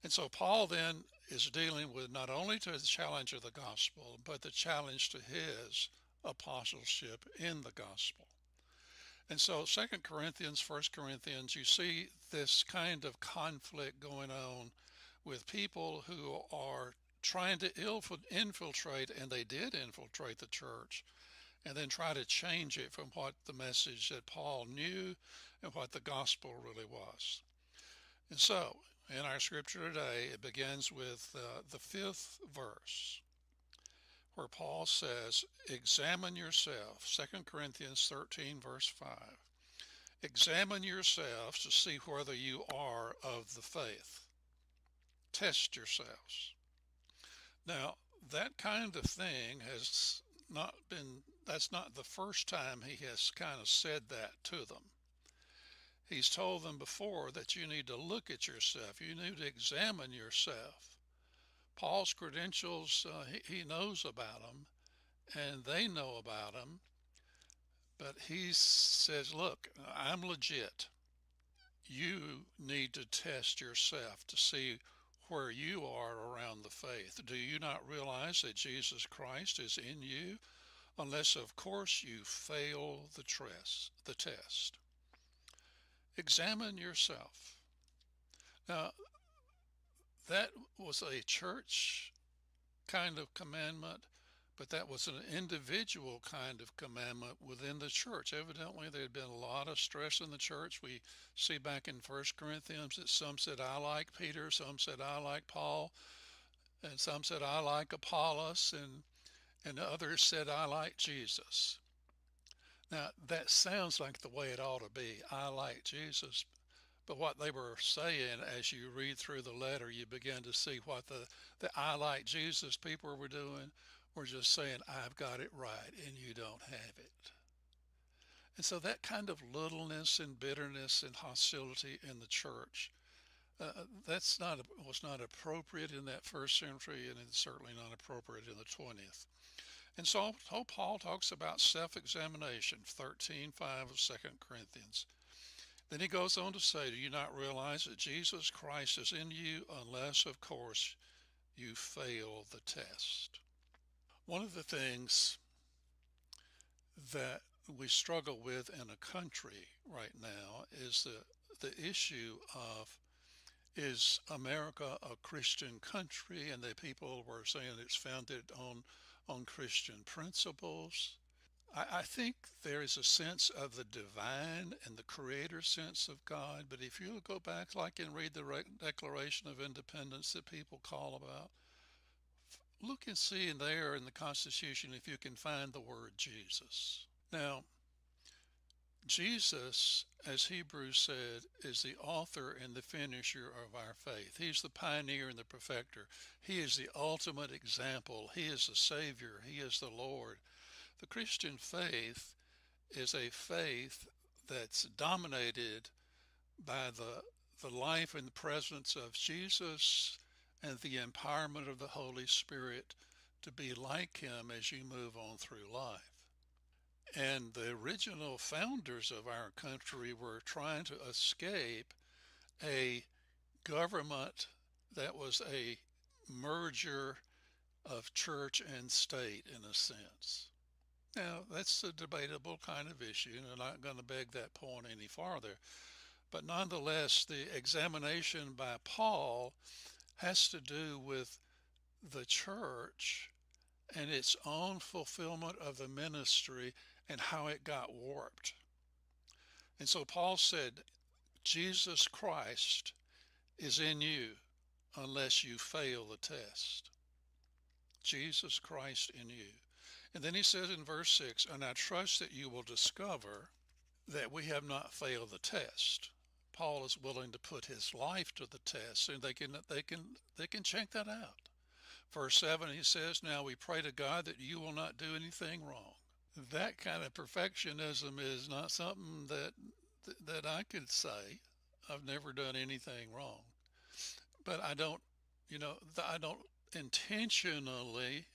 And so Paul then is dealing with not only to the challenge of the gospel, but the challenge to his apostleship in the gospel. And so 2 Corinthians, 1 Corinthians, you see this kind of conflict going on with people who are trying to infiltrate, and they did infiltrate the church, and then try to change it from what the message that Paul knew and what the gospel really was. And so, in our scripture today, it begins with the 5th verse, where Paul says, examine yourself, 2 Corinthians 13, verse 5. Examine yourselves to see whether you are of the faith. Test yourselves. Now, that kind of thing that's not the first time he has kind of said that to them. He's told them before that you need to look at yourself. You need to examine yourself. Paul's credentials, he knows about them, and they know about them, but he says, look, I'm legit. You need to test yourself to see where you are around the faith. Do you not realize that Jesus Christ is in you? Unless, of course, you fail the test. Examine yourself. Now, that was a church kind of commandment, but that was an individual kind of commandment within the church. Evidently, there had been a lot of stress in the church. We see back in 1 Corinthians that some said, I like Peter, some said, I like Paul, and some said, I like Apollos, and others said, I like Jesus. Now, that sounds like the way it ought to be. I like Jesus. But what they were saying, as you read through the letter, you begin to see what the I like Jesus people were doing. Were just saying, I've got it right, and you don't have it. And so that kind of littleness and bitterness and hostility in the church, was not appropriate in that first century, and it's certainly not appropriate in the 20th. And so Paul talks about self-examination, 13:5 of 2 Corinthians. Then he goes on to say, do you not realize that Jesus Christ is in you unless, of course, you fail the test? One of the things that we struggle with in a country right now is the issue of, is America a Christian country? And the people were saying it's founded on Christian principles. I think there is a sense of the divine and the creator sense of God, but if you go back and read the Declaration of Independence that people call about, look and see in there in the Constitution if you can find the word Jesus. Now, Jesus, as Hebrews said, is the author and the finisher of our faith. He's the pioneer and the perfecter. He is the ultimate example. He is the Savior. He is the Lord. The Christian faith is a faith that's dominated by the life and the presence of Jesus and the empowerment of the Holy Spirit to be like him as you move on through life. And the original founders of our country were trying to escape a government that was a merger of church and state in a sense. Now, that's a debatable kind of issue, and I'm not going to beg that point any farther. But nonetheless, the examination by Paul has to do with the church and its own fulfillment of the ministry and how it got warped. And so Paul said, Jesus Christ is in you unless you fail the test. Jesus Christ in you. And then he says in verse 6, and I trust that you will discover that we have not failed the test. Paul is willing to put his life to the test, and they can check that out. Verse 7, he says, now we pray to God that you will not do anything wrong. That kind of perfectionism is not something that I could say. I've never done anything wrong. But I don't intentionally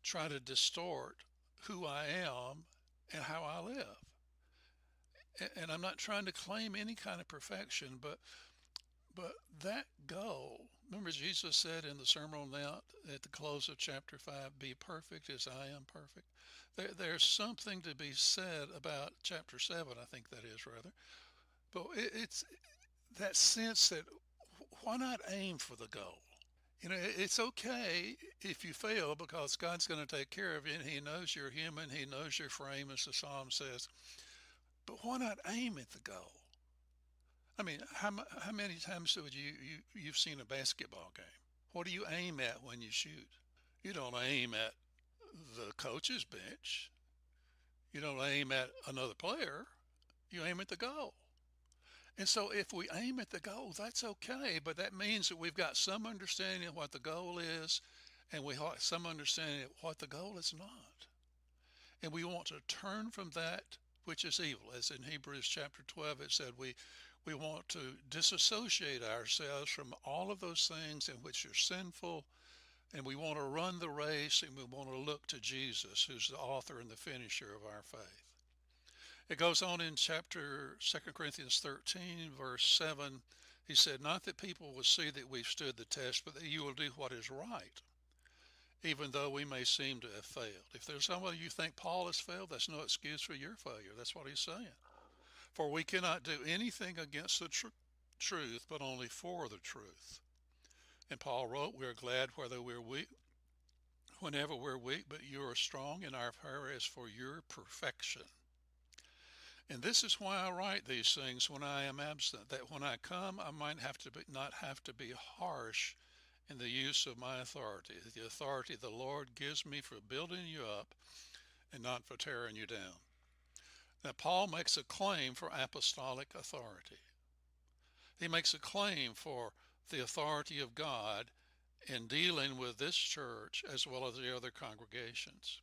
try to distort who I am and how I live. And I'm not trying to claim any kind of perfection, but that goal, remember Jesus said in the Sermon on the Mount at the close of chapter 5, be perfect as I am perfect. There's something to be said about chapter 7, I think that is rather. But it's that sense that why not aim for the goal? You know, it's okay if you fail because God's going to take care of you, and he knows you're human. He knows your frame, as the Psalm says. But why not aim at the goal? I mean, how many times would you've seen a basketball game? What do you aim at when you shoot? You don't aim at the coach's bench. You don't aim at another player. You aim at the goal. And so if we aim at the goal, that's okay, but that means that we've got some understanding of what the goal is, and we have some understanding of what the goal is not. And we want to turn from that which is evil. As in Hebrews chapter 12, it said we want to disassociate ourselves from all of those things in which are sinful, and we want to run the race, and we want to look to Jesus, who's the author and the finisher of our faith. It goes on in chapter 2 Corinthians 13, verse 7. He said, not that people will see that we've stood the test, but that you will do what is right, even though we may seem to have failed. If there's somebody you think Paul has failed, that's no excuse for your failure. That's what he's saying. For we cannot do anything against the truth, but only for the truth. And Paul wrote, we are glad whenever we're weak, but you are strong, and our prayer is for your perfection. And this is why I write these things when I am absent, that when I come, I might not have to be harsh in the use of my authority, the authority the Lord gives me for building you up and not for tearing you down. Now, Paul makes a claim for apostolic authority. He makes a claim for the authority of God in dealing with this church as well as the other congregations.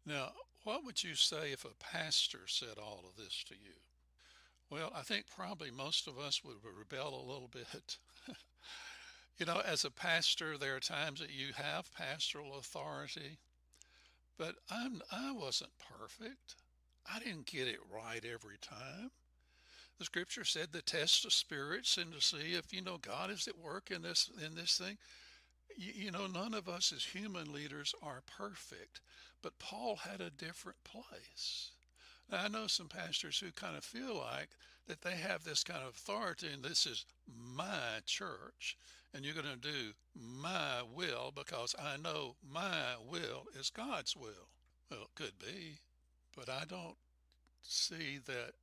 Now, what would you say if a pastor said all of this to you? Well, I think probably most of us would rebel a little bit. You know, as a pastor, there are times that you have pastoral authority, but I wasn't perfect. I didn't get it right every time. The scripture said to test the spirits and to see if, God is at work in this thing. None of us as human leaders are perfect, but Paul had a different place. Now, I know some pastors who kind of feel like that they have this kind of authority, and this is my church, and you're going to do my will because I know my will is God's will. Well, it could be, but I don't see that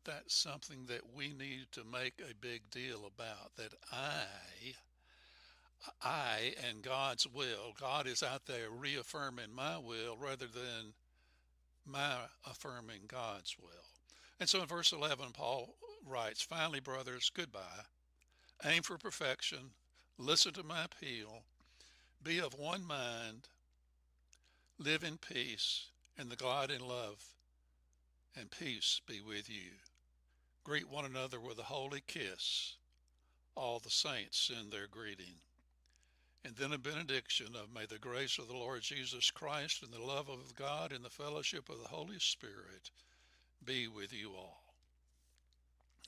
that's something that we need to make a big deal about, that I and God's will, God is out there reaffirming my will rather than my affirming God's will. And so in verse 11, Paul writes, finally, brothers, goodbye. Aim for perfection. Listen to my appeal. Be of one mind. Live in peace, and the God in love and peace be with you. Greet one another with a holy kiss. All the saints send their greeting. And then a benediction of may the grace of the Lord Jesus Christ and the love of God and the fellowship of the Holy Spirit be with you all.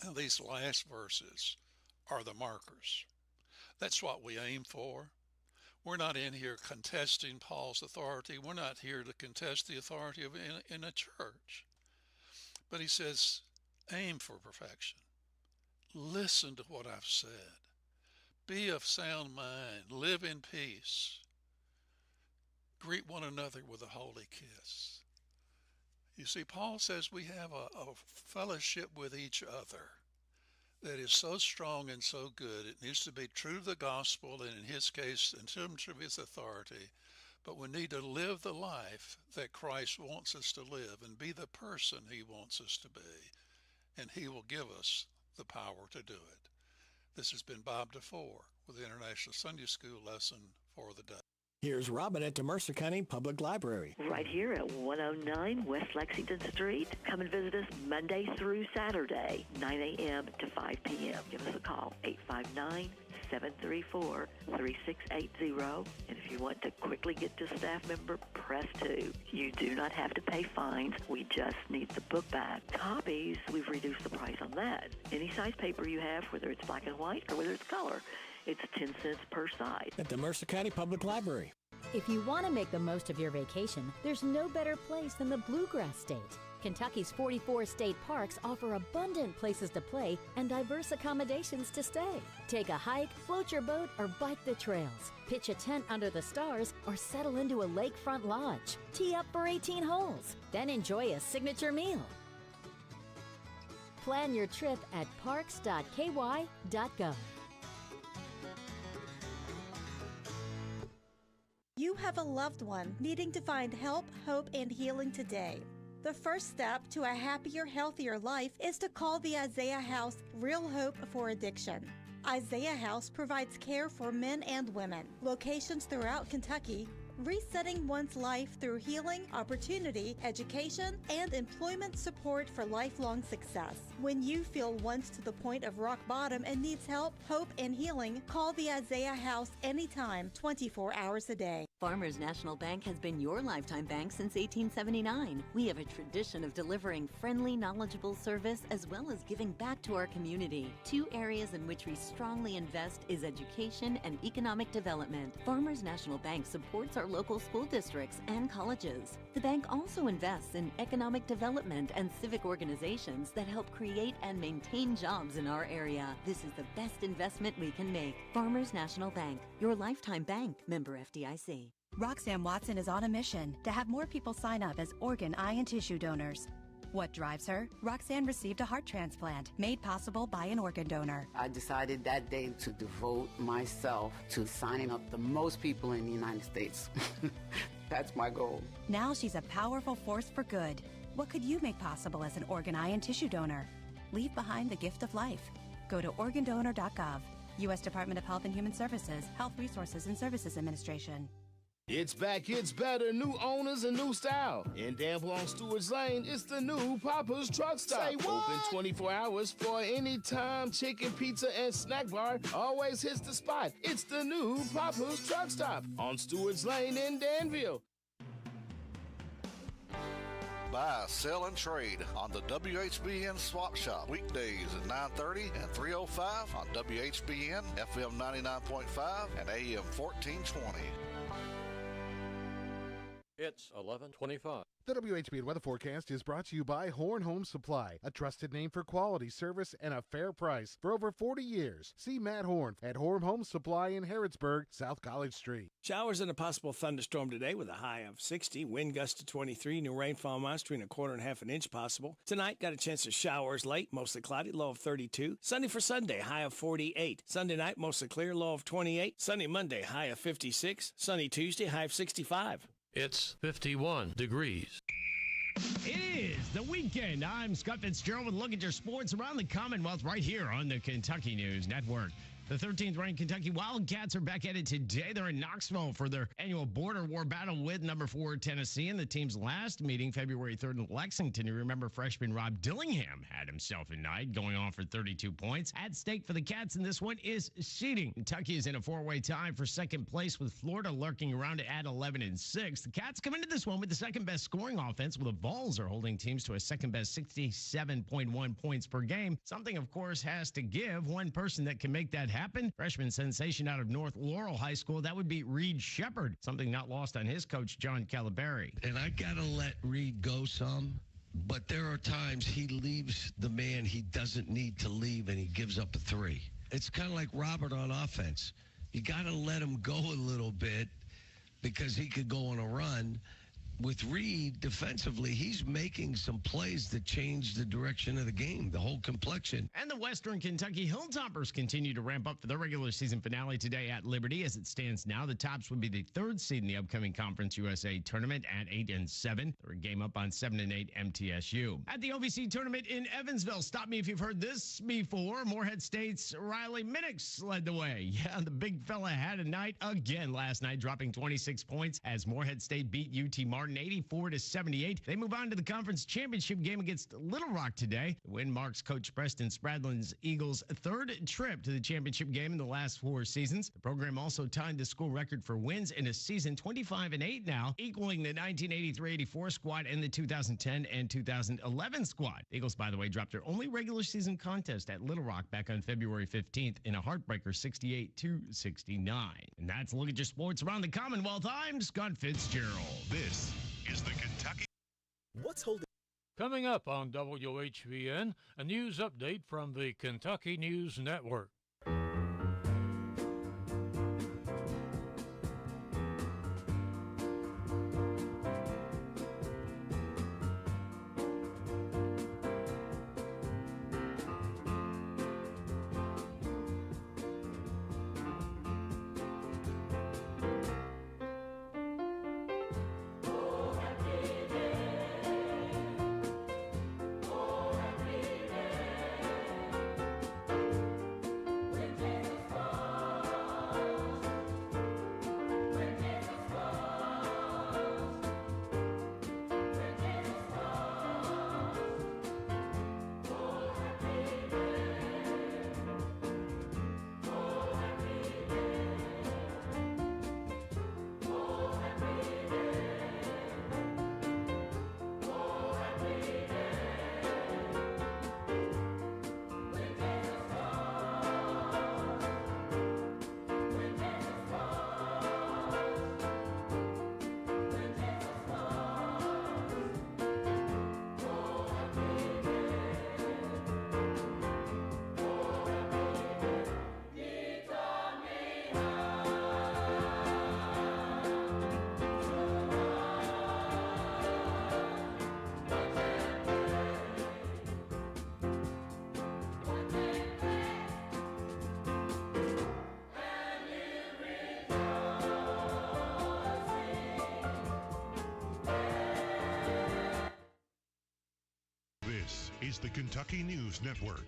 Now these last verses are the markers. That's what we aim for. We're not in here contesting Paul's authority. We're not here to contest the authority of in a church. But he says, aim for perfection. Listen to what I've said. Be of sound mind. Live in peace. Greet one another with a holy kiss. You see, Paul says we have a fellowship with each other that is so strong and so good. It needs to be true to the gospel, and in his case, in terms of his authority. But we need to live the life that Christ wants us to live and be the person he wants us to be. And he will give us the power to do it. This has been Bob DeFore with the International Sunday School lesson for the day. Here's Robin at the Mercer County Public Library. Right here at 109 West Lexington Street. Come and visit us Monday through Saturday, 9 a.m. to 5 p.m. Give us a call, 859-734-3680. And if you want to quickly get to a staff member, press 2. You do not have to pay fines. We just need the book back. Copies, we've reduced the price on that. Any size paper you have, whether it's black and white or whether it's color, it's 10 cents per side. At the Mercer County Public Library. If you want to make the most of your vacation, there's no better place than the Bluegrass State. Kentucky's 44 state parks offer abundant places to play and diverse accommodations to stay. Take a hike, float your boat, or bike the trails. Pitch a tent under the stars or settle into a lakefront lodge. Tee up for 18 holes. Then enjoy a signature meal. Plan your trip at parks.ky.gov. You have a loved one needing to find help, hope, and healing today. The first step to a happier, healthier life is to call the Isaiah House Real Hope for Addiction. Isaiah House provides care for men and women. Locations throughout Kentucky, resetting one's life through healing, opportunity, education, and employment support for lifelong success. When you feel once to the point of rock bottom and needs help, hope, and healing, call the Isaiah House anytime, 24 hours a day. Farmers National Bank has been your lifetime bank since 1879. We have a tradition of delivering friendly, knowledgeable service as well as giving back to our community. Two areas in which we strongly invest is education and economic development. Farmers National Bank supports our local school districts and colleges. The bank also invests in economic development and civic organizations that help create and maintain jobs in our area. This is the best investment we can make. Farmers National Bank, your lifetime bank, member FDIC. Roxanne Watson is on a mission to have more people sign up as organ, eye, and tissue donors. What drives her? Roxanne received a heart transplant made possible by an organ donor. I decided that day to devote myself to signing up the most people in the United States. That's my goal. Now she's a powerful force for good. What could you make possible as an organ, eye, and tissue donor? Leave behind the gift of life. Go to organdonor.gov. U.S. Department of Health and Human Services, Health Resources and Services Administration. It's back, it's better, new owners and new style. In Danville on Stewart's Lane, it's the new Papa's Truck Stop. Say what? Open 24 hours for any time chicken, pizza, and snack bar. Always hits the spot. It's the new Papa's Truck Stop on Stewart's Lane in Danville. Buy, sell, and trade on the WHBN Swap Shop. Weekdays at 9:30 and 3:05 on WHBN, FM 99.5 and AM 1420. It's 11:25. The WHBN weather forecast is brought to you by Horn Home Supply, a trusted name for quality service and a fair price for over 40 years. See Matt Horn at Horn Home Supply in Harrodsburg, South College Street. Showers and a possible thunderstorm today with a high of 60. Wind gust to 23. New rainfall amounts between a quarter and half an inch possible. Tonight, got a chance of showers late, mostly cloudy, low of 32. Sunday for Sunday, high of 48. Sunday night, mostly clear, low of 28. Sunday, Monday, high of 56. Sunny Tuesday, high of 65. It's 51 degrees. It is the weekend. I'm Scott Fitzgerald with a look at your sports around the Commonwealth right here on the Kentucky News Network. The 13th ranked Kentucky Wildcats are back at it today. They're in Knoxville for their annual border war battle with number 4 Tennessee. In the team's last meeting, February 3rd in Lexington, you remember freshman Rob Dillingham had himself a night, going off for 32 points. At stake for the Cats in this one is seeding. Kentucky is in a 4-way tie for second place with Florida lurking around at 11-6. The Cats come into this one with the second best scoring offense, while the Vols are holding teams to a second best 67.1 points per game. Something, of course, has to give. One person that can make that happen, freshman sensation out of North Laurel High School, that would be Reed Shepard, something not lost on his coach, John Calaberry. And I got to let Reed go some, but there are times he leaves the man he doesn't need to leave and he gives up a 3. It's kind of like Robert on offense. You got to let him go a little bit because he could go on a run. With Reed, defensively, he's making some plays that change the direction of the game, the whole complexion. And the Western Kentucky Hilltoppers continue to ramp up for their regular season finale today at Liberty. As it stands now, the Tops would be the 3rd seed in the upcoming Conference USA tournament at 8-7. They're a game up on 7-8 MTSU. At the OVC tournament in Evansville, stop me if you've heard this before, Morehead State's Riley Minix led the way. Yeah, the big fella had a night again last night, dropping 26 points as Morehead State beat UT Martin 84-78. They move on to the conference championship game against Little Rock today. The win marks Coach Preston Spradlin's Eagles' 3rd trip to the championship game in the last 4 seasons. The program also tied the school record for wins in a season, 25-8 now, equaling the 1983-84 squad and the 2010 and 2011 squad. The Eagles, by the way, dropped their only regular season contest at Little Rock back on February 15th in a heartbreaker 68-69. And that's a look at your sports around the Commonwealth. I'm Scott Fitzgerald. This is the Kentucky. What's holding? Coming up on WHBN, a news update from the Kentucky News Network. This is the Kentucky News Network.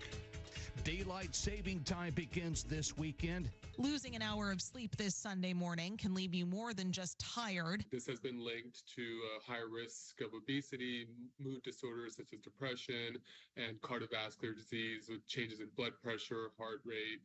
Daylight saving time begins this weekend. Losing an hour of sleep this Sunday morning can leave you more than just tired. This has been linked to a higher risk of obesity, mood disorders such as depression, and cardiovascular disease with changes in blood pressure, heart rate,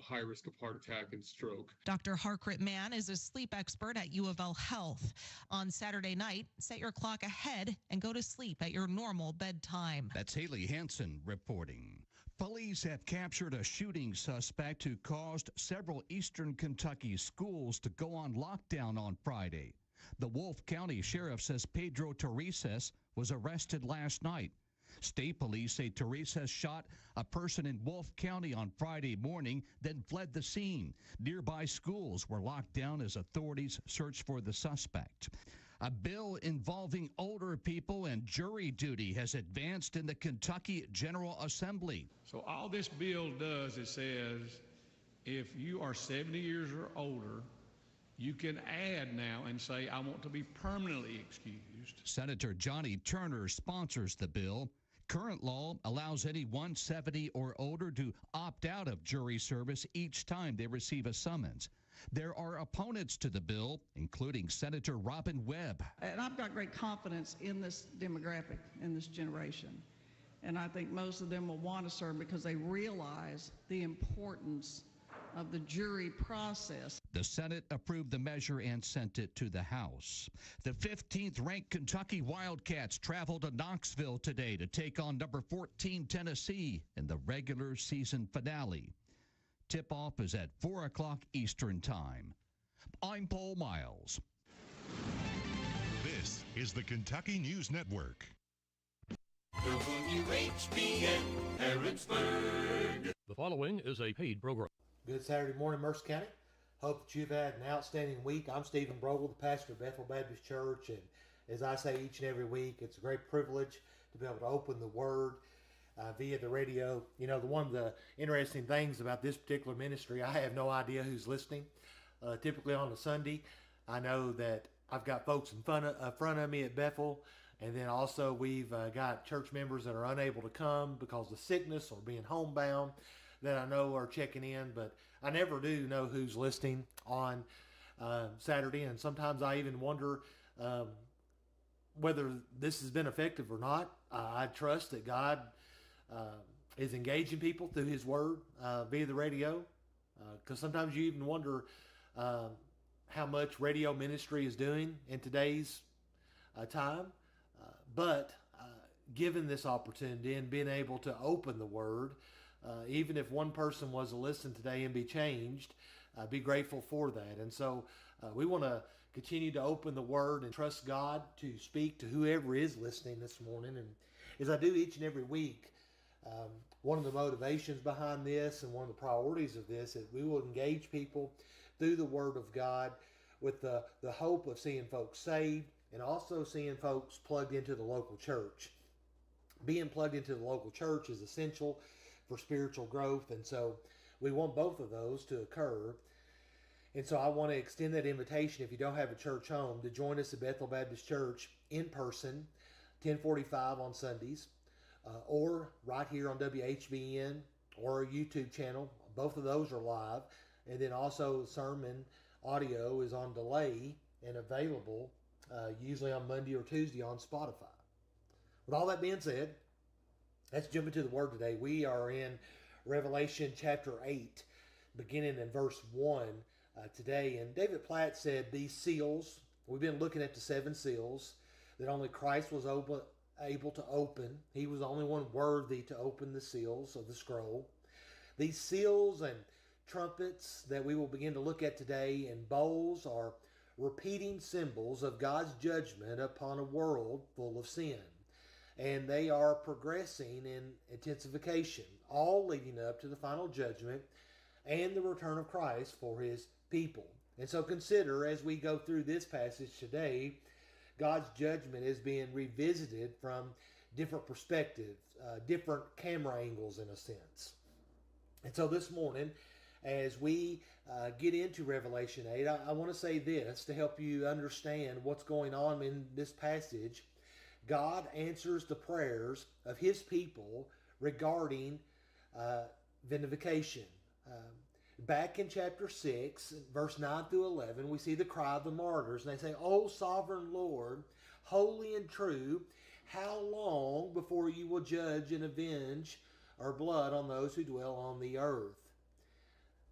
high risk of heart attack and stroke. Dr. Harkrit Mann is a sleep expert at U of L Health. On Saturday night, set your clock ahead and go to sleep at your normal bedtime. That's Haley Hansen reporting. Police have captured a shooting suspect who caused several eastern Kentucky schools to go on lockdown on Friday. The Wolfe County Sheriff says Pedro Teresa was arrested last night. State police say Teresa shot a person in Wolfe County on Friday morning, then fled the scene. Nearby schools were locked down as authorities searched for the suspect. A bill involving older people and jury duty has advanced in the Kentucky General Assembly. So all this bill does is says if you are 70 years or older, you can add now and say, I want to be permanently excused. Senator Johnny Turner sponsors the bill. Current law allows anyone 70 or older to opt out of jury service each time they receive a summons. There are opponents to the bill, including Senator Robin Webb. And I've got great confidence in this demographic, in this generation. And I think most of them will want to serve because they realize the importance of the jury process. The Senate approved the measure and sent it to the House. The 15th ranked Kentucky Wildcats travel to Knoxville today to take on number 14 Tennessee in the regular season finale. Tip-off is at 4 o'clock Eastern Time. I'm Paul Miles. This is the Kentucky News Network. WHBN, Harrodsburg. The following is a paid program. Good Saturday morning, Mercer County. Hope that you've had an outstanding week. I'm Stephen Brogel, the pastor of Bethel Baptist Church, and as I say each and every week, it's a great privilege to be able to open the Word via the radio. You know, one of the interesting things about this particular ministry, I have no idea who's listening. Typically on a Sunday, I know that I've got folks in front of me at Bethel, and then also we've got church members that are unable to come because of sickness or being homebound that I know are checking in, but I never do know who's listening on Saturday, and sometimes I even wonder whether this has been effective or not. I trust that God is engaging people through His Word via the radio, because sometimes you even wonder how much radio ministry is doing in today's time. But given this opportunity and being able to open the Word, even if one person was to listen today and be changed, be grateful for that. And so we want to continue to open the Word and trust God to speak to whoever is listening this morning. And as I do each and every week, one of the motivations behind this and one of the priorities of this is we will engage people through the Word of God with the hope of seeing folks saved and also seeing folks plugged into the local church. Being plugged into the local church is essential for spiritual growth, and so we want both of those to occur. And so I want to extend that invitation, if you don't have a church home, to join us at Bethel Baptist Church in person, 1045 on Sundays, or right here on WHBN or our YouTube channel. Both of those are live, and then also sermon audio is on delay and available usually on Monday or Tuesday on Spotify. With all that being said, let's jump into the Word today. We are in Revelation chapter 8, beginning in verse 1 today. And David Platt said these seals, we've been looking at the 7 seals that only Christ was able to open. He was the only one worthy to open the seals of the scroll. These seals and trumpets that we will begin to look at today and bowls are repeating symbols of God's judgment upon a world full of sin. And they are progressing in intensification, all leading up to the final judgment and the return of Christ for His people. And so consider, as we go through this passage today, God's judgment is being revisited from different perspectives, different camera angles in a sense. And so this morning, as we get into Revelation 8, I want to say this to help you understand what's going on in this passage. God answers the prayers of His people regarding vindication. Back in chapter 6, verse 9 through 11, we see the cry of the martyrs. And they say, "O sovereign Lord, holy and true, how long before you will judge and avenge our blood on those who dwell on the earth?"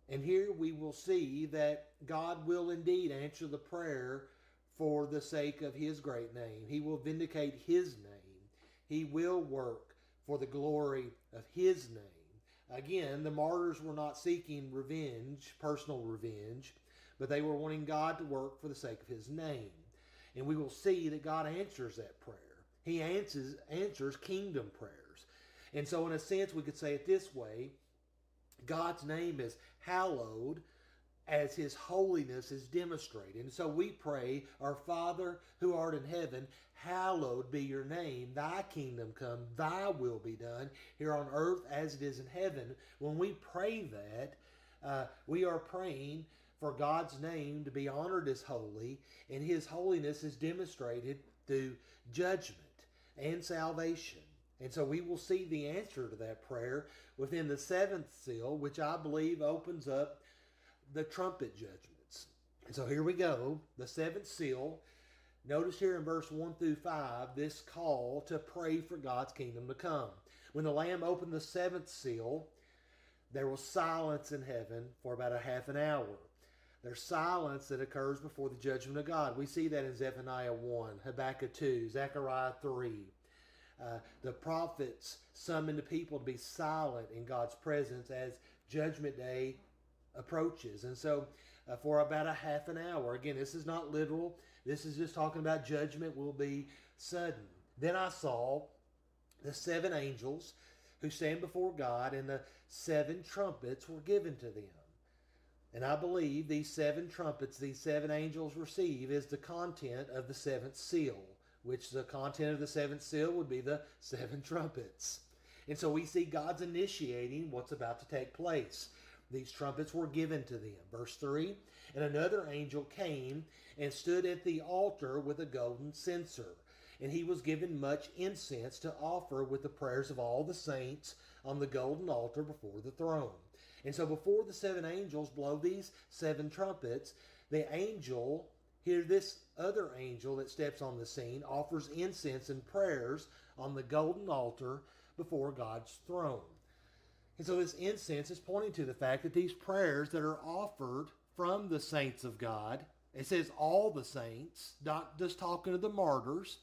And here we will see that God will indeed answer the prayer for the sake of His great name. He will vindicate His name. He will work for the glory of His name. Again, the martyrs were not seeking revenge, personal revenge, but they were wanting God to work for the sake of His name. And we will see that God answers that prayer. He answers kingdom prayers. And so in a sense, we could say it this way: God's name is hallowed as His holiness is demonstrated. And so we pray, "Our Father who art in heaven, hallowed be your name. Thy kingdom come, thy will be done here on earth as it is in heaven." When we pray that, we are praying for God's name to be honored as holy, and His holiness is demonstrated through judgment and salvation. And so we will see the answer to that prayer within the seventh seal, which I believe opens up the trumpet judgments. And so here we go, the seventh seal. Notice here in verse 1 through 5, this call to pray for God's kingdom to come. When the Lamb opened the seventh seal, there was silence in heaven for about a half an hour. There's silence that occurs before the judgment of God. We see that in Zephaniah 1, Habakkuk 2, Zechariah 3. The prophets summon the people to be silent in God's presence as Judgment Day approaches. And so for about a half an hour, again, this is not literal. This is just talking about judgment will be sudden. Then I saw the seven angels who stand before God, and the seven trumpets were given to them. And I believe these seven trumpets, these seven angels receive, is the content of the seventh seal, which the content of the seventh seal would be the seven trumpets. And so we see God's initiating what's about to take place. These trumpets were given to them. Verse 3, and another angel came and stood at the altar with a golden censer. And he was given much incense to offer with the prayers of all the saints on the golden altar before the throne. And so before the seven angels blow these seven trumpets, the angel, here this other angel that steps on the scene, offers incense and prayers on the golden altar before God's throne. And so this incense is pointing to the fact that these prayers that are offered from the saints of God, it says all the saints, not just talking to the martyrs,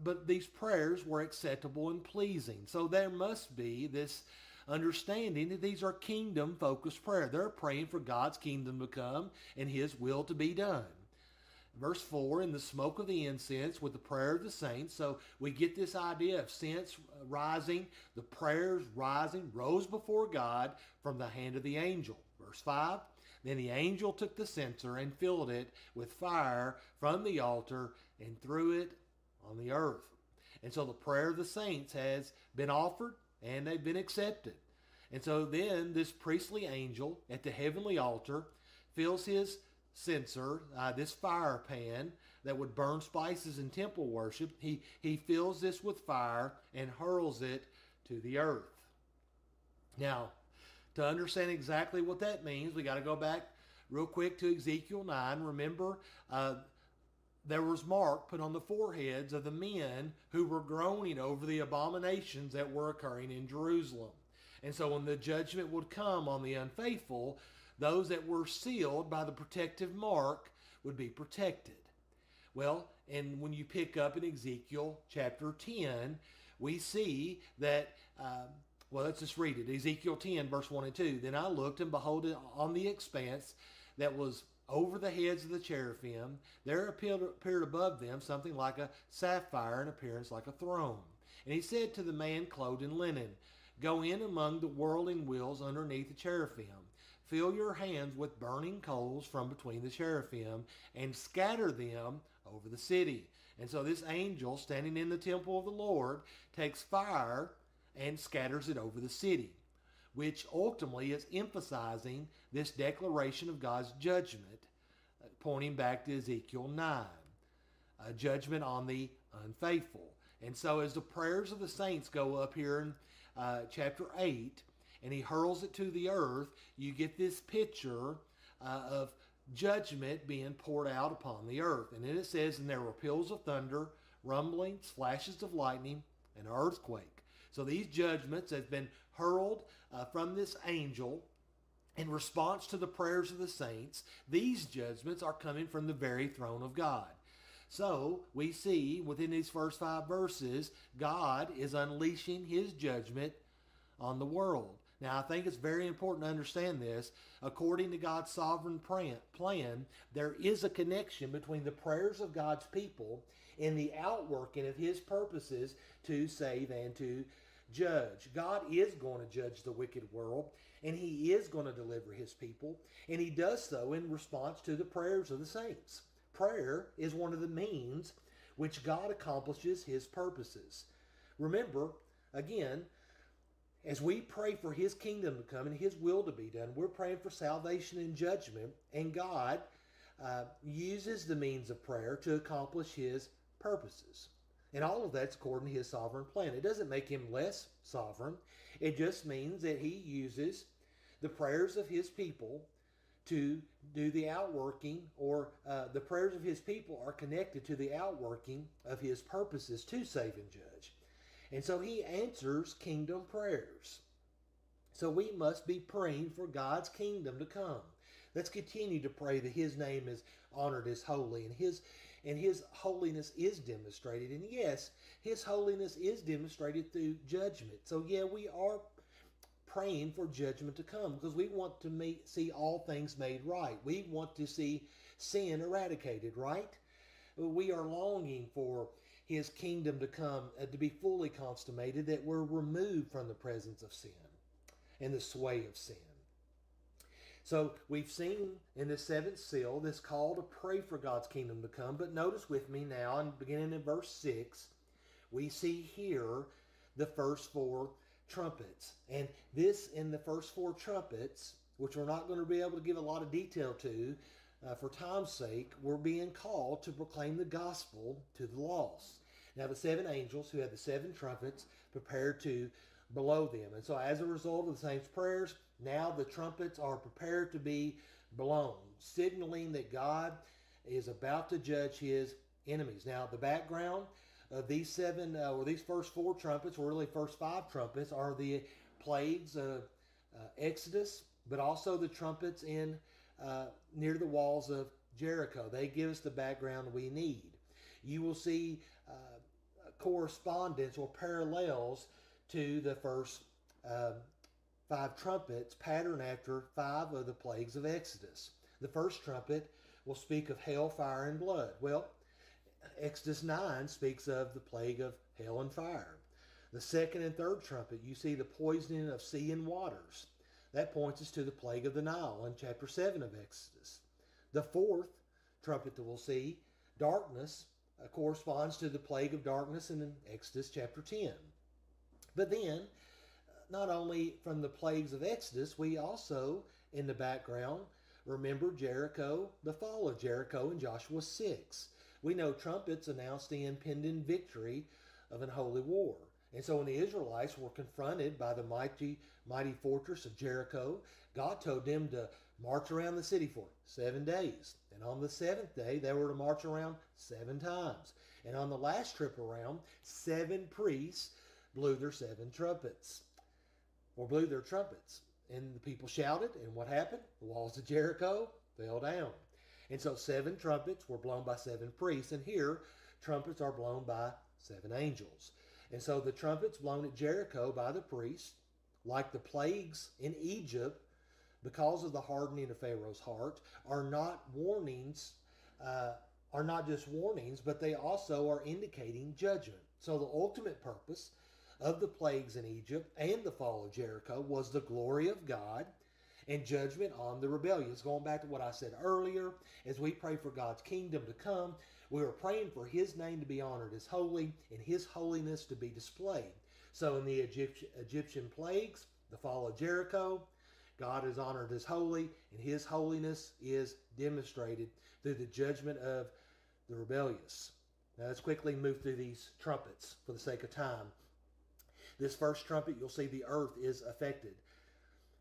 but these prayers were acceptable and pleasing. So there must be this understanding that these are kingdom-focused prayer. They're praying for God's kingdom to come and his will to be done. Verse 4, in the smoke of the incense with the prayer of the saints. So we get this idea of sense rising, the prayers rising, rose before God from the hand of the angel. Verse 5, then the angel took the censer and filled it with fire from the altar and threw it on the earth. And so the prayer of the saints has been offered and they've been accepted. And so then this priestly angel at the heavenly altar fills his censer, this fire pan that would burn spices in temple worship. He fills this with fire and hurls it to the earth. Now, to understand exactly what that means, we got to go back real quick to Ezekiel 9. Remember, there was mark put on the foreheads of the men who were groaning over the abominations that were occurring in Jerusalem. And so when the judgment would come on the unfaithful, those that were sealed by the protective mark would be protected. Well, and when you pick up in Ezekiel chapter 10, we see that, well, let's just read it. Ezekiel 10, verse 1 and 2. Then I looked, and behold, on the expanse that was over the heads of the cherubim, there appeared above them something like a sapphire, in appearance like a throne. And he said to the man clothed in linen, go in among the whirling wheels underneath the cherubim. Fill your hands with burning coals from between the cherubim and scatter them over the city. And so this angel standing in the temple of the Lord takes fire and scatters it over the city, which ultimately is emphasizing this declaration of God's judgment, pointing back to Ezekiel 9, a judgment on the unfaithful. And so as the prayers of the saints go up here in chapter 8, and he hurls it to the earth, you get this picture of judgment being poured out upon the earth. And then it says, and there were peals of thunder, rumblings, flashes of lightning, and an earthquake. So these judgments have been hurled from this angel in response to the prayers of the saints. These judgments are coming from the very throne of God. So we see within these first 5 verses, God is unleashing his judgment on the world. Now, I think it's very important to understand this. According to God's sovereign plan, there is a connection between the prayers of God's people and the outworking of his purposes to save and to judge. God is going to judge the wicked world, and he is going to deliver his people, and he does so in response to the prayers of the saints. Prayer is one of the means which God accomplishes his purposes. Remember, again, as we pray for his kingdom to come and his will to be done, we're praying for salvation and judgment, and God uses the means of prayer to accomplish his purposes. And all of that's according to his sovereign plan. It doesn't make him less sovereign. It just means that he uses the prayers of his people to do the outworking, or the prayers of his people are connected to the outworking of his purposes to save and judge. And so he answers kingdom prayers. So we must be praying for God's kingdom to come. Let's continue to pray that his name is honored as holy, and his holiness is demonstrated. And yes, his holiness is demonstrated through judgment. So yeah, we are praying for judgment to come because we want to see all things made right. We want to see sin eradicated, right? We are longing for his kingdom to come, to be fully consummated, that we're removed from the presence of sin and the sway of sin. So we've seen in the seventh seal this call to pray for God's kingdom to come. But notice with me now, and beginning in verse 6, we see here the first four trumpets. And this, in the first four trumpets, which we're not going to be able to give a lot of detail to for time's sake, we're being called to proclaim the gospel to the lost. Now the seven angels who had the seven trumpets prepared to blow them. And so as a result of the saints' prayers, now the trumpets are prepared to be blown, signaling that God is about to judge his enemies. Now the background of these seven, or these first four trumpets, or really first five trumpets, are the plagues of Exodus, but also the trumpets in near the walls of Jericho. They give us the background we need. You will see correspondence or parallels to the first five trumpets, pattern after five of the plagues of Exodus. The first trumpet will speak of hail, fire, and blood. Well, Exodus 9 speaks of the plague of hail and fire. The second and third trumpet, you see the poisoning of sea and waters. That points us to the plague of the Nile in chapter 7 of Exodus. The fourth trumpet that we'll see, darkness, corresponds to the plague of darkness in Exodus chapter 10. But then, not only from the plagues of Exodus, we also, in the background, remember Jericho, the fall of Jericho in Joshua 6. We know trumpets announced the impending victory of an holy war. And so when the Israelites were confronted by the mighty fortress of Jericho, God told them to march around the city for 7 days. And on the seventh day, they were to march around 7 times. And on the last trip around, 7 priests blew their 7 trumpets, or blew their trumpets. And the people shouted, and what happened? The walls of Jericho fell down. And so 7 trumpets were blown by 7 priests, and here trumpets are blown by 7 angels. And so the trumpets blown at Jericho by the priests, like the plagues in Egypt, because of the hardening of Pharaoh's heart, are not warnings, are not just warnings, but they also are indicating judgment. So the ultimate purpose of the plagues in Egypt and the fall of Jericho was the glory of God and judgment on the rebellious. Going back to what I said earlier, as we pray for God's kingdom to come, we are praying for his name to be honored as holy and his holiness to be displayed. So in the Egyptian plagues, the fall of Jericho, God is honored as holy, and his holiness is demonstrated through the judgment of the rebellious. Now let's quickly move through these trumpets for the sake of time. This first trumpet, you'll see the earth is affected.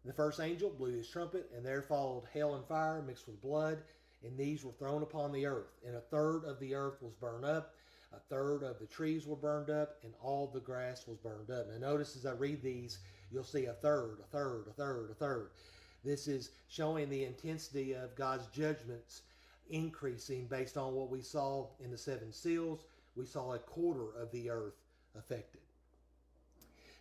The first angel blew his trumpet, and there followed hail and fire mixed with blood, and these were thrown upon the earth. And 1/3 of the earth was burned up, 1/3 of the trees were burned up, and all the grass was burned up. Now notice as I read these, you'll see 1/3, 1/3, 1/3, 1/3. This is showing the intensity of God's judgments increasing based on what we saw in the 7 seals. We saw 1/4 of the earth affected.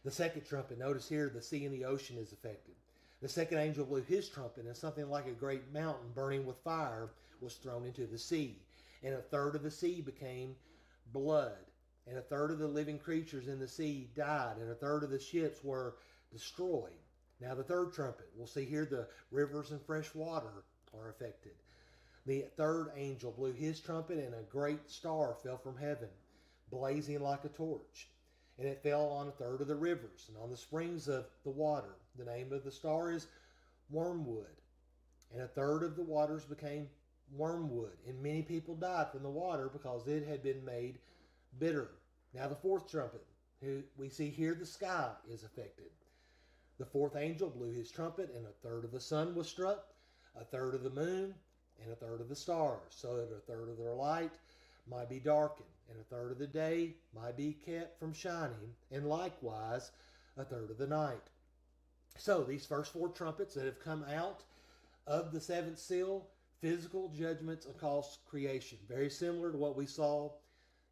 The second trumpet, notice here the sea and the ocean is affected. The second angel blew his trumpet, and something like a great mountain burning with fire was thrown into the sea. And 1/3 of the sea became blood, and 1/3 of the living creatures in the sea died, and 1/3 of the ships were destroyed. Now the third trumpet, we'll see here the rivers and fresh water are affected. The third angel blew his trumpet, and a great star fell from heaven, blazing like a torch. And it fell on 1/3 of the rivers and on the springs of the water. The name of the star is Wormwood. And 1/3 of the waters became wormwood, and many people died from the water because it had been made bitter. Now the fourth trumpet, who we see here the sky is affected. The fourth angel blew his trumpet, and a third of the sun was struck, a third of the moon, and a third of the stars, so that a third of their light might be darkened, and a third of the day might be kept from shining, and likewise a third of the night. So these first four trumpets that have come out of the seventh seal, physical judgments across creation, very similar to what we saw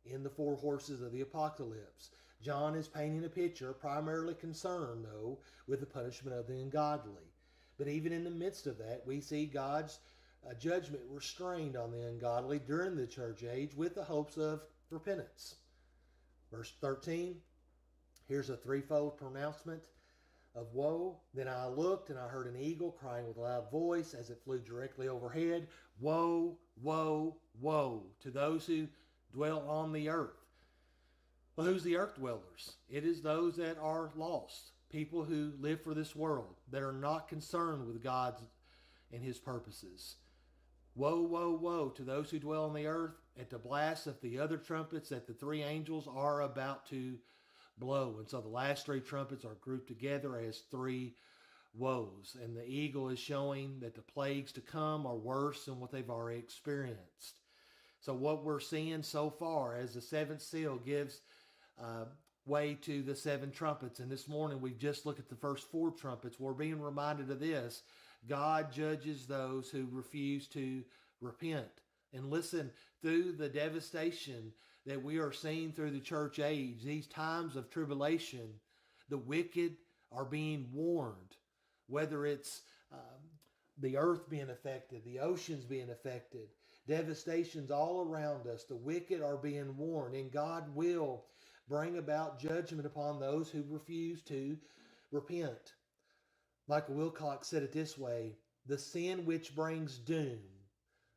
in the four horses of the apocalypse. John is painting a picture primarily concerned, though, with the punishment of the ungodly. But even in the midst of that, we see God's judgment restrained on the ungodly during the church age with the hopes of repentance. Verse 13, here's a threefold pronouncement of woe. Then I looked, and I heard an eagle crying with a loud voice as it flew directly overhead, woe, woe, woe to those who dwell on the earth. Well, who's the earth dwellers? It is those that are lost, people who live for this world, that are not concerned with God's and his purposes. Woe, woe, woe to those who dwell on the earth at the blast of the other trumpets that the three angels are about to blow. And so the last three trumpets are grouped together as three woes. And the eagle is showing that the plagues to come are worse than what they've already experienced. So what we're seeing so far as the seventh seal gives way to the seven trumpets. And this morning we've just looked at the first four trumpets. We're being reminded of this. God judges those who refuse to repent. And listen, through the devastation that we are seeing through the church age, these times of tribulation, the wicked are being warned, whether it's the earth being affected, the oceans being affected, devastations all around us. The wicked are being warned, and God will bring about judgment upon those who refuse to repent. Michael Wilcox said it this way: the sin which brings doom,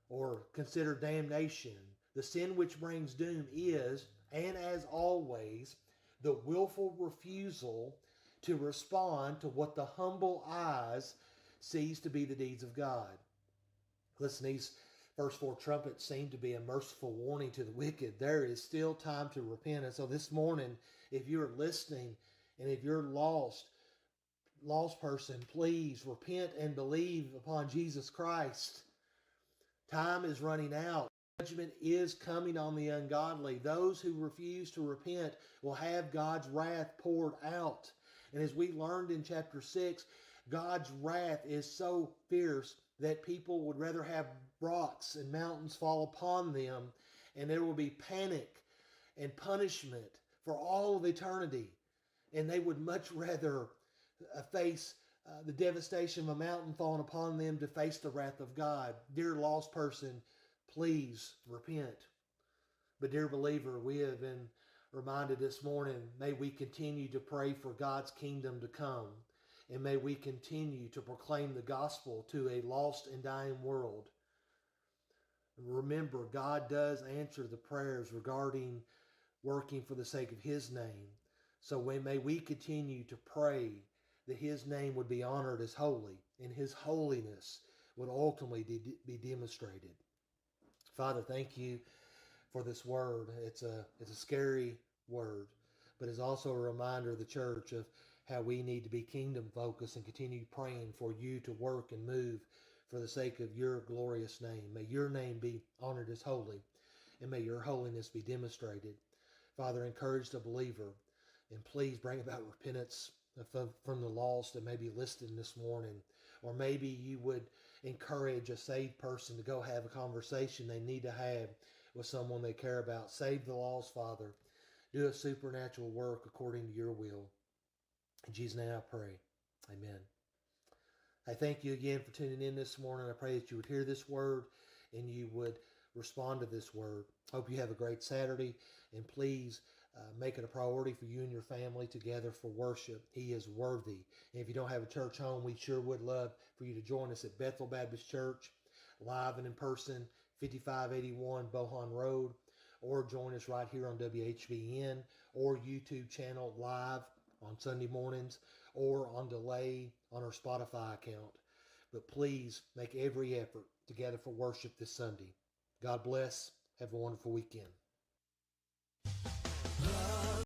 or consider damnation, the sin which brings doom is, and as always, the willful refusal to respond to what the humble eyes sees to be the deeds of God. Listen, these first four trumpets seem to be a merciful warning to the wicked. There is still time to repent. And so this morning, if you're listening and if you're lost person, please repent and believe upon Jesus Christ. Time is running out. Judgment is coming on the ungodly. Those who refuse to repent will have God's wrath poured out. And as we learned in chapter 6, God's wrath is so fierce that people would rather have rocks and mountains fall upon them, and there will be panic and punishment for all of eternity. And they would much rather face the devastation of a mountain falling upon them to face the wrath of God. Dear lost person, please repent. But dear believer, we have been reminded this morning, may we continue to pray for God's kingdom to come. And may we continue to proclaim the gospel to a lost and dying world. Remember, God does answer the prayers regarding working for the sake of his name. So may we continue to pray that his name would be honored as holy, and his holiness would ultimately be demonstrated. Father, thank you for this word. It's a scary word, but it's also a reminder of the church of how we need to be kingdom focused and continue praying for you to work and move for the sake of your glorious name. May your name be honored as holy, and may your holiness be demonstrated. Father, encourage the believer, and please bring about repentance from the lost that may be listening this morning. Or maybe you would encourage a saved person to go have a conversation they need to have with someone they care about. Save the lost, Father. Do a supernatural work according to your will. In Jesus' name I pray. Amen. I thank you again for tuning in this morning. I pray that you would hear this word and you would respond to this word. Hope you have a great Saturday, and please make it a priority for you and your family together for worship. He is worthy. And if you don't have a church home, we sure would love for you to join us at Bethel Baptist Church, live and in person, 5581 Bohan Road, or join us right here on WHBN or YouTube channel live on Sunday mornings, or on delay on our Spotify account. But please make every effort to gather for worship this Sunday. God bless. Have a wonderful weekend.